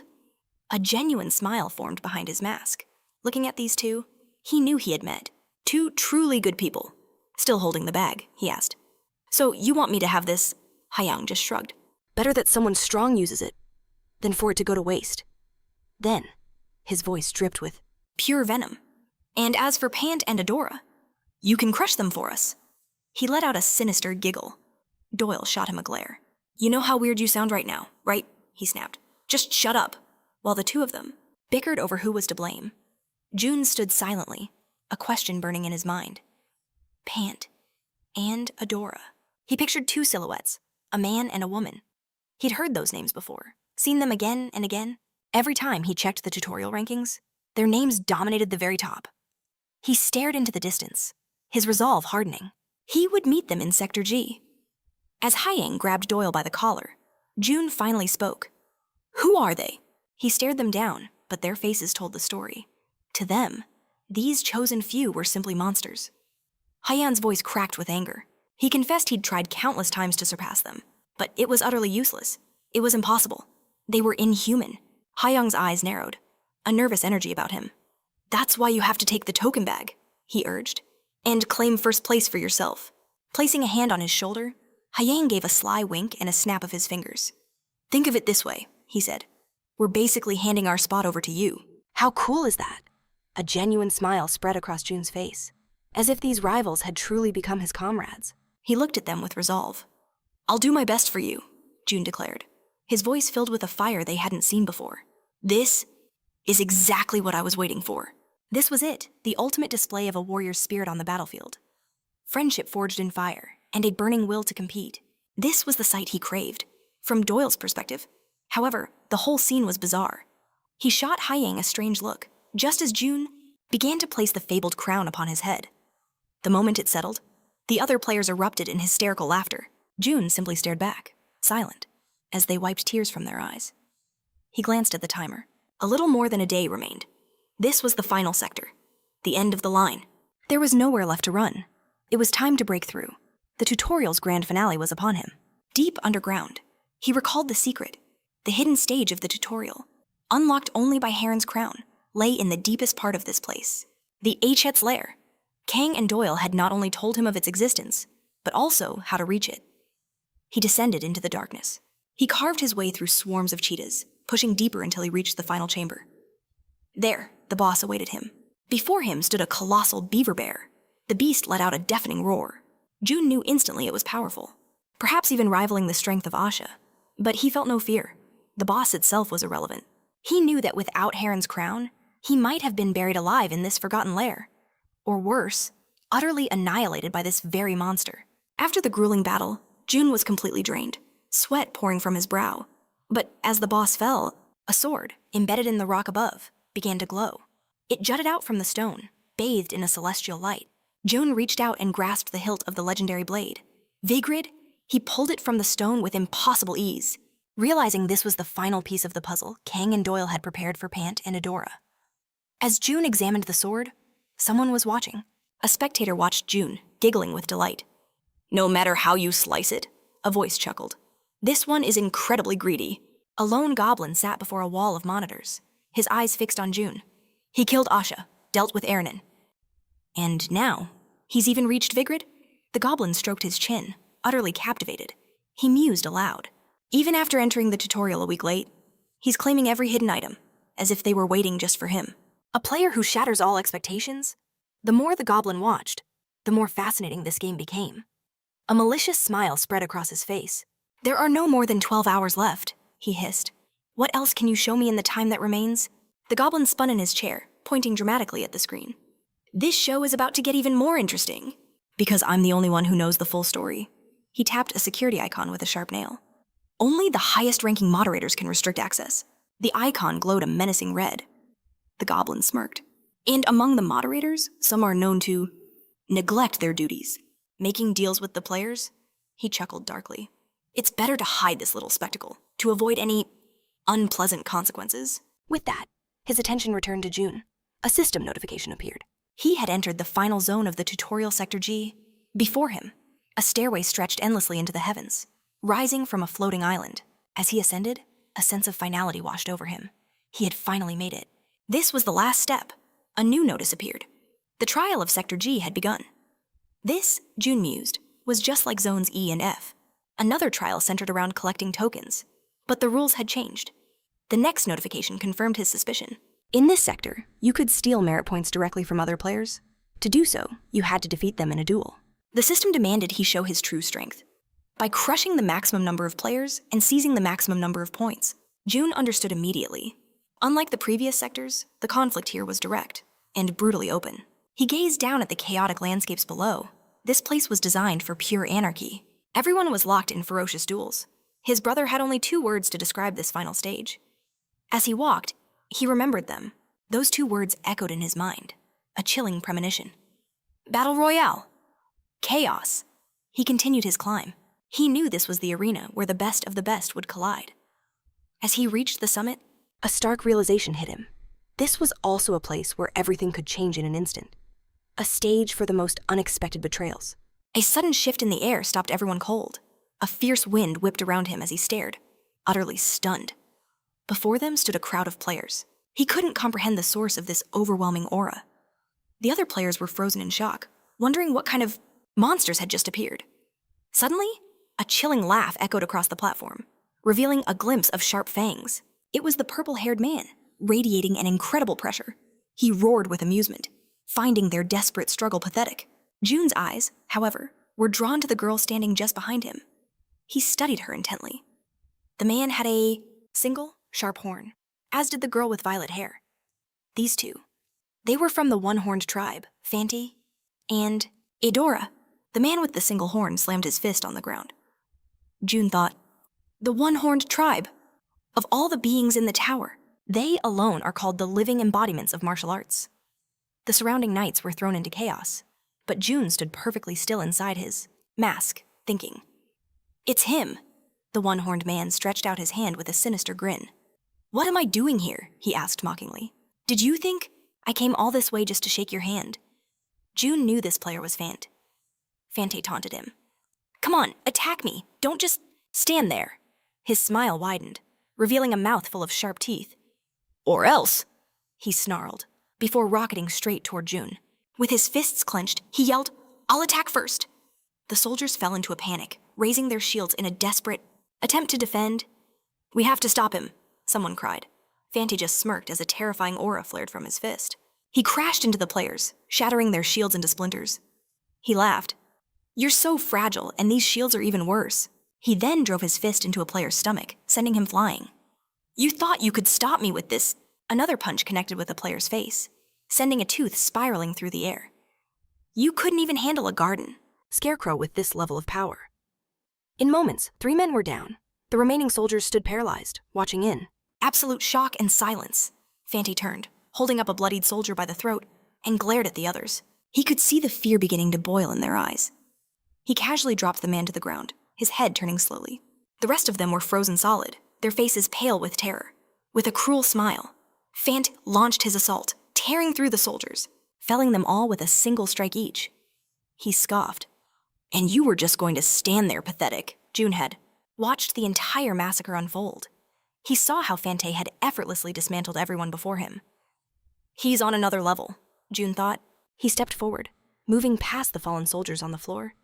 A genuine smile formed behind his mask. Looking at these two, he knew he had met two truly good people. Still holding the bag, he asked. So you want me to have this? Haiyang just shrugged. Better that someone strong uses it than for it to go to waste. Then, his voice dripped with pure venom. And as for Pant and Adora, you can crush them for us. He let out a sinister giggle. Doyle shot him a glare. You know how weird you sound right now, right? He snapped. Just shut up. While the two of them bickered over who was to blame, June stood silently, a question burning in his mind. Pant and Adora. He pictured two silhouettes, a man and a woman. He'd heard those names before, seen them again and again. Every time he checked the tutorial rankings, their names dominated the very top. He stared into the distance, his resolve hardening. He would meet them in Sector G. As Haiyang grabbed Doyle by the collar, June finally spoke. Who are they? He stared them down, but their faces told the story. To them, these chosen few were simply monsters. Haiyan's voice cracked with anger. He confessed he'd tried countless times to surpass them, but it was utterly useless. It was impossible. They were inhuman. Haiyang's eyes narrowed, a nervous energy about him. That's why you have to take the token bag, he urged, and claim first place for yourself. Placing a hand on his shoulder, Haiyang gave a sly wink and a snap of his fingers. Think of it this way, he said. We're basically handing our spot over to you. How cool is that? A genuine smile spread across June's face, as if these rivals had truly become his comrades. He looked at them with resolve. I'll do my best for you, June declared, his voice filled with a fire they hadn't seen before. This is exactly what I was waiting for. This was it, the ultimate display of a warrior's spirit on the battlefield. Friendship forged in fire, and a burning will to compete. This was the sight he craved, from Doyle's perspective. However, the whole scene was bizarre. He shot Haiyang a strange look, just as June began to place the fabled crown upon his head. The moment it settled, the other players erupted in hysterical laughter. June simply stared back, silent, as they wiped tears from their eyes. He glanced at the timer. A little more than a day remained. This was the final sector, the end of the line. There was nowhere left to run. It was time to break through. The tutorial's grand finale was upon him. Deep underground, he recalled the secret. The hidden stage of the tutorial, unlocked only by Heron's crown, lay in the deepest part of this place. The H's lair. Kang and Doyle had not only told him of its existence, but also how to reach it. He descended into the darkness. He carved his way through swarms of cheetahs, pushing deeper until he reached the final chamber. There, the boss awaited him. Before him stood a colossal beaver bear. The beast let out a deafening roar. June knew instantly it was powerful, perhaps even rivaling the strength of Asha. But he felt no fear. The boss itself was irrelevant. He knew that without Heron's crown, he might have been buried alive in this forgotten lair. Or worse, utterly annihilated by this very monster. After the grueling battle, June was completely drained, sweat pouring from his brow. But as the boss fell, a sword, embedded in the rock above, began to glow. It jutted out from the stone, bathed in a celestial light. June reached out and grasped the hilt of the legendary blade. Vigrid, he pulled it from the stone with impossible ease. Realizing this was the final piece of the puzzle, Kang and Doyle had prepared for Pant and Adora. As June examined the sword, someone was watching. A spectator watched June, giggling with delight. No matter how you slice it, a voice chuckled. This one is incredibly greedy. A lone goblin sat before a wall of monitors, his eyes fixed on June. He killed Asha, dealt with Ernan. And now, he's even reached Vigrid? The goblin stroked his chin, utterly captivated. He mused aloud. Even after entering the tutorial a week late, he's claiming every hidden item, as if they were waiting just for him. A player who shatters all expectations? The more the goblin watched, the more fascinating this game became. A malicious smile spread across his face. There are no more than 12 hours left, he hissed. What else can you show me in the time that remains? The goblin spun in his chair, pointing dramatically at the screen. This show is about to get even more interesting. Because I'm the only one who knows the full story. He tapped a security icon with a sharp nail. Only the highest-ranking moderators can restrict access. The icon glowed a menacing red. The goblin smirked. And among the moderators, some are known to neglect their duties. Making deals with the players? He chuckled darkly. It's better to hide this little spectacle, to avoid any unpleasant consequences. With that, his attention returned to June. A system notification appeared. He had entered the final zone of the tutorial Sector G. Before him, a stairway stretched endlessly into the heavens, rising from a floating island. As he ascended, a sense of finality washed over him. He had finally made it. This was the last step. A new notice appeared. The trial of Sector G had begun. This, June mused, was just like Zones E and F. Another trial centered around collecting tokens. But the rules had changed. The next notification confirmed his suspicion. In this sector, you could steal merit points directly from other players. To do so, you had to defeat them in a duel. The system demanded he show his true strength. By crushing the maximum number of players and seizing the maximum number of points, June understood immediately. Unlike the previous sectors, the conflict here was direct and brutally open. He gazed down at the chaotic landscapes below. This place was designed for pure anarchy. Everyone was locked in ferocious duels. His brother had only 2 words to describe this final stage. As he walked, he remembered them. Those 2 words echoed in his mind, a chilling premonition. Battle Royale. Chaos. He continued his climb. He knew this was the arena where the best of the best would collide. As he reached the summit, A stark realization hit him. This was also a place where everything could change in an instant. A stage for the most unexpected betrayals. a sudden shift in the air stopped everyone cold. A fierce wind whipped around him as he stared, utterly stunned. Before them stood a crowd of players. He couldn't comprehend the source of this overwhelming aura. The other players were frozen in shock, wondering what kind of monsters had just appeared. Suddenly, a chilling laugh echoed across the platform, revealing a glimpse of sharp fangs. It was the purple-haired man, radiating an incredible pressure. He roared with amusement, finding their desperate struggle pathetic. June's eyes, however, were drawn to the girl standing just behind him. He studied her intently. The man had a single, sharp horn, as did the girl with violet hair. These 2, they were from the one-horned tribe, Fanti and Eudora. The man with the single horn slammed his fist on the ground. June thought, the one-horned tribe. Of all the beings in the tower, they alone are called the living embodiments of martial arts. The surrounding knights were thrown into chaos, but June stood perfectly still inside his mask, thinking. It's him. The one-horned man stretched out his hand with a sinister grin. What am I doing here? He asked mockingly. Did you think I came all this way just to shake your hand? June knew this player was Fant. Fante taunted him. Come on, attack me. Don't just stand there. His smile widened, revealing a mouth full of sharp teeth. Or else, he snarled, before rocketing straight toward June. With his fists clenched, he yelled, I'll attack first. The soldiers fell into a panic, raising their shields in a desperate attempt to defend. We have to stop him, someone cried. Fante just smirked as a terrifying aura flared from his fist. He crashed into the players, shattering their shields into splinters. He laughed. You're so fragile, and these shields are even worse. He then drove his fist into a player's stomach, sending him flying. You thought you could stop me with this. Another punch connected with the player's face, sending a tooth spiraling through the air. You couldn't even handle a garden. Scarecrow with this level of power. In moments, 3 men were down. The remaining soldiers stood paralyzed, watching in. Absolute shock and silence. Fante turned, holding up a bloodied soldier by the throat, and glared at the others. He could see the fear beginning to boil in their eyes. He casually dropped the man to the ground, his head turning slowly. The rest of them were frozen solid, their faces pale with terror. With a cruel smile, Fant launched his assault, tearing through the soldiers, felling them all with a single strike each. He scoffed. And you were just going to stand there, pathetic. June had watched the entire massacre unfold. He saw how Fante had effortlessly dismantled everyone before him. He's on another level, June thought. He stepped forward, moving past the fallen soldiers on the floor.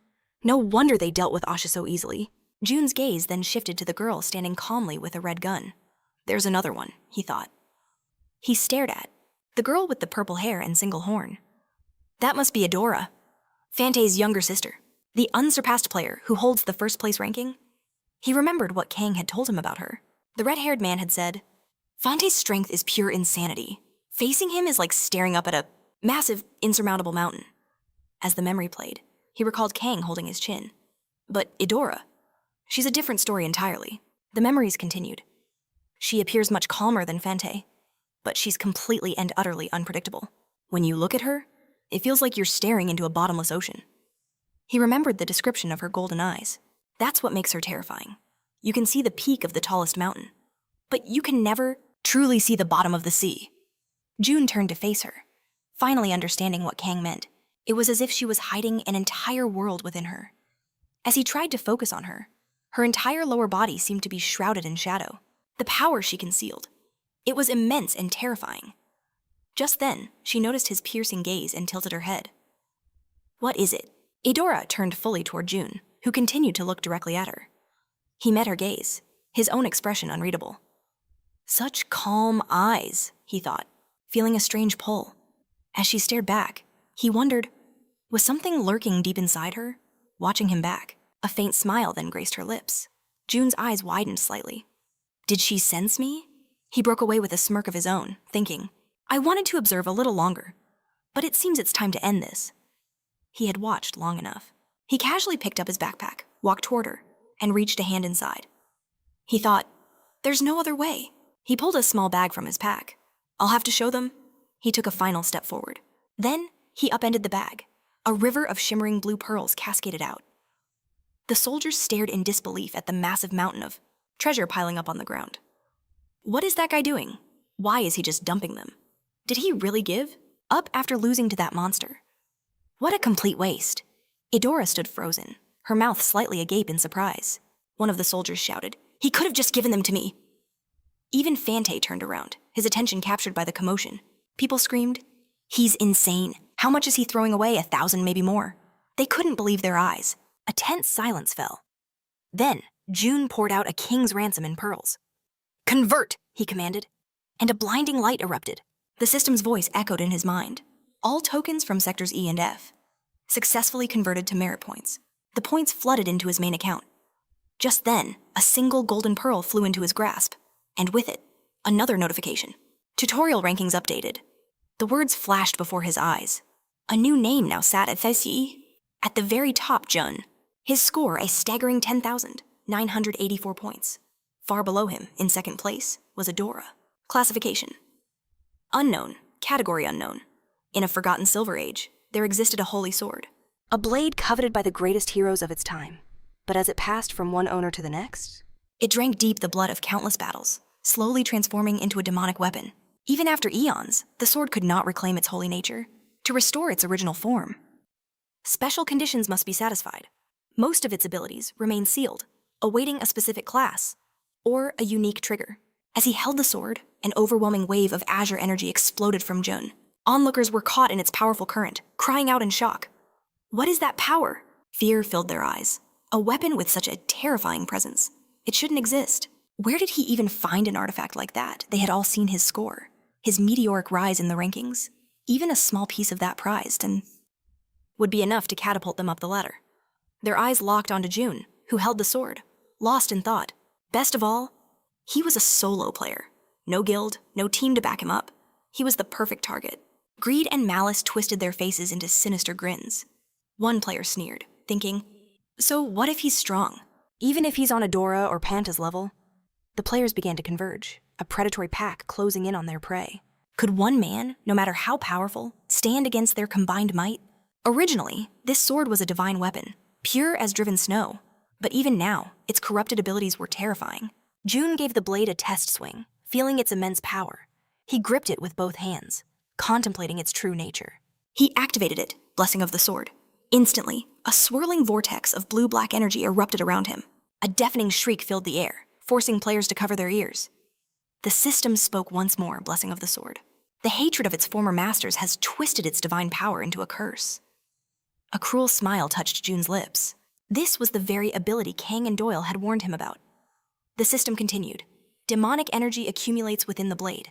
No wonder they dealt with Asha so easily. June's gaze then shifted to the girl standing calmly with a red gun. There's another one, he thought. he stared at the girl with the purple hair and single horn. That must be Adora, Fante's younger sister, the unsurpassed player who holds the first place ranking. He remembered what Kang had told him about her. The red-haired man had said, Fante's strength is pure insanity. Facing him is like staring up at a massive, insurmountable mountain. As the memory played, he recalled Kang holding his chin. But Idora, she's a different story entirely. The memories continued. She appears much calmer than Fante, but she's completely and utterly unpredictable. When you look at her, it feels like you're staring into a bottomless ocean. He remembered the description of her golden eyes. That's what makes her terrifying. You can see the peak of the tallest mountain, but you can never truly see the bottom of the sea. June turned to face her, finally understanding what Kang meant. It was as if she was hiding an entire world within her. As he tried to focus on her, her entire lower body seemed to be shrouded in shadow. The power she concealed. It was immense and terrifying. Just then, she noticed his piercing gaze and tilted her head. What is it? Idora turned fully toward June, who continued to look directly at her. He met her gaze, his own expression unreadable. Such calm eyes, he thought, feeling a strange pull. As she stared back, he wondered, was something lurking deep inside her, watching him back? A faint smile then graced her lips. June's eyes widened slightly. Did she sense me? He broke away with a smirk of his own, thinking, I wanted to observe a little longer, but it seems it's time to end this. He had watched long enough. He casually picked up his backpack, walked toward her, and reached a hand inside. He thought, there's no other way. He pulled a small bag from his pack. I'll have to show them. He took a final step forward. Then, he upended the bag. A river of shimmering blue pearls cascaded out. The soldiers stared in disbelief at the massive mountain of treasure piling up on the ground. What is that guy doing? Why is he just dumping them? Did he really give up after losing to that monster? What a complete waste. Idora stood frozen, her mouth slightly agape in surprise. One of the soldiers shouted, He could have just given them to me. Even Fante turned around, his attention captured by the commotion. People screamed, He's insane. How much is he throwing away? 1,000, maybe more. They couldn't believe their eyes. A tense silence fell. Then, June poured out a king's ransom in pearls. Convert, he commanded, and a blinding light erupted. The system's voice echoed in his mind. All tokens from sectors E and F successfully converted to merit points. The points flooded into his main account. Just then, a single golden pearl flew into his grasp, and with it, another notification. Tutorial rankings updated. The words flashed before his eyes. A new name now sat at Thesi. At the very top, Jun. His score a staggering 10,984 points. Far below him, in second place, was Adora. Classification. Unknown, category unknown. In a forgotten Silver Age, there existed a holy sword. A blade coveted by the greatest heroes of its time. But as it passed from one owner to the next, It drank deep the blood of countless battles, slowly transforming into a demonic weapon. Even after eons, the sword could not reclaim its holy nature, to restore its original form. Special conditions must be satisfied. Most of its abilities remain sealed, awaiting a specific class, or a unique trigger. As he held the sword, an overwhelming wave of azure energy exploded from Jun. Onlookers were caught in its powerful current, crying out in shock. What is that power? Fear filled their eyes. A weapon with such a terrifying presence. It shouldn't exist. Where did he even find an artifact like that? They had all seen his score, his meteoric rise in the rankings. Even a small piece of that prized and would be enough to catapult them up the ladder. Their eyes locked onto June, who held the sword, lost in thought. Best of all, he was a solo player. No guild, no team to back him up. He was the perfect target. Greed and malice twisted their faces into sinister grins. One player sneered, thinking, so what if he's strong? even if he's on Adora or Panta's level. The players began to converge, a predatory pack closing in on their prey. Could one man, no matter how powerful, stand against their combined might? Originally, this sword was a divine weapon, pure as driven snow. But even now, its corrupted abilities were terrifying. June gave the blade a test swing, feeling its immense power. He gripped it with both hands, contemplating its true nature. He activated it, blessing of the sword. Instantly, a swirling vortex of blue-black energy erupted around him. A deafening shriek filled the air, forcing players to cover their ears. The system spoke once more, blessing of the sword. The hatred of its former masters has twisted its divine power into a curse. A cruel smile touched June's lips. This was the very ability Kang and Doyle had warned him about. The system continued. Demonic energy accumulates within the blade.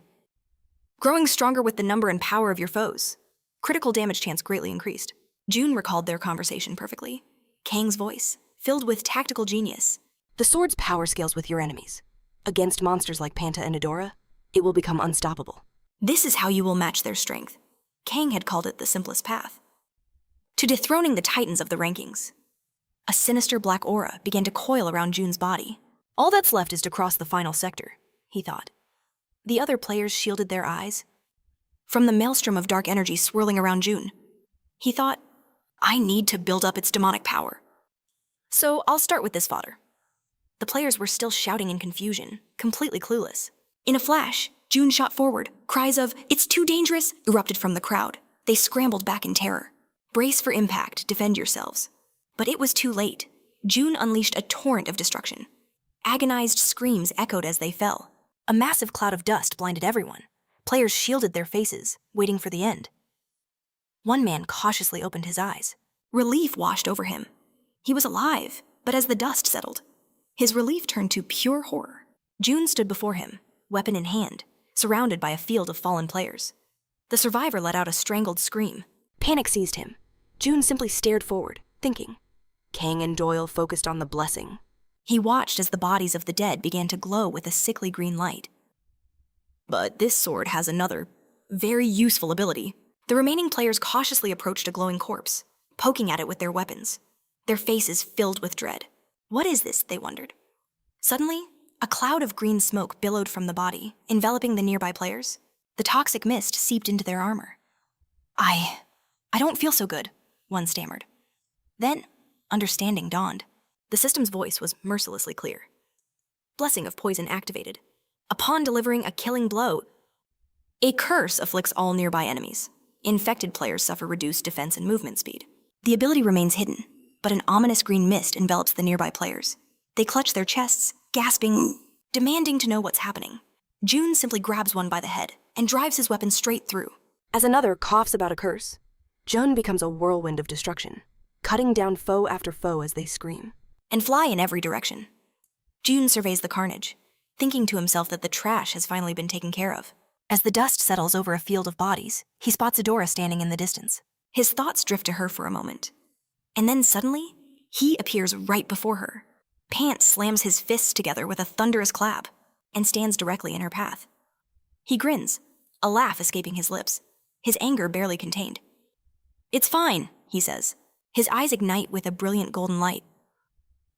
growing stronger with the number and power of your foes. Critical damage chance greatly increased. June recalled their conversation perfectly. Kang's voice, filled with tactical genius. The sword's power scales with your enemies. Against monsters like Panta and Adora, it will become unstoppable. This is how you will match their strength. Kang had called it the simplest path. To dethroning the titans of the rankings. A sinister black aura began to coil around June's body. All that's left is to cross the final sector, he thought. The other players shielded their eyes from the maelstrom of dark energy swirling around June. He thought, I need to build up its demonic power. So I'll start with this fodder. The players were still shouting in confusion, completely clueless. In a flash, June shot forward. Cries of, "It's too dangerous," erupted from the crowd. They scrambled back in terror. Brace for impact, defend yourselves. But it was too late. June unleashed a torrent of destruction. Agonized screams echoed as they fell. A massive cloud of dust blinded everyone. Players shielded their faces, waiting for the end. One man cautiously opened his eyes. Relief washed over him. He was alive, but as the dust settled, his relief turned to pure horror. June stood before him, weapon in hand, surrounded by a field of fallen players. The survivor let out a strangled scream. Panic seized him. June simply stared forward, thinking. Kang and Doyle focused on the blessing. He watched as the bodies of the dead began to glow with a sickly green light. But this sword has another, very useful ability. The remaining players cautiously approached a glowing corpse, poking at it with their weapons, their faces filled with dread. What is this, they wondered. Suddenly, a cloud of green smoke billowed from the body, enveloping the nearby players. The toxic mist seeped into their armor. I don't feel so good, one stammered. Then, understanding dawned. The system's voice was mercilessly clear. Blessing of poison activated. Upon delivering a killing blow, a curse afflicts all nearby enemies. Infected players suffer reduced defense and movement speed. The ability remains hidden, but an ominous green mist envelops the nearby players. They clutch their chests, gasping, demanding to know what's happening. June simply grabs one by the head and drives his weapon straight through. As another coughs about a curse, June becomes a whirlwind of destruction, cutting down foe after foe as they scream. And fly in every direction. June surveys the carnage, thinking to himself that the trash has finally been taken care of. As the dust settles over a field of bodies, he spots Adora standing in the distance. His thoughts drift to her for a moment. And then suddenly, he appears right before her. Pant slams his fists together with a thunderous clap and stands directly in her path. He grins, a laugh escaping his lips, his anger barely contained. "It's fine," he says. His eyes ignite with a brilliant golden light.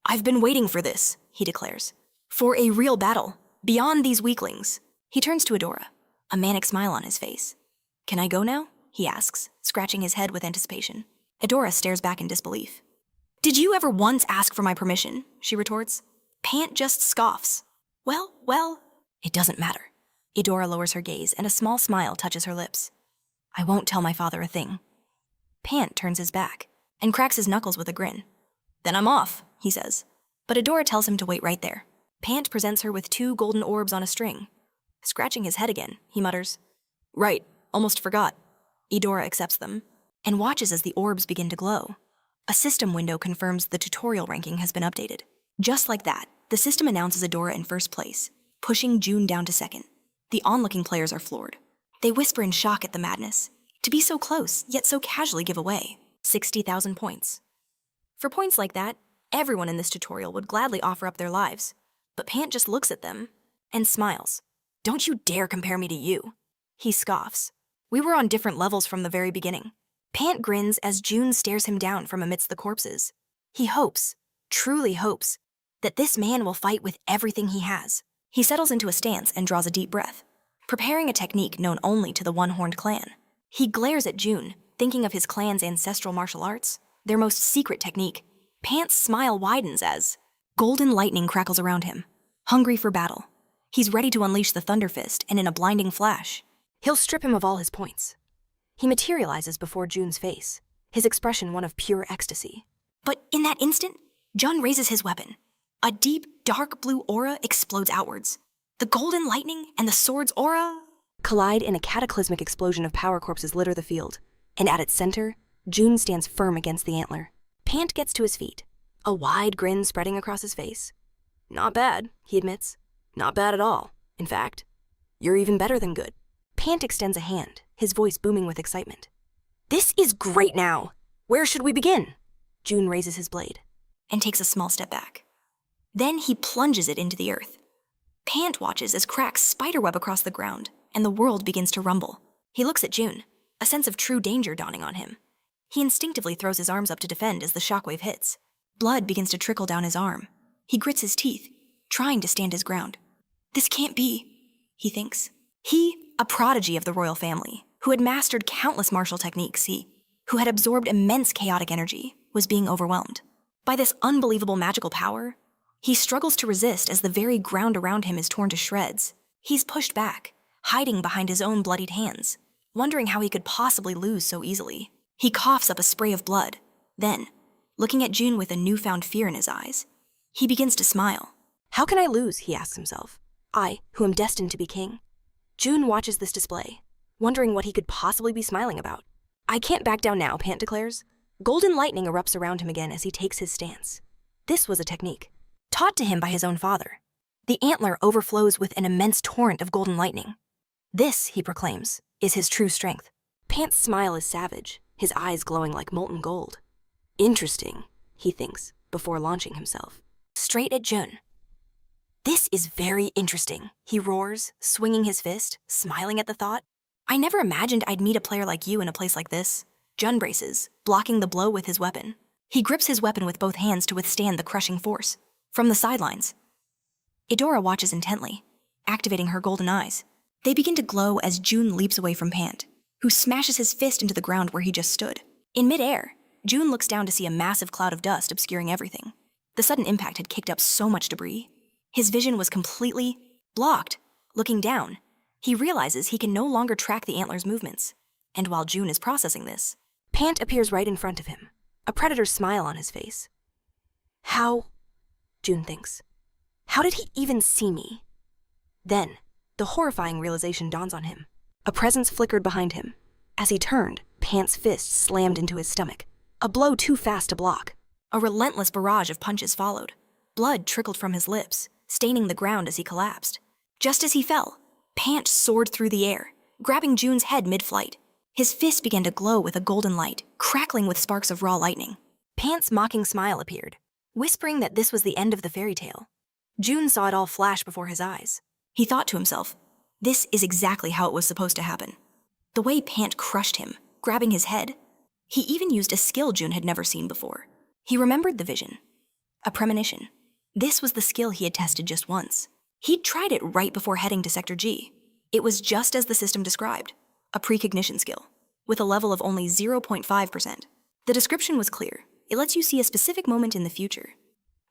"I've been waiting for this," he declares. "For a real battle, beyond these weaklings." He turns to Adora, a manic smile on his face. "Can I go now?" he asks, scratching his head with anticipation. Adora stares back in disbelief. "Did you ever once ask for my permission?" she retorts. Pant just scoffs. Well, it doesn't matter." Adora lowers her gaze and a small smile touches her lips. "I won't tell my father a thing." Pant turns his back and cracks his knuckles with a grin. "Then I'm off," he says. But Adora tells him to wait right there. Pant presents her with 2 golden orbs on a string. Scratching his head again, he mutters, "Right, almost forgot." Adora accepts them and watches as the orbs begin to glow. A system window confirms the tutorial ranking has been updated. Just like that, the system announces Adora in first place, pushing June down to second. The onlooking players are floored. They whisper in shock at the madness. To be so close, yet so casually give away 60,000 points. For points like that, everyone in this tutorial would gladly offer up their lives. But Pant just looks at them and smiles. "Don't you dare compare me to you." He scoffs. "We were on different levels from the very beginning." Pant grins as June stares him down from amidst the corpses. He hopes, truly hopes, that this man will fight with everything he has. He settles into a stance and draws a deep breath, preparing a technique known only to the one-horned clan. He glares at June, thinking of his clan's ancestral martial arts, their most secret technique. Pant's smile widens as golden lightning crackles around him, hungry for battle. He's ready to unleash the Thunder Fist, and in a blinding flash, He'll strip him of all his points. He materializes before June's face, his expression one of pure ecstasy. But in that instant, Jun raises his weapon. A deep, dark blue aura explodes outwards. The golden lightning and the sword's aura collide in a cataclysmic explosion of power corpses litter the field, and at its center, June stands firm against the antler. Pant gets to his feet, a wide grin spreading across his face. "Not bad," he admits. "Not bad at all. In fact, you're even better than good." Pant extends a hand, his voice booming with excitement. This is great now! Where should we begin? June raises his blade. And takes a small step back. Then he plunges it into the earth. Pant watches as cracks spiderweb across the ground, and the world begins to rumble. He looks at June, a sense of true danger dawning on him. He instinctively throws his arms up to defend as the shockwave hits. Blood begins to trickle down his arm. He grits his teeth, trying to stand his ground. This can't be, he thinks. He, a prodigy of the royal family, who had mastered countless martial techniques, who had absorbed immense chaotic energy, was being overwhelmed. By this unbelievable magical power, he struggles to resist as the very ground around him is torn to shreds. He's pushed back, hiding behind his own bloodied hands, wondering how he could possibly lose so easily. He coughs up a spray of blood. Then, looking at June with a newfound fear in his eyes, he begins to smile. How can I lose, he asks himself. I, who am destined to be king. June watches this display, wondering what he could possibly be smiling about. I can't back down now, Pant declares. Golden lightning erupts around him again as he takes his stance. This was a technique, taught to him by his own father. The antler overflows with an immense torrent of golden lightning. This, he proclaims, is his true strength. Pant's smile is savage, his eyes glowing like molten gold. Interesting, he thinks, before launching himself. Straight at June. This is very interesting, he roars, swinging his fist, smiling at the thought. I never imagined I'd meet a player like you in a place like this. Jun braces, blocking the blow with his weapon. He grips his weapon with both hands to withstand the crushing force. From the sidelines, Eudora watches intently, activating her golden eyes. They begin to glow as June leaps away from Pant, who smashes his fist into the ground where he just stood. In midair, June looks down to see a massive cloud of dust obscuring everything. The sudden impact had kicked up so much debris. His vision was completely blocked. Looking down, he realizes he can no longer track the antler's movements. And while June is processing this, Pant appears right in front of him, a predator's smile on his face. How? June thinks. How did he even see me? Then, the horrifying realization dawns on him. A presence flickered behind him. As he turned, Pant's fist slammed into his stomach, a blow too fast to block. A relentless barrage of punches followed. Blood trickled from his lips, staining the ground as he collapsed. Just as he fell, Pant soared through the air, grabbing June's head mid-flight. His fist began to glow with a golden light, crackling with sparks of raw lightning. Pant's mocking smile appeared, whispering that this was the end of the fairy tale. June saw it all flash before his eyes. He thought to himself, this is exactly how it was supposed to happen. The way Pant crushed him, grabbing his head. He even used a skill June had never seen before. He remembered the vision. A premonition. This was the skill he had tested just once. He'd tried it right before heading to Sector G. It was just as the system described, a precognition skill, with a level of only 0.5%. The description was clear. It lets you see a specific moment in the future.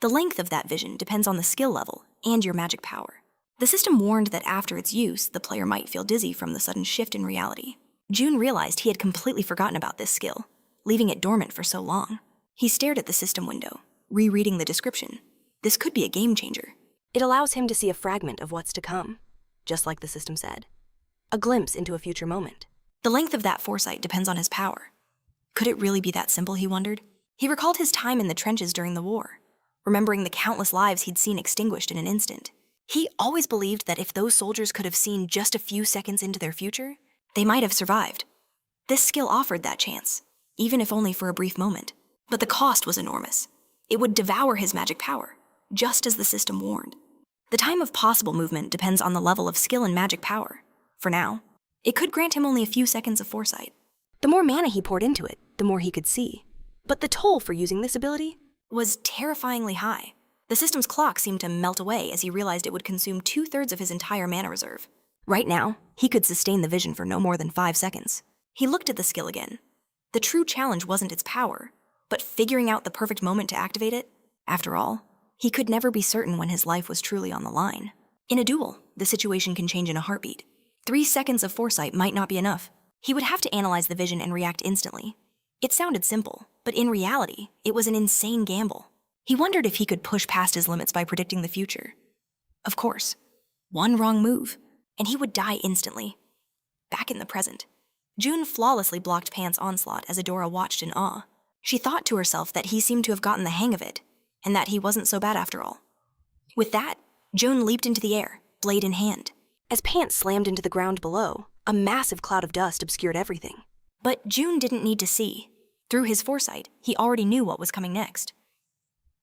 The length of that vision depends on the skill level and your magic power. The system warned that after its use, the player might feel dizzy from the sudden shift in reality. June realized he had completely forgotten about this skill, leaving it dormant for so long. He stared at the system window, rereading the description. This could be a game changer. It allows him to see a fragment of what's to come, just like the system said. A glimpse into a future moment. The length of that foresight depends on his power. Could it really be that simple, he wondered? He recalled his time in the trenches during the war, remembering the countless lives he'd seen extinguished in an instant. He always believed that if those soldiers could have seen just a few seconds into their future, they might have survived. This skill offered that chance, even if only for a brief moment. But the cost was enormous. It would devour his magic power, just as the system warned. The time of possible movement depends on the level of skill and magic power. For now, it could grant him only a few seconds of foresight. The more mana he poured into it, the more he could see. But the toll for using this ability was terrifyingly high. The system's clock seemed to melt away as he realized it would consume 2/3 of his entire mana reserve. Right now, he could sustain the vision for no more than 5 seconds. He looked at the skill again. The true challenge wasn't its power, but figuring out the perfect moment to activate it. After all, he could never be certain when his life was truly on the line. In a duel, the situation can change in a heartbeat. 3 seconds of foresight might not be enough. He would have to analyze the vision and react instantly. It sounded simple, but in reality, it was an insane gamble. He wondered if he could push past his limits by predicting the future. Of course, one wrong move, and he would die instantly. Back in the present, June flawlessly blocked Pant's onslaught as Eudora watched in awe. She thought to herself that he seemed to have gotten the hang of it, and that he wasn't so bad after all. With that, June leaped into the air, blade in hand. As Pant slammed into the ground below, A massive cloud of dust obscured everything. But June didn't need to see. Through his foresight, he already knew what was coming next.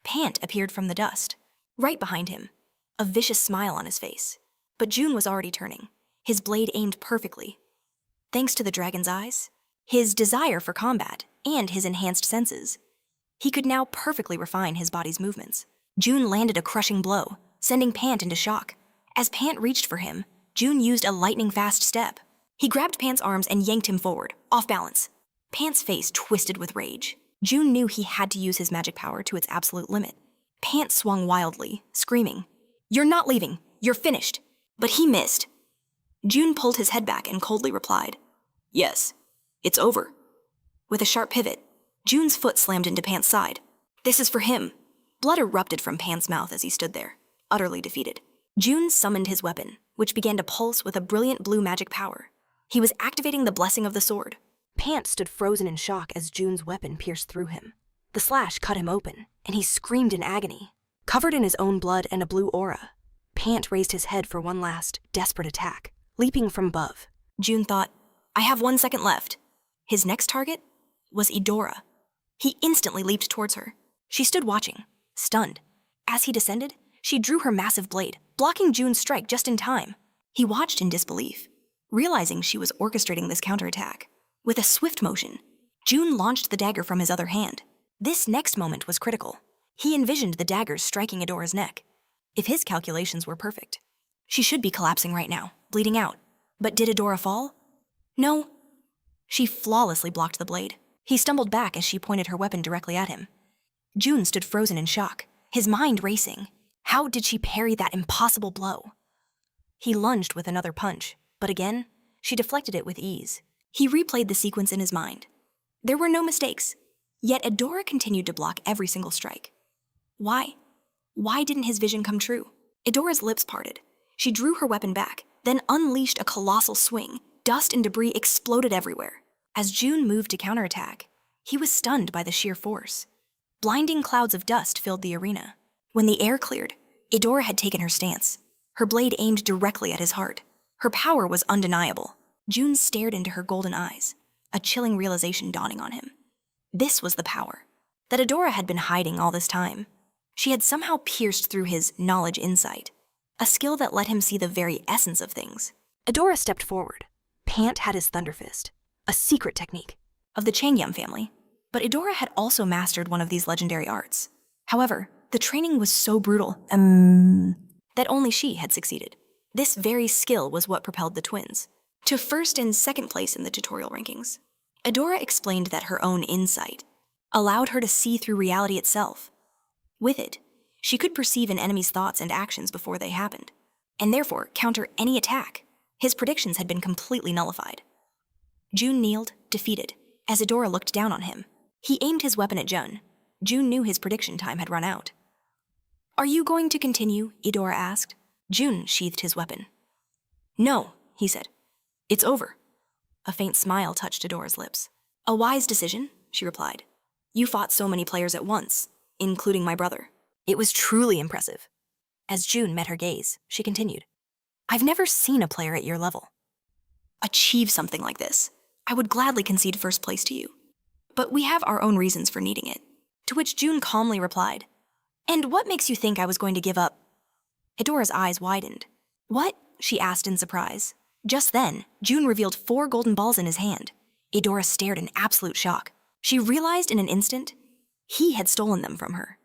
Pant appeared from the dust, right behind him, a vicious smile on his face. But June was already turning, his blade aimed perfectly. Thanks to the dragon's eyes, his desire for combat, and his enhanced senses, he could now perfectly refine his body's movements. June landed a crushing blow, sending Pant into shock. As Pant reached for him, June used a lightning-fast step. He grabbed Pant's arms and yanked him forward, off balance. Pant's face twisted with rage. June knew he had to use his magic power to its absolute limit. Pant swung wildly, screaming, "You're not leaving! You're finished!" But he missed. June pulled his head back and coldly replied, "Yes, it's over." With a sharp pivot, June's foot slammed into Pant's side. "This is for him." Blood erupted from Pant's mouth as he stood there, utterly defeated. June summoned his weapon, which began to pulse with a brilliant blue magic power. He was activating the blessing of the sword. Pant stood frozen in shock as June's weapon pierced through him. The slash cut him open, and he screamed in agony. Covered in his own blood and a blue aura, Pant raised his head for one last, desperate attack, leaping from above. June thought, "I have 1 second left." His next target was Eudora. He instantly leaped towards her. She stood watching, stunned. As he descended, she drew her massive blade, blocking June's strike just in time. He watched in disbelief, realizing she was orchestrating this counterattack. With a swift motion, June launched the dagger from his other hand. This next moment was critical. He envisioned the daggers striking Eudora's neck. If his calculations were perfect, she should be collapsing right now, bleeding out. But did Eudora fall? No. She flawlessly blocked the blade. He stumbled back as she pointed her weapon directly at him. June stood frozen in shock, his mind racing. How did she parry that impossible blow? He lunged with another punch, but again, she deflected it with ease. He replayed the sequence in his mind. There were no mistakes, yet Eudora continued to block every single strike. Why? Why didn't his vision come true? Eudora's lips parted. She drew her weapon back, then unleashed a colossal swing. Dust and debris exploded everywhere. As June moved to counterattack, he was stunned by the sheer force. Blinding clouds of dust filled the arena. When the air cleared, Eudora had taken her stance. Her blade aimed directly at his heart. Her power was undeniable. June stared into her golden eyes, a chilling realization dawning on him. This was the power that Eudora had been hiding all this time. She had somehow pierced through his knowledge insight, a skill that let him see the very essence of things. Eudora stepped forward. Pant had his thunder fist, a secret technique. Of the Changyam family, but Eudora had also mastered one of these legendary arts. However, the training was so brutal that only she had succeeded. This very skill was what propelled the twins to first and second place in the tutorial rankings. Eudora explained that her own insight allowed her to see through reality itself. With it, she could perceive an enemy's thoughts and actions before they happened, and therefore counter any attack. His predictions had been completely nullified. June kneeled, defeated, as Eudora looked down on him. He aimed his weapon at June. June knew his prediction time had run out. "Are you going to continue?" Eudora asked. June sheathed his weapon. "No," he said. "It's over." A faint smile touched Eudora's lips. "A wise decision," she replied. "You fought so many players at once, including my brother." It was truly impressive. As June met her gaze, she continued, "I've never seen a player at your level achieve something like this. I would gladly concede first place to you, but we have our own reasons for needing it." To which June calmly replied, "And what makes you think I was going to give up?" Eudora's eyes widened. "What?" she asked in surprise. Just then, June revealed 4 golden balls in his hand. Eudora stared in absolute shock. She realized in an instant he had stolen them from her.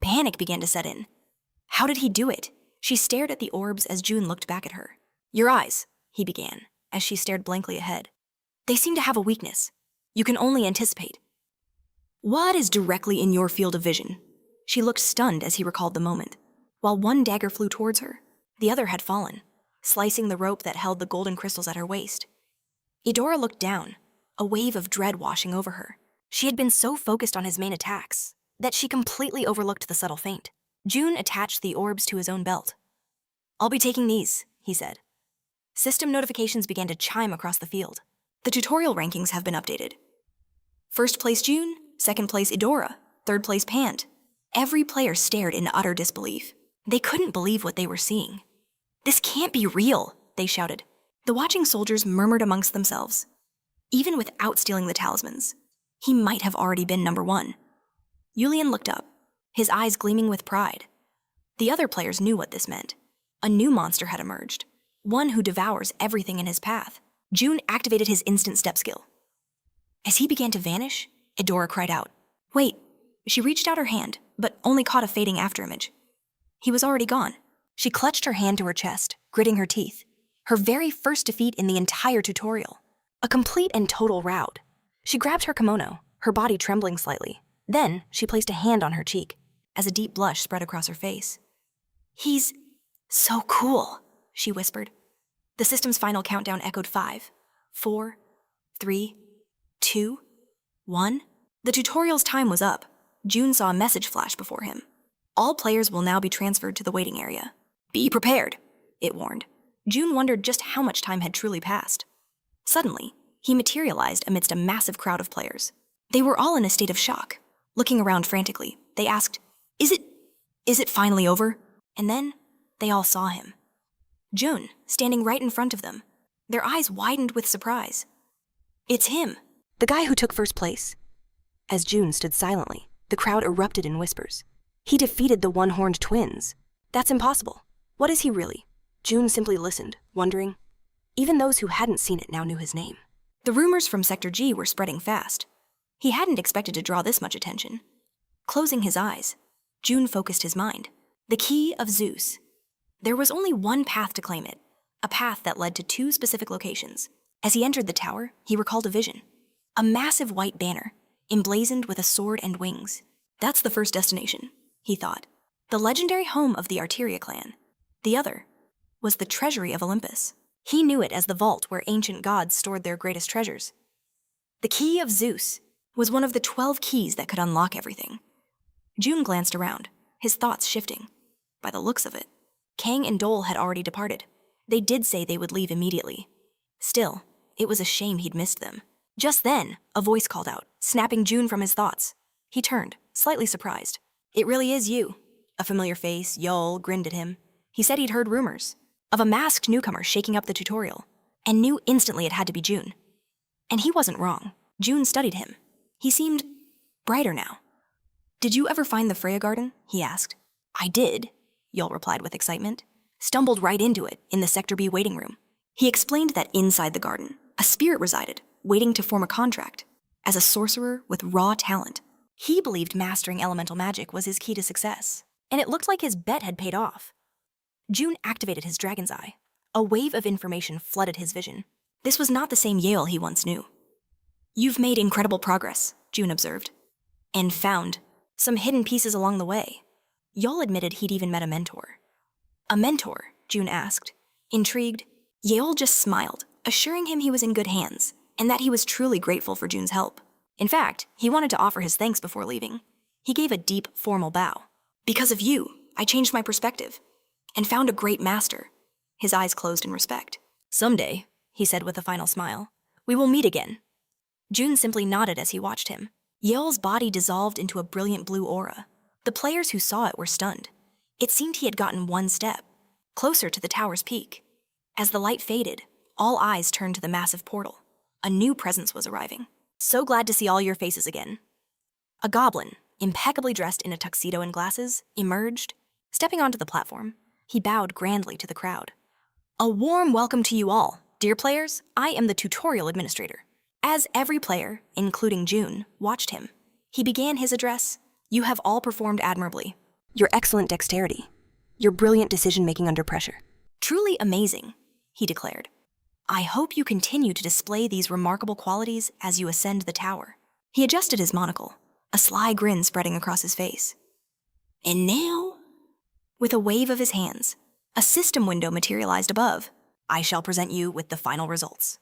Panic began to set in. How did he do it? She stared at the orbs as June looked back at her. "Your eyes," he began, as she stared blankly ahead. "They seem to have a weakness. You can only anticipate. What is directly in your field of vision?" She looked stunned as he recalled the moment. While one dagger flew towards her, the other had fallen, slicing the rope that held the golden crystals at her waist. Eudora looked down, a wave of dread washing over her. She had been so focused on his main attacks that she completely overlooked the subtle feint. June attached the orbs to his own belt. "I'll be taking these," he said. System notifications began to chime across the field. The tutorial rankings have been updated. First place June, second place Eudora, third place Pant. Every player stared in utter disbelief. They couldn't believe what they were seeing. "This can't be real," they shouted. The watching soldiers murmured amongst themselves. Even without stealing the talismans, he might have already been number one. Yulian looked up, his eyes gleaming with pride. The other players knew what this meant. A new monster had emerged, one who devours everything in his path. June activated his instant step skill. As he began to vanish, Edora cried out, "Wait!" She reached out her hand, but only caught a fading afterimage. He was already gone. She clutched her hand to her chest, gritting her teeth. Her very first defeat in the entire tutorial. A complete and total rout. She grabbed her kimono, her body trembling slightly. Then she placed a hand on her cheek, as a deep blush spread across her face. "He's so cool," she whispered. The system's final countdown echoed 5, 4, 3, 2, 1. The tutorial's time was up. June saw a message flash before him. All players will now be transferred to the waiting area. "Be prepared," it warned. June wondered just how much time had truly passed. Suddenly, he materialized amidst a massive crowd of players. They were all in a state of shock. Looking around frantically, they asked, Is it finally over?" And then, they all saw him. June, standing right in front of them. Their eyes widened with surprise. "It's him." The guy who took first place. As June stood silently, the crowd erupted in whispers. He defeated the one-horned twins. That's impossible. What is he really? June simply listened, wondering. Even those who hadn't seen it now knew his name. The rumors from Sector G were spreading fast. He hadn't expected to draw this much attention. Closing his eyes, June focused his mind. The key of Zeus. There was only one path to claim it, a path that led to 2 specific locations. As he entered the tower, he recalled a vision. A massive white banner, emblazoned with a sword and wings. That's the first destination, he thought. The legendary home of the Arteria clan. The other was the treasury of Olympus. He knew it as the vault where ancient gods stored their greatest treasures. The key of Zeus was one of the 12 keys that could unlock everything. June glanced around, his thoughts shifting. By the looks of it, Kang and Dole had already departed. They did say they would leave immediately. Still, it was a shame he'd missed them. Just then, a voice called out, snapping June from his thoughts. He turned, slightly surprised. "It really is you." A familiar face, Yol, grinned at him. He said he'd heard rumors of a masked newcomer shaking up the tutorial, and knew instantly it had to be June. And he wasn't wrong. June studied him. He seemed brighter now. "Did you ever find the Freya Garden?" he asked. "I did," Yol replied with excitement. "Stumbled right into it in the Sector B waiting room." He explained that inside the garden, a spirit resided, waiting to form a contract. As a sorcerer with raw talent, he believed mastering elemental magic was his key to success, and it looked like his bet had paid off. June activated his dragon's eye. A wave of information flooded his vision. This was not the same Yale he once knew. "You've made incredible progress," June observed. "And found some hidden pieces along the way." Yol admitted he'd even met a mentor. "A mentor?" June asked. Intrigued, Yale just smiled, assuring him he was in good hands, and that he was truly grateful for June's help. In fact, he wanted to offer his thanks before leaving. He gave a deep, formal bow. "Because of you, I changed my perspective, and found a great master." His eyes closed in respect. "Someday," he said with a final smile, "we will meet again." June simply nodded as he watched him. Yale's body dissolved into a brilliant blue aura. The players who saw it were stunned. It seemed he had gotten one step, closer to the tower's peak. As the light faded, all eyes turned to the massive portal. A new presence was arriving. "So glad to see all your faces again." A goblin, impeccably dressed in a tuxedo and glasses, emerged. Stepping onto the platform, he bowed grandly to the crowd. "A warm welcome to you all. Dear players, I am the tutorial administrator." As every player, including June, watched him, he began his address. "You have all performed admirably. Your excellent dexterity. Your brilliant decision-making under pressure. Truly amazing," he declared. "I hope you continue to display these remarkable qualities as you ascend the tower." He adjusted his monocle, a sly grin spreading across his face. "And now," with a wave of his hands, a system window materialized above. "I shall present you with the final results."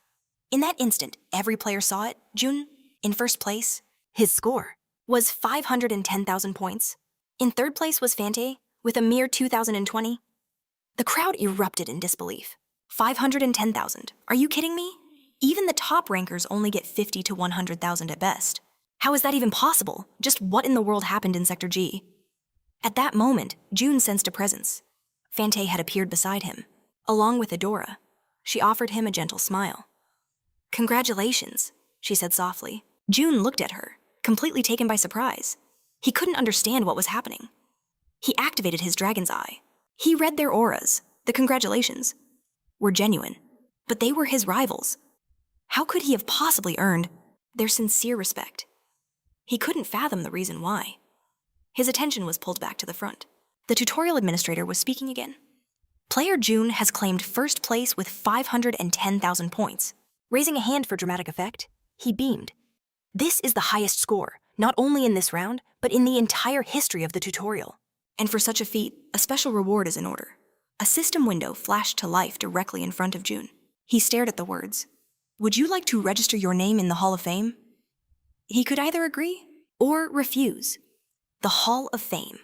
In that instant, every player saw it. June, in first place, his score was 510,000 points. In third place was Fante, with a mere 2,020. The crowd erupted in disbelief. 510,000. Are you kidding me? Even the top rankers only get 50 to 100,000 at best. How is that even possible? Just what in the world happened in Sector G? At that moment, June sensed a presence. Fante had appeared beside him, along with Adora. She offered him a gentle smile. "Congratulations," she said softly. June looked at her, completely taken by surprise. He couldn't understand what was happening. He activated his dragon's eye. He read their auras. The congratulations were genuine, but they were his rivals. How could he have possibly earned their sincere respect? He couldn't fathom the reason why. His attention was pulled back to the front. The tutorial administrator was speaking again. Player June has claimed first place with 510,000 points. Raising a hand for dramatic effect, he beamed. This is the highest score, not only in this round, but in the entire history of the tutorial. And for such a feat, a special reward is in order. A system window flashed to life directly in front of June. He stared at the words. "Would you like to register your name in the Hall of Fame?" He could either agree or refuse. The Hall of Fame,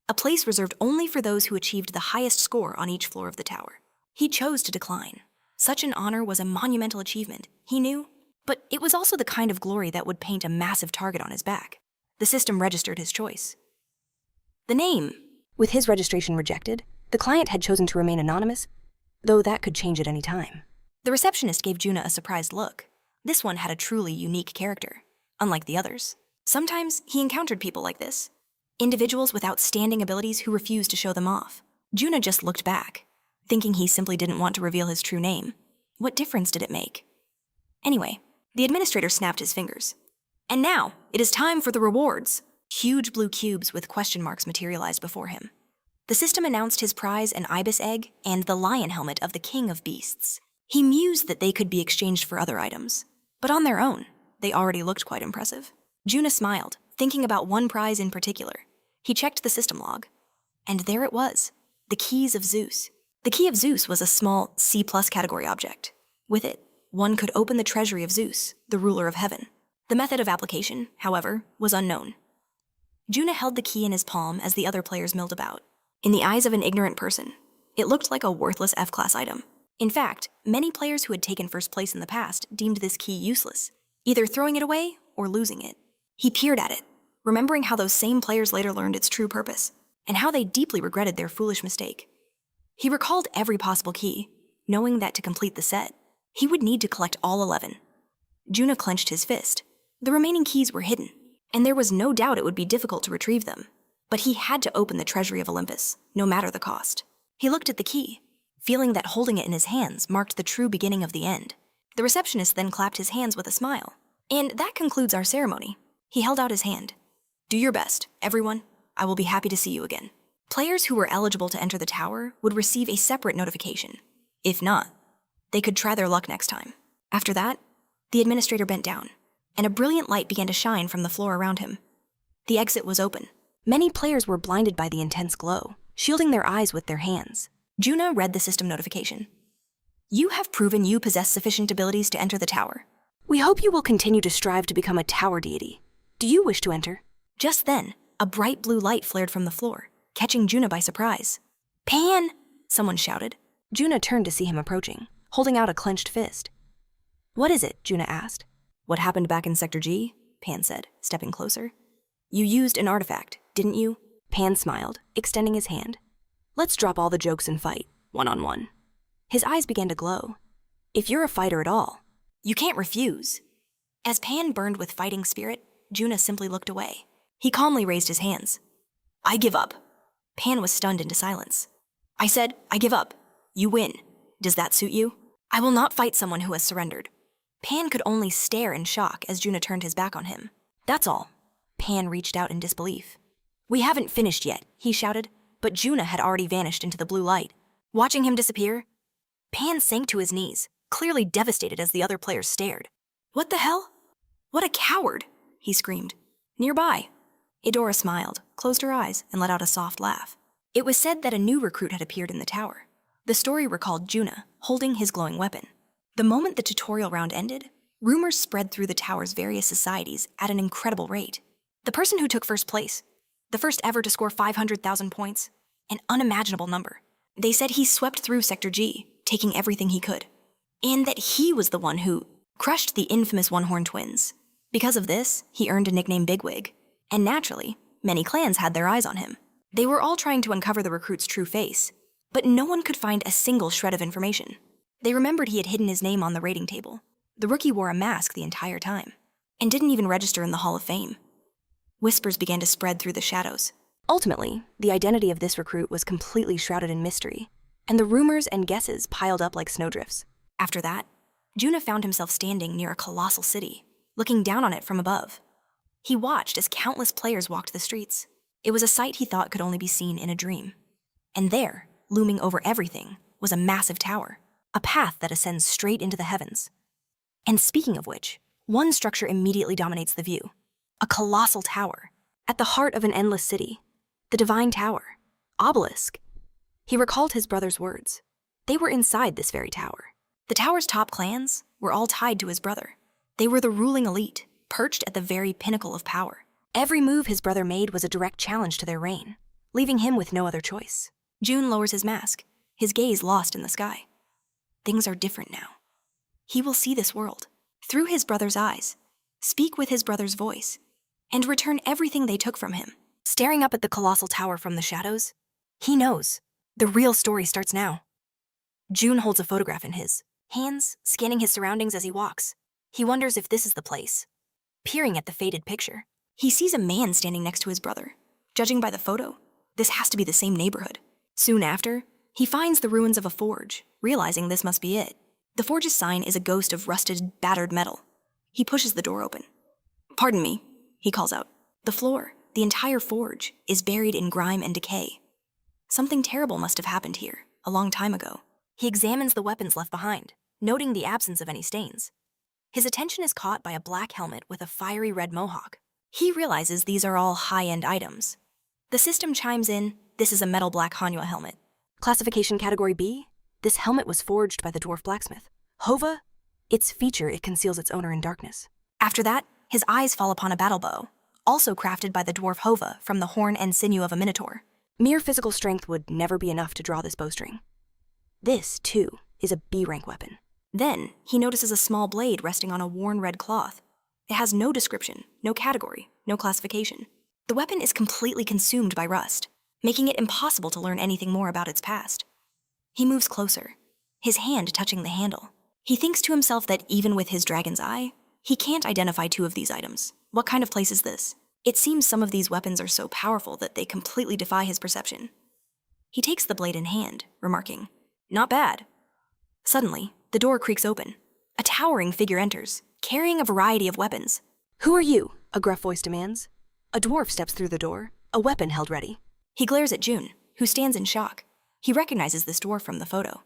a place reserved only for those who achieved the highest score on each floor of the tower. He chose to decline. Such an honor was a monumental achievement, he knew, but it was also the kind of glory that would paint a massive target on his back. The system registered his choice. The name. With his registration rejected, the client had chosen to remain anonymous, though that could change at any time. The receptionist gave Juna a surprised look. This one had a truly unique character, unlike the others. Sometimes he encountered people like this, individuals with outstanding abilities who refused to show them off. Juna just looked back, thinking he simply didn't want to reveal his true name. What difference did it make? Anyway, the administrator snapped his fingers. "And now, it is time for the rewards." Huge blue cubes with question marks materialized before him. The system announced his prize an ibis egg and the lion helmet of the king of beasts. He mused that they could be exchanged for other items, but on their own, they already looked quite impressive. Juna smiled, thinking about one prize in particular. He checked the system log, and there it was, the Keys of Zeus. The Key of Zeus was a small C+ category object. With it, one could open the treasury of Zeus, the ruler of heaven. The method of application, however, was unknown. Juna held the key in his palm as the other players milled about. In the eyes of an ignorant person, it looked like a worthless F-class item. In fact, many players who had taken first place in the past deemed this key useless, either throwing it away or losing it. He peered at it, remembering how those same players later learned its true purpose, and how they deeply regretted their foolish mistake. He recalled every possible key, knowing that to complete the set, he would need to collect all 11. Juna clenched his fist. The remaining keys were hidden, and there was no doubt it would be difficult to retrieve them. But he had to open the treasury of Olympus, no matter the cost. He looked at the key, feeling that holding it in his hands marked the true beginning of the end. The receptionist then clapped his hands with a smile. "And that concludes our ceremony." He held out his hand. "Do your best, everyone. I will be happy to see you again." Players who were eligible to enter the tower would receive a separate notification. If not, they could try their luck next time. After that, the administrator bent down, and a brilliant light began to shine from the floor around him. The exit was open. Many players were blinded by the intense glow, shielding their eyes with their hands. Juna read the system notification. "You have proven you possess sufficient abilities to enter the tower. We hope you will continue to strive to become a tower deity. Do you wish to enter?" Just then, a bright blue light flared from the floor, catching Juna by surprise. "Pan!" someone shouted. Juna turned to see him approaching, holding out a clenched fist. "What is it?" Juna asked. "What happened back in Sector G?" Pan said, stepping closer. "You used an artifact, didn't you?" Pan smiled, extending his hand. "Let's drop all the jokes and fight, one-on-one." His eyes began to glow. "If you're a fighter at all, you can't refuse." As Pan burned with fighting spirit, Juna simply looked away. He calmly raised his hands. "I give up." Pan was stunned into silence. "I said, I give up. You win. Does that suit you?" "I will not fight someone who has surrendered." Pan could only stare in shock as Juna turned his back on him. "That's all." Pan reached out in disbelief. "We haven't finished yet," he shouted, but Juna had already vanished into the blue light. Watching him disappear, Pan sank to his knees, clearly devastated as the other players stared. "What the hell? What a coward!" he screamed. Nearby, Eudora smiled, closed her eyes, and let out a soft laugh. It was said that a new recruit had appeared in the tower. The story recalled Juna, holding his glowing weapon. The moment the tutorial round ended, rumors spread through the tower's various societies at an incredible rate. The person who took first place, the first ever to score 500,000 points, an unimaginable number. They said he swept through Sector G, taking everything he could. And that he was the one who crushed the infamous One-Horn twins. Because of this, he earned a nickname Bigwig. And naturally, many clans had their eyes on him. They were all trying to uncover the recruit's true face, but no one could find a single shred of information. They remembered he had hidden his name on the rating table. The rookie wore a mask the entire time, and didn't even register in the Hall of Fame. Whispers began to spread through the shadows. Ultimately, the identity of this recruit was completely shrouded in mystery, and the rumors and guesses piled up like snowdrifts. After that, Juna found himself standing near a colossal city, looking down on it from above. He watched as countless players walked the streets. It was a sight he thought could only be seen in a dream. And there, looming over everything, was a massive tower, a path that ascends straight into the heavens. And speaking of which, one structure immediately dominates the view. A colossal tower, At the heart of an endless city, the Divine Tower, Obelisk. He recalled his brother's words. They were inside this very tower. The tower's top clans were all tied to his brother. They were the ruling elite, perched at the very pinnacle of power. Every move his brother made was a direct challenge to their reign, leaving him with no other choice. June lowers his mask, his gaze lost in the sky. Things are different now. He will see this world through his brother's eyes, speak with his brother's voice, and return everything they took from him. Staring up at the colossal tower from the shadows, he knows. The real story starts now. June holds a photograph in his hands, scanning his surroundings as he walks. He wonders if this is the place. Peering at the faded picture, He sees a man standing next to his brother. Judging by the photo, this has to be the same neighborhood. Soon after, he finds the ruins of a forge, realizing this must be it. The forge's sign is a ghost of rusted, battered metal. He pushes the door open. "Pardon me," he calls out. The floor, the entire forge, is buried in grime and decay. Something terrible must have happened here, a long time ago. he examines the weapons left behind, noting the absence of any stains. His attention is caught by a black helmet with a fiery red mohawk. He realizes these are all high-end items. The system chimes in, this is a metal black Hanwha helmet. Classification Category B? This helmet was forged by the dwarf blacksmith. Hova? Its feature, it conceals its owner in darkness. After that, his eyes fall upon a battle bow, also crafted by the dwarf Hova from the horn and sinew of a minotaur. Mere physical strength would never be enough to draw this bowstring. This, too, is a B-rank weapon. Then, he notices a small blade resting on a worn red cloth. It has no description, no category, no classification. The weapon is completely consumed by rust, making it impossible to learn anything more about its past. He moves closer, his hand touching the handle. He thinks to himself that even with his dragon's eye, he can't identify two of these items. What kind of place is this? It seems some of these weapons are so powerful that they completely defy his perception. He takes the blade in hand, remarking, "Not bad." Suddenly, the door creaks open. A towering figure enters, carrying a variety of weapons. Who are you? A gruff voice demands. A dwarf steps through the door, a weapon held ready. He glares at June, who stands in shock. He recognizes this dwarf from the photo.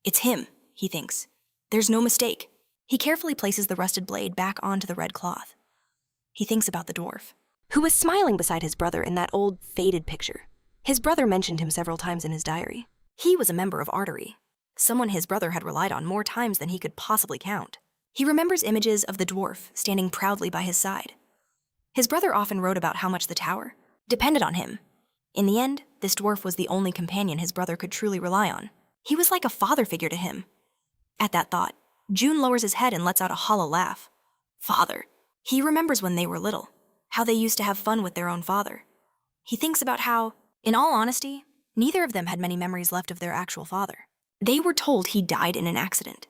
It's him, he thinks. There's no mistake. He carefully places the rusted blade back onto the red cloth. He thinks about the dwarf. Who was smiling beside his brother in that old, faded picture. His brother mentioned him several times in his diary. He was a member of Artery, someone his brother had relied on more times than he could possibly count. He remembers images of the dwarf standing proudly by his side. His brother often wrote about how much the tower depended on him. In the end, this dwarf was the only companion his brother could truly rely on. He was like a father figure to him. At that thought, June lowers his head and lets out a hollow laugh. Father. He remembers when they were little, how they used to have fun with their own father. He thinks about how, in all honesty, neither of them had many memories left of their actual father. They were told he died in an accident.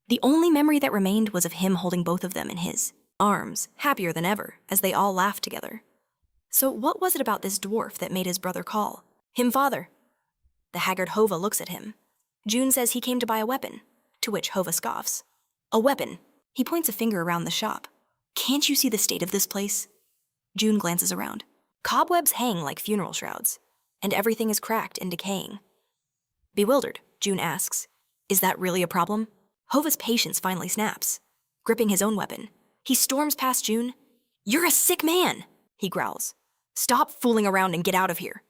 The only memory that remained was of him holding both of them in his arms, happier than ever, as they all laughed together. So what was it about this dwarf that made his brother call him father? The haggard Hova looks at him. June says he came to buy a weapon, to which Hova scoffs. A weapon? He points a finger around the shop. Can't you see the state of this place? June glances around. Cobwebs hang like funeral shrouds, and everything is cracked and decaying. Bewildered, June asks, "Is that really a problem?" Hova's patience finally snaps. Gripping his own weapon, he storms past June. "You're a sick man," he growls. "Stop fooling around and get out of here."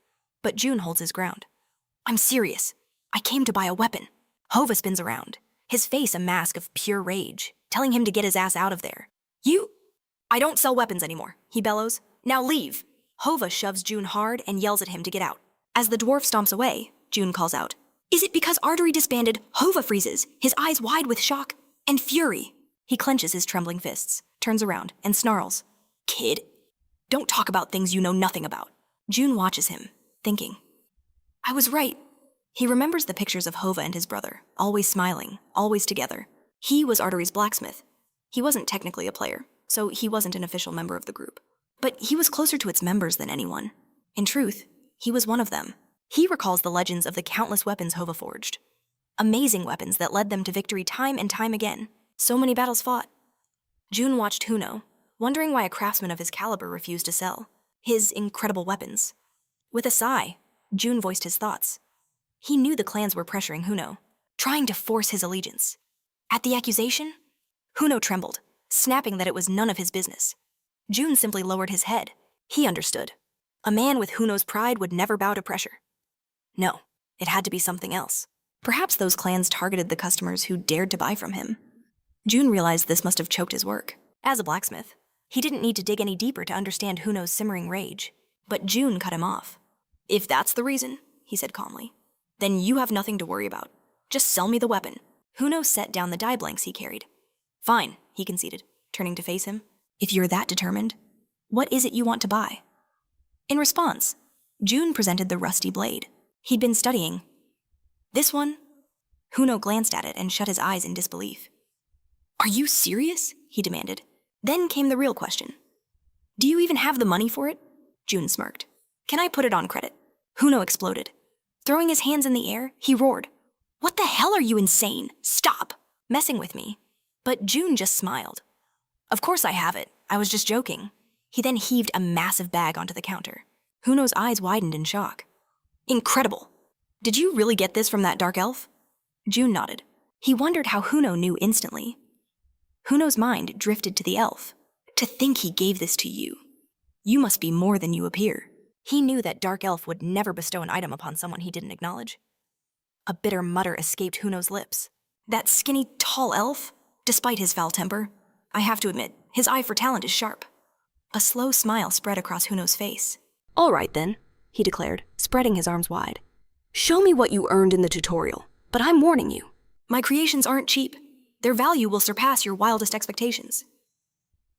But June holds his ground. "I'm serious. I came to buy a weapon." Hova spins around, his face a mask of pure rage, telling him to get his ass out of there. I don't sell weapons anymore," he bellows. "Now leave." Hova shoves June hard and yells at him to get out. As the dwarf stomps away, June calls out, "Is it because Artery disbanded?" Hova freezes, his eyes wide with shock and fury. He clenches his trembling fists, turns around, and snarls, "Kid, don't talk about things you know nothing about." June watches him, thinking. I was right. He remembers the pictures of Hova and his brother, always smiling, always together. He was Artery's blacksmith. He wasn't technically a player, so he wasn't an official member of the group. But he was closer to its members than anyone. In truth, he was one of them. He recalls the legends of the countless weapons Hova forged. Amazing weapons that led them to victory time and time again. So many battles fought. June watched Huno, wondering why a craftsman of his caliber refused to sell his incredible weapons. With a sigh, June voiced his thoughts. He knew the clans were pressuring Huno, trying to force his allegiance. At the accusation, Huno trembled, snapping that it was none of his business. June simply lowered his head. He understood. A man with Huno's pride would never bow to pressure. No, it had to be something else. Perhaps those clans targeted the customers who dared to buy from him. June realized this must have choked his work. As a blacksmith, he didn't need to dig any deeper to understand Huno's simmering rage. But June cut him off. If that's the reason, he said calmly, then you have nothing to worry about. Just sell me the weapon. Huno set down the die blanks he carried. Fine, he conceded, turning to face him. If you're that determined, what is it you want to buy? In response, June presented the rusty blade. He'd been studying. This one? Huno glanced at it and shut his eyes in disbelief. Are you serious? He demanded. Then came the real question. Do you even have the money for it? June smirked. Can I put it on credit? Huno exploded. Throwing his hands in the air, he roared. What the hell are you insane? Stop! Messing with me. But June just smiled. Of course I have it. I was just joking. He then heaved a massive bag onto the counter. Huno's eyes widened in shock. Incredible! Did you really get this from that dark elf? June nodded. He wondered how Huno knew instantly. Huno's mind drifted to the elf. To think he gave this to you. You must be more than you appear. He knew that dark elf would never bestow an item upon someone he didn't acknowledge. A bitter mutter escaped Huno's lips. That skinny, tall elf? Despite his foul temper, I have to admit, his eye for talent is sharp. A slow smile spread across Huno's face. All right then, he declared, spreading his arms wide. Show me what you earned in the tutorial, but I'm warning you. My creations aren't cheap. Their value will surpass your wildest expectations.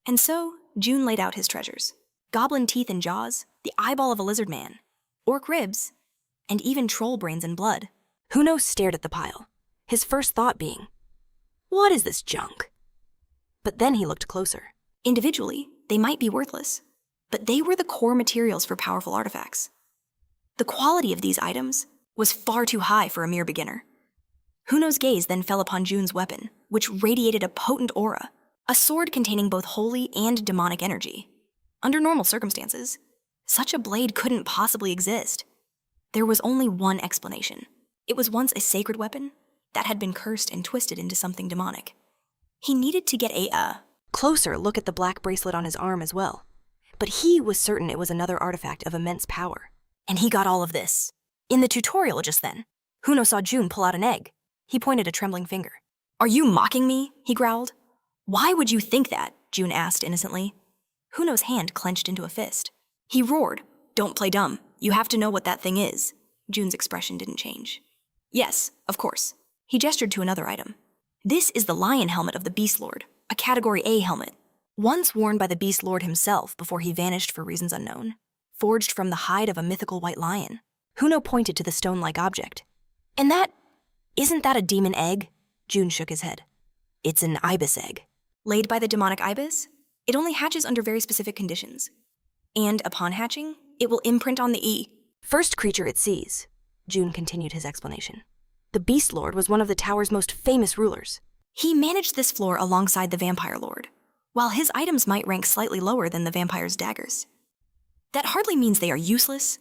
And so, June laid out his treasures. Goblin teeth and jaws, the eyeball of a lizard man, orc ribs, and even troll brains and blood. Huno stared at the pile, his first thought being, what is this junk? But then he looked closer. Individually, they might be worthless, but they were the core materials for powerful artifacts. The quality of these items was far too high for a mere beginner. Huno's gaze then fell upon June's weapon, which radiated a potent aura, a sword containing both holy and demonic energy. Under normal circumstances, such a blade couldn't possibly exist. There was only one explanation. It was once a sacred weapon that had been cursed and twisted into something demonic. He needed to get a closer look at the black bracelet on his arm as well. But he was certain it was another artifact of immense power. And he got all of this. In the tutorial just then, Huno saw June pull out an egg. He pointed a trembling finger. Are you mocking me? He growled. Why would you think that? June asked innocently. Huno's hand clenched into a fist. He roared, Don't play dumb. You have to know what that thing is. June's expression didn't change. Yes, of course. He gestured to another item. This is the lion helmet of the Beast Lord, a Category A helmet, once worn by the Beast Lord himself before he vanished for reasons unknown, forged from the hide of a mythical white lion. Huno pointed to the stone-like object. And isn't that a demon egg? June shook his head. It's an ibis egg. Laid by the demonic ibis, it only hatches under very specific conditions. And upon hatching, it will imprint on the first creature it sees, June continued his explanation. The Beast Lord was one of the tower's most famous rulers. He managed this floor alongside the Vampire Lord, while his items might rank slightly lower than the vampire's daggers. That hardly means they are useless.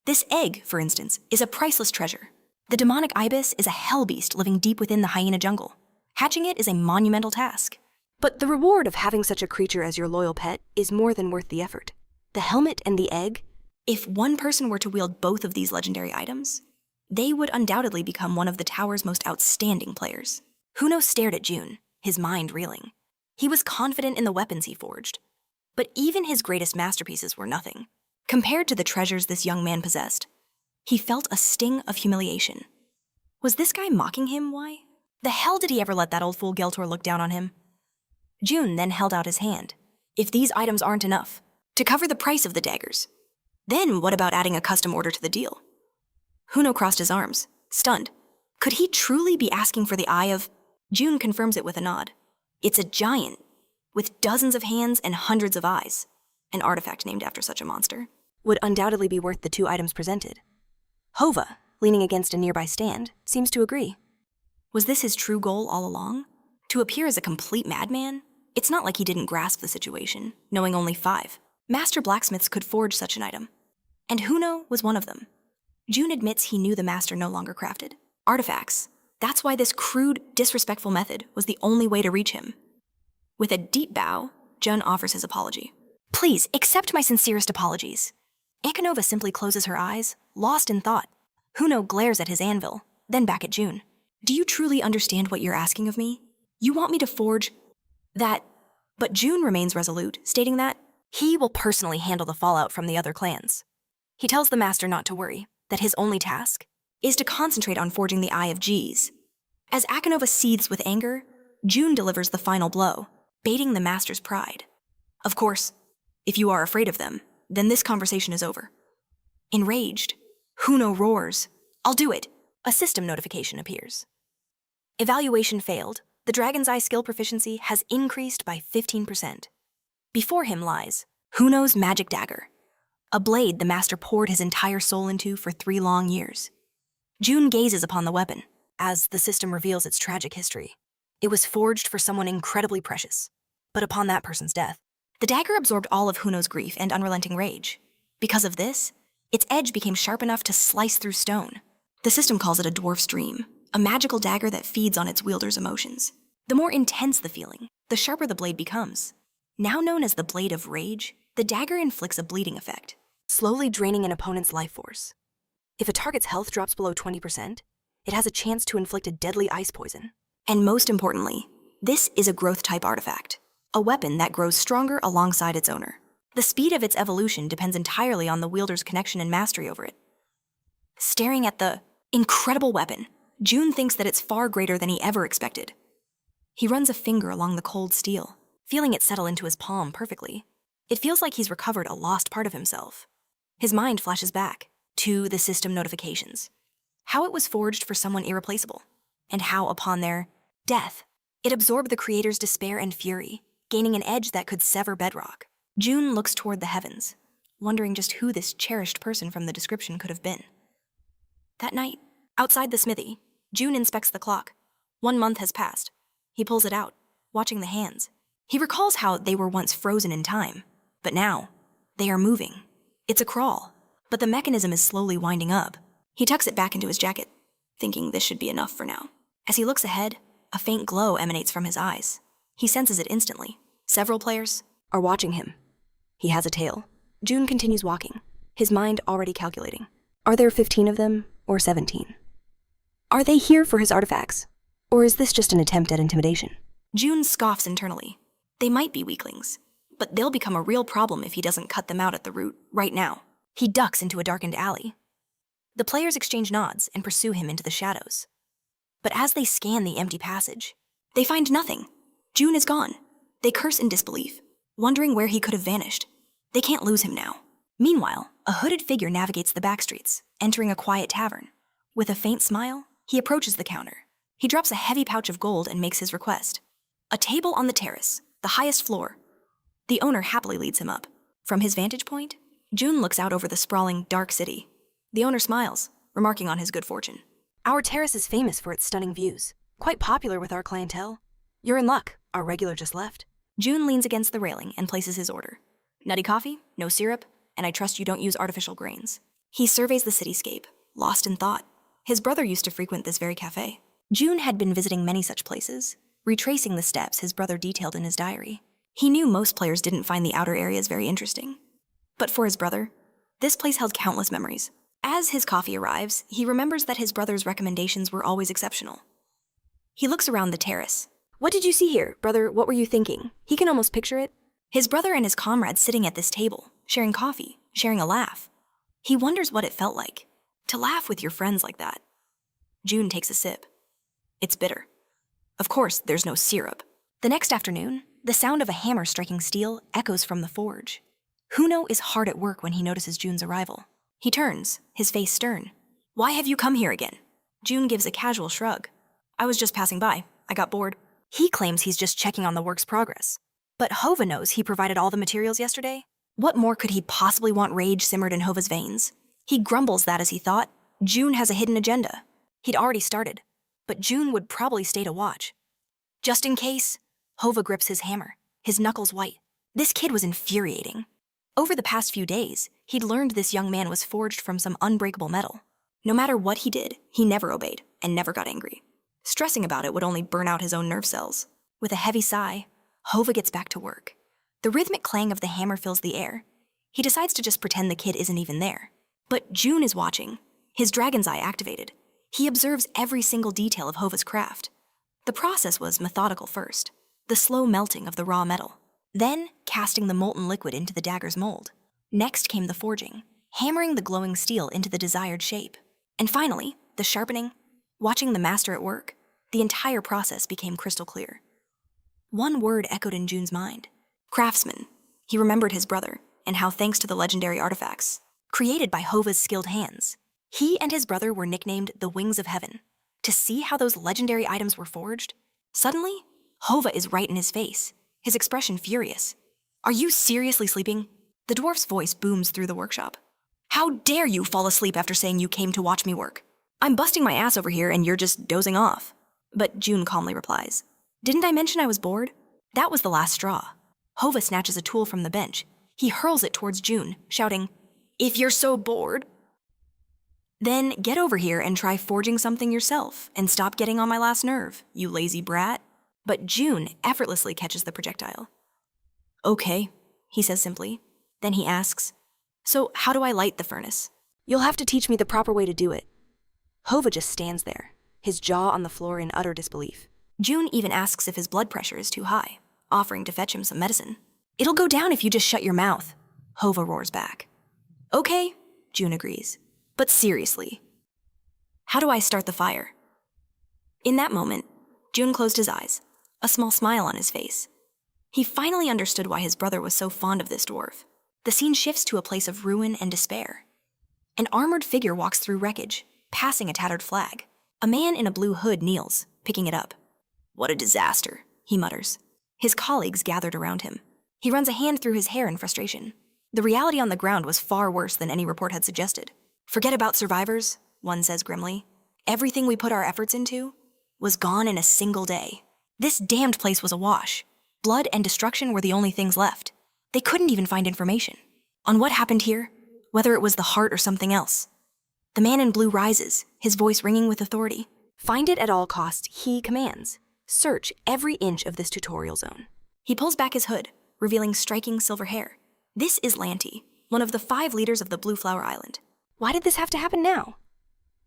This egg, for instance, is a priceless treasure. The demonic ibis is a hell beast living deep within the hyena jungle. Hatching it is a monumental task. But the reward of having such a creature as your loyal pet is more than worth the effort. The helmet and the egg? If one person were to wield both of these legendary items, they would undoubtedly become one of the tower's most outstanding players. Huno stared at June, his mind reeling. He was confident in the weapons he forged. But even his greatest masterpieces were nothing. Compared to the treasures this young man possessed, he felt a sting of humiliation. Was this guy mocking him? Why? The hell did he ever let that old fool Geltor look down on him? June then held out his hand. If these items aren't enough to cover the price of the daggers, then what about adding a custom order to the deal? Huno crossed his arms, Stunned. Could he truly be asking for the eye of... June confirms it with a nod. It's a giant, with dozens of hands and hundreds of eyes. An artifact named after such a monster. Would undoubtedly be worth the 2 items presented. Hova, leaning against a nearby stand, seems to agree. Was this his true goal all along? To appear as a complete madman? It's not like he didn't grasp the situation, knowing only 5 master blacksmiths could forge such an item. And Huno was one of them. June admits he knew the master no longer crafted artifacts. That's why this crude, disrespectful method was the only way to reach him. With a deep bow, Jun offers his apology. Please, accept my sincerest apologies. Ankanova simply closes her eyes, lost in thought. Huno glares at his anvil, then back at June. Do you truly understand what you're asking of me? You want me to forge that? But June remains resolute, stating that he will personally handle the fallout from the other clans. He tells the master not to worry, that his only task is to concentrate on forging the Eye of G's. As Akanova seethes with anger, June delivers the final blow, baiting the master's pride. Of course, if you are afraid of them, then this conversation is over. Enraged, Huno roars, "I'll do it!" A system notification appears. Evaluation failed. The Dragon's Eye skill proficiency has increased by 15%. Before him lies Huno's magic dagger, a blade the master poured his entire soul into for 3 long years. June gazes upon the weapon, as the system reveals its tragic history. It was forged for someone incredibly precious, but upon that person's death, the dagger absorbed all of Huno's grief and unrelenting rage. Because of this, its edge became sharp enough to slice through stone. The system calls it a dwarf's dream, a magical dagger that feeds on its wielder's emotions. The more intense the feeling, the sharper the blade becomes. Now known as the Blade of Rage, the dagger inflicts a bleeding effect, slowly draining an opponent's life force. If a target's health drops below 20%, it has a chance to inflict a deadly ice poison. And most importantly, this is a growth-type artifact, a weapon that grows stronger alongside its owner. The speed of its evolution depends entirely on the wielder's connection and mastery over it. Staring at the incredible weapon, June thinks that it's far greater than he ever expected. He runs a finger along the cold steel, feeling it settle into his palm perfectly. It feels like he's recovered a lost part of himself. His mind flashes back to the system notifications, how it was forged for someone irreplaceable, and how upon their death, it absorbed the creator's despair and fury, gaining an edge that could sever bedrock. June looks toward the heavens, wondering just who this cherished person from the description could have been. That night, outside the smithy, June inspects the clock. 1 month has passed. He pulls it out, watching the hands. He recalls how they were once frozen in time, but now, they are moving. It's a crawl, but the mechanism is slowly winding up. He tucks it back into his jacket, thinking this should be enough for now. As he looks ahead, a faint glow emanates from his eyes. He senses it instantly. Several players are watching him. He has a tail. June continues walking, his mind already calculating. Are there 15 of them, or 17? Are they here for his artifacts? Or is this just an attempt at intimidation? June scoffs internally. They might be weaklings, but they'll become a real problem if he doesn't cut them out at the root right now. He ducks into a darkened alley. The players exchange nods and pursue him into the shadows. But as they scan the empty passage, they find nothing. June is gone. They curse in disbelief, wondering where he could have vanished. They can't lose him now. Meanwhile, a hooded figure navigates the back streets, entering a quiet tavern. With a faint smile, he approaches the counter. He drops a heavy pouch of gold and makes his request. A table on the terrace, the highest floor. The owner happily leads him up. From his vantage point, June looks out over the sprawling, dark city. The owner smiles, remarking on his good fortune. Our terrace is famous for its stunning views, quite popular with our clientele. You're in luck, our regular just left. June leans against the railing and places his order. Nutty coffee, no syrup, and I trust you don't use artificial grains. He surveys the cityscape, lost in thought. His brother used to frequent this very cafe. June had been visiting many such places, retracing the steps his brother detailed in his diary. He knew most players didn't find the outer areas very interesting. But for his brother, this place held countless memories. As his coffee arrives, he remembers that his brother's recommendations were always exceptional. He looks around the terrace. What did you see here, brother? What were you thinking? He can almost picture it. His brother and his comrades sitting at this table, sharing coffee, sharing a laugh. He wonders what it felt like, to laugh with your friends like that. June takes a sip. It's bitter. Of course, there's no syrup. The next afternoon, the sound of a hammer striking steel echoes from the forge. Huno is hard at work when he notices June's arrival. He turns, his face stern. Why have you come here again? June gives a casual shrug. I was just passing by. I got bored. He claims he's just checking on the work's progress. But Hova knows he provided all the materials yesterday. What more could he possibly want? Rage simmered in Hova's veins. He grumbles that as he thought, June has a hidden agenda. He'd already started, but June would probably stay to watch. Just in case, Hova grips his hammer, his knuckles white. This kid was infuriating. Over the past few days, he'd learned this young man was forged from some unbreakable metal. No matter what he did, he never obeyed and never got angry. Stressing about it would only burn out his own nerve cells. With a heavy sigh, Hova gets back to work. The rhythmic clang of the hammer fills the air. He decides to just pretend the kid isn't even there. But June is watching, his dragon's eye activated. He observes every single detail of Hova's craft. The process was methodical first, the slow melting of the raw metal, then casting the molten liquid into the dagger's mold. Next came the forging, hammering the glowing steel into the desired shape. And finally, the sharpening. Watching the master at work, the entire process became crystal clear. One word echoed in June's mind. Craftsman. He remembered his brother, and how thanks to the legendary artifacts, created by Hova's skilled hands, he and his brother were nicknamed the Wings of Heaven. To see how those legendary items were forged, suddenly, Hova is right in his face, his expression furious. Are you seriously sleeping? The dwarf's voice booms through the workshop. How dare you fall asleep after saying you came to watch me work? I'm busting my ass over here and you're just dozing off. But June calmly replies, Didn't I mention I was bored? That was the last straw. Hova snatches a tool from the bench. He hurls it towards June, shouting, If you're so bored, then get over here and try forging something yourself and stop getting on my last nerve, you lazy brat. But June effortlessly catches the projectile. Okay, he says simply. Then he asks, So how do I light the furnace? You'll have to teach me the proper way to do it. Hova just stands there, his jaw on the floor in utter disbelief. June even asks if his blood pressure is too high, offering to fetch him some medicine. It'll go down if you just shut your mouth, Hova roars back. Okay, June agrees. But seriously, how do I start the fire? In that moment, June closed his eyes, a small smile on his face. He finally understood why his brother was so fond of this dwarf. The scene shifts to a place of ruin and despair. An armored figure walks through wreckage, passing a tattered flag. A man in a blue hood kneels, picking it up. What a disaster, he mutters. His colleagues gathered around him. He runs a hand through his hair in frustration. The reality on the ground was far worse than any report had suggested. Forget about survivors, one says grimly. Everything we put our efforts into was gone in a single day. This damned place was awash. Blood and destruction were the only things left. They couldn't even find information on what happened here, whether it was the heart or something else. The man in blue rises, his voice ringing with authority. Find it at all costs, he commands. Search every inch of this tutorial zone. He pulls back his hood, revealing striking silver hair. This is Lanty, one of the 5 leaders of the Blue Flower Island. Why did this have to happen now?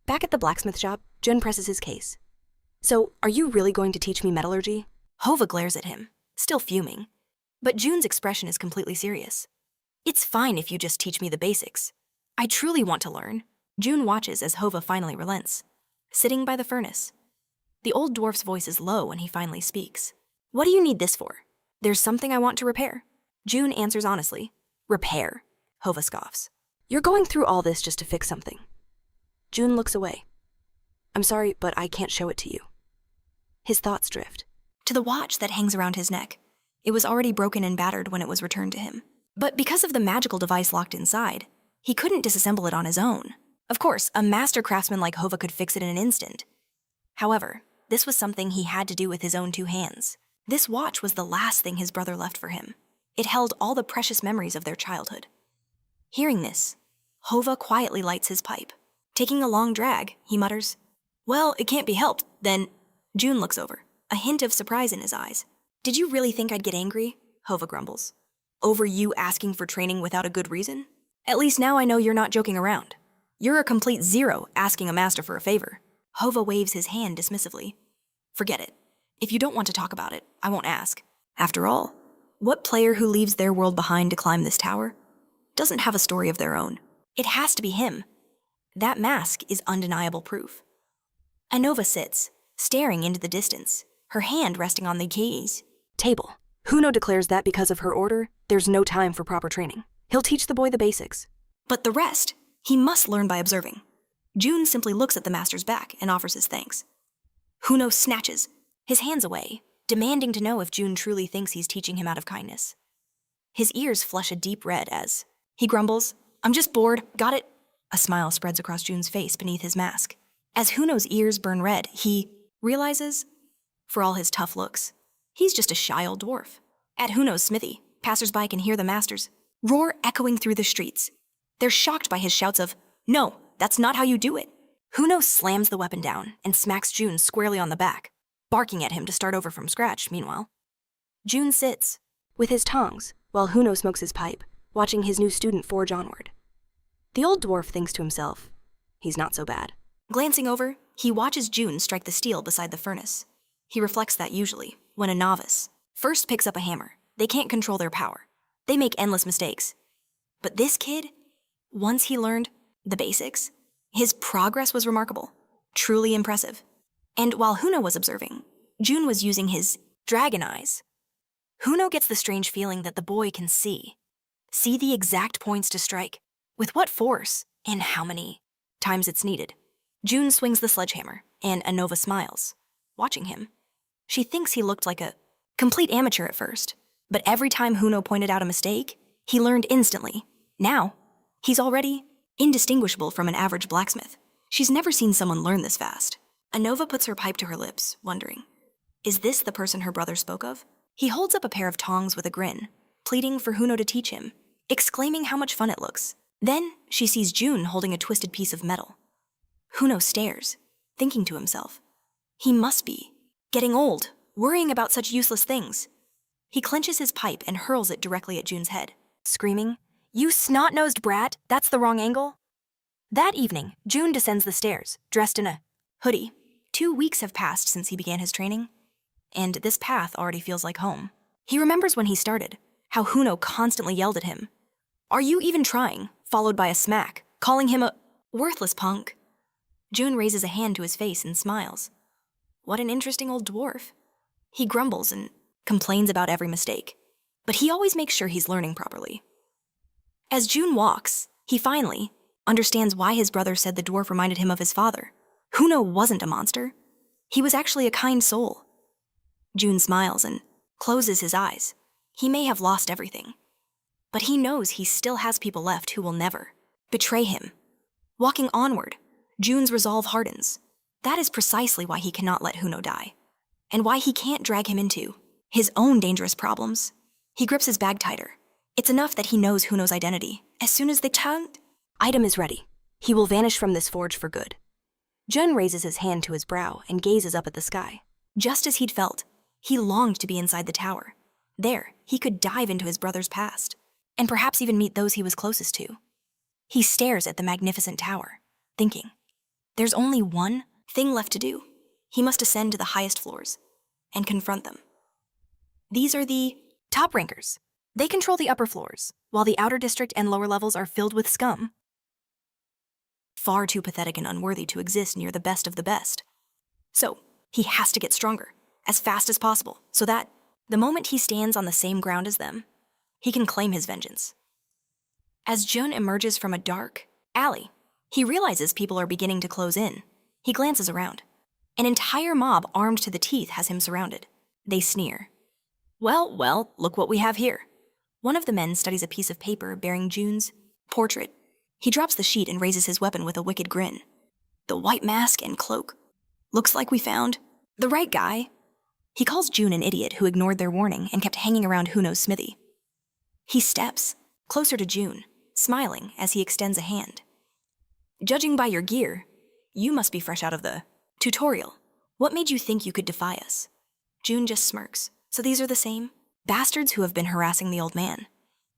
Back at the blacksmith shop, Jun presses his case. So, are you really going to teach me metallurgy? Hova glares at him, still fuming. But June's expression is completely serious. It's fine if you just teach me the basics. I truly want to learn. June watches as Hova finally relents, sitting by the furnace. The old dwarf's voice is low when he finally speaks. What do you need this for? There's something I want to repair. June answers honestly. Repair, Hova scoffs. You're going through all this just to fix something. June looks away. I'm sorry, but I can't show it to you. His thoughts drift. To the watch that hangs around his neck. It was already broken and battered when it was returned to him. But because of the magical device locked inside, he couldn't disassemble it on his own. Of course, a master craftsman like Hova could fix it in an instant. However, this was something he had to do with his own 2 hands. This watch was the last thing his brother left for him. It held all the precious memories of their childhood. Hearing this, Hova quietly lights his pipe. Taking a long drag, he mutters, Well, it can't be helped, then. June looks over, a hint of surprise in his eyes. Did you really think I'd get angry? Hova grumbles. Over you asking for training without a good reason? At least now I know you're not joking around. You're a complete zero asking a master for a favor. Hova waves his hand dismissively. Forget it. If you don't want to talk about it, I won't ask. After all, what player who leaves their world behind to climb this tower doesn't have a story of their own? It has to be him. That mask is undeniable proof. Anova sits, staring into the distance, her hand resting on the keys. Table. Huno declares that because of her order, there's no time for proper training. He'll teach the boy the basics. But the rest, he must learn by observing. Jun simply looks at the master's back and offers his thanks. Huno snatches his hands away, demanding to know if Jun truly thinks he's teaching him out of kindness. His ears flush a deep red as he grumbles, "I'm just bored, got it?" a smile spreads across Jun's face beneath his mask. As Huno's ears burn red, he realizes, for all his tough looks, he's just a shy old dwarf. At Huno's smithy, passersby can hear the master's roar echoing through the streets. They're shocked by his shouts of, "No, that's not how you do it." Huno slams the weapon down and smacks Jun squarely on the back, barking at him to start over from scratch, meanwhile. Jun sits with his tongs, while Huno smokes his pipe, watching his new student forge onward. The old dwarf thinks to himself, he's not so bad. Glancing over, he watches Jun strike the steel beside the furnace. He reflects that usually, when a novice first picks up a hammer, they can't control their power. They make endless mistakes. But this kid, once he learned the basics, his progress was remarkable, truly impressive. And while Huno was observing, Jun was using his dragon eyes. Huno gets the strange feeling that the boy can see the exact points to strike, with what force, and how many times it's needed. Jun swings the sledgehammer, and Anova smiles, watching him. She thinks he looked like a complete amateur at first, but every time Huno pointed out a mistake, he learned instantly. Now, he's already indistinguishable from an average blacksmith. She's never seen someone learn this fast. Anova puts her pipe to her lips, wondering, is this the person her brother spoke of? He holds up a pair of tongs with a grin, pleading for Huno to teach him, exclaiming how much fun it looks. Then she sees Jun holding a twisted piece of metal. Huno stares, thinking to himself, he must be getting old, worrying about such useless things. He clenches his pipe and hurls it directly at Jun's head, screaming, "You snot-nosed brat, that's the wrong angle." That evening, Jun descends the stairs, dressed in a hoodie. 2 weeks have passed since he began his training, and this path already feels like home. He remembers when he started, how Huno constantly yelled at him, "Are you even trying?" followed by a smack, calling him a worthless punk. Jun raises a hand to his face and smiles. What an interesting old dwarf. He grumbles and complains about every mistake, but he always makes sure he's learning properly. As Jun walks, he finally understands why his brother said the dwarf reminded him of his father. Huno wasn't a monster. He was actually a kind soul. Jun smiles and closes his eyes. He may have lost everything, but he knows he still has people left who will never betray him. Walking onward, Jun's resolve hardens. That is precisely why he cannot let Huno die, and why he can't drag him into his own dangerous problems. He grips his bag tighter. It's enough that he knows Huno's identity. As soon as the item is ready, he will vanish from this forge for good. Jun raises his hand to his brow and gazes up at the sky. Just as he'd felt, he longed to be inside the tower. There, he could dive into his brother's past, and perhaps even meet those he was closest to. He stares at the magnificent tower, thinking, there's only one thing left to do. He must ascend to the highest floors and confront them. These are the top rankers. They control the upper floors, while the outer district and lower levels are filled with scum. Far too pathetic and unworthy to exist near the best of the best. So, he has to get stronger, as fast as possible, so that, the moment he stands on the same ground as them, he can claim his vengeance. As Jun emerges from a dark alley, he realizes people are beginning to close in. He glances around. An entire mob armed to the teeth has him surrounded. They sneer. Well, look what we have here. One of the men studies a piece of paper bearing Jun's portrait. He drops the sheet and raises his weapon with a wicked grin. The white mask and cloak. Looks like we found the right guy. He calls Jun an idiot who ignored their warning and kept hanging around Huno's smithy. He steps closer to Jun, smiling as he extends a hand. Judging by your gear, you must be fresh out of the tutorial. What made you think you could defy us? Jun just smirks. So these are the same bastards who have been harassing the old man.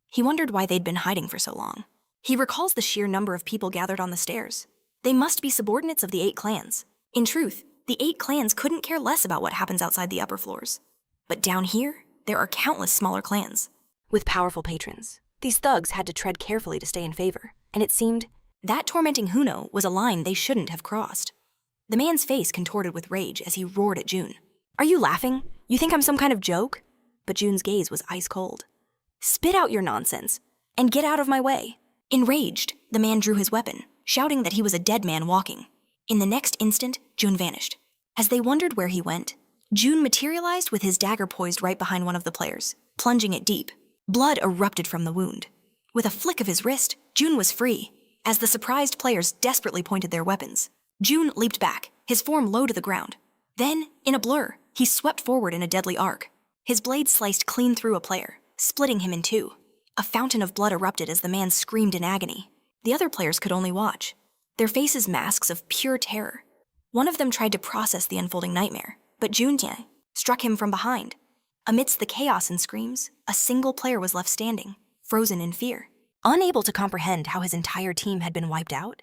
He wondered why they'd been hiding for so long. He recalls the sheer number of people gathered on the stairs. They must be subordinates of the 8 clans. In truth, the 8 clans couldn't care less about what happens outside the upper floors. But down here, there are countless smaller clans. With powerful patrons, these thugs had to tread carefully to stay in favor, and it seemed that tormenting Huno was a line they shouldn't have crossed. The man's face contorted with rage as he roared at Jun. Are you laughing? You think I'm some kind of joke? But Jun's gaze was ice cold. Spit out your nonsense, and get out of my way. Enraged, the man drew his weapon, shouting that he was a dead man walking. In the next instant, Jun vanished. As they wondered where he went, Jun materialized with his dagger poised right behind one of the players, plunging it deep. Blood erupted from the wound. With a flick of his wrist, Jun was free. As the surprised players desperately pointed their weapons, Jun leaped back, his form low to the ground. Then, in a blur, he swept forward in a deadly arc. His blade sliced clean through a player, splitting him in two. A fountain of blood erupted as the man screamed in agony. The other players could only watch, their faces masks of pure terror. One of them tried to process the unfolding nightmare, but Junye struck him from behind. Amidst the chaos and screams, a single player was left standing, frozen in fear. Unable to comprehend how his entire team had been wiped out,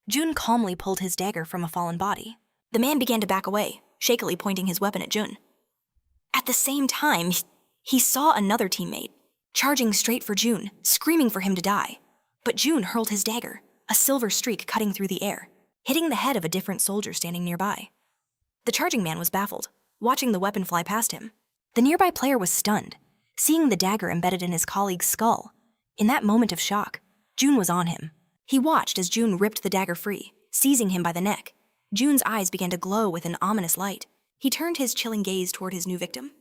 Jun calmly pulled his dagger from a fallen body. The man began to back away, shakily pointing his weapon at Jun. At the same time, he saw another teammate, charging straight for Jun, screaming for him to die. But Jun hurled his dagger, a silver streak cutting through the air, hitting the head of a different soldier standing nearby. The charging man was baffled, watching the weapon fly past him. The nearby player was stunned, seeing the dagger embedded in his colleague's skull. In that moment of shock, Jun was on him. He watched as Jun ripped the dagger free, seizing him by the neck. Jun's eyes began to glow with an ominous light. He turned his chilling gaze toward his new victim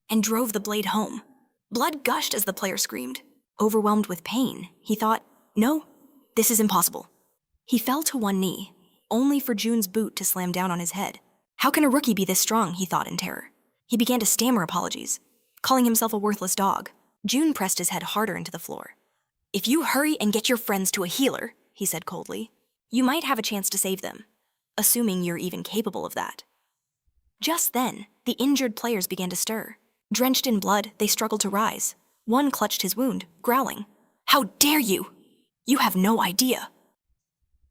and drove the blade home. Blood gushed as the player screamed. Overwhelmed with pain, he thought, "No, this is impossible." He fell to one knee, only for Jun's boot to slam down on his head. How can a rookie be this strong, he thought in terror. He began to stammer apologies, calling himself a worthless dog. Jun pressed his head harder into the floor. "If you hurry and get your friends to a healer," he said coldly, "you might have a chance to save them, assuming you're even capable of that." Just then, the injured players began to stir. Drenched in blood, they struggled to rise. One clutched his wound, growling, "How dare you! You have no idea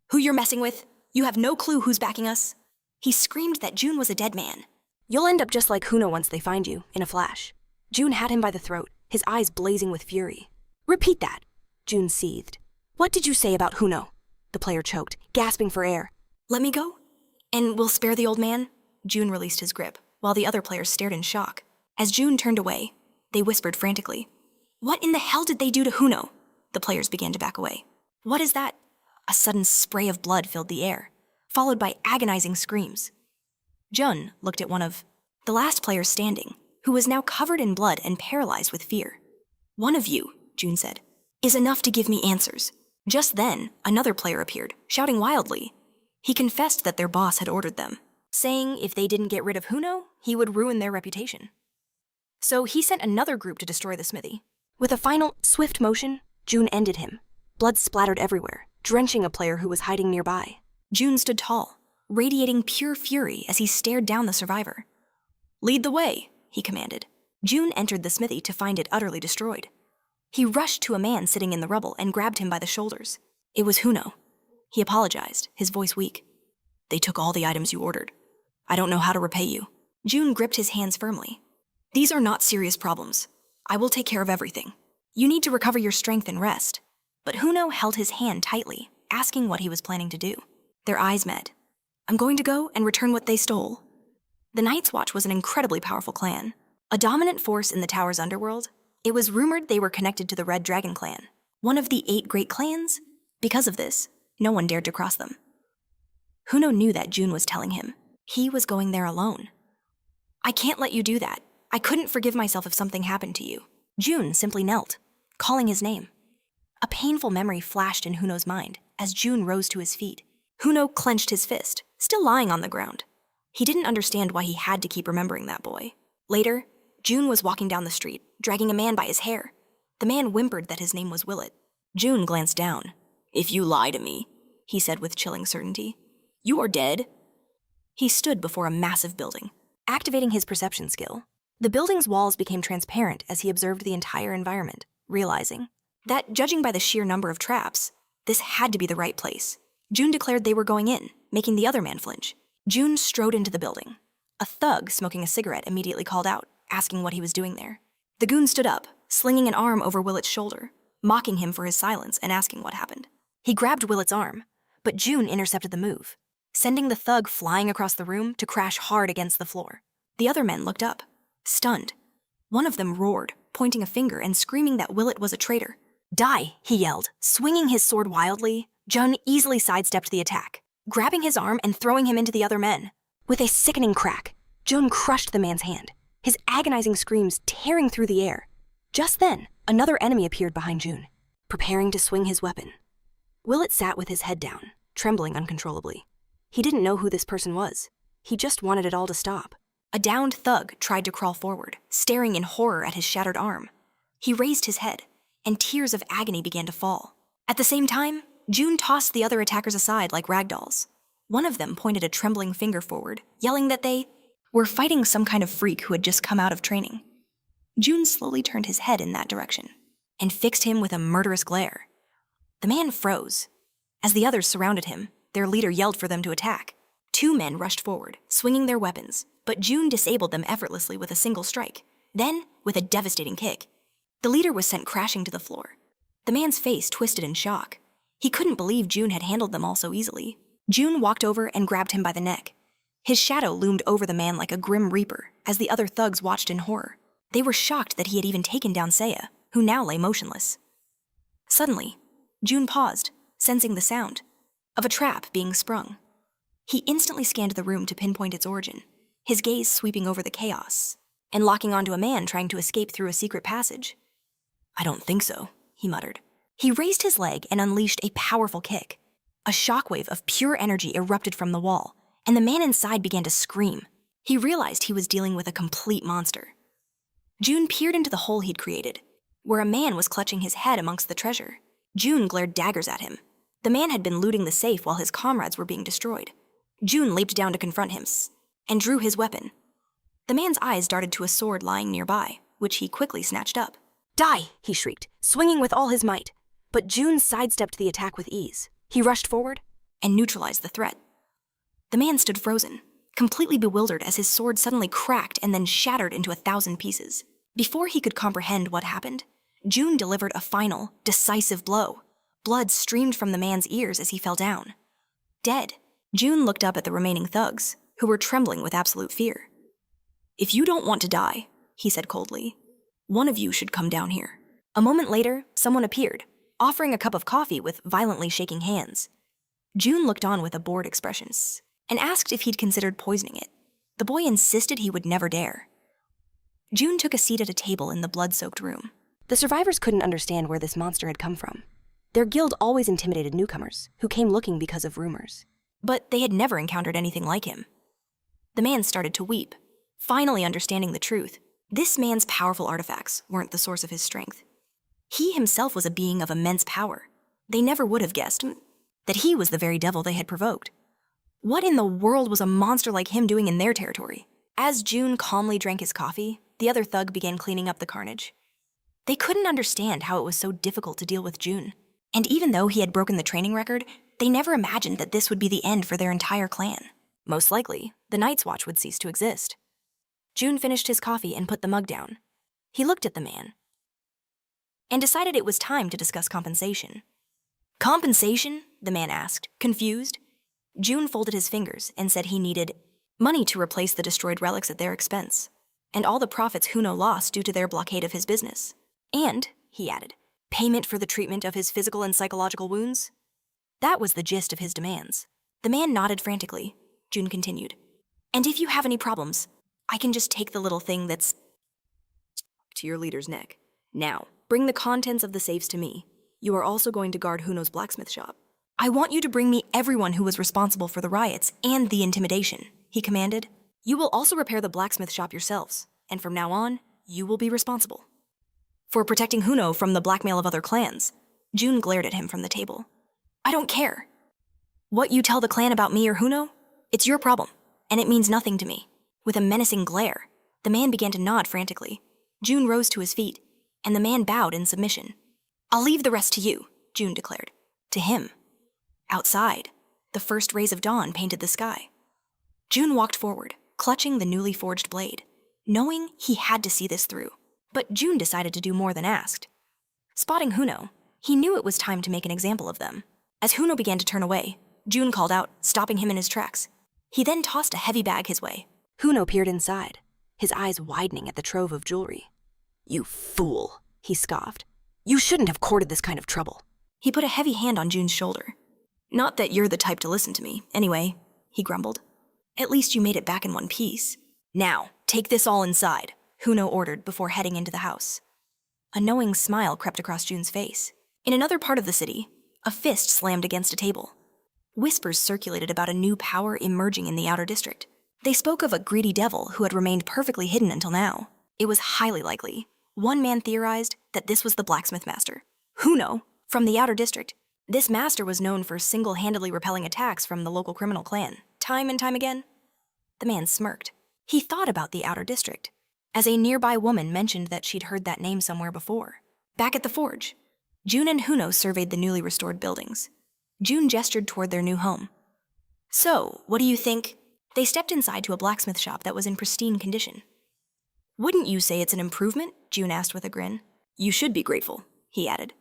who you're messing with. You have no clue who's backing us." He screamed that Jun was a dead man. You'll end up just like Huno once they find you, in a flash. Jun had him by the throat, his eyes blazing with fury. Repeat that, Jun seethed. What did you say about Huno? The player choked, gasping for air. "Let me go, and we'll spare the old man." Jun released his grip, while the other players stared in shock. As Jun turned away, they whispered frantically, "What in the hell did they do to Huno?" The players began to back away. "What is that?" A sudden spray of blood filled the air, followed by agonizing screams. Jun looked at one of the last players standing, who was now covered in blood and paralyzed with fear. "One of you," Jun said, "is enough to give me answers." Just then, another player appeared, shouting wildly. He confessed that their boss had ordered them, saying if they didn't get rid of Huno, he would ruin their reputation. So he sent another group to destroy the smithy. With a final, swift motion, Jun ended him. Blood splattered everywhere, drenching a player who was hiding nearby. Jun stood tall, radiating pure fury as he stared down the survivor. "Lead the way," he commanded. Jun entered the smithy to find it utterly destroyed. He rushed to a man sitting in the rubble and grabbed him by the shoulders. It was Huno. He apologized, his voice weak. "They took all the items you ordered. I don't know how to repay you." Jun gripped his hands firmly. "These are not serious problems. I will take care of everything. You need to recover your strength and rest." But Huno held his hand tightly, asking what he was planning to do. Their eyes met. "I'm going to go and return what they stole." The Night's Watch was an incredibly powerful clan, a dominant force in the tower's underworld. It was rumored they were connected to the Red Dragon clan, one of the 8 great clans. Because of this, no one dared to cross them. Huno knew that Jun was telling him. He was going there alone. "I can't let you do that. I couldn't forgive myself if something happened to you." Jun simply knelt, calling his name. A painful memory flashed in Huno's mind as Jun rose to his feet. Huno clenched his fist, still lying on the ground. He didn't understand why he had to keep remembering that boy. Later, Jun was walking down the street, dragging a man by his hair. The man whimpered that his name was Willet. Jun glanced down. "If you lie to me," he said with chilling certainty, "you are dead." He stood before a massive building, activating his perception skill. The building's walls became transparent as he observed the entire environment, realizing that, judging by the sheer number of traps, this had to be the right place. Jun declared they were going in, making the other man flinch. Jun strode into the building. A thug smoking a cigarette immediately called out, asking what he was doing there. The goon stood up, slinging an arm over Willet's shoulder, mocking him for his silence and asking what happened. He grabbed Willet's arm, but Jun intercepted the move, sending the thug flying across the room to crash hard against the floor. The other men looked up, stunned. One of them roared, pointing a finger and screaming that Willet was a traitor. "Die," he yelled, swinging his sword wildly. Jun easily sidestepped the attack, grabbing his arm and throwing him into the other men. With a sickening crack, Jun crushed the man's hand, his agonizing screams tearing through the air. Just then, another enemy appeared behind Jun, preparing to swing his weapon. Willett sat with his head down, trembling uncontrollably. He didn't know who this person was. He just wanted it all to stop. A downed thug tried to crawl forward, staring in horror at his shattered arm. He raised his head, and tears of agony began to fall. At the same time, June tossed the other attackers aside like ragdolls. One of them pointed a trembling finger forward, yelling that they were fighting some kind of freak who had just come out of training. June slowly turned his head in that direction and fixed him with a murderous glare. The man froze. As the others surrounded him, their leader yelled for them to attack. Two men rushed forward, swinging their weapons, but June disabled them effortlessly with a single strike. Then, with a devastating kick, the leader was sent crashing to the floor. The man's face twisted in shock. He couldn't believe June had handled them all so easily. June walked over and grabbed him by the neck. His shadow loomed over the man like a grim reaper as the other thugs watched in horror. They were shocked that he had even taken down Saya, who now lay motionless. Suddenly, June paused, sensing the sound of a trap being sprung. He instantly scanned the room to pinpoint its origin, his gaze sweeping over the chaos and locking onto a man trying to escape through a secret passage. "I don't think so," he muttered. He raised his leg and unleashed a powerful kick. A shockwave of pure energy erupted from the wall, and the man inside began to scream. He realized he was dealing with a complete monster. June peered into the hole he'd created, where a man was clutching his head amongst the treasure. June glared daggers at him. The man had been looting the safe while his comrades were being destroyed. June leaped down to confront him and drew his weapon. The man's eyes darted to a sword lying nearby, which he quickly snatched up. Die, he shrieked, swinging with all his might. But June sidestepped the attack with ease. He rushed forward and neutralized the threat. The man stood frozen, completely bewildered as his sword suddenly cracked and then shattered into 1,000 pieces. Before he could comprehend what happened, June delivered a final, decisive blow. Blood streamed from the man's ears as he fell down. Dead, June looked up at the remaining thugs, who were trembling with absolute fear. "If you don't want to die," he said coldly, "one of you should come down here." A moment later, someone appeared, offering a cup of coffee with violently shaking hands. June looked on with a bored expression and asked if he'd considered poisoning it. The boy insisted he would never dare. June took a seat at a table in the blood-soaked room. The survivors couldn't understand where this monster had come from. Their guild always intimidated newcomers, who came looking because of rumors. But they had never encountered anything like him. The man started to weep, finally understanding the truth. This man's powerful artifacts weren't the source of his strength. He himself was a being of immense power. They never would have guessed that he was the very devil they had provoked. What in the world was a monster like him doing in their territory? As June calmly drank his coffee, the other thug began cleaning up the carnage. They couldn't understand how it was so difficult to deal with June. And even though he had broken the training record, they never imagined that this would be the end for their entire clan. Most likely, the Night's Watch would cease to exist. June finished his coffee and put the mug down. He looked at the man and decided it was time to discuss compensation. "Compensation?" the man asked, confused. June folded his fingers and said he needed money to replace the destroyed relics at their expense, and all the profits Huno lost due to their blockade of his business. And, he added, payment for the treatment of his physical and psychological wounds. That was the gist of his demands. The man nodded frantically. June continued, "And if you have any problems, I can just take the little thing that's to your leader's neck. Now, bring the contents of the safes to me. You are also going to guard Huno's blacksmith shop. I want you to bring me everyone who was responsible for the riots and the intimidation," he commanded. "You will also repair the blacksmith shop yourselves, and from now on, you will be responsible for protecting Huno from the blackmail of other clans." June glared at him from the table. "I don't care. What you tell the clan about me or Huno, it's your problem, and it means nothing to me." With a menacing glare, the man began to nod frantically. June rose to his feet, and the man bowed in submission. "I'll leave the rest to you," June declared. To him. Outside, the first rays of dawn painted the sky. June walked forward, clutching the newly forged blade, knowing he had to see this through. But June decided to do more than asked. Spotting Huno, he knew it was time to make an example of them. As Huno began to turn away, June called out, stopping him in his tracks. He then tossed a heavy bag his way. Huno peered inside, his eyes widening at the trove of jewelry. "You fool," he scoffed. "You shouldn't have courted this kind of trouble." He put a heavy hand on June's shoulder. Not that you're the type to listen to me, anyway, he grumbled. At least you made it back in one piece. Now, take this all inside, Huno ordered before heading into the house. A knowing smile crept across Jun's face. In another part of the city, a fist slammed against a table. Whispers circulated about a new power emerging in the outer district. They spoke of a greedy devil who had remained perfectly hidden until now. It was highly likely. One man theorized that this was the blacksmith master. Huno, from the outer district. This master was known for single-handedly repelling attacks from the local criminal clan, time and time again. The man smirked. He thought about the outer district, as a nearby woman mentioned that she'd heard that name somewhere before. Back at the forge, Jun and Huno surveyed the newly restored buildings. Jun gestured toward their new home. So, what do you think? They stepped inside to a blacksmith shop that was in pristine condition. Wouldn't you say it's an improvement? Jun asked with a grin. You should be grateful, he added.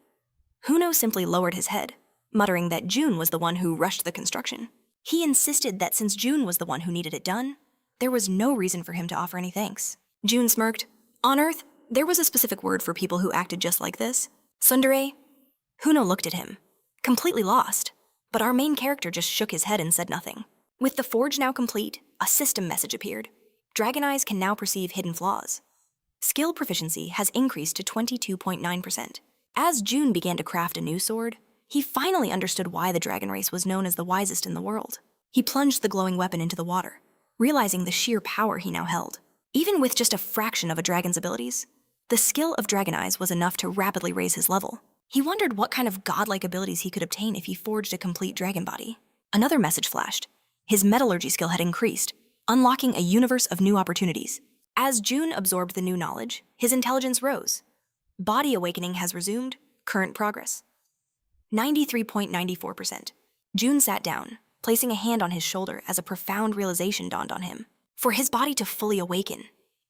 Huno simply lowered his head, muttering that Jun was the one who rushed the construction. He insisted that since Jun was the one who needed it done, there was no reason for him to offer any thanks. Jun smirked. On Earth, there was a specific word for people who acted just like this. Tsundere? Huno looked at him, completely lost, but our main character just shook his head and said nothing. With the forge now complete, a system message appeared. Dragon eyes can now perceive hidden flaws. Skill proficiency has increased to 22.9%. As Jun began to craft a new sword, he finally understood why the dragon race was known as the wisest in the world. He plunged the glowing weapon into the water, realizing the sheer power he now held. Even with just a fraction of a dragon's abilities, the skill of Dragon Eyes was enough to rapidly raise his level. He wondered what kind of godlike abilities he could obtain if he forged a complete dragon body. Another message flashed. His metallurgy skill had increased, unlocking a universe of new opportunities. As Jun absorbed the new knowledge, his intelligence rose. Body awakening has resumed. Current progress. 93.94%. Jun sat down, placing a hand on his shoulder as a profound realization dawned on him. For his body to fully awaken,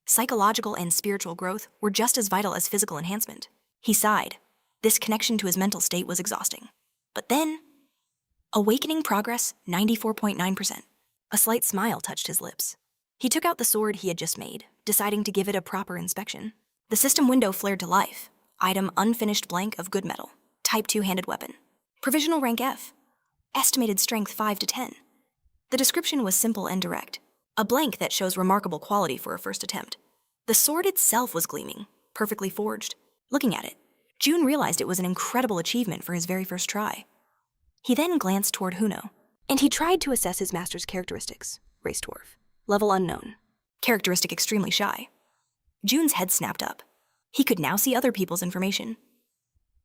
psychological and spiritual growth were just as vital as physical enhancement. He sighed. This connection to his mental state was exhausting. But then, awakening progress, 94.9%. A slight smile touched his lips. He took out the sword he had just made, deciding to give it a proper inspection. The system window flared to life. Item unfinished blank of good metal. Type 2-handed weapon. Provisional rank F. Estimated strength 5 to 10. The description was simple and direct. A blank that shows remarkable quality for a first attempt. The sword itself was gleaming, perfectly forged. Looking at it, Jun realized it was an incredible achievement for his very first try. He then glanced toward Huno, And he tried to assess his master's characteristics. Race dwarf. Level unknown. Characteristic extremely shy. Jun's head snapped up. He could now see other people's information.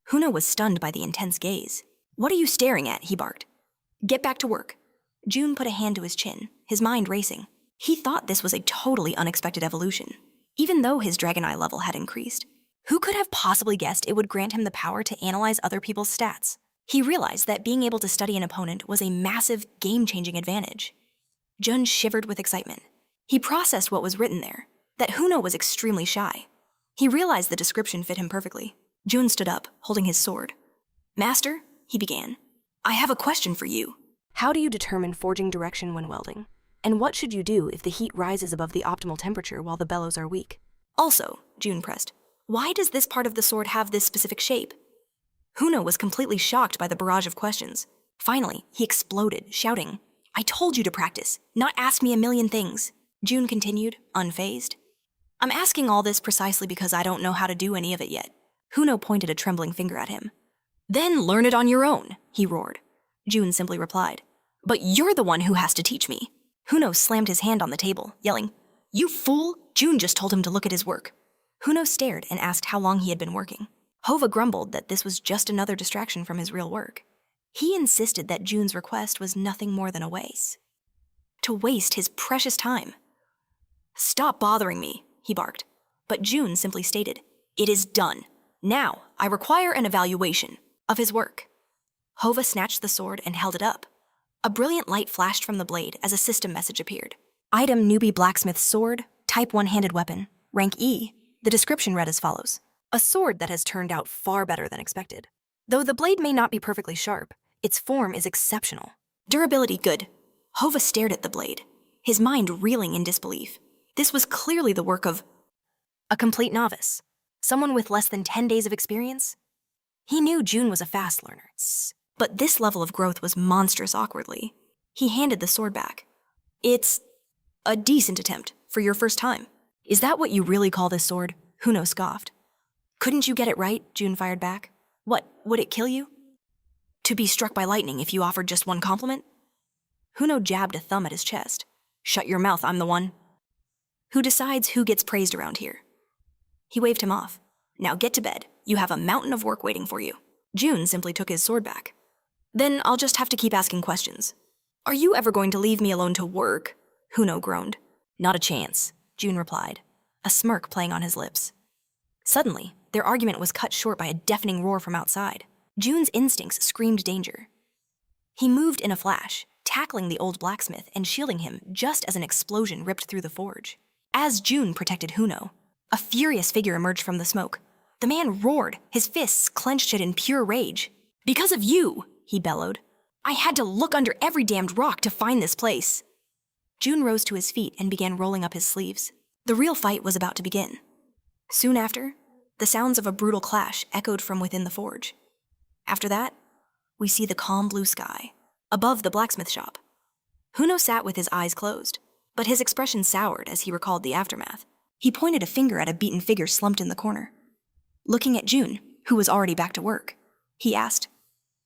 Huno was stunned by the intense gaze. What are you staring at? He barked. Get back to work. Jun put a hand to his chin, his mind racing. He thought this was a totally unexpected evolution, even though his dragon eye level had increased. Who could have possibly guessed it would grant him the power to analyze other people's stats? He realized that being able to study an opponent was a massive, game-changing advantage. Jun shivered with excitement. He processed what was written there, that Huno was extremely shy. He realized the description fit him perfectly. Jun stood up, holding his sword. Master, he began, I have a question for you. How do you determine forging direction when welding? And what should you do if the heat rises above the optimal temperature while the bellows are weak? Also, Jun pressed, why does this part of the sword have this specific shape? Huno was completely shocked by the barrage of questions. Finally, he exploded, shouting, I told you to practice, not ask me a million things. Jun continued, unfazed. I'm asking all this precisely because I don't know how to do any of it yet. Huno pointed a trembling finger at him. Then learn it on your own, he roared. Jun simply replied, but you're the one who has to teach me. Huno slammed his hand on the table, yelling, You fool! Jun just told him to look at his work. Huno stared and asked how long he had been working. Hova grumbled that this was just another distraction from his real work. He insisted that Jun's request was nothing more than a waste. To waste his precious time. Stop bothering me, he barked. But Jun simply stated, It is done. Now, I require an evaluation of his work. Hova snatched the sword and held it up. A brilliant light flashed from the blade as a system message appeared. Item newbie blacksmith sword, type 1-handed weapon, rank E. The description read as follows. A sword that has turned out far better than expected. Though the blade may not be perfectly sharp, its form is exceptional. Durability good. Hova stared at the blade, his mind reeling in disbelief. This was clearly the work of a complete novice, someone with less than 10 days of experience. He knew Jun was a fast learner, But this level of growth was monstrous awkwardly. He handed the sword back. It's a decent attempt for your first time. Is that what you really call this sword? Huno scoffed. Couldn't you get it right? June fired back. What, would it kill you? To be struck by lightning if you offered just one compliment? Huno jabbed a thumb at his chest. Shut your mouth, I'm the one. Who decides who gets praised around here? He waved him off. Now get to bed. You have a mountain of work waiting for you. June simply took his sword back. Then I'll just have to keep asking questions. Are you ever going to leave me alone to work? Huno groaned. Not a chance, June replied, a smirk playing on his lips. Suddenly, their argument was cut short by a deafening roar from outside. June's instincts screamed danger. He moved in a flash, tackling the old blacksmith and shielding him just as an explosion ripped through the forge. As June protected Huno, a furious figure emerged from the smoke. The man roared, his fists clenched in pure rage. Because of you, he bellowed. I had to look under every damned rock to find this place. June rose to his feet and began rolling up his sleeves. The real fight was about to begin. Soon after, the sounds of a brutal clash echoed from within the forge. After that, we see the calm blue sky, above the blacksmith shop. Huno sat with his eyes closed, but his expression soured as he recalled the aftermath. He pointed a finger at a beaten figure slumped in the corner. Looking at June, who was already back to work, he asked,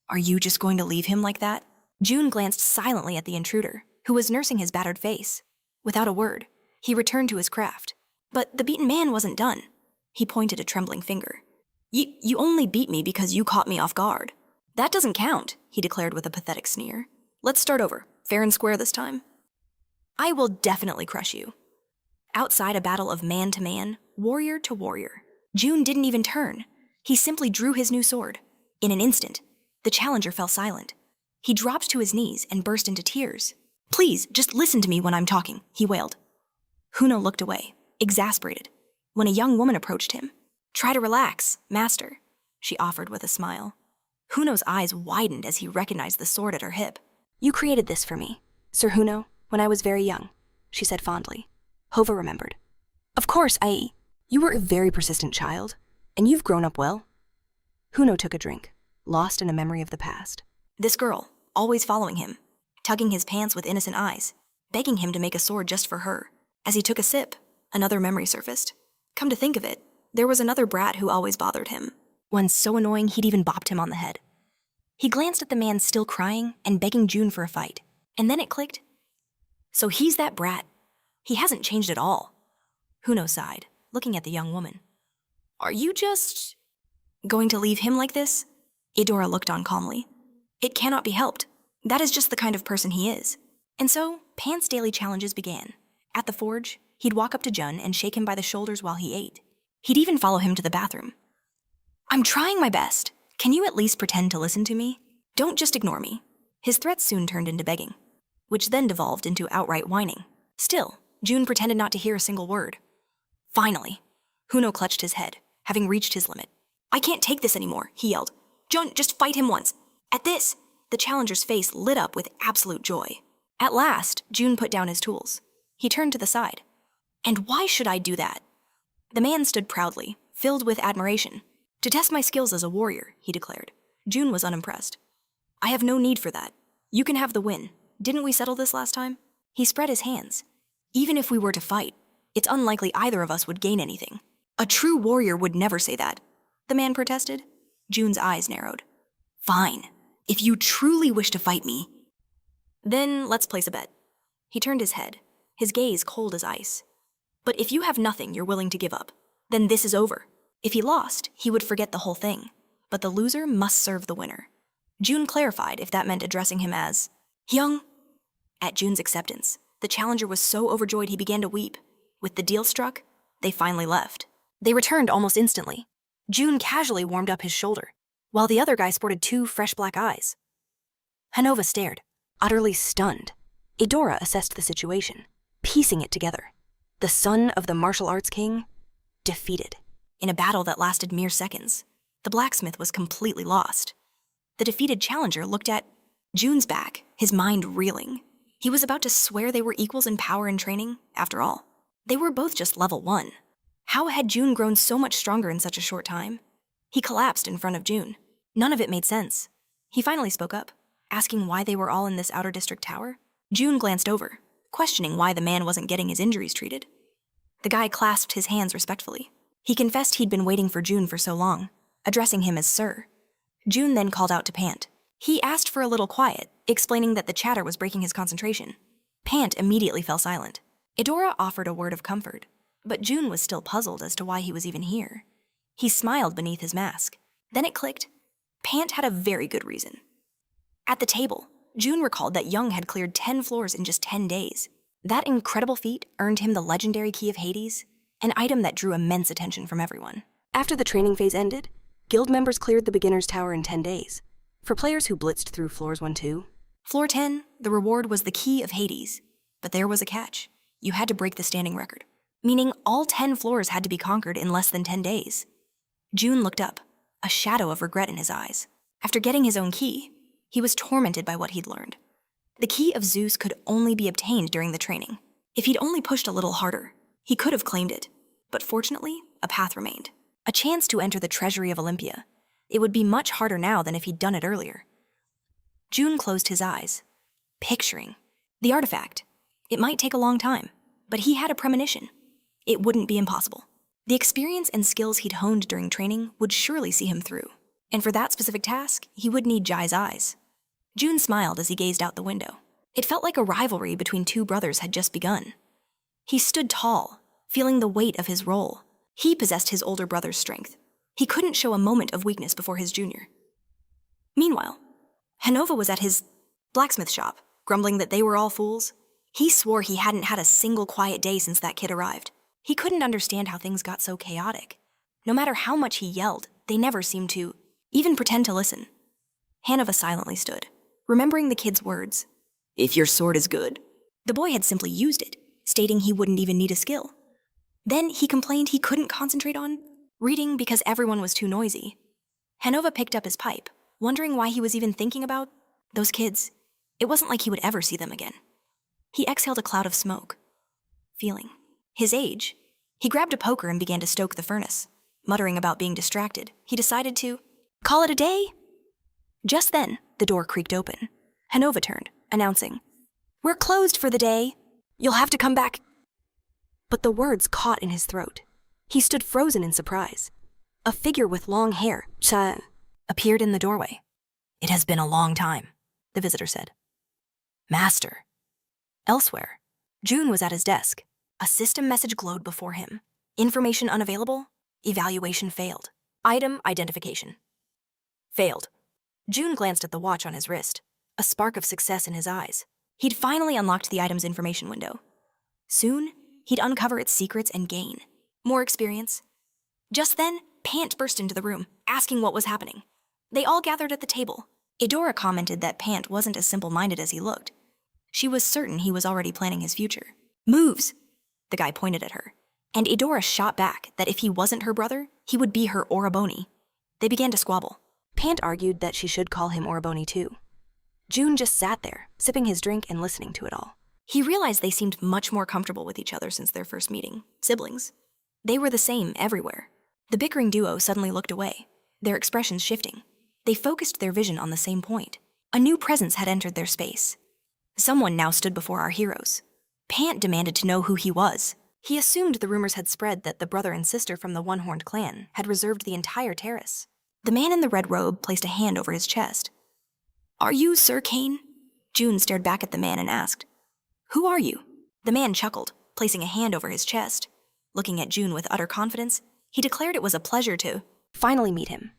Are you just going to leave him like that? June glanced silently at the intruder, who was nursing his battered face. Without a word, he returned to his craft. But the beaten man wasn't done. He pointed a trembling finger. You only beat me because you caught me off guard. That doesn't count, he declared with a pathetic sneer. Let's start over, fair and square this time. I will definitely crush you. Outside a battle of man to man, warrior to warrior, June didn't even turn. He simply drew his new sword. In an instant, the challenger fell silent. He dropped to his knees and burst into tears. Please, just listen to me when I'm talking, he wailed. Huno looked away, exasperated, when a young woman approached him. Try to relax, master, she offered with a smile. Huno's eyes widened as he recognized the sword at her hip. You created this for me, Sir Huno, when I was very young, she said fondly. Hova remembered. Of course, you were a very persistent child, and you've grown up well. Huno took a drink, lost in a memory of the past. This girl, always following him, tugging his pants with innocent eyes, begging him to make a sword just for her. As he took a sip, another memory surfaced. Come to think of it, there was another brat who always bothered him. One so annoying he'd even bopped him on the head. He glanced at the man still crying and begging June for a fight, and then it clicked. So he's that brat. He hasn't changed at all. Huno sighed, looking at the young woman. Are you just going to leave him like this? Eudora looked on calmly. It cannot be helped. That is just the kind of person he is. And so, Pan's daily challenges began. At the forge, he'd walk up to Jun and shake him by the shoulders while he ate. He'd even follow him to the bathroom. I'm trying my best. Can you at least pretend to listen to me? Don't just ignore me. His threats soon turned into begging, which then devolved into outright whining. Still, June pretended not to hear a single word. Finally, Huno clutched his head, having reached his limit. I can't take this anymore, he yelled. Jun, just fight him once. At this, the challenger's face lit up with absolute joy. At last, June put down his tools. He turned to the side. And why should I do that? The man stood proudly, filled with admiration. To test my skills as a warrior, he declared. June was unimpressed. I have no need for that. You can have the win. Didn't we settle this last time? He spread his hands. Even if we were to fight, it's unlikely either of us would gain anything. A true warrior would never say that, the man protested. June's eyes narrowed. Fine. If you truly wish to fight me, then let's place a bet. He turned his head, his gaze cold as ice. But if you have nothing you're willing to give up, then this is over. If he lost, he would forget the whole thing. But the loser must serve the winner. June clarified if that meant addressing him as Hyung. At June's acceptance, the challenger was so overjoyed he began to weep. With the deal struck, they finally left. They returned almost instantly. June casually warmed up his shoulder, while the other guy sported two fresh black eyes. Hanova stared, utterly stunned. Eudora assessed the situation, piecing it together. The son of the martial arts king, defeated. In a battle that lasted mere seconds, the blacksmith was completely lost. The defeated challenger looked at June's back, his mind reeling. He was about to swear they were equals in power and training, after all. They were both just level 1. How had June grown so much stronger in such a short time? He collapsed in front of June. None of it made sense. He finally spoke up, asking why they were all in this outer district tower. June glanced over, questioning why the man wasn't getting his injuries treated. The guy clasped his hands respectfully. He confessed he'd been waiting for June for so long, addressing him as Sir. June then called out to Pant. He asked for a little quiet, explaining that the chatter was breaking his concentration. Pant immediately fell silent. Eudora offered a word of comfort, but June was still puzzled as to why he was even here. He smiled beneath his mask. Then it clicked. Pant had a very good reason. At the table, June recalled that Young had cleared 10 floors in just 10 days. That incredible feat earned him the legendary Key of Hades, an item that drew immense attention from everyone. After the training phase ended, guild members cleared the beginner's tower in 10 days. For players who blitzed through floors 1-2, Floor 10, the reward was the Key of Hades. But there was a catch. You had to break the standing record, meaning all 10 floors had to be conquered in less than 10 days. June looked up, a shadow of regret in his eyes. After getting his own key, he was tormented by what he'd learned. The Key of Zeus could only be obtained during the training. If he'd only pushed a little harder, he could have claimed it. But fortunately, a path remained. A chance to enter the treasury of Olympia. It would be much harder now than if he'd done it earlier. June closed his eyes, picturing the artifact. It might take a long time, but he had a premonition. It wouldn't be impossible. The experience and skills he'd honed during training would surely see him through. And for that specific task, he would need Jai's eyes. June smiled as he gazed out the window. It felt like a rivalry between two brothers had just begun. He stood tall, feeling the weight of his role. He possessed his older brother's strength. He couldn't show a moment of weakness before his junior. Meanwhile, Hanova was at his blacksmith shop, grumbling that they were all fools. He swore he hadn't had a single quiet day since that kid arrived. He couldn't understand how things got so chaotic. No matter how much he yelled, they never seemed to even pretend to listen. Hanova silently stood, remembering the kid's words. "If your sword is good." The boy had simply used it, stating he wouldn't even need a skill. Then he complained he couldn't concentrate on reading because everyone was too noisy. Hanova picked up his pipe, wondering why he was even thinking about those kids. It wasn't like he would ever see them again. He exhaled a cloud of smoke, feeling his age. He grabbed a poker and began to stoke the furnace. Muttering about being distracted, he decided to call it a day. Just then, the door creaked open. Hanova turned, announcing, "We're closed for the day. You'll have to come back." But the words caught in his throat. He stood frozen in surprise. A figure with long hair, appeared in the doorway. "It has been a long time," the visitor said. "Master." Elsewhere, June was at his desk. A system message glowed before him. Information unavailable. Evaluation failed. Item identification. Failed. June glanced at the watch on his wrist, a spark of success in his eyes. He'd finally unlocked the item's information window. Soon, he'd uncover its secrets and gain more experience. Just then, Pant burst into the room, asking what was happening. They all gathered at the table. Eudora commented that Pant wasn't as simple-minded as he looked. She was certain he was already planning his future. "Moves!" The guy pointed at her, and Eudora shot back that if he wasn't her brother, he would be her Oraboni. They began to squabble. Pant argued that she should call him Oraboni too. June just sat there, sipping his drink and listening to it all. He realized they seemed much more comfortable with each other since their first meeting. Siblings. They were the same everywhere. The bickering duo suddenly looked away, their expressions shifting. They focused their vision on the same point. A new presence had entered their space. Someone now stood before our heroes. Pant demanded to know who he was. He assumed the rumors had spread that the brother and sister from the one-horned clan had reserved the entire terrace. The man in the red robe placed a hand over his chest. "Are you Sir Kane?" June stared back at the man and asked, "Who are you?" The man chuckled, placing a hand over his chest. Looking at June with utter confidence, he declared it was a pleasure to finally meet him.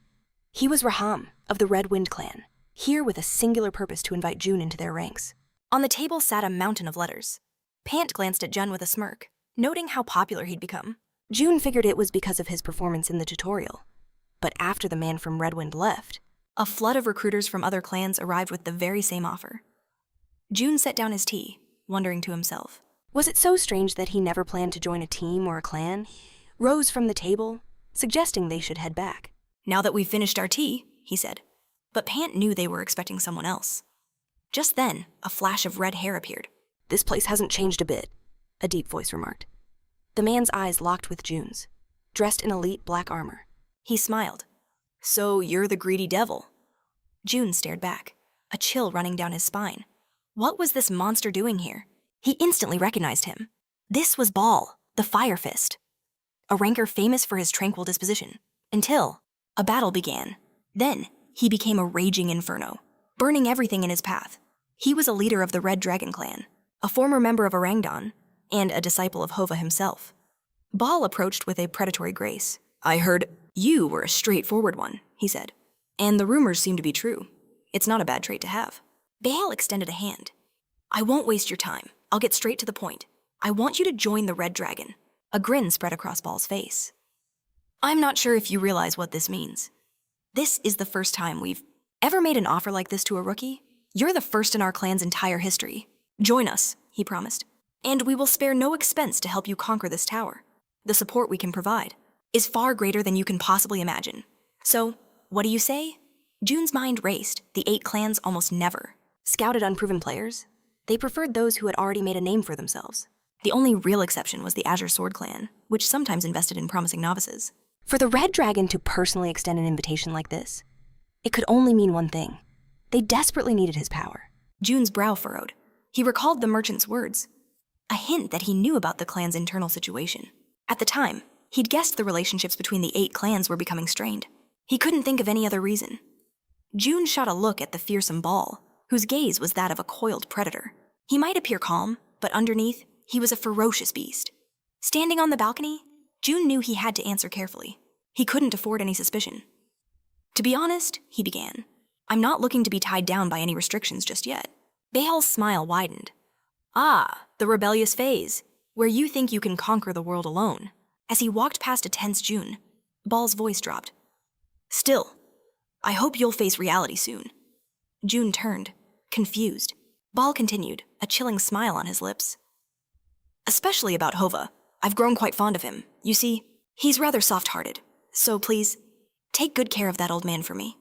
He was Raham of the Red Wind clan, here with a singular purpose to invite June into their ranks. On the table sat a mountain of letters. Pant glanced at Jun with a smirk, noting how popular he'd become. June figured it was because of his performance in the tutorial. But after the man from Redwind left, a flood of recruiters from other clans arrived with the very same offer. June set down his tea, wondering to himself. Was it so strange that he never planned to join a team or a clan? Rose from the table, suggesting they should head back. "Now that we've finished our tea," he said. But Pant knew they were expecting someone else. Just then, a flash of red hair appeared. "This place hasn't changed a bit," a deep voice remarked. The man's eyes locked with June's, dressed in elite black armor. He smiled. "So you're the greedy devil." June stared back, a chill running down his spine. What was this monster doing here? He instantly recognized him. This was Ball, the Fire Fist, a ranker famous for his tranquil disposition, until a battle began. Then, he became a raging inferno, burning everything in his path. He was a leader of the Red Dragon clan, a former member of Orangdon, and a disciple of Hova himself. Ball approached with a predatory grace. "I heard you were a straightforward one," he said. "And the rumors seem to be true. It's not a bad trait to have." Baal extended a hand. "I won't waste your time. I'll get straight to the point. I want you to join the Red Dragon." A grin spread across Ball's face. "I'm not sure if you realize what this means. This is the first time we've ever made an offer like this to a rookie. You're the first in our clan's entire history. Join us," he promised, "and we will spare no expense to help you conquer this tower. The support we can provide is far greater than you can possibly imagine. So, what do you say?" June's mind raced. The 8 clans almost never scouted unproven players. They preferred those who had already made a name for themselves. The only real exception was the Azure Sword clan, which sometimes invested in promising novices. For the Red Dragon to personally extend an invitation like this, it could only mean one thing. They desperately needed his power. June's brow furrowed. He recalled the merchant's words, a hint that he knew about the clan's internal situation. At the time, he'd guessed the relationships between the 8 clans were becoming strained. He couldn't think of any other reason. June shot a look at the fearsome Ball, whose gaze was that of a coiled predator. He might appear calm, but underneath, he was a ferocious beast. Standing on the balcony, June knew he had to answer carefully. He couldn't afford any suspicion. "To be honest," he began, "I'm not looking to be tied down by any restrictions just yet." Baal's smile widened. "Ah, the rebellious phase, where you think you can conquer the world alone." As he walked past a tense June, Ball's voice dropped. "Still, I hope you'll face reality soon." June turned, confused. Ball continued, a chilling smile on his lips. "Especially about Hova. I've grown quite fond of him. You see, he's rather soft-hearted. So please, take good care of that old man for me."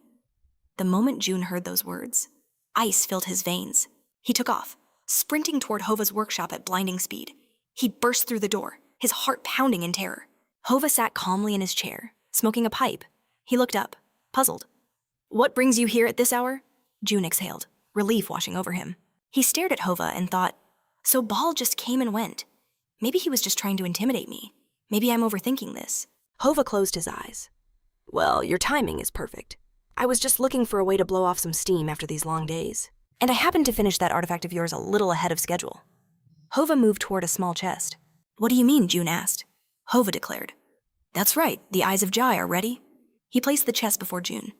The moment June heard those words, ice filled his veins. He took off, sprinting toward Hova's workshop at blinding speed. He burst through the door, his heart pounding in terror. Hova sat calmly in his chair, smoking a pipe. He looked up, puzzled. "What brings you here at this hour?" June exhaled, relief washing over him. He stared at Hova and thought, so Ball just came and went. Maybe he was just trying to intimidate me. Maybe I'm overthinking this. Hova closed his eyes. "Well, your timing is perfect. I was just looking for a way to blow off some steam after these long days. And I happened to finish that artifact of yours a little ahead of schedule." Hova moved toward a small chest. "What do you mean?" June asked. Hova declared. "That's right, the Eyes of Jai are ready." He placed the chest before June.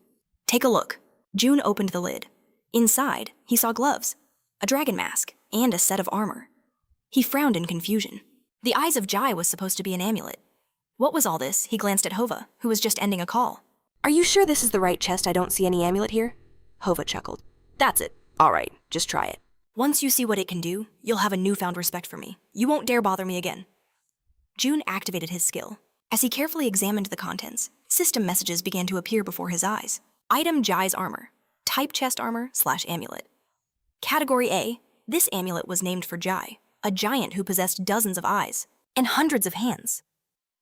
"Take a look." June opened the lid. Inside, he saw gloves, a dragon mask, and a set of armor. He frowned in confusion. The Eyes of Jai was supposed to be an amulet. What was all this? He glanced at Hova, who was just ending a call. "Are you sure this is the right chest? I don't see any amulet here." Hova chuckled. "That's it. All right, just try it." "Once you see what it can do, you'll have a newfound respect for me. You won't dare bother me again." June activated his skill. As he carefully examined the contents, system messages began to appear before his eyes. Item Jai's armor. Type chest armor/amulet. Category A. This amulet was named for Jai, a giant who possessed dozens of eyes and hundreds of hands.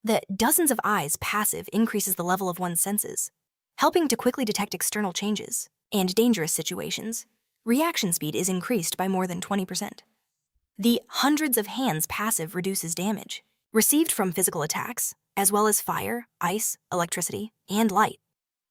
The dozens of eyes passive increases the level of one's senses, helping to quickly detect external changes and dangerous situations. Reaction speed is increased by more than 20%. The hundreds of hands passive reduces damage received from physical attacks, as well as fire, ice, electricity, and light.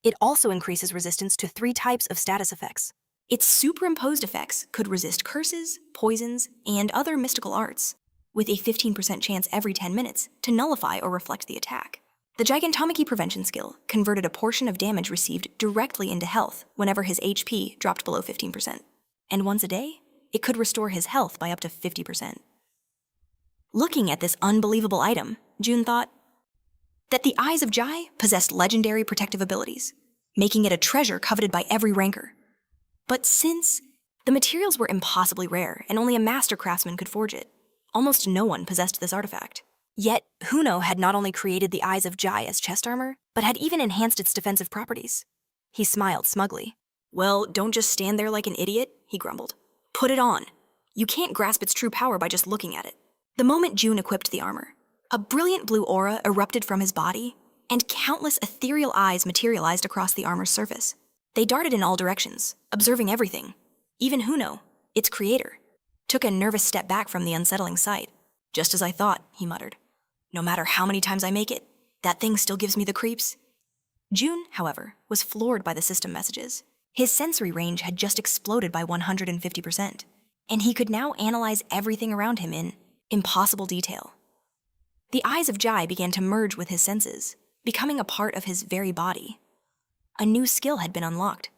It also increases resistance to 3 types of status effects. Its superimposed effects could resist curses, poisons, and other mystical arts, with a 15% chance every 10 minutes to nullify or reflect the attack. The Gigantomachy prevention skill converted a portion of damage received directly into health whenever his HP dropped below 15%. And once a day, it could restore his health by up to 50%. Looking at this unbelievable item, June thought that the Eyes of Jai possessed legendary protective abilities, making it a treasure coveted by every ranker. But since the materials were impossibly rare and only a master craftsman could forge it, almost no one possessed this artifact. Yet, Huno had not only created the Eyes of Jai as chest armor, but had even enhanced its defensive properties. He smiled smugly. "Well, don't just stand there like an idiot," he grumbled. "Put it on. You can't grasp its true power by just looking at it." The moment June equipped the armor, a brilliant blue aura erupted from his body, and countless ethereal eyes materialized across the armor's surface. They darted in all directions, observing everything. Even Huno, its creator, took a nervous step back from the unsettling sight. Just as I thought, he muttered. No matter how many times I make it, that thing still gives me the creeps. June, however, was floored by the system messages. His sensory range had just exploded by 150%, and he could now analyze everything around him in impossible detail. The eyes of Jai began to merge with his senses, becoming a part of his very body. A new skill had been unlocked.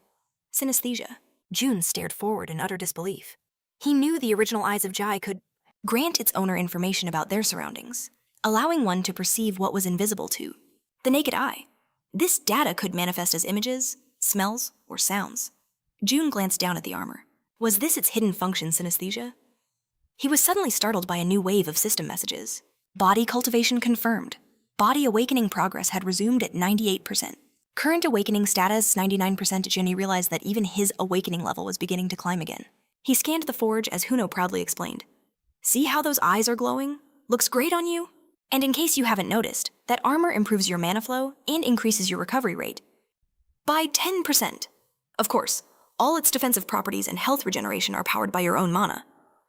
Synesthesia. June stared forward in utter disbelief. He knew the original eyes of Jai could Grant its owner information about their surroundings, allowing one to perceive what was invisible to the naked eye. This data could manifest as images, smells, or sounds. June glanced down at the armor. Was this its hidden function, synesthesia? He was suddenly startled by a new wave of system messages. Body cultivation confirmed. Body awakening progress had resumed at 98%. Current awakening status 99%. Jenny realized that even his awakening level was beginning to climb again. He scanned the forge as Huno proudly explained. See how those eyes are glowing? Looks great on you? And in case you haven't noticed, that armor improves your mana flow and increases your recovery rate by 10%. Of course, all its defensive properties and health regeneration are powered by your own mana.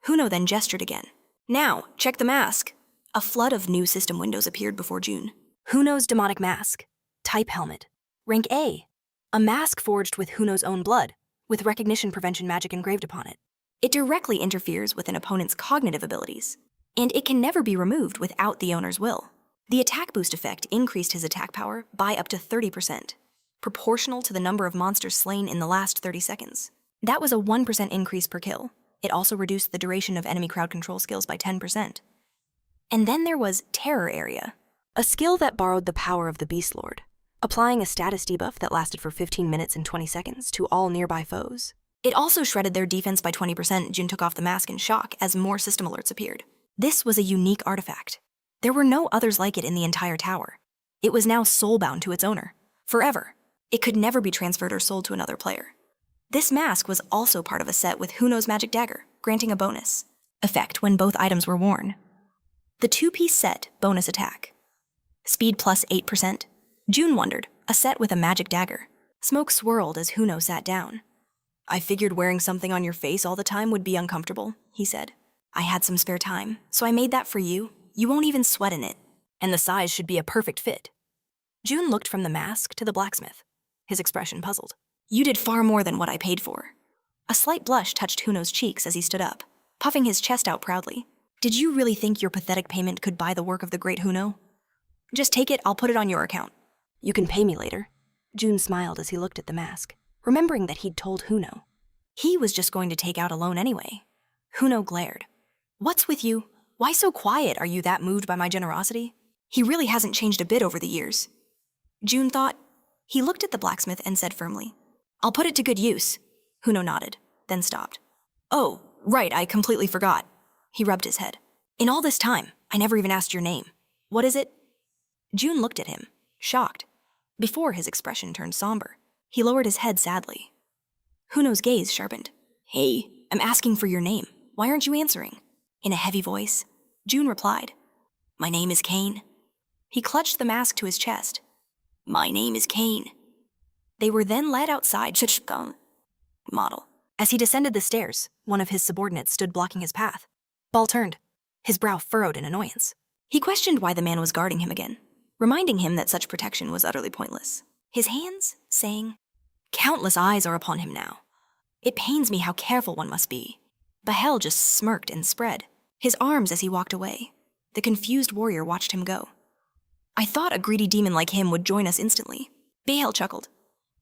Huno then gestured again. Now, check the mask. A flood of new system windows appeared before June. Huno's demonic mask. Type helmet. Rank A. A mask forged with Huno's own blood, with recognition prevention magic engraved upon it. It directly interferes with an opponent's cognitive abilities, and it can never be removed without the owner's will. The attack boost effect increased his attack power by up to 30%, proportional to the number of monsters slain in the last 30 seconds. That was a 1% increase per kill. It also reduced the duration of enemy crowd control skills by 10%. And then there was Terror Area, a skill that borrowed the power of the Beast Lord, applying a status debuff that lasted for 15 minutes and 20 seconds to all nearby foes. It also shredded their defense by 20%. June took off the mask in shock as more system alerts appeared. This was a unique artifact. There were no others like it in the entire tower. It was now soul-bound to its owner, forever. It could never be transferred or sold to another player. This mask was also part of a set with Huno's magic dagger, granting a bonus effect when both items were worn. The two-piece set, bonus attack. Speed plus 8%. June wondered, a set with a magic dagger. Smoke swirled as Huno sat down. I figured wearing something on your face all the time would be uncomfortable, he said. I had some spare time, so I made that for you. You won't even sweat in it. And the size should be a perfect fit. June looked from the mask to the blacksmith, his expression puzzled. You did far more than what I paid for. A slight blush touched Huno's cheeks as he stood up, puffing his chest out proudly. Did you really think your pathetic payment could buy the work of the great Huno? Just take it, I'll put it on your account. You can pay me later. June smiled as he looked at the mask, remembering that he'd told Huno. He was just going to take out a loan anyway. Huno glared. What's with you? Why so quiet? Are you that moved by my generosity? He really hasn't changed a bit over the years. June thought. He looked at the blacksmith and said firmly, I'll put it to good use. Huno nodded, then stopped. Oh, right, I completely forgot. He rubbed his head. In all this time, I never even asked your name. What is it? June looked at him, shocked. Before his expression turned somber, he lowered his head sadly. Huno's gaze sharpened. Hey, I'm asking for your name. Why aren't you answering? In a heavy voice, June replied, My name is Kane. He clutched the mask to his chest. My name is Kane. They were then led outside model. As he descended the stairs, one of his subordinates stood blocking his path. Ball turned, his brow furrowed in annoyance. He questioned why the man was guarding him again, reminding him that such protection was utterly pointless. His hands, saying, Countless eyes are upon him now. It pains me how careful one must be. Bahel just smirked and spread, his arms as he walked away. The confused warrior watched him go. I thought a greedy demon like him would join us instantly. Bahel chuckled.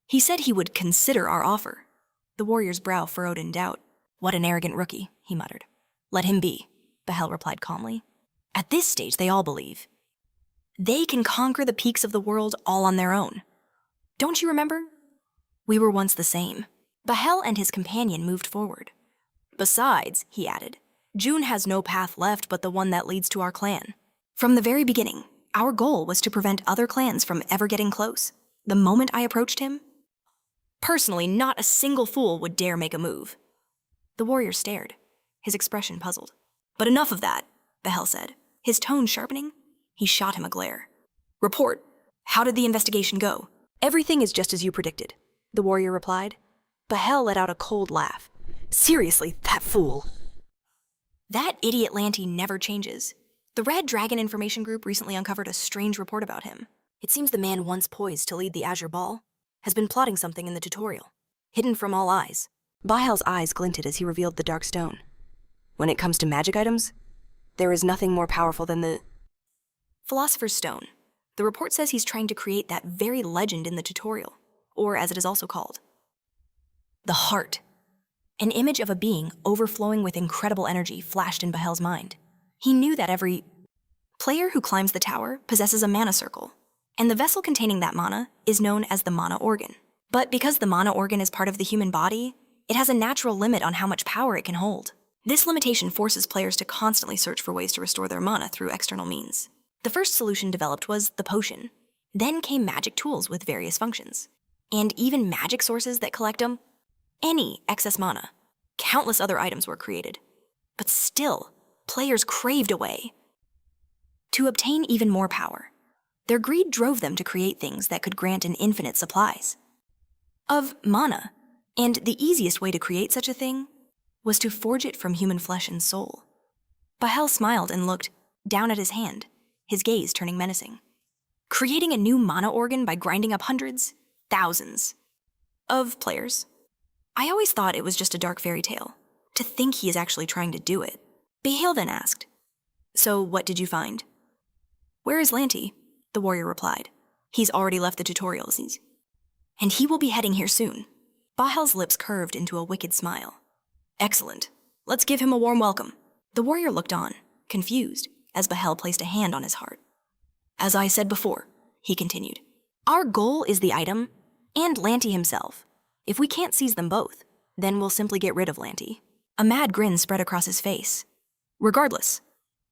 He said he would consider our offer. The warrior's brow furrowed in doubt. What an arrogant rookie, he muttered. Let him be, Bahel replied calmly. At this stage, they all believe. They can conquer the peaks of the world all on their own. Don't you remember? We were once the same. Bahel and his companion moved forward. Besides, he added, June has no path left but the one that leads to our clan. From the very beginning, our goal was to prevent other clans from ever getting close. The moment I approached him, personally, not a single fool would dare make a move. The warrior stared, his expression puzzled. But enough of that, Bahel said, his tone sharpening. He shot him a glare. Report. How did the investigation go? Everything is just as you predicted. the warrior replied. Bahel let out a cold laugh. Seriously, that fool. That idiot Lanty never changes. The Red Dragon Information Group recently uncovered a strange report about him. It seems the man once poised to lead the Azure Ball has been plotting something in the tutorial, hidden from all eyes. Bahel's eyes glinted as he revealed the dark stone. When it comes to magic items, there is nothing more powerful than the Philosopher's Stone. The report says he's trying to create that very legend in the tutorial, or as it is also called, the Heart. An image of a being overflowing with incredible energy flashed in Bahel's mind. He knew that every player who climbs the tower possesses a mana circle, and the vessel containing that mana is known as the mana organ. But because the mana organ is part of the human body, it has a natural limit on how much power it can hold. This limitation forces players to constantly search for ways to restore their mana through external means. The first solution developed was the potion. Then came magic tools with various functions, and even magic sources that collect any excess mana. Countless other items were created. But still, players craved a way to obtain even more power. Their greed drove them to create things that could grant an infinite supplies of mana, and the easiest way to create such a thing was to forge it from human flesh and soul. Bahel smiled and looked down at his hand, his gaze turning menacing. Creating a new mana organ by grinding up hundreds, thousands of players. I always thought it was just a dark fairy tale. To think he is actually trying to do it. Bahel then asked, "So what did you find?" "Where is Lanty?" the warrior replied. "He's already left the tutorials, and he will be heading here soon." Bahel's lips curved into a wicked smile. "Excellent. Let's give him a warm welcome." The warrior looked on, confused, as Bahel placed a hand on his heart. "As I said before," he continued, "our goal is the item and Lanty himself. If we can't seize them both, then we'll simply get rid of Lanty." A mad grin spread across his face. "Regardless,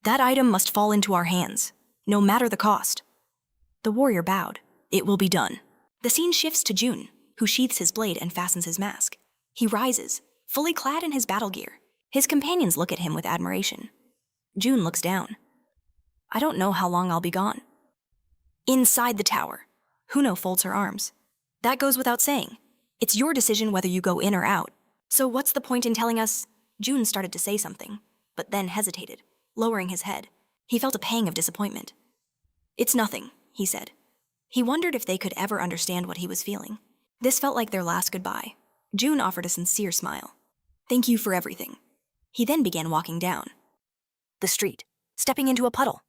that item must fall into our hands, no matter the cost." The warrior bowed. "It will be done." The scene shifts to June, who sheaths his blade and fastens his mask. He rises, fully clad in his battle gear. His companions look at him with admiration. June looks down. "I don't know how long I'll be gone." Inside the tower, Huno folds her arms. "That goes without saying. It's your decision whether you go in or out. So what's the point in telling us?" June started to say something, but then hesitated, lowering his head. He felt a pang of disappointment. "It's nothing," he said. He wondered if they could ever understand what he was feeling. This felt like their last goodbye. June offered a sincere smile. "Thank you for everything." He then began walking down The street, stepping into a puddle.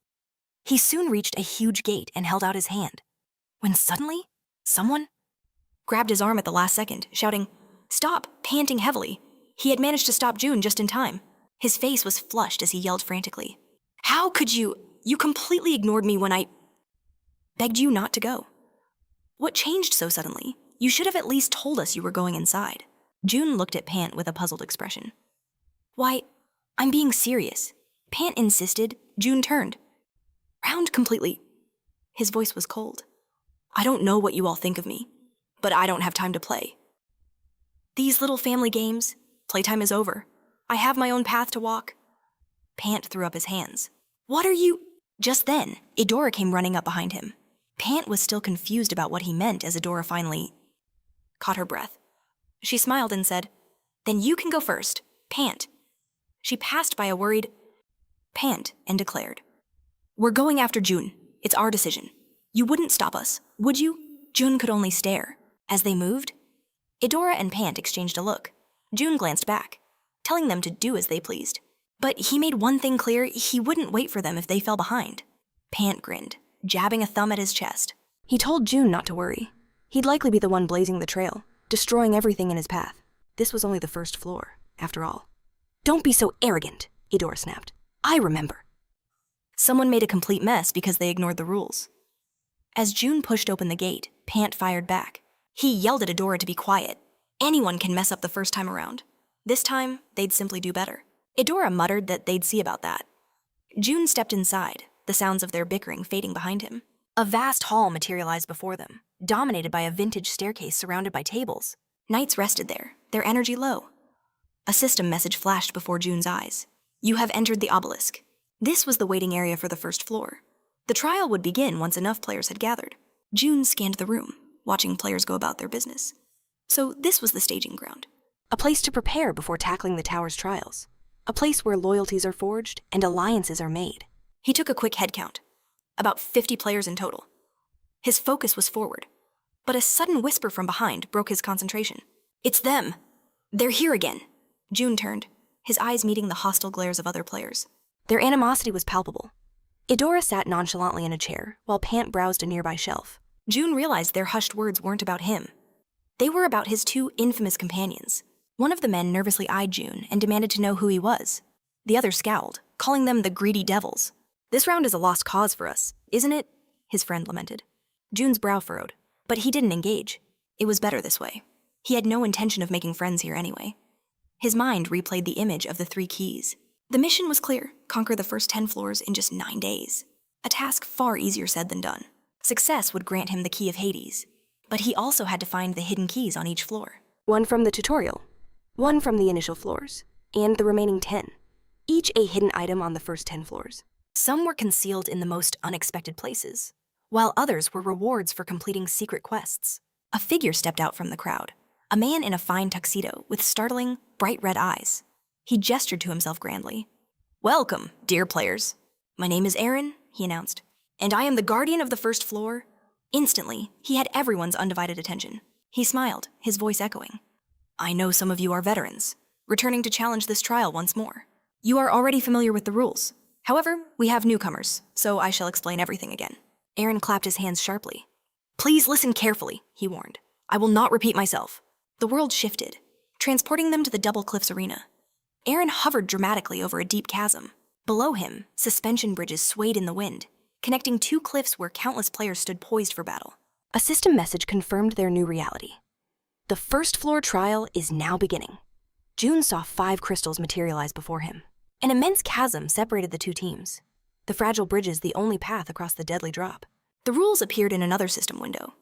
He soon reached a huge gate and held out his hand, when suddenly, someone grabbed his arm at the last second, shouting, "Stop!" panting heavily. He had managed to stop June just in time. His face was flushed as he yelled frantically. "How could you? You completely ignored me when I begged you not to go. What changed so suddenly? You should have at least told us you were going inside." June looked at Pant with a puzzled expression. "Why, I'm being serious." Pant insisted. June turned round completely. His voice was cold. "I don't know what you all think of me, but I don't have time to play. These little family games, playtime is over. I have my own path to walk." Pant threw up his hands. "What are you?" Just then, Edora came running up behind him. Pant was still confused about what he meant as Edora finally caught her breath. She smiled and said, "Then you can go first, Pant." She passed by a worried Pant and declared, "We're going after June. It's our decision. You wouldn't stop us, would you?" June could only stare. As they moved, Edora and Pant exchanged a look. June glanced back, telling them to do as they pleased. But he made one thing clear: he wouldn't wait for them if they fell behind. Pant grinned, jabbing a thumb at his chest. He told June not to worry. He'd likely be the one blazing the trail, destroying everything in his path. This was only the first floor, after all. "Don't be so arrogant," Edora snapped. "I remember." Someone made a complete mess because they ignored the rules. As June pushed open the gate, Pant fired back. He yelled at Edora to be quiet. Anyone can mess up the first time around. This time, they'd simply do better. Edora muttered that they'd see about that. June stepped inside, the sounds of their bickering fading behind him. A vast hall materialized before them, dominated by a vintage staircase surrounded by tables. Knights rested there, their energy low. A system message flashed before June's eyes. "You have entered the obelisk." This was the waiting area for the first floor. The trial would begin once enough players had gathered. June scanned the room, watching players go about their business. So this was the staging ground. A place to prepare before tackling the tower's trials. A place where loyalties are forged and alliances are made. He took a quick head count. About 50 players in total. His focus was forward. But a sudden whisper from behind broke his concentration. It's them! They're here again! June turned, his eyes meeting the hostile glares of other players. Their animosity was palpable. Idora sat nonchalantly in a chair, while Pant browsed a nearby shelf. June realized their hushed words weren't about him. They were about his two infamous companions. One of the men nervously eyed June and demanded to know who he was. The other scowled, calling them the greedy devils. This round is a lost cause for us, isn't it? His friend lamented. June's brow furrowed, but he didn't engage. It was better this way. He had no intention of making friends here anyway. His mind replayed the image of the 3 keys. The mission was clear: conquer the first 10 floors in just 9 days. A task far easier said than done. Success would grant him the key of Hades, but he also had to find the hidden keys on each floor. One from the tutorial, one from the initial floors, and the remaining 10. Each a hidden item on the first 10 floors. Some were concealed in the most unexpected places, while others were rewards for completing secret quests. A figure stepped out from the crowd, a man in a fine tuxedo with startling, bright red eyes. He gestured to himself grandly. Welcome, dear players. My name is Aaron, he announced, and I am the guardian of the first floor. Instantly, he had everyone's undivided attention. He smiled, his voice echoing. I know some of you are veterans, returning to challenge this trial once more. You are already familiar with the rules. However, we have newcomers, so I shall explain everything again. Aaron clapped his hands sharply. Please listen carefully, he warned. I will not repeat myself. The world shifted, transporting them to the Double Cliffs arena. Aaron hovered dramatically over a deep chasm. Below him, suspension bridges swayed in the wind, connecting 2 cliffs where countless players stood poised for battle. A system message confirmed their new reality. The first floor trial is now beginning. June saw 5 crystals materialize before him. An immense chasm separated the 2 teams. The fragile bridges the only path across the deadly drop. The rules appeared in another system window.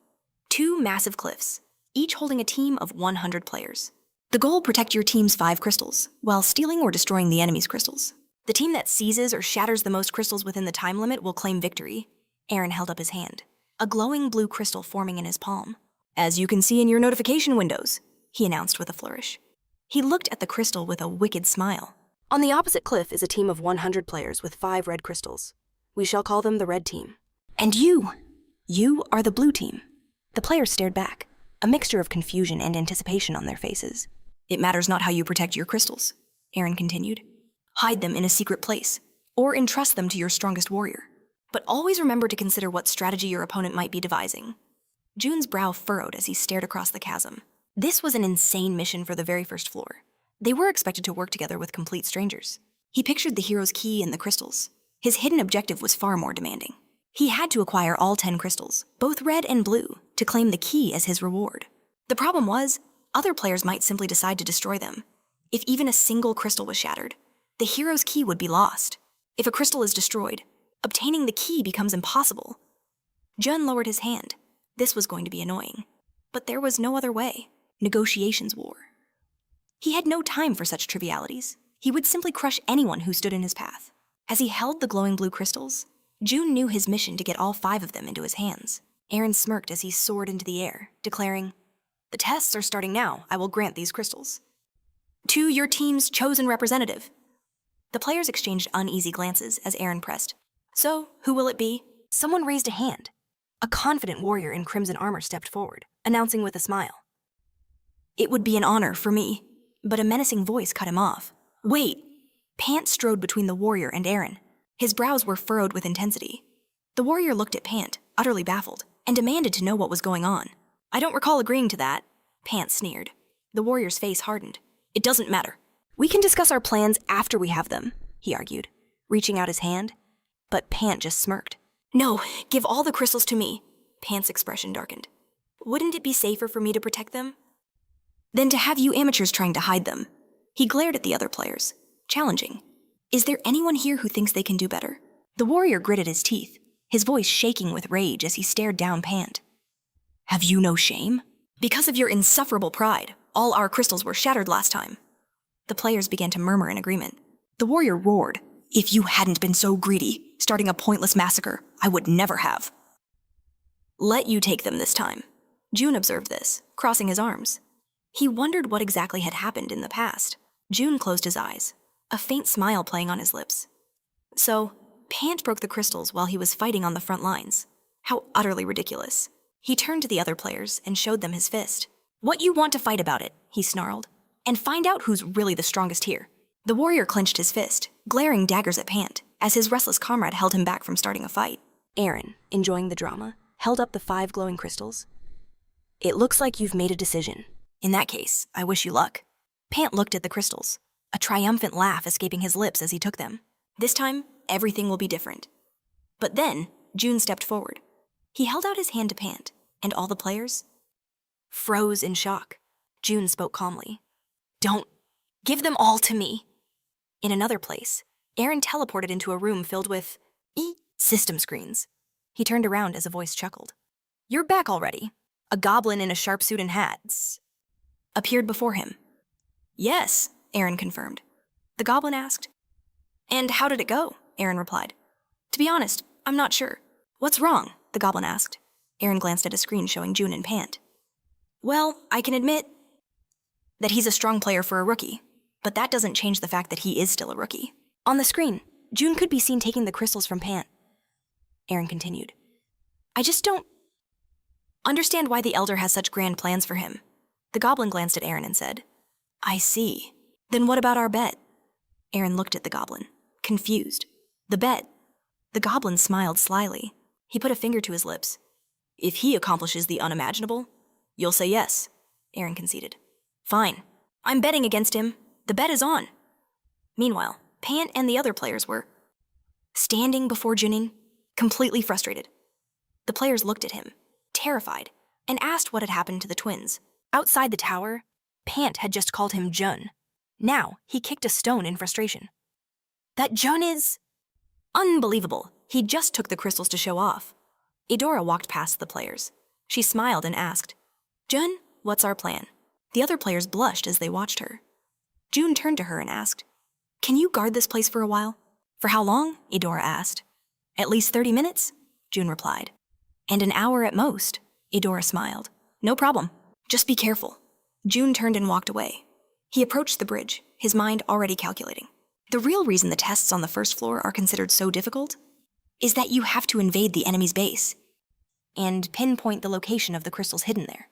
2 massive cliffs, each holding a team of 100 players. The goal: protect your team's 5 crystals, while stealing or destroying the enemy's crystals. The team that seizes or shatters the most crystals within the time limit will claim victory. Aaron held up his hand, a glowing blue crystal forming in his palm. As you can see in your notification windows, he announced with a flourish. He looked at the crystal with a wicked smile. On the opposite cliff is a team of 100 players with 5 red crystals. We shall call them the red team. And you are the blue team. The players stared back, a mixture of confusion and anticipation on their faces. It matters not how you protect your crystals, Aaron continued. Hide them in a secret place, or entrust them to your strongest warrior. But always remember to consider what strategy your opponent might be devising. June's brow furrowed as he stared across the chasm. This was an insane mission for the very first floor. They were expected to work together with complete strangers. He pictured the hero's key and the crystals. His hidden objective was far more demanding. He had to acquire all 10 crystals, both red and blue, to claim the key as his reward. The problem was, other players might simply decide to destroy them. If even a single crystal was shattered, the hero's key would be lost. If a crystal is destroyed, obtaining the key becomes impossible. Jun lowered his hand. This was going to be annoying. But there was no other way. Negotiations wore. He had no time for such trivialities. He would simply crush anyone who stood in his path. As he held the glowing blue crystals, June knew his mission to get all 5 of them into his hands. Aaron smirked as he soared into the air, declaring, "The tests are starting now. I will grant these crystals. To your team's chosen representative." The players exchanged uneasy glances as Aaron pressed. So, who will it be? Someone raised a hand. A confident warrior in crimson armor stepped forward, announcing with a smile. It would be an honor for me, but a menacing voice cut him off. Wait! Pant strode between the warrior and Aaron. His brows were furrowed with intensity. The warrior looked at Pant, utterly baffled, and demanded to know what was going on. I don't recall agreeing to that, Pant sneered. The warrior's face hardened. It doesn't matter. We can discuss our plans after we have them, he argued, reaching out his hand. But Pant just smirked. No, give all the crystals to me. Pant's expression darkened. Wouldn't it be safer for me to protect them than to have you amateurs trying to hide them? He glared at the other players, challenging. Is there anyone here who thinks they can do better? The warrior gritted his teeth, his voice shaking with rage as he stared down Pant. Have you no shame? Because of your insufferable pride, all our crystals were shattered last time. The players began to murmur in agreement. The warrior roared. If you hadn't been so greedy, starting a pointless massacre, I would never have. Let you take them this time. June observed this, crossing his arms. He wondered what exactly had happened in the past. June closed his eyes, a faint smile playing on his lips. So, Pant broke the crystals while he was fighting on the front lines. How utterly ridiculous. He turned to the other players and showed them his fist. "What you want to fight about it," he snarled, "and find out who's really the strongest here." The warrior clenched his fist, glaring daggers at Pant, as his restless comrade held him back from starting a fight. Aaron, enjoying the drama, held up the 5 glowing crystals. "It looks like you've made a decision." "In that case, I wish you luck." Pant looked at the crystals, a triumphant laugh escaping his lips as he took them. This time, everything will be different. But then, June stepped forward. He held out his hand to Pant, and all the players froze in shock. June spoke calmly. "Don't give them all to me." In another place, Aaron teleported into a room filled with system screens. He turned around as a voice chuckled. "You're back already." A goblin in a sharp suit and hats appeared before him. "Yes," Aaron confirmed. The goblin asked, "And how did it go?" Aaron replied. "To be honest, I'm not sure." "What's wrong?" the goblin asked. Aaron glanced at a screen showing June and Pant. "Well, I can admit that he's a strong player for a rookie, but that doesn't change the fact that he is still a rookie." On the screen, June could be seen taking the crystals from Pant. Aaron continued. "I just don't understand why the Elder has such grand plans for him." The goblin glanced at Aaron and said, "I see. Then what about our bet?" Aaron looked at the goblin, confused. "The bet?" The goblin smiled slyly. He put a finger to his lips. "If he accomplishes the unimaginable, you'll say yes," Aaron conceded. "Fine. I'm betting against him. The bet is on." Meanwhile, Pant and the other players were standing before Junin, completely frustrated. The players looked at him, terrified, and asked what had happened to the twins. Outside the tower, Pant had just called him Jun. Now, he kicked a stone in frustration. "That Jun is unbelievable. He just took the crystals to show off." Eudora walked past the players. She smiled and asked, "Jun, what's our plan?" The other players blushed as they watched her. June turned to her and asked, "Can you guard this place for a while?" "For how long?" Eudora asked. "At least 30 minutes," June replied. "And an hour at most," Eudora smiled. "No problem. Just be careful." June turned and walked away. He approached the bridge, his mind already calculating. The real reason the tests on the first floor are considered so difficult is that you have to invade the enemy's base and pinpoint the location of the crystals hidden there.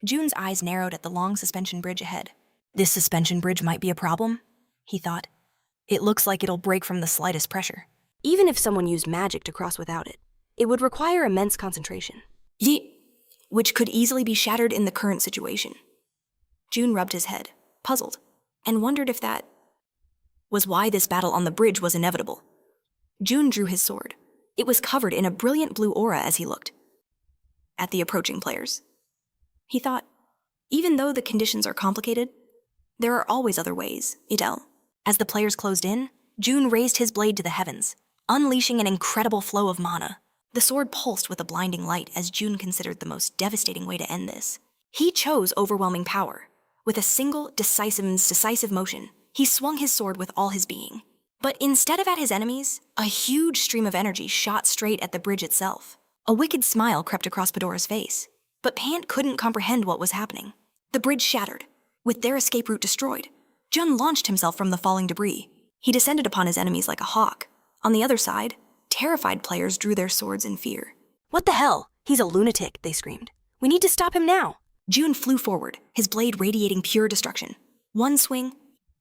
June's eyes narrowed at the long suspension bridge ahead. "This suspension bridge might be a problem," he thought. "It looks like it'll break from the slightest pressure." Even if someone used magic to cross without it, it would require immense concentration. Which could easily be shattered in the current situation. June rubbed his head, puzzled, and wondered if that was why this battle on the bridge was inevitable. June drew his sword. It was covered in a brilliant blue aura as he looked at the approaching players. He thought, even though the conditions are complicated, there are always other ways, Idel. As the players closed in, June raised his blade to the heavens, unleashing an incredible flow of mana. The sword pulsed with a blinding light as June considered the most devastating way to end this. He chose overwhelming power. With a single, decisive motion, he swung his sword with all his being. But instead of at his enemies, a huge stream of energy shot straight at the bridge itself. A wicked smile crept across Padora's face, but Pant couldn't comprehend what was happening. The bridge shattered. With their escape route destroyed, Jun launched himself from the falling debris. He descended upon his enemies like a hawk. On the other side, terrified players drew their swords in fear. "What the hell? He's a lunatic," they screamed. "We need to stop him now." June flew forward, his blade radiating pure destruction. One swing,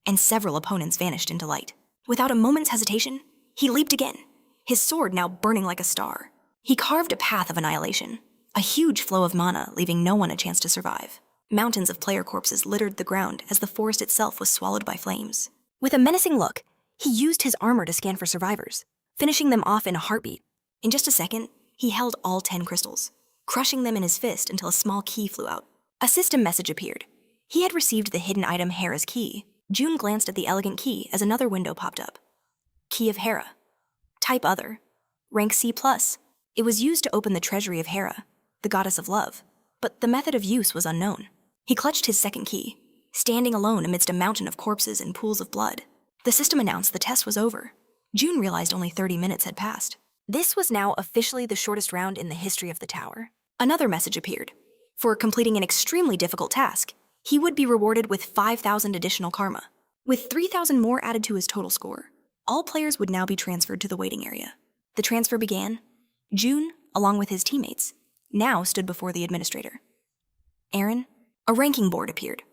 and several opponents vanished into light. Without a moment's hesitation, he leaped again, his sword now burning like a star. He carved a path of annihilation, a huge flow of mana leaving no one a chance to survive. Mountains of player corpses littered the ground as the forest itself was swallowed by flames. With a menacing look, he used his armor to scan for survivors, finishing them off in a heartbeat. In just a second, he held all 10 crystals, crushing them in his fist until a small key flew out. A system message appeared. He had received the hidden item Hera's key. June glanced at the elegant key as another window popped up. Key of Hera. Type Other. Rank C+. It was used to open the treasury of Hera, the goddess of love, but the method of use was unknown. He clutched his second key, standing alone amidst a mountain of corpses and pools of blood. The system announced the test was over. June realized only 30 minutes had passed. This was now officially the shortest round in the history of the tower. Another message appeared. For completing an extremely difficult task, He would be rewarded with 5,000 additional karma, with 3,000 more added to his total score. All players would now be transferred to the waiting area. The transfer began. June, along with his teammates, now stood before the administrator. Aaron, a ranking board appeared.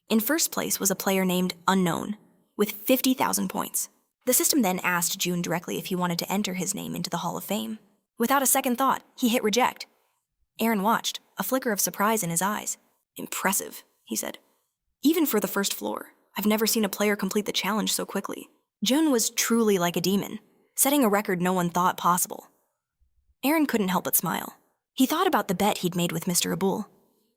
In first place was a player named Unknown, with 50,000 points. The system then asked June directly if he wanted to enter his name into the Hall of Fame. Without a second thought, he hit reject. Aaron watched, a flicker of surprise in his eyes. Impressive, he said. Even for the first floor, I've never seen a player complete the challenge so quickly. June was truly like a demon, setting a record no one thought possible. Aaron couldn't help but smile. He thought about the bet he'd made with Mr. Abul.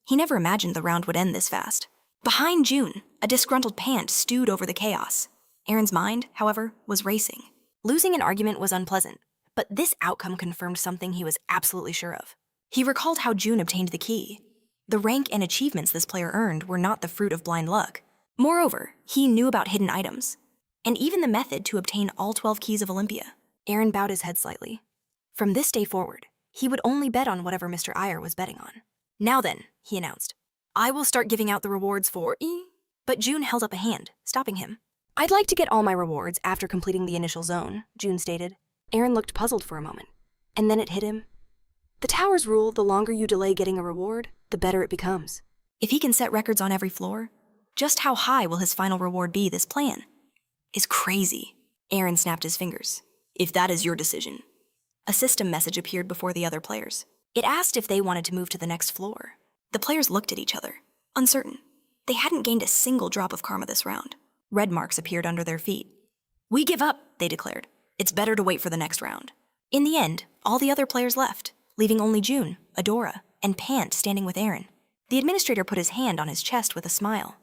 He never imagined the round would end this fast. Behind June, a disgruntled Pant stewed over the chaos. Aaron's mind, however, was racing. Losing an argument was unpleasant, but this outcome confirmed something he was absolutely sure of. He recalled how June obtained the key. The rank and achievements this player earned were not the fruit of blind luck. Moreover, he knew about hidden items, and even the method to obtain all 12 keys of Olympia. Aaron bowed his head slightly. From this day forward, he would only bet on whatever Mr. Iyer was betting on. Now then, he announced, I will start giving out the rewards for But June held up a hand, stopping him. I'd like to get all my rewards after completing the initial zone, June stated. Aaron looked puzzled for a moment, and then it hit him. The tower's rule, the longer you delay getting a reward, the better it becomes. If he can set records on every floor, just how high will his final reward be? This plan is crazy. Aaron snapped his fingers. If that is your decision. A system message appeared before the other players. It asked if they wanted to move to the next floor. The players looked at each other, uncertain. They hadn't gained a single drop of karma this round. Red marks appeared under their feet. We give up, they declared. It's better to wait for the next round. In the end, all the other players left, leaving only June, Adora, and Pant standing with Aaron. The administrator put his hand on his chest with a smile.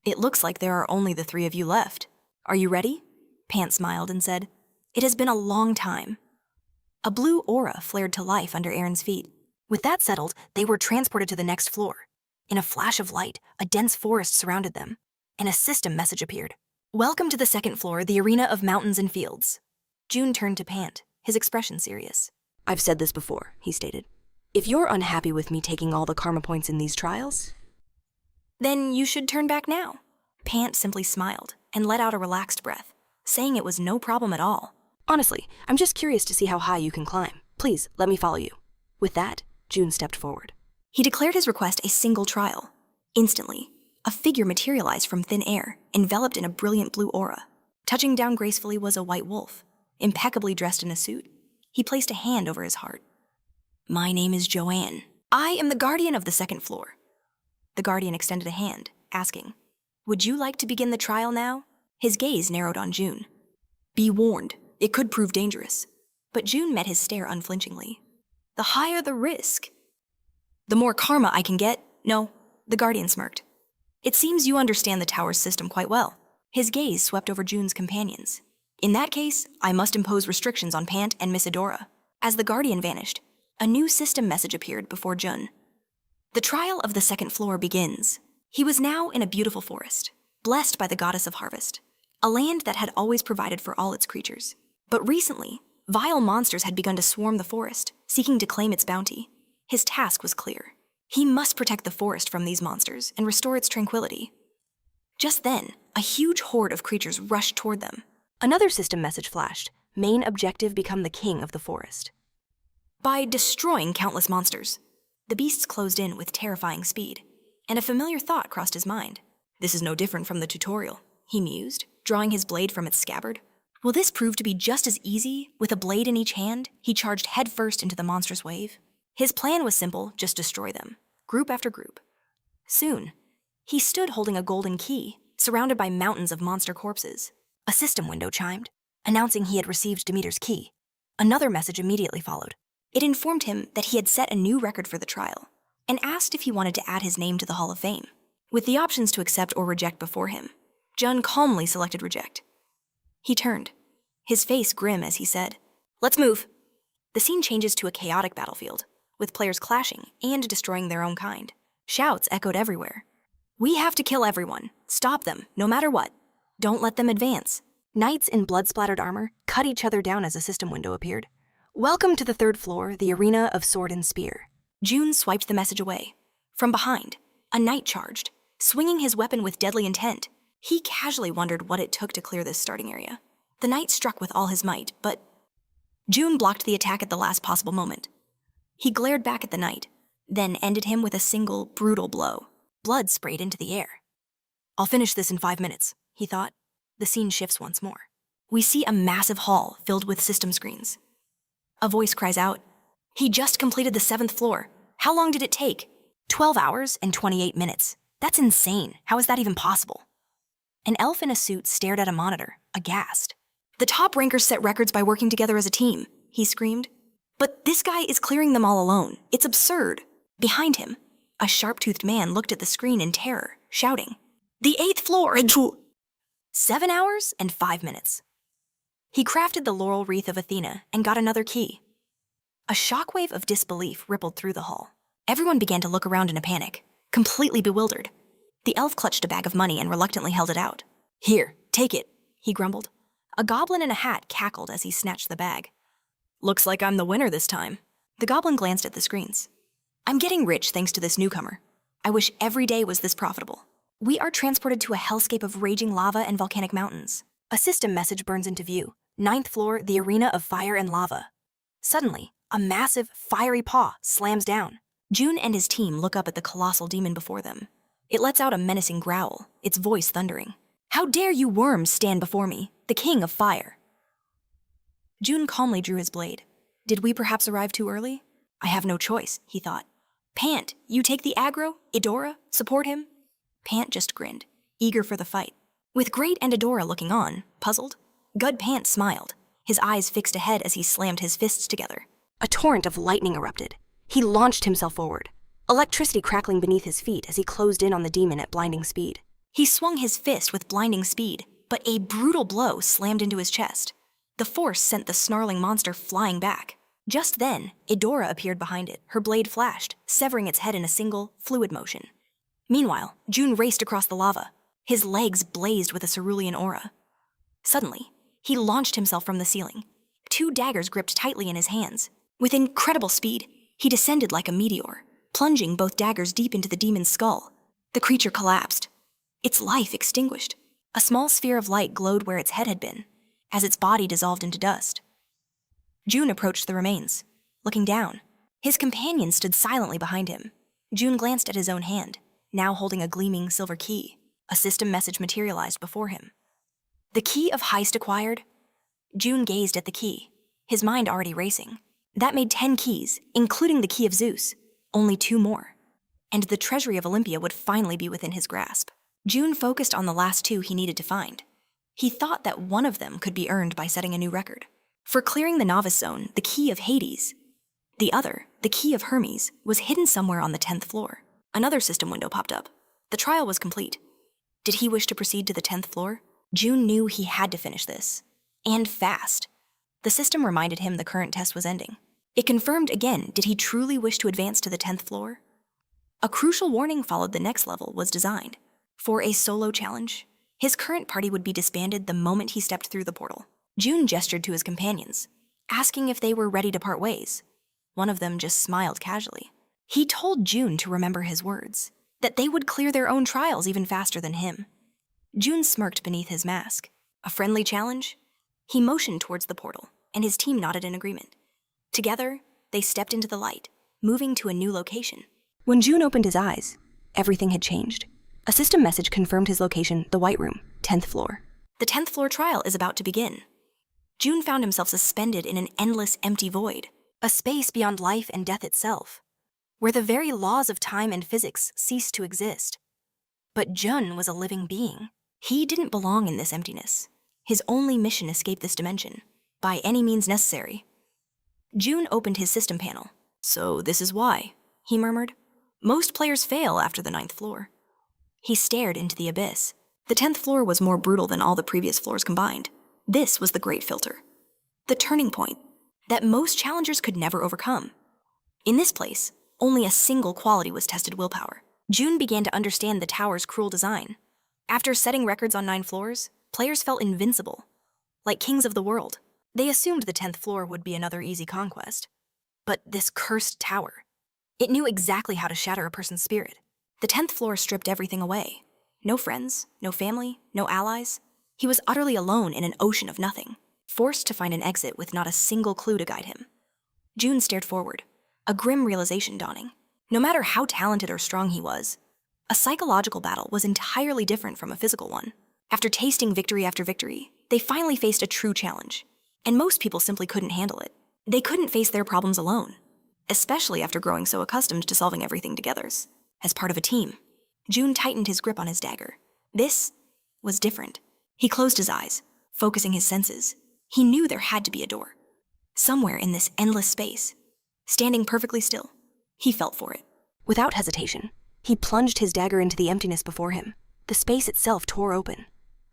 It looks like there are only the three of you left. Are you ready? Pant smiled and said, It has been a long time. A blue aura flared to life under Aaron's feet. With that settled, they were transported to the next floor. In a flash of light, a dense forest surrounded them, and a system message appeared. Welcome to the second floor, the arena of mountains and fields. June turned to Pant, his expression serious. I've said this before, he stated. If you're unhappy with me taking all the karma points in these trials, then you should turn back now. Pant simply smiled and let out a relaxed breath, saying it was no problem at all. Honestly, I'm just curious to see how high you can climb. Please, let me follow you. With that, June stepped forward. He declared his request a single trial. Instantly, a figure materialized from thin air, enveloped in a brilliant blue aura. Touching down gracefully was a white wolf, impeccably dressed in a suit. He placed a hand over his heart. My name is Joanne. I am the guardian of the second floor. The guardian extended a hand, asking, Would you like to begin the trial now? His gaze narrowed on June. Be warned, it could prove dangerous. But June met his stare unflinchingly. The higher the risk. The more karma I can get. No, the guardian smirked. It seems you understand the tower's system quite well. His gaze swept over June's companions. In that case, I must impose restrictions on Pant and Miss Adora. As the guardian vanished, a new system message appeared before Jun. The trial of the second floor begins. He was now in a beautiful forest, blessed by the goddess of harvest, a land that had always provided for all its creatures. But recently, vile monsters had begun to swarm the forest, seeking to claim its bounty. His task was clear. He must protect the forest from these monsters and restore its tranquility. Just then, a huge horde of creatures rushed toward them. Another system message flashed. Main objective: become the king of the forest. By destroying countless monsters. The beasts closed in with terrifying speed, and a familiar thought crossed his mind. This is no different from the tutorial, he mused, drawing his blade from its scabbard. Will this prove to be just as easy? With a blade in each hand, he charged headfirst into the monstrous wave. His plan was simple: just destroy them, group after group. Soon, he stood holding a golden key, surrounded by mountains of monster corpses. A system window chimed, announcing he had received Demeter's key. Another message immediately followed. It informed him that he had set a new record for the trial, and asked if he wanted to add his name to the Hall of Fame. With the options to accept or reject before him, Jun calmly selected reject. He turned, his face grim as he said, Let's move. The scene changes to a chaotic battlefield, with players clashing and destroying their own kind. Shouts echoed everywhere. We have to kill everyone. Stop them, no matter what. Don't let them advance. Knights in blood-splattered armor cut each other down as a system window appeared. Welcome to the third floor, the arena of sword and spear. June swiped the message away. From behind, a knight charged, swinging his weapon with deadly intent. He casually wondered what it took to clear this starting area. The knight struck with all his might, but June blocked the attack at the last possible moment. He glared back at the knight, then ended him with a single, brutal blow. Blood sprayed into the air. "I'll finish this in 5 minutes," he thought. The scene shifts once more. We see a massive hall filled with system screens. A voice cries out, "He just completed the 7th floor. How long did it take?" 12 hours and 28 minutes. That's insane. How is that even possible? An elf in a suit stared at a monitor, aghast. "The top rankers set records by working together as a team," he screamed. "But this guy is clearing them all alone. It's absurd." Behind him, a sharp-toothed man looked at the screen in terror, shouting, "The 8th floor!" 7 hours and 5 minutes. He crafted the laurel wreath of Athena and got another key. A shockwave of disbelief rippled through the hall. Everyone began to look around in a panic, completely bewildered. The elf clutched a bag of money and reluctantly held it out. "Here, take it," he grumbled. A goblin in a hat cackled as he snatched the bag. "Looks like I'm the winner this time." The goblin glanced at the screens. "I'm getting rich thanks to this newcomer. I wish every day was this profitable." We are transported to a hellscape of raging lava and volcanic mountains. A system message burns into view. 9th floor, the arena of fire and lava. Suddenly, a massive, fiery paw slams down. June and his team look up at the colossal demon before them. It lets out a menacing growl, its voice thundering. "How dare you worms stand before me, the king of fire?" June calmly drew his blade. Did we perhaps arrive too early? I have no choice, he thought. "Pant, you take the aggro? Idora, support him?" Pant just grinned, eager for the fight. With Great and Idora looking on, puzzled, Gud Pant smiled, his eyes fixed ahead as he slammed his fists together. A torrent of lightning erupted. He launched himself forward, electricity crackling beneath his feet as he closed in on the demon at blinding speed. He swung his fist with blinding speed, but a brutal blow slammed into his chest. The force sent the snarling monster flying back. Just then, Idora appeared behind it. Her blade flashed, severing its head in a single, fluid motion. Meanwhile, June raced across the lava. His legs blazed with a cerulean aura. Suddenly, he launched himself from the ceiling. 2 daggers gripped tightly in his hands. With incredible speed, he descended like a meteor, plunging both daggers deep into the demon's skull. The creature collapsed, its life extinguished. A small sphere of light glowed where its head had been, as its body dissolved into dust. June approached the remains, looking down. His companion stood silently behind him. June glanced at his own hand, now holding a gleaming silver key. A system message materialized before him. "The key of heist acquired?" June gazed at the key, his mind already racing. That made 10 keys, including the key of Zeus, only 2 more. And the treasury of Olympia would finally be within his grasp. June focused on the last 2 he needed to find. He thought that one of them could be earned by setting a new record. For clearing the novice zone, the key of Hades. The other, the key of Hermes, was hidden somewhere on the 10th floor. Another system window popped up. The trial was complete. Did he wish to proceed to the 10th floor? June knew he had to finish this. And fast. The system reminded him the current test was ending. It confirmed again, did he truly wish to advance to the 10th floor? A crucial warning followed the next level was designed. For a solo challenge, his current party would be disbanded the moment he stepped through the portal. June gestured to his companions, asking if they were ready to part ways. One of them just smiled casually. He told June to remember his words, that they would clear their own trials even faster than him. June smirked beneath his mask. A friendly challenge? He motioned towards the portal, and his team nodded in agreement. Together, they stepped into the light, moving to a new location. When June opened his eyes, everything had changed. A system message confirmed his location, the White Room, 10th floor. The 10th floor trial is about to begin. June found himself suspended in an endless empty void, a space beyond life and death itself, where the very laws of time and physics ceased to exist. But Jun was a living being. He didn't belong in this emptiness. His only mission escaped this dimension, by any means necessary. June opened his system panel. "So this is why," he murmured. "Most players fail after the 9th floor." He stared into the abyss. The 10th floor was more brutal than all the previous floors combined. This was the Great Filter. The turning point that most challengers could never overcome. In this place, only a single quality was tested: willpower. June began to understand the tower's cruel design. After setting records on 9 floors, players felt invincible, like kings of the world. They assumed the 10th floor would be another easy conquest. But this cursed tower, it knew exactly how to shatter a person's spirit. The 10th floor stripped everything away. No friends, no family, no allies. He was utterly alone in an ocean of nothing, forced to find an exit with not a single clue to guide him. June stared forward, a grim realization dawning. No matter how talented or strong he was, a psychological battle was entirely different from a physical one. After tasting victory after victory, they finally faced a true challenge, and most people simply couldn't handle it. They couldn't face their problems alone, especially after growing so accustomed to solving everything together. As part of a team, June tightened his grip on his dagger. This was different. He closed his eyes, focusing his senses. He knew there had to be a door. Somewhere in this endless space, standing perfectly still, he felt for it. Without hesitation, he plunged his dagger into the emptiness before him. The space itself tore open,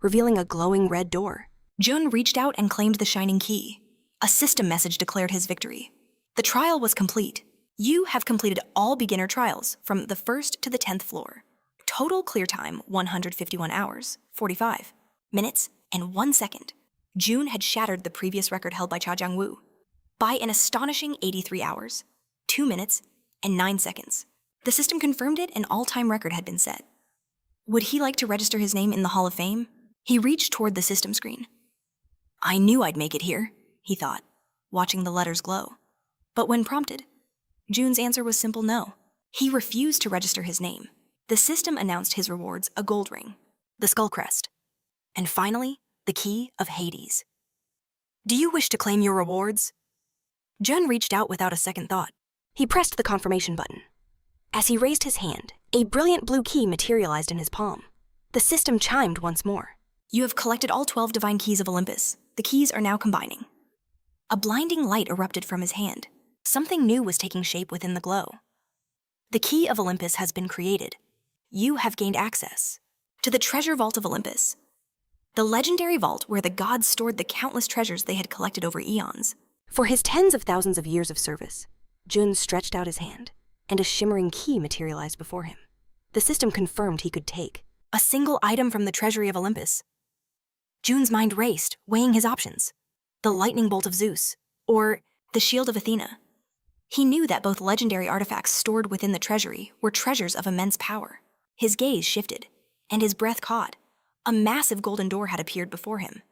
revealing a glowing red door. Jun reached out and claimed the shining key. A system message declared his victory. The trial was complete. You have completed all beginner trials from the 1st to the 10th floor. Total clear time 151 hours, 45 minutes, and 1 second. June had shattered the previous record held by Cha Jiang-woo by an astonishing 83 hours, 2 minutes, and 9 seconds. The system confirmed it, an all-time record had been set. Would he like to register his name in the Hall of Fame? He reached toward the system screen. I knew I'd make it here, he thought, watching the letters glow. But when prompted, June's answer was simple no. He refused to register his name. The system announced his rewards: a gold ring, the skull crest, and finally, the key of Hades. Do you wish to claim your rewards? Jun reached out without a second thought. He pressed the confirmation button. As he raised his hand, a brilliant blue key materialized in his palm. The system chimed once more. You have collected all 12 divine keys of Olympus. The keys are now combining. A blinding light erupted from his hand. Something new was taking shape within the glow. The key of Olympus has been created. You have gained access to the treasure vault of Olympus, the legendary vault where the gods stored the countless treasures they had collected over eons. For his tens of thousands of years of service, Jun stretched out his hand, and a shimmering key materialized before him. The system confirmed he could take a single item from the treasury of Olympus. June's mind raced, weighing his options. The lightning bolt of Zeus, or the shield of Athena. He knew that both legendary artifacts stored within the treasury were treasures of immense power. His gaze shifted, and his breath caught. A massive golden door had appeared before him.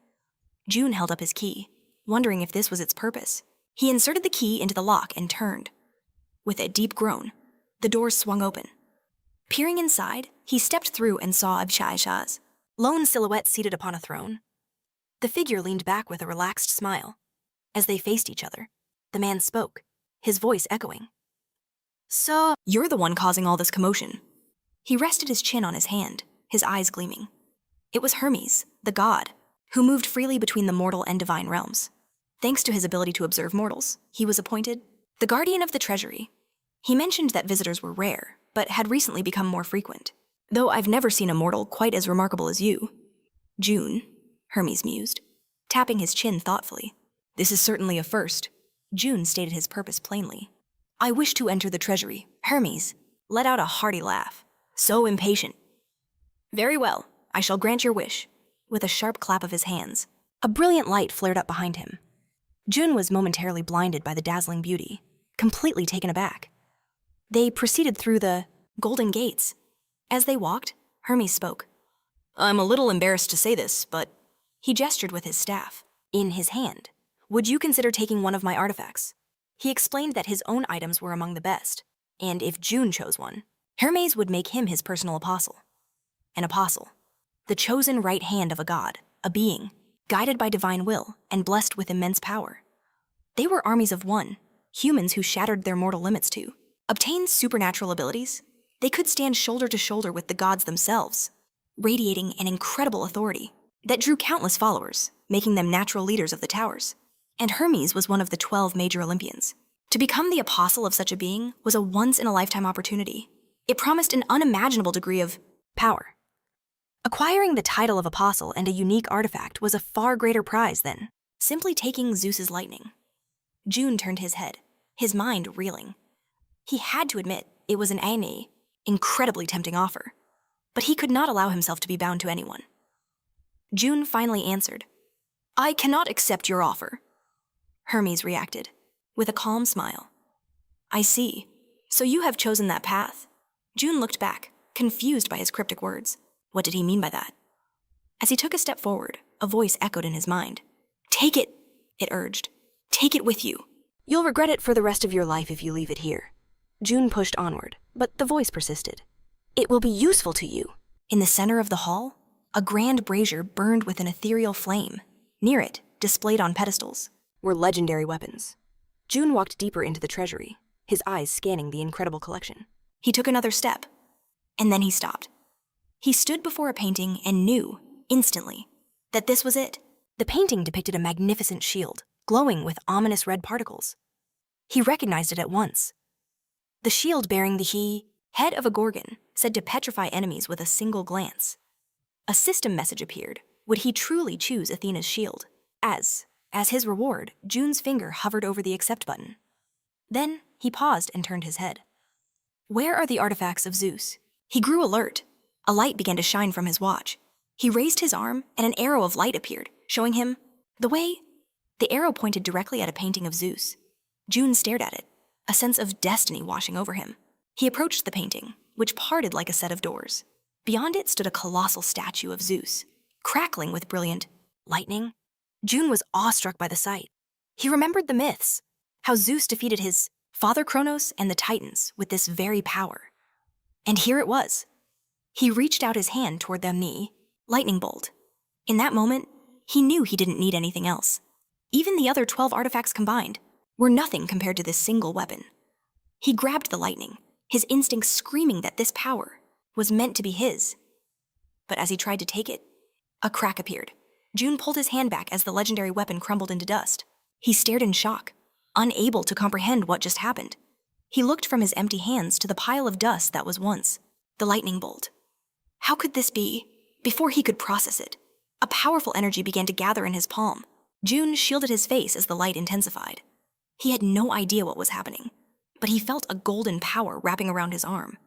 June held up his key, wondering if this was its purpose. He inserted the key into the lock and turned. With a deep groan, the door swung open. Peering inside, he stepped through and saw Abshai-Shah's lone silhouette seated upon a throne. The figure leaned back with a relaxed smile. As they faced each other, the man spoke, his voice echoing. So, you're the one causing all this commotion. He rested his chin on his hand, his eyes gleaming. It was Hermes, the god, who moved freely between the mortal and divine realms. Thanks to his ability to observe mortals, he was appointed the guardian of the treasury. He mentioned that visitors were rare, but had recently become more frequent. Though I've never seen a mortal quite as remarkable as you. June, Hermes mused, tapping his chin thoughtfully. This is certainly a first. June stated his purpose plainly. I wish to enter the treasury. Hermes let out a hearty laugh. So impatient. Very well, I shall grant your wish. With a sharp clap of his hands, a brilliant light flared up behind him. Jun was momentarily blinded by the dazzling beauty, completely taken aback. They proceeded through the golden gates. As they walked, Hermes spoke. I'm a little embarrassed to say this, but he gestured with his staff, in his hand. Would you consider taking one of my artifacts? He explained that his own items were among the best, and if June chose one, Hermes would make him his personal apostle. An apostle, the chosen right hand of a god, a being, guided by divine will and blessed with immense power. They were armies of one, humans who shattered their mortal limits to obtain supernatural abilities. They could stand shoulder to shoulder with the gods themselves, radiating an incredible authority that drew countless followers, making them natural leaders of the towers. And Hermes was one of the 12 major Olympians. To become the apostle of such a being was a once-in-a-lifetime opportunity. It promised an unimaginable degree of power. Acquiring the title of apostle and a unique artifact was a far greater prize than simply taking Zeus's lightning. June turned his head, his mind reeling. He had to admit it was an incredibly tempting offer, but he could not allow himself to be bound to anyone. June finally answered, I cannot accept your offer. Hermes reacted, with a calm smile. I see. So you have chosen that path. June looked back, confused by his cryptic words. What did he mean by that? As he took a step forward, a voice echoed in his mind. "Take it," it urged. "Take it with you." You'll regret it for the rest of your life if you leave it here. June pushed onward, but the voice persisted. It will be useful to you. In the center of the hall, a grand brazier burned with an ethereal flame. Near it, displayed on pedestals, Were legendary weapons. June walked deeper into the treasury, his eyes scanning the incredible collection. he took another step, and then he stopped. He stood before a painting and knew, instantly, that this was it. The painting depicted a magnificent shield, glowing with ominous red particles. He recognized it at once. The shield bearing the head of a gorgon, said to petrify enemies with a single glance. A system message appeared. Would he truly choose Athena's shield? As his reward, June's finger hovered over the accept button. Then he paused and turned his head. Where are the artifacts of Zeus? He grew alert. A light began to shine from his watch. He raised his arm, and an arrow of light appeared, showing him the way. The arrow pointed directly at a painting of Zeus. June stared at it, a sense of destiny washing over him. He approached the painting, which parted like a set of doors. Beyond it stood a colossal statue of Zeus, crackling with brilliant lightning. June was awestruck by the sight. He remembered the myths, how Zeus defeated his father Kronos and the Titans with this very power. And here it was. He reached out his hand toward the lightning bolt. In that moment, he knew he didn't need anything else. Even the other 12 artifacts combined were nothing compared to this single weapon. He grabbed the lightning, his instincts screaming that this power was meant to be his. But as he tried to take it, a crack appeared. June pulled his hand back as the legendary weapon crumbled into dust. He stared in shock, unable to comprehend what just happened. He looked from his empty hands to the pile of dust that was once the lightning bolt. How could this be? Before he could process it, a powerful energy began to gather in his palm. June shielded his face as the light intensified. He had no idea what was happening, but he felt a golden power wrapping around his arm.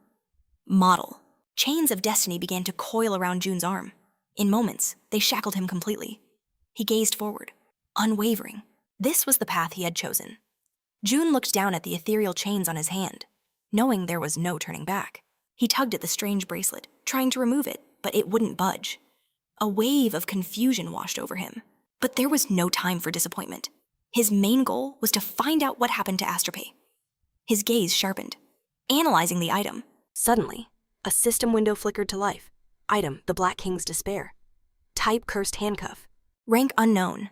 Model. Chains of destiny began to coil around June's arm. In moments, they shackled him completely. He gazed forward, unwavering. This was the path he had chosen. June looked down at the ethereal chains on his hand, knowing there was no turning back. He tugged at the strange bracelet, trying to remove it, but it wouldn't budge. A wave of confusion washed over him, but there was no time for disappointment. His main goal was to find out what happened to Astrope. His gaze sharpened, analyzing the item. Suddenly, a system window flickered to life. Item, the Black King's despair. Type, cursed handcuff. Rank unknown.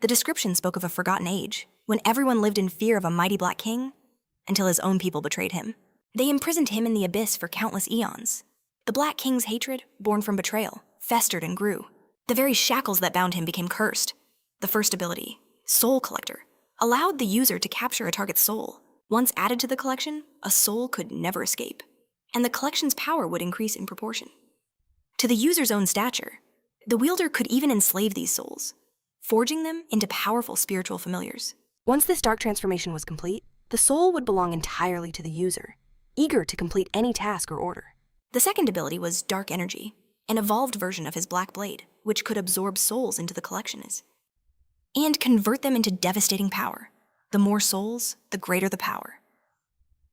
The description spoke of a forgotten age, when everyone lived in fear of a mighty Black King, until his own people betrayed him. They imprisoned him in the abyss for countless eons. The Black King's hatred, born from betrayal, festered and grew. The very shackles that bound him became cursed. The first ability, Soul Collector, allowed the user to capture a target's soul. Once added to the collection, a soul could never escape, and the collection's power would increase in proportion. To the user's own stature, the wielder could even enslave these souls, forging them into powerful spiritual familiars. Once this dark transformation was complete, the soul would belong entirely to the user, eager to complete any task or order. The second ability was Dark Energy, an evolved version of his Black Blade, which could absorb souls into the collection and convert them into devastating power. The more souls, the greater the power.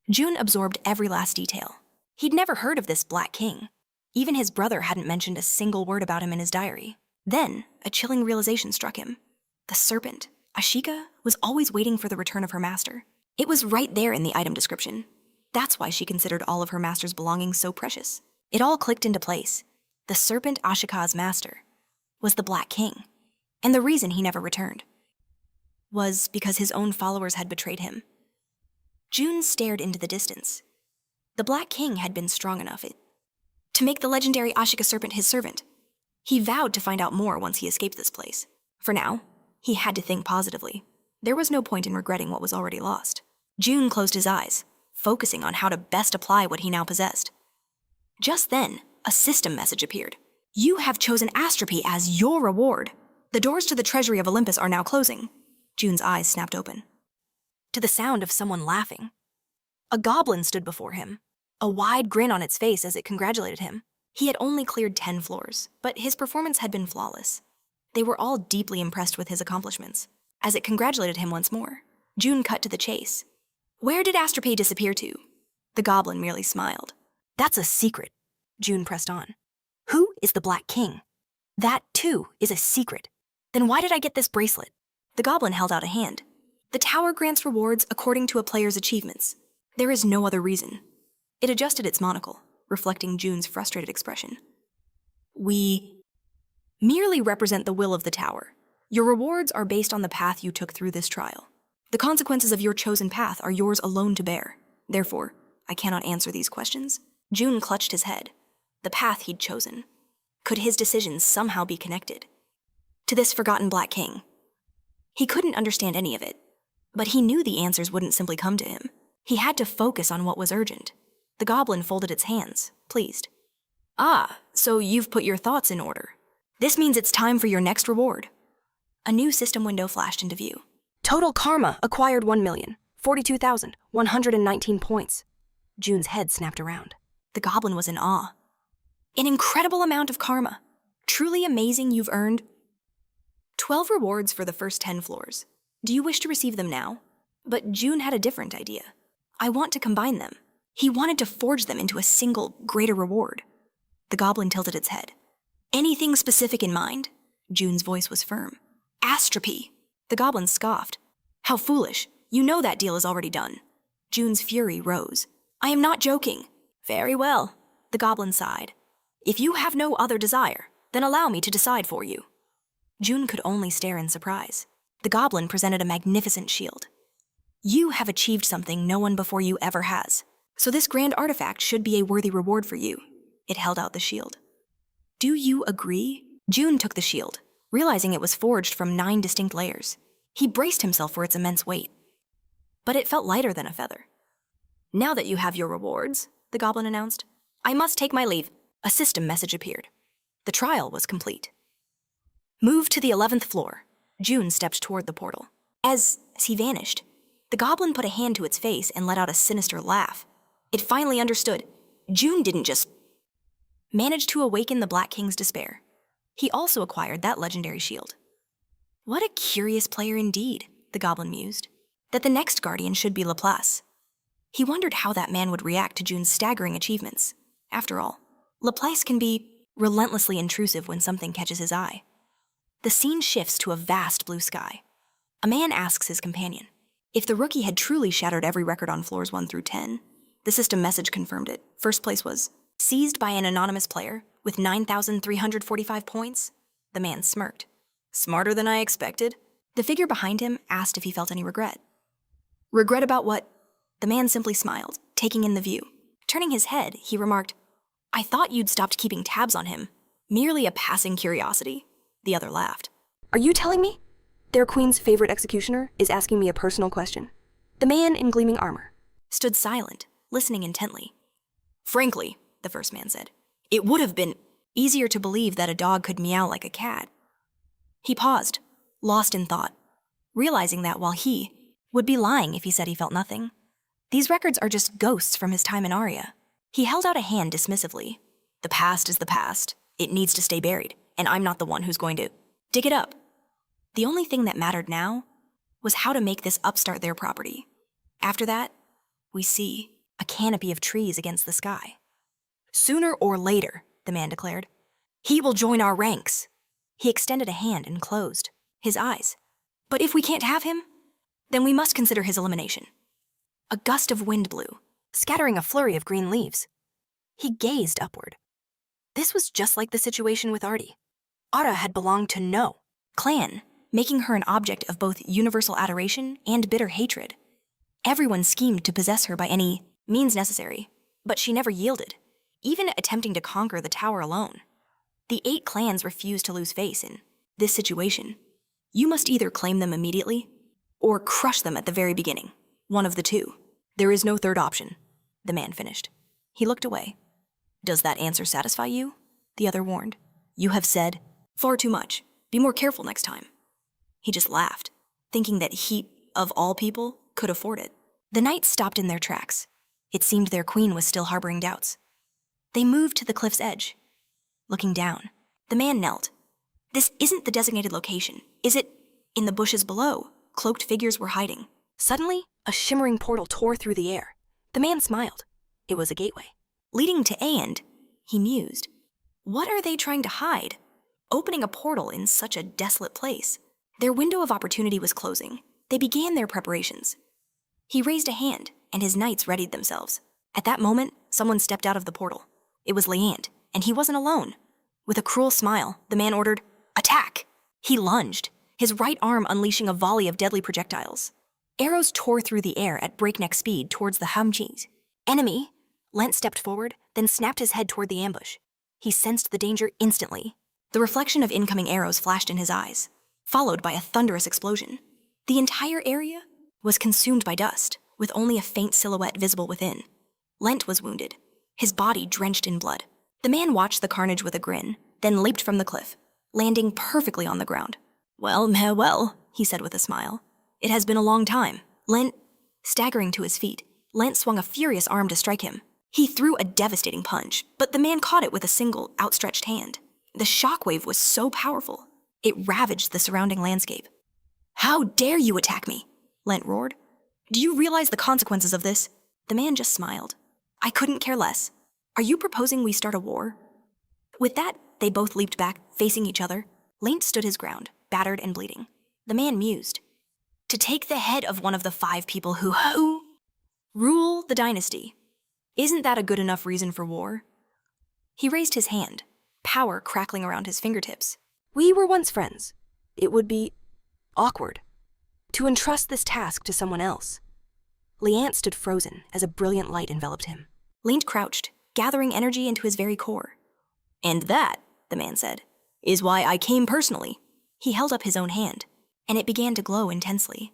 June absorbed every last detail. He'd never heard of this Black King. Even his brother hadn't mentioned a single word about him in his diary. Then, a chilling realization struck him. The serpent, Ashika, was always waiting for the return of her master. It was right there in the item description. That's why she considered all of her master's belongings so precious. It all clicked into place. The serpent Ashika's master was the Black King, and the reason he never returned was because his own followers had betrayed him. June stared into the distance. The Black King had been strong enough to make the legendary Ashika serpent his servant. He vowed to find out more once he escaped this place. For now, he had to think positively. There was no point in regretting what was already lost. June closed his eyes, focusing on how to best apply what he now possessed. Just then, a system message appeared. You have chosen Astrope as your reward. The doors to the treasury of Olympus are now closing. June's eyes snapped open. To the sound of someone laughing, a goblin stood before him, a wide grin on its face as it congratulated him. He had only cleared 10 floors, but his performance had been flawless. They were all deeply impressed with his accomplishments. As it congratulated him once more, June cut to the chase. Where did Astrope disappear to? The goblin merely smiled. That's a secret. June pressed on. Who is the Black King? That, too, is a secret. Then why did I get this bracelet? The goblin held out a hand. The tower grants rewards according to a player's achievements. There is no other reason. It adjusted its monocle, reflecting June's frustrated expression. We merely represent the will of the tower. Your rewards are based on the path you took through this trial. The consequences of your chosen path are yours alone to bear. Therefore, I cannot answer these questions. June clutched his head. The path he'd chosen. Could his decisions somehow be connected to this forgotten Black King? He couldn't understand any of it, but he knew the answers wouldn't simply come to him. He had to focus on what was urgent. The goblin folded its hands, pleased. Ah, so you've put your thoughts in order. This means it's time for your next reward. A new system window flashed into view. Total karma acquired 1,042,119 points. June's head snapped around. The goblin was in awe. An incredible amount of karma. Truly amazing. You've earned 12 rewards for the first 10 floors. Do you wish to receive them now? But June had a different idea. I want to combine them. He wanted to forge them into a single, greater reward. The goblin tilted its head. Anything specific in mind? June's voice was firm. Astropy. The goblin scoffed. How foolish. You know that deal is already done. June's fury rose. I am not joking. Very well. The goblin sighed. If you have no other desire, then allow me to decide for you. June could only stare in surprise. The goblin presented a magnificent shield. You have achieved something no one before you ever has, so this grand artifact should be a worthy reward for you. It held out the shield. Do you agree? June took the shield, realizing it was forged from 9 distinct layers. He braced himself for its immense weight. But it felt lighter than a feather. Now that you have your rewards, the goblin announced, I must take my leave. A system message appeared. The trial was complete. Move to the 11th floor. June stepped toward the portal. As he vanished, the goblin put a hand to its face and let out a sinister laugh. It finally understood. June didn't just manage to awaken the Black King's despair. He also acquired that legendary shield. What a curious player indeed, the goblin mused. That the next guardian should be Laplace. He wondered how that man would react to June's staggering achievements. After all, Laplace can be relentlessly intrusive when something catches his eye. The scene shifts to a vast blue sky. A man asks his companion. If the rookie had truly shattered every record on floors 1 through 10, the system message confirmed it. First place was seized by an anonymous player with 9,345 points. The man smirked. Smarter than I expected. The figure behind him asked if he felt any regret. Regret about what? The man simply smiled, taking in the view. Turning his head, he remarked, I thought you'd stopped keeping tabs on him. Merely a passing curiosity. The other laughed. Are you telling me? Their queen's favorite executioner is asking me a personal question. The man in gleaming armor stood silent, listening intently. Frankly, the first man said, it would have been easier to believe that a dog could meow like a cat. He paused, lost in thought, realizing that while he would be lying if he said he felt nothing, these records are just ghosts from his time in Aria. He held out a hand dismissively. The past is the past. It needs to stay buried, and I'm not the one who's going to dig it up. The only thing that mattered now was how to make this upstart their property. After that, we see a canopy of trees against the sky. Sooner or later, the man declared, he will join our ranks. He extended a hand and closed his eyes. But if we can't have him, then we must consider his elimination. A gust of wind blew, scattering a flurry of green leaves. He gazed upward. This was just like the situation with Artie. Ara had belonged to no clan, making her an object of both universal adoration and bitter hatred. Everyone schemed to possess her by any means necessary, but she never yielded, even attempting to conquer the tower alone. The 8 clans refused to lose face in this situation. You must either claim them immediately or crush them at the very beginning. One of the two. There is no third option, the man finished. He looked away. Does that answer satisfy you? The other warned. You have said far too much. Be more careful next time. He just laughed, thinking that he, of all people, could afford it. The knights stopped in their tracks. It seemed their queen was still harboring doubts. They moved to the cliff's edge. Looking down, the man knelt. This isn't the designated location, is it? In the bushes below, cloaked figures were hiding. Suddenly, a shimmering portal tore through the air. The man smiled. It was a gateway. Leading to Aend, He mused. What are they trying to hide? Opening a portal in such a desolate place. Their window of opportunity was closing. They began their preparations. He raised a hand, and his knights readied themselves. At that moment, someone stepped out of the portal. It was Leand, and he wasn't alone. With a cruel smile, the man ordered, "Attack!" He lunged, his right arm unleashing a volley of deadly projectiles. Arrows tore through the air at breakneck speed towards the Hamjis. Enemy! Lent stepped forward, then snapped his head toward the ambush. He sensed the danger instantly. The reflection of incoming arrows flashed in his eyes, followed by a thunderous explosion. The entire area was consumed by dust, with only a faint silhouette visible within. Lent was wounded, his body drenched in blood. The man watched the carnage with a grin, then leaped from the cliff, landing perfectly on the ground. Well, he said with a smile. It has been a long time. Staggering to his feet, Lent swung a furious arm to strike him. He threw a devastating punch, but the man caught it with a single, outstretched hand. The shockwave was so powerful, it ravaged the surrounding landscape. How dare you attack me? Lent roared. Do you realize the consequences of this? The man just smiled. I couldn't care less. Are you proposing we start a war? With that, they both leaped back, facing each other. Lent stood his ground, battered and bleeding. The man mused. To take the head of one of the 5 people who rule the dynasty. Isn't that a good enough reason for war? He raised his hand, power crackling around his fingertips. We were once friends. It would be awkward to entrust this task to someone else. Leant stood frozen as a brilliant light enveloped him. Lent crouched, gathering energy into his very core. And that, the man said, is why I came personally. He held up his own hand, and it began to glow intensely.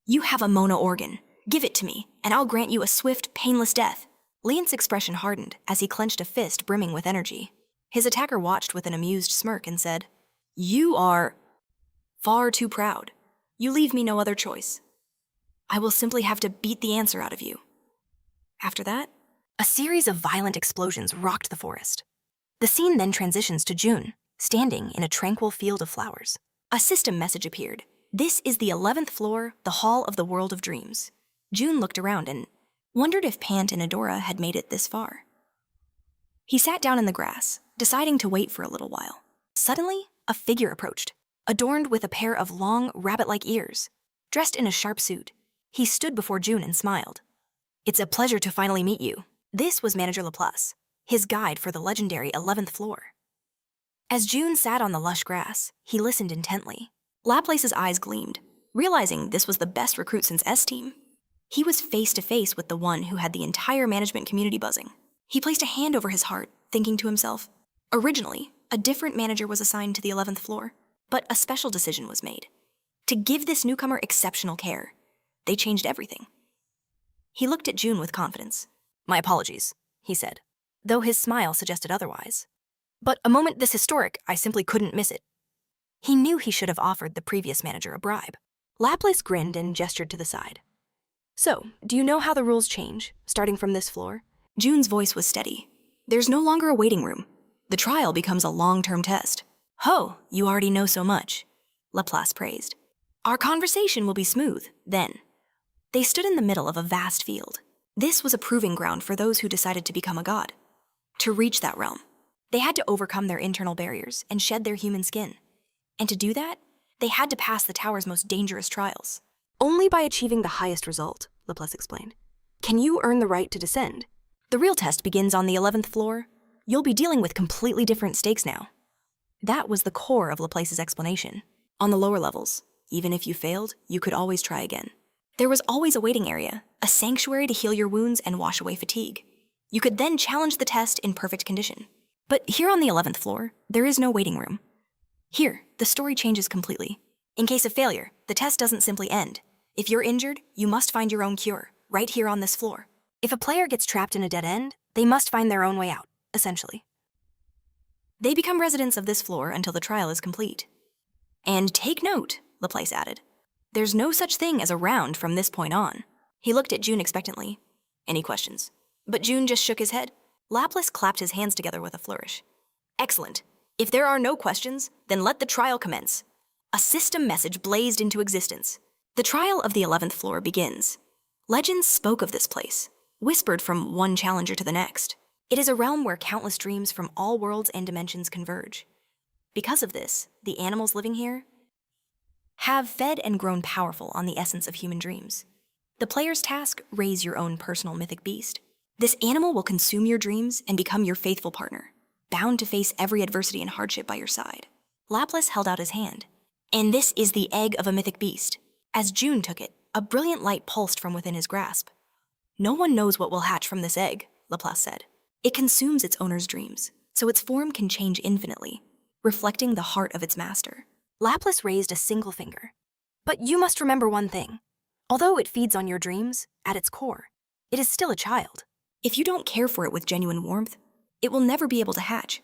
You have a Mona organ. Give it to me, and I'll grant you a swift, painless death. Leant's expression hardened as he clenched a fist brimming with energy. His attacker watched with an amused smirk and said, You are far too proud. You leave me no other choice. I will simply have to beat the answer out of you. After that, A series of violent explosions rocked the forest. The scene then transitions to June, standing in a tranquil field of flowers. a system message appeared. This is the 11th floor, the Hall of the World of Dreams. June looked around and wondered if Pant and Adora had made it this far. He sat down in the grass, deciding to wait for a little while. Suddenly, a figure approached, adorned with a pair of long, rabbit-like ears. Dressed in a sharp suit, he stood before June and smiled. It's a pleasure to finally meet you. This was Manager Laplace, his guide for the legendary 11th floor. As June sat on the lush grass, he listened intently. Laplace's eyes gleamed, realizing this was the best recruit since S-Team. He was face to face with the one who had the entire management community buzzing. He placed a hand over his heart, thinking to himself, originally, a different manager was assigned to the 11th floor, but a special decision was made. To give this newcomer exceptional care, they changed everything. He looked at June with confidence. My apologies, he said, though his smile suggested otherwise. But a moment this historic, I simply couldn't miss it. He knew he should have offered the previous manager a bribe. Laplace grinned and gestured to the side. So, do you know how the rules change, starting from this floor? June's voice was steady. There's no longer a waiting room. The trial becomes a long-term test. Ho, you already know so much, Laplace praised. Our conversation will be smooth, then. They stood in the middle of a vast field. This was a proving ground for those who decided to become a god. To reach that realm, they had to overcome their internal barriers and shed their human skin. And to do that, they had to pass the tower's most dangerous trials. Only by achieving the highest result, Laplace explained. Can you earn the right to descend? The real test begins on the 11th floor. You'll be dealing with completely different stakes now. That was the core of Laplace's explanation. On the lower levels, even if you failed, you could always try again. There was always a waiting area, a sanctuary to heal your wounds and wash away fatigue. You could then challenge the test in perfect condition. But here on the 11th floor, there is no waiting room. Here, the story changes completely. In case of failure, the test doesn't simply end. If you're injured, you must find your own cure, right here on this floor. If a player gets trapped in a dead end, they must find their own way out, essentially. They become residents of this floor until the trial is complete. And take note, Laplace added. There's no such thing as a round from this point on. He looked at June expectantly. Any questions? But June just shook his head. Laplace clapped his hands together with a flourish. Excellent. If there are no questions, then let the trial commence. A system message blazed into existence. The trial of the 11th floor begins. Legends spoke of this place, whispered from one challenger to the next. It is a realm where countless dreams from all worlds and dimensions converge. Because of this, the animals living here have fed and grown powerful on the essence of human dreams. The player's task: raise your own personal mythic beast. This animal will consume your dreams and become your faithful partner, bound to face every adversity and hardship by your side. Laplace held out his hand. And this is the egg of a mythic beast. As June took it, a brilliant light pulsed from within his grasp. No one knows what will hatch from this egg, Laplace said. It consumes its owner's dreams, so its form can change infinitely, reflecting the heart of its master. Laplace raised a single finger. But you must remember one thing. Although it feeds on your dreams, at its core, it is still a child. If you don't care for it with genuine warmth, it will never be able to hatch.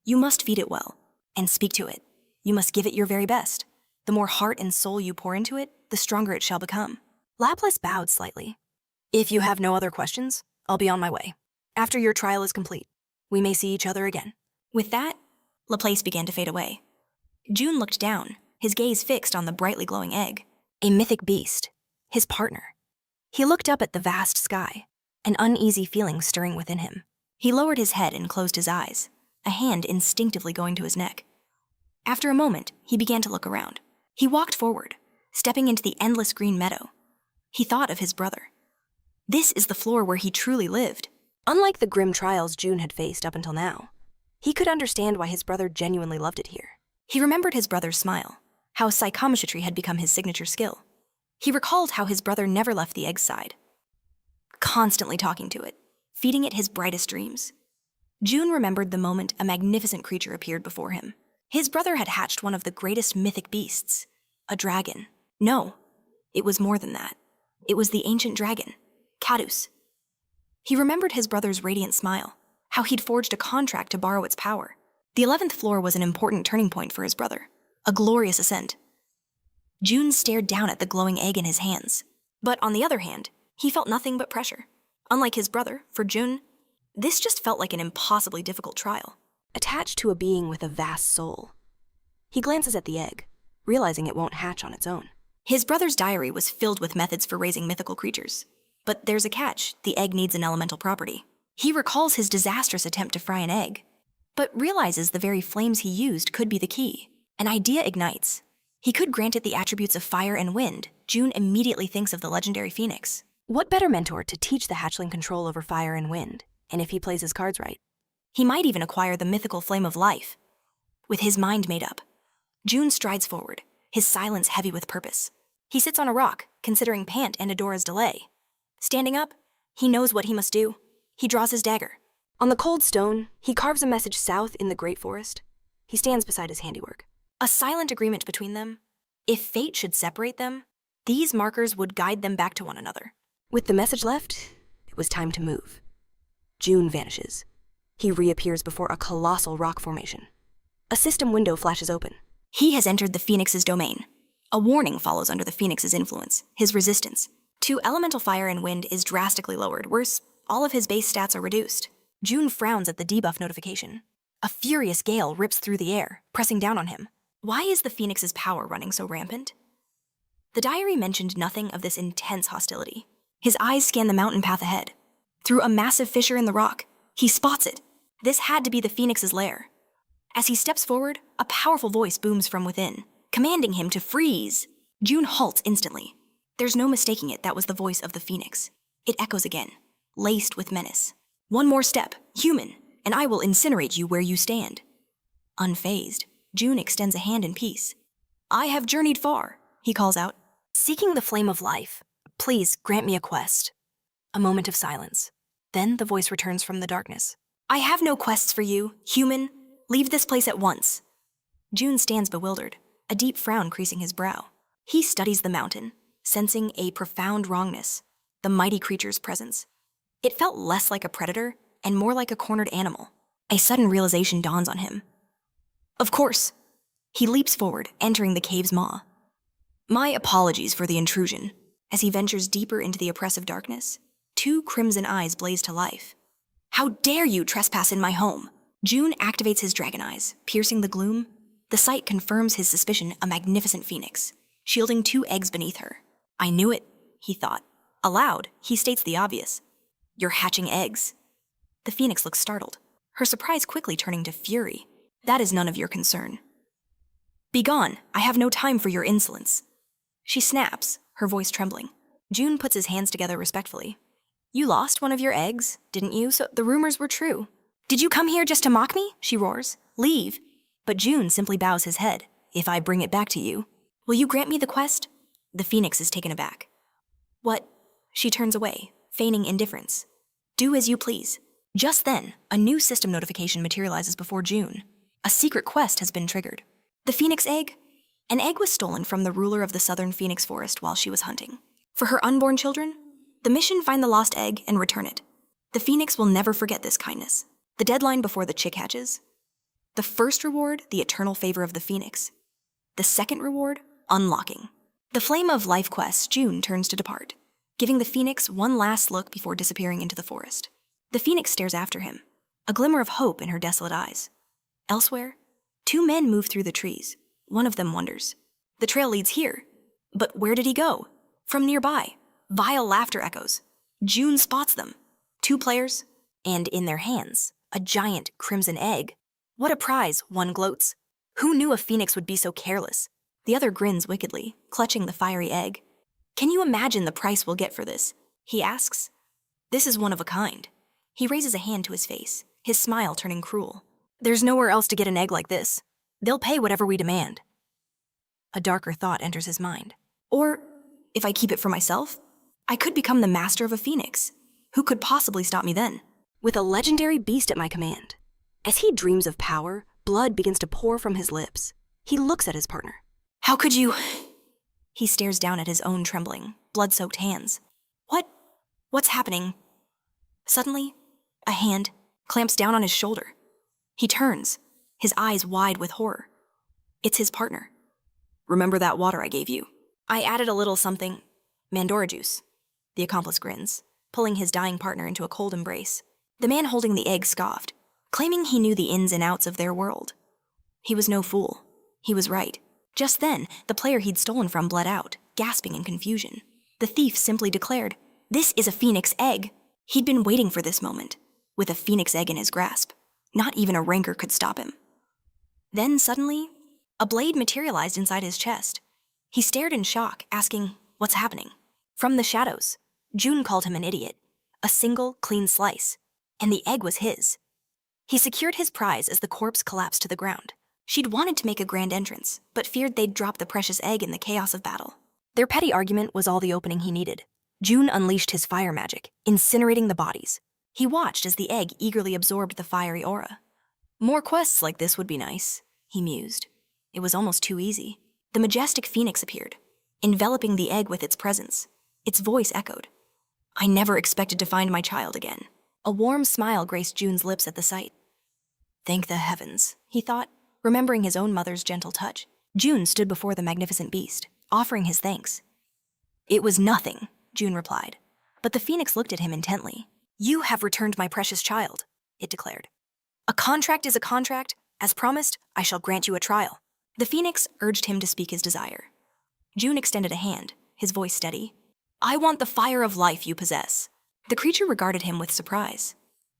You must feed it well and speak to it. You must give it your very best. The more heart and soul you pour into it, the stronger it shall become. Laplace bowed slightly. If you have no other questions, I'll be on my way. After your trial is complete, we may see each other again. With that, Laplace began to fade away. June looked down, his gaze fixed on the brightly glowing egg. A mythic beast, his partner. He looked up at the vast sky, an uneasy feeling stirring within him. He lowered his head and closed his eyes, a hand instinctively going to his neck. After a moment, he began to look around. He walked forward, stepping into the endless green meadow. He thought of his brother. This is the floor where he truly lived. Unlike the grim trials June had faced up until now, he could understand why his brother genuinely loved it here. He remembered his brother's smile, how psychometry had become his signature skill. He recalled how his brother never left the egg's side, constantly talking to it, feeding it his brightest dreams. June remembered the moment a magnificent creature appeared before him. His brother had hatched one of the greatest mythic beasts, a dragon. No, it was more than that. It was the ancient dragon, Cadus. He remembered his brother's radiant smile, how he'd forged a contract to borrow its power. The 11th floor was an important turning point for his brother, a glorious ascent. June stared down at the glowing egg in his hands. But on the other hand, he felt nothing but pressure. Unlike his brother, for June, this just felt like an impossibly difficult trial. Attached to a being with a vast soul. He glances at the egg, realizing it won't hatch on its own. His brother's diary was filled with methods for raising mythical creatures. But there's a catch: the egg needs an elemental property. He recalls his disastrous attempt to fry an egg, but realizes the very flames he used could be the key. An idea ignites. He could grant it the attributes of fire and wind. June immediately thinks of the legendary phoenix. What better mentor to teach the hatchling control over fire and wind, and if he plays his cards right? He might even acquire the mythical flame of life. With his mind made up, June strides forward, his silence heavy with purpose. He sits on a rock, considering Pant and Adora's delay. Standing up, he knows what he must do. He draws his dagger. On the cold stone, he carves a message south in the great forest. He stands beside his handiwork. A silent agreement between them. If fate should separate them, these markers would guide them back to one another. With the message left, it was time to move. June vanishes. He reappears before a colossal rock formation. A system window flashes open. He has entered the Phoenix's domain. A warning follows under the Phoenix's influence, his resistance to elemental fire and wind is drastically lowered. Worse, all of his base stats are reduced. June frowns at the debuff notification. A furious gale rips through the air, pressing down on him. Why is the Phoenix's power running so rampant? The diary mentioned nothing of this intense hostility. His eyes scan the mountain path ahead. Through a massive fissure in the rock, he spots it. This had to be the Phoenix's lair. As he steps forward, a powerful voice booms from within, commanding him to freeze. June halts instantly. There's no mistaking it, that was the voice of the Phoenix. It echoes again, laced with menace. One more step, human, and I will incinerate you where you stand. Unfazed, June extends a hand in peace. I have journeyed far, he calls out. Seeking the flame of life, please grant me a quest. A moment of silence. Then the voice returns from the darkness. I have no quests for you, human. Leave this place at once. June stands bewildered, a deep frown creasing his brow. He studies the mountain, sensing a profound wrongness, the mighty creature's presence. It felt less like a predator and more like a cornered animal. A sudden realization dawns on him. Of course. He leaps forward, entering the cave's maw. My apologies for the intrusion. As he ventures deeper into the oppressive darkness, two crimson eyes blaze to life. How dare you trespass in my home? June activates his dragon eyes, piercing the gloom. The sight confirms his suspicion, a magnificent phoenix, shielding two eggs beneath her. I knew it, he thought. Aloud, he states the obvious. You're hatching eggs. The Phoenix looks startled, her surprise quickly turning to fury. That is none of your concern. Begone, I have no time for your insolence. She snaps, her voice trembling. June puts his hands together respectfully. You lost one of your eggs, didn't you? So the rumors were true. Did you come here just to mock me? She roars. Leave. But June simply bows his head. If I bring it back to you, will you grant me the quest? The Phoenix is taken aback. What? She turns away, feigning indifference. Do as you please. Just then, a new system notification materializes before June. A secret quest has been triggered. The Phoenix egg? An egg was stolen from the ruler of the southern Phoenix forest while she was hunting. For her unborn children, the mission: find the lost egg and return it. The Phoenix will never forget this kindness. The deadline before the chick hatches. The first reward, the eternal favor of the Phoenix. The second reward, unlocking. The flame of life quest, June turns to depart, giving the Phoenix one last look before disappearing into the forest. The Phoenix stares after him, a glimmer of hope in her desolate eyes. Elsewhere, two men move through the trees. One of them wonders. The trail leads here, but where did he go? From nearby, vile laughter echoes. June spots them. Two players, and in their hands, a giant crimson egg. What a prize, one gloats. Who knew a Phoenix would be so careless? The other grins wickedly, clutching the fiery egg. Can you imagine the price we'll get for this? He asks. This is one of a kind. He raises a hand to his face, his smile turning cruel. There's nowhere else to get an egg like this. They'll pay whatever we demand. A darker thought enters his mind. Or, if I keep it for myself, I could become the master of a Phoenix. Who could possibly stop me then? With a legendary beast at my command. As he dreams of power, blood begins to pour from his lips. He looks at his partner. How could you? He stares down at his own trembling, blood-soaked hands. What's happening? Suddenly, a hand clamps down on his shoulder. He turns, his eyes wide with horror. It's his partner. Remember that water I gave you? I added a little something. Mandora juice. The accomplice grins, pulling his dying partner into a cold embrace. The man holding the egg scoffed, claiming he knew the ins and outs of their world. He was no fool. He was right. Just then, the player he'd stolen from bled out, gasping in confusion. The thief simply declared, "This is a Phoenix egg." He'd been waiting for this moment, with a Phoenix egg in his grasp. Not even a rancor could stop him. Then suddenly, a blade materialized inside his chest. He stared in shock, asking, "What's happening?" From the shadows, June called him an idiot. A single, clean slice. And the egg was his. He secured his prize as the corpse collapsed to the ground. She'd wanted to make a grand entrance, but feared they'd drop the precious egg in the chaos of battle. Their petty argument was all the opening he needed. June unleashed his fire magic, incinerating the bodies. He watched as the egg eagerly absorbed the fiery aura. More quests like this would be nice, he mused. It was almost too easy. The majestic Phoenix appeared, enveloping the egg with its presence. Its voice echoed. I never expected to find my child again. A warm smile graced June's lips at the sight. Thank the heavens, he thought, remembering his own mother's gentle touch. June stood before the magnificent beast, offering his thanks. It was nothing, June replied, but the Phoenix looked at him intently. You have returned my precious child, it declared. A contract is a contract. As promised, I shall grant you a trial. The Phoenix urged him to speak his desire. June extended a hand, his voice steady. I want the fire of life you possess. The creature regarded him with surprise.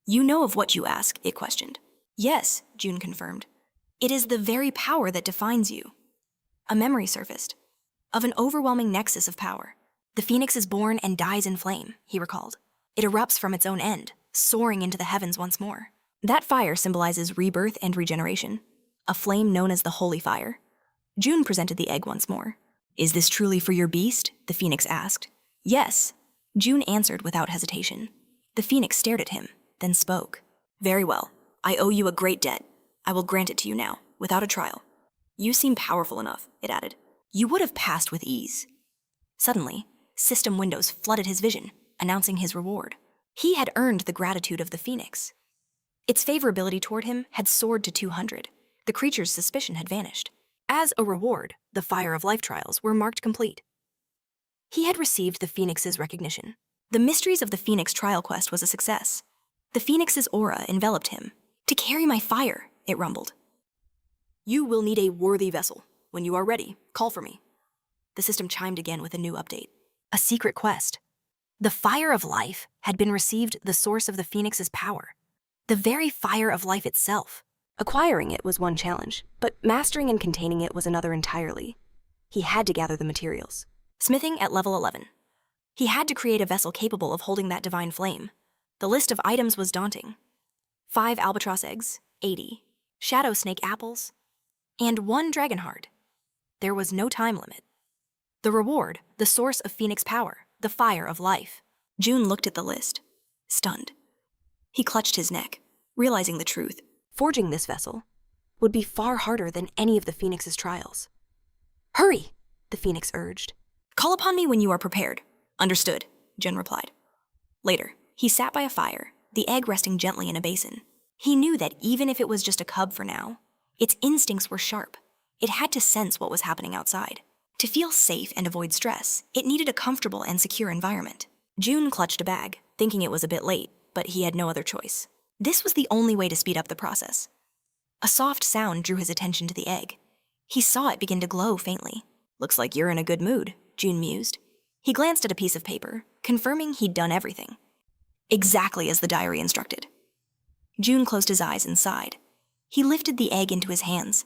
You know of what you ask, it questioned. Yes, June confirmed. It is the very power that defines you. A memory surfaced, of an overwhelming nexus of power. The Phoenix is born and dies in flame, he recalled. It erupts from its own end, soaring into the heavens once more. That fire symbolizes rebirth and regeneration, a flame known as the Holy Fire. June presented the egg once more. Is this truly for your beast? The Phoenix asked. Yes, June answered without hesitation. The Phoenix stared at him, then spoke. Very well, I owe you a great debt. I will grant it to you now, without a trial. You seem powerful enough, it added. You would have passed with ease. Suddenly, system windows flooded his vision, announcing his reward. He had earned the gratitude of the Phoenix. Its favorability toward him had soared to 200. The creature's suspicion had vanished. As a reward, the Fire of Life trials were marked complete. He had received the Phoenix's recognition. The mysteries of the Phoenix trial quest was a success. The Phoenix's aura enveloped him. To carry my fire, it rumbled. You will need a worthy vessel. When you are ready, call for me. The system chimed again with a new update. A secret quest. The Fire of Life had been received, the source of the Phoenix's power. The very fire of life itself. Acquiring it was one challenge, but mastering and containing it was another entirely. He had to gather the materials. Smithing at level 11. He had to create a vessel capable of holding that divine flame. The list of items was daunting. 5 albatross eggs, 80, shadow snake apples, and 1 dragon heart. There was no time limit. The reward, the source of Phoenix power, the fire of life. June looked at the list, stunned. He clutched his neck, realizing the truth. Forging this vessel would be far harder than any of the Phoenix's trials. Hurry, the Phoenix urged. Call upon me when you are prepared. Understood, June replied. Later, he sat by a fire, the egg resting gently in a basin. He knew that even if it was just a cub for now, its instincts were sharp. It had to sense what was happening outside. To feel safe and avoid stress, it needed a comfortable and secure environment. June clutched a bag, thinking it was a bit late, but he had no other choice. This was the only way to speed up the process. A soft sound drew his attention to the egg. He saw it begin to glow faintly. Looks like you're in a good mood, June mused. He glanced at a piece of paper, confirming he'd done everything. Exactly as the diary instructed. June closed his eyes and sighed. He lifted the egg into his hands,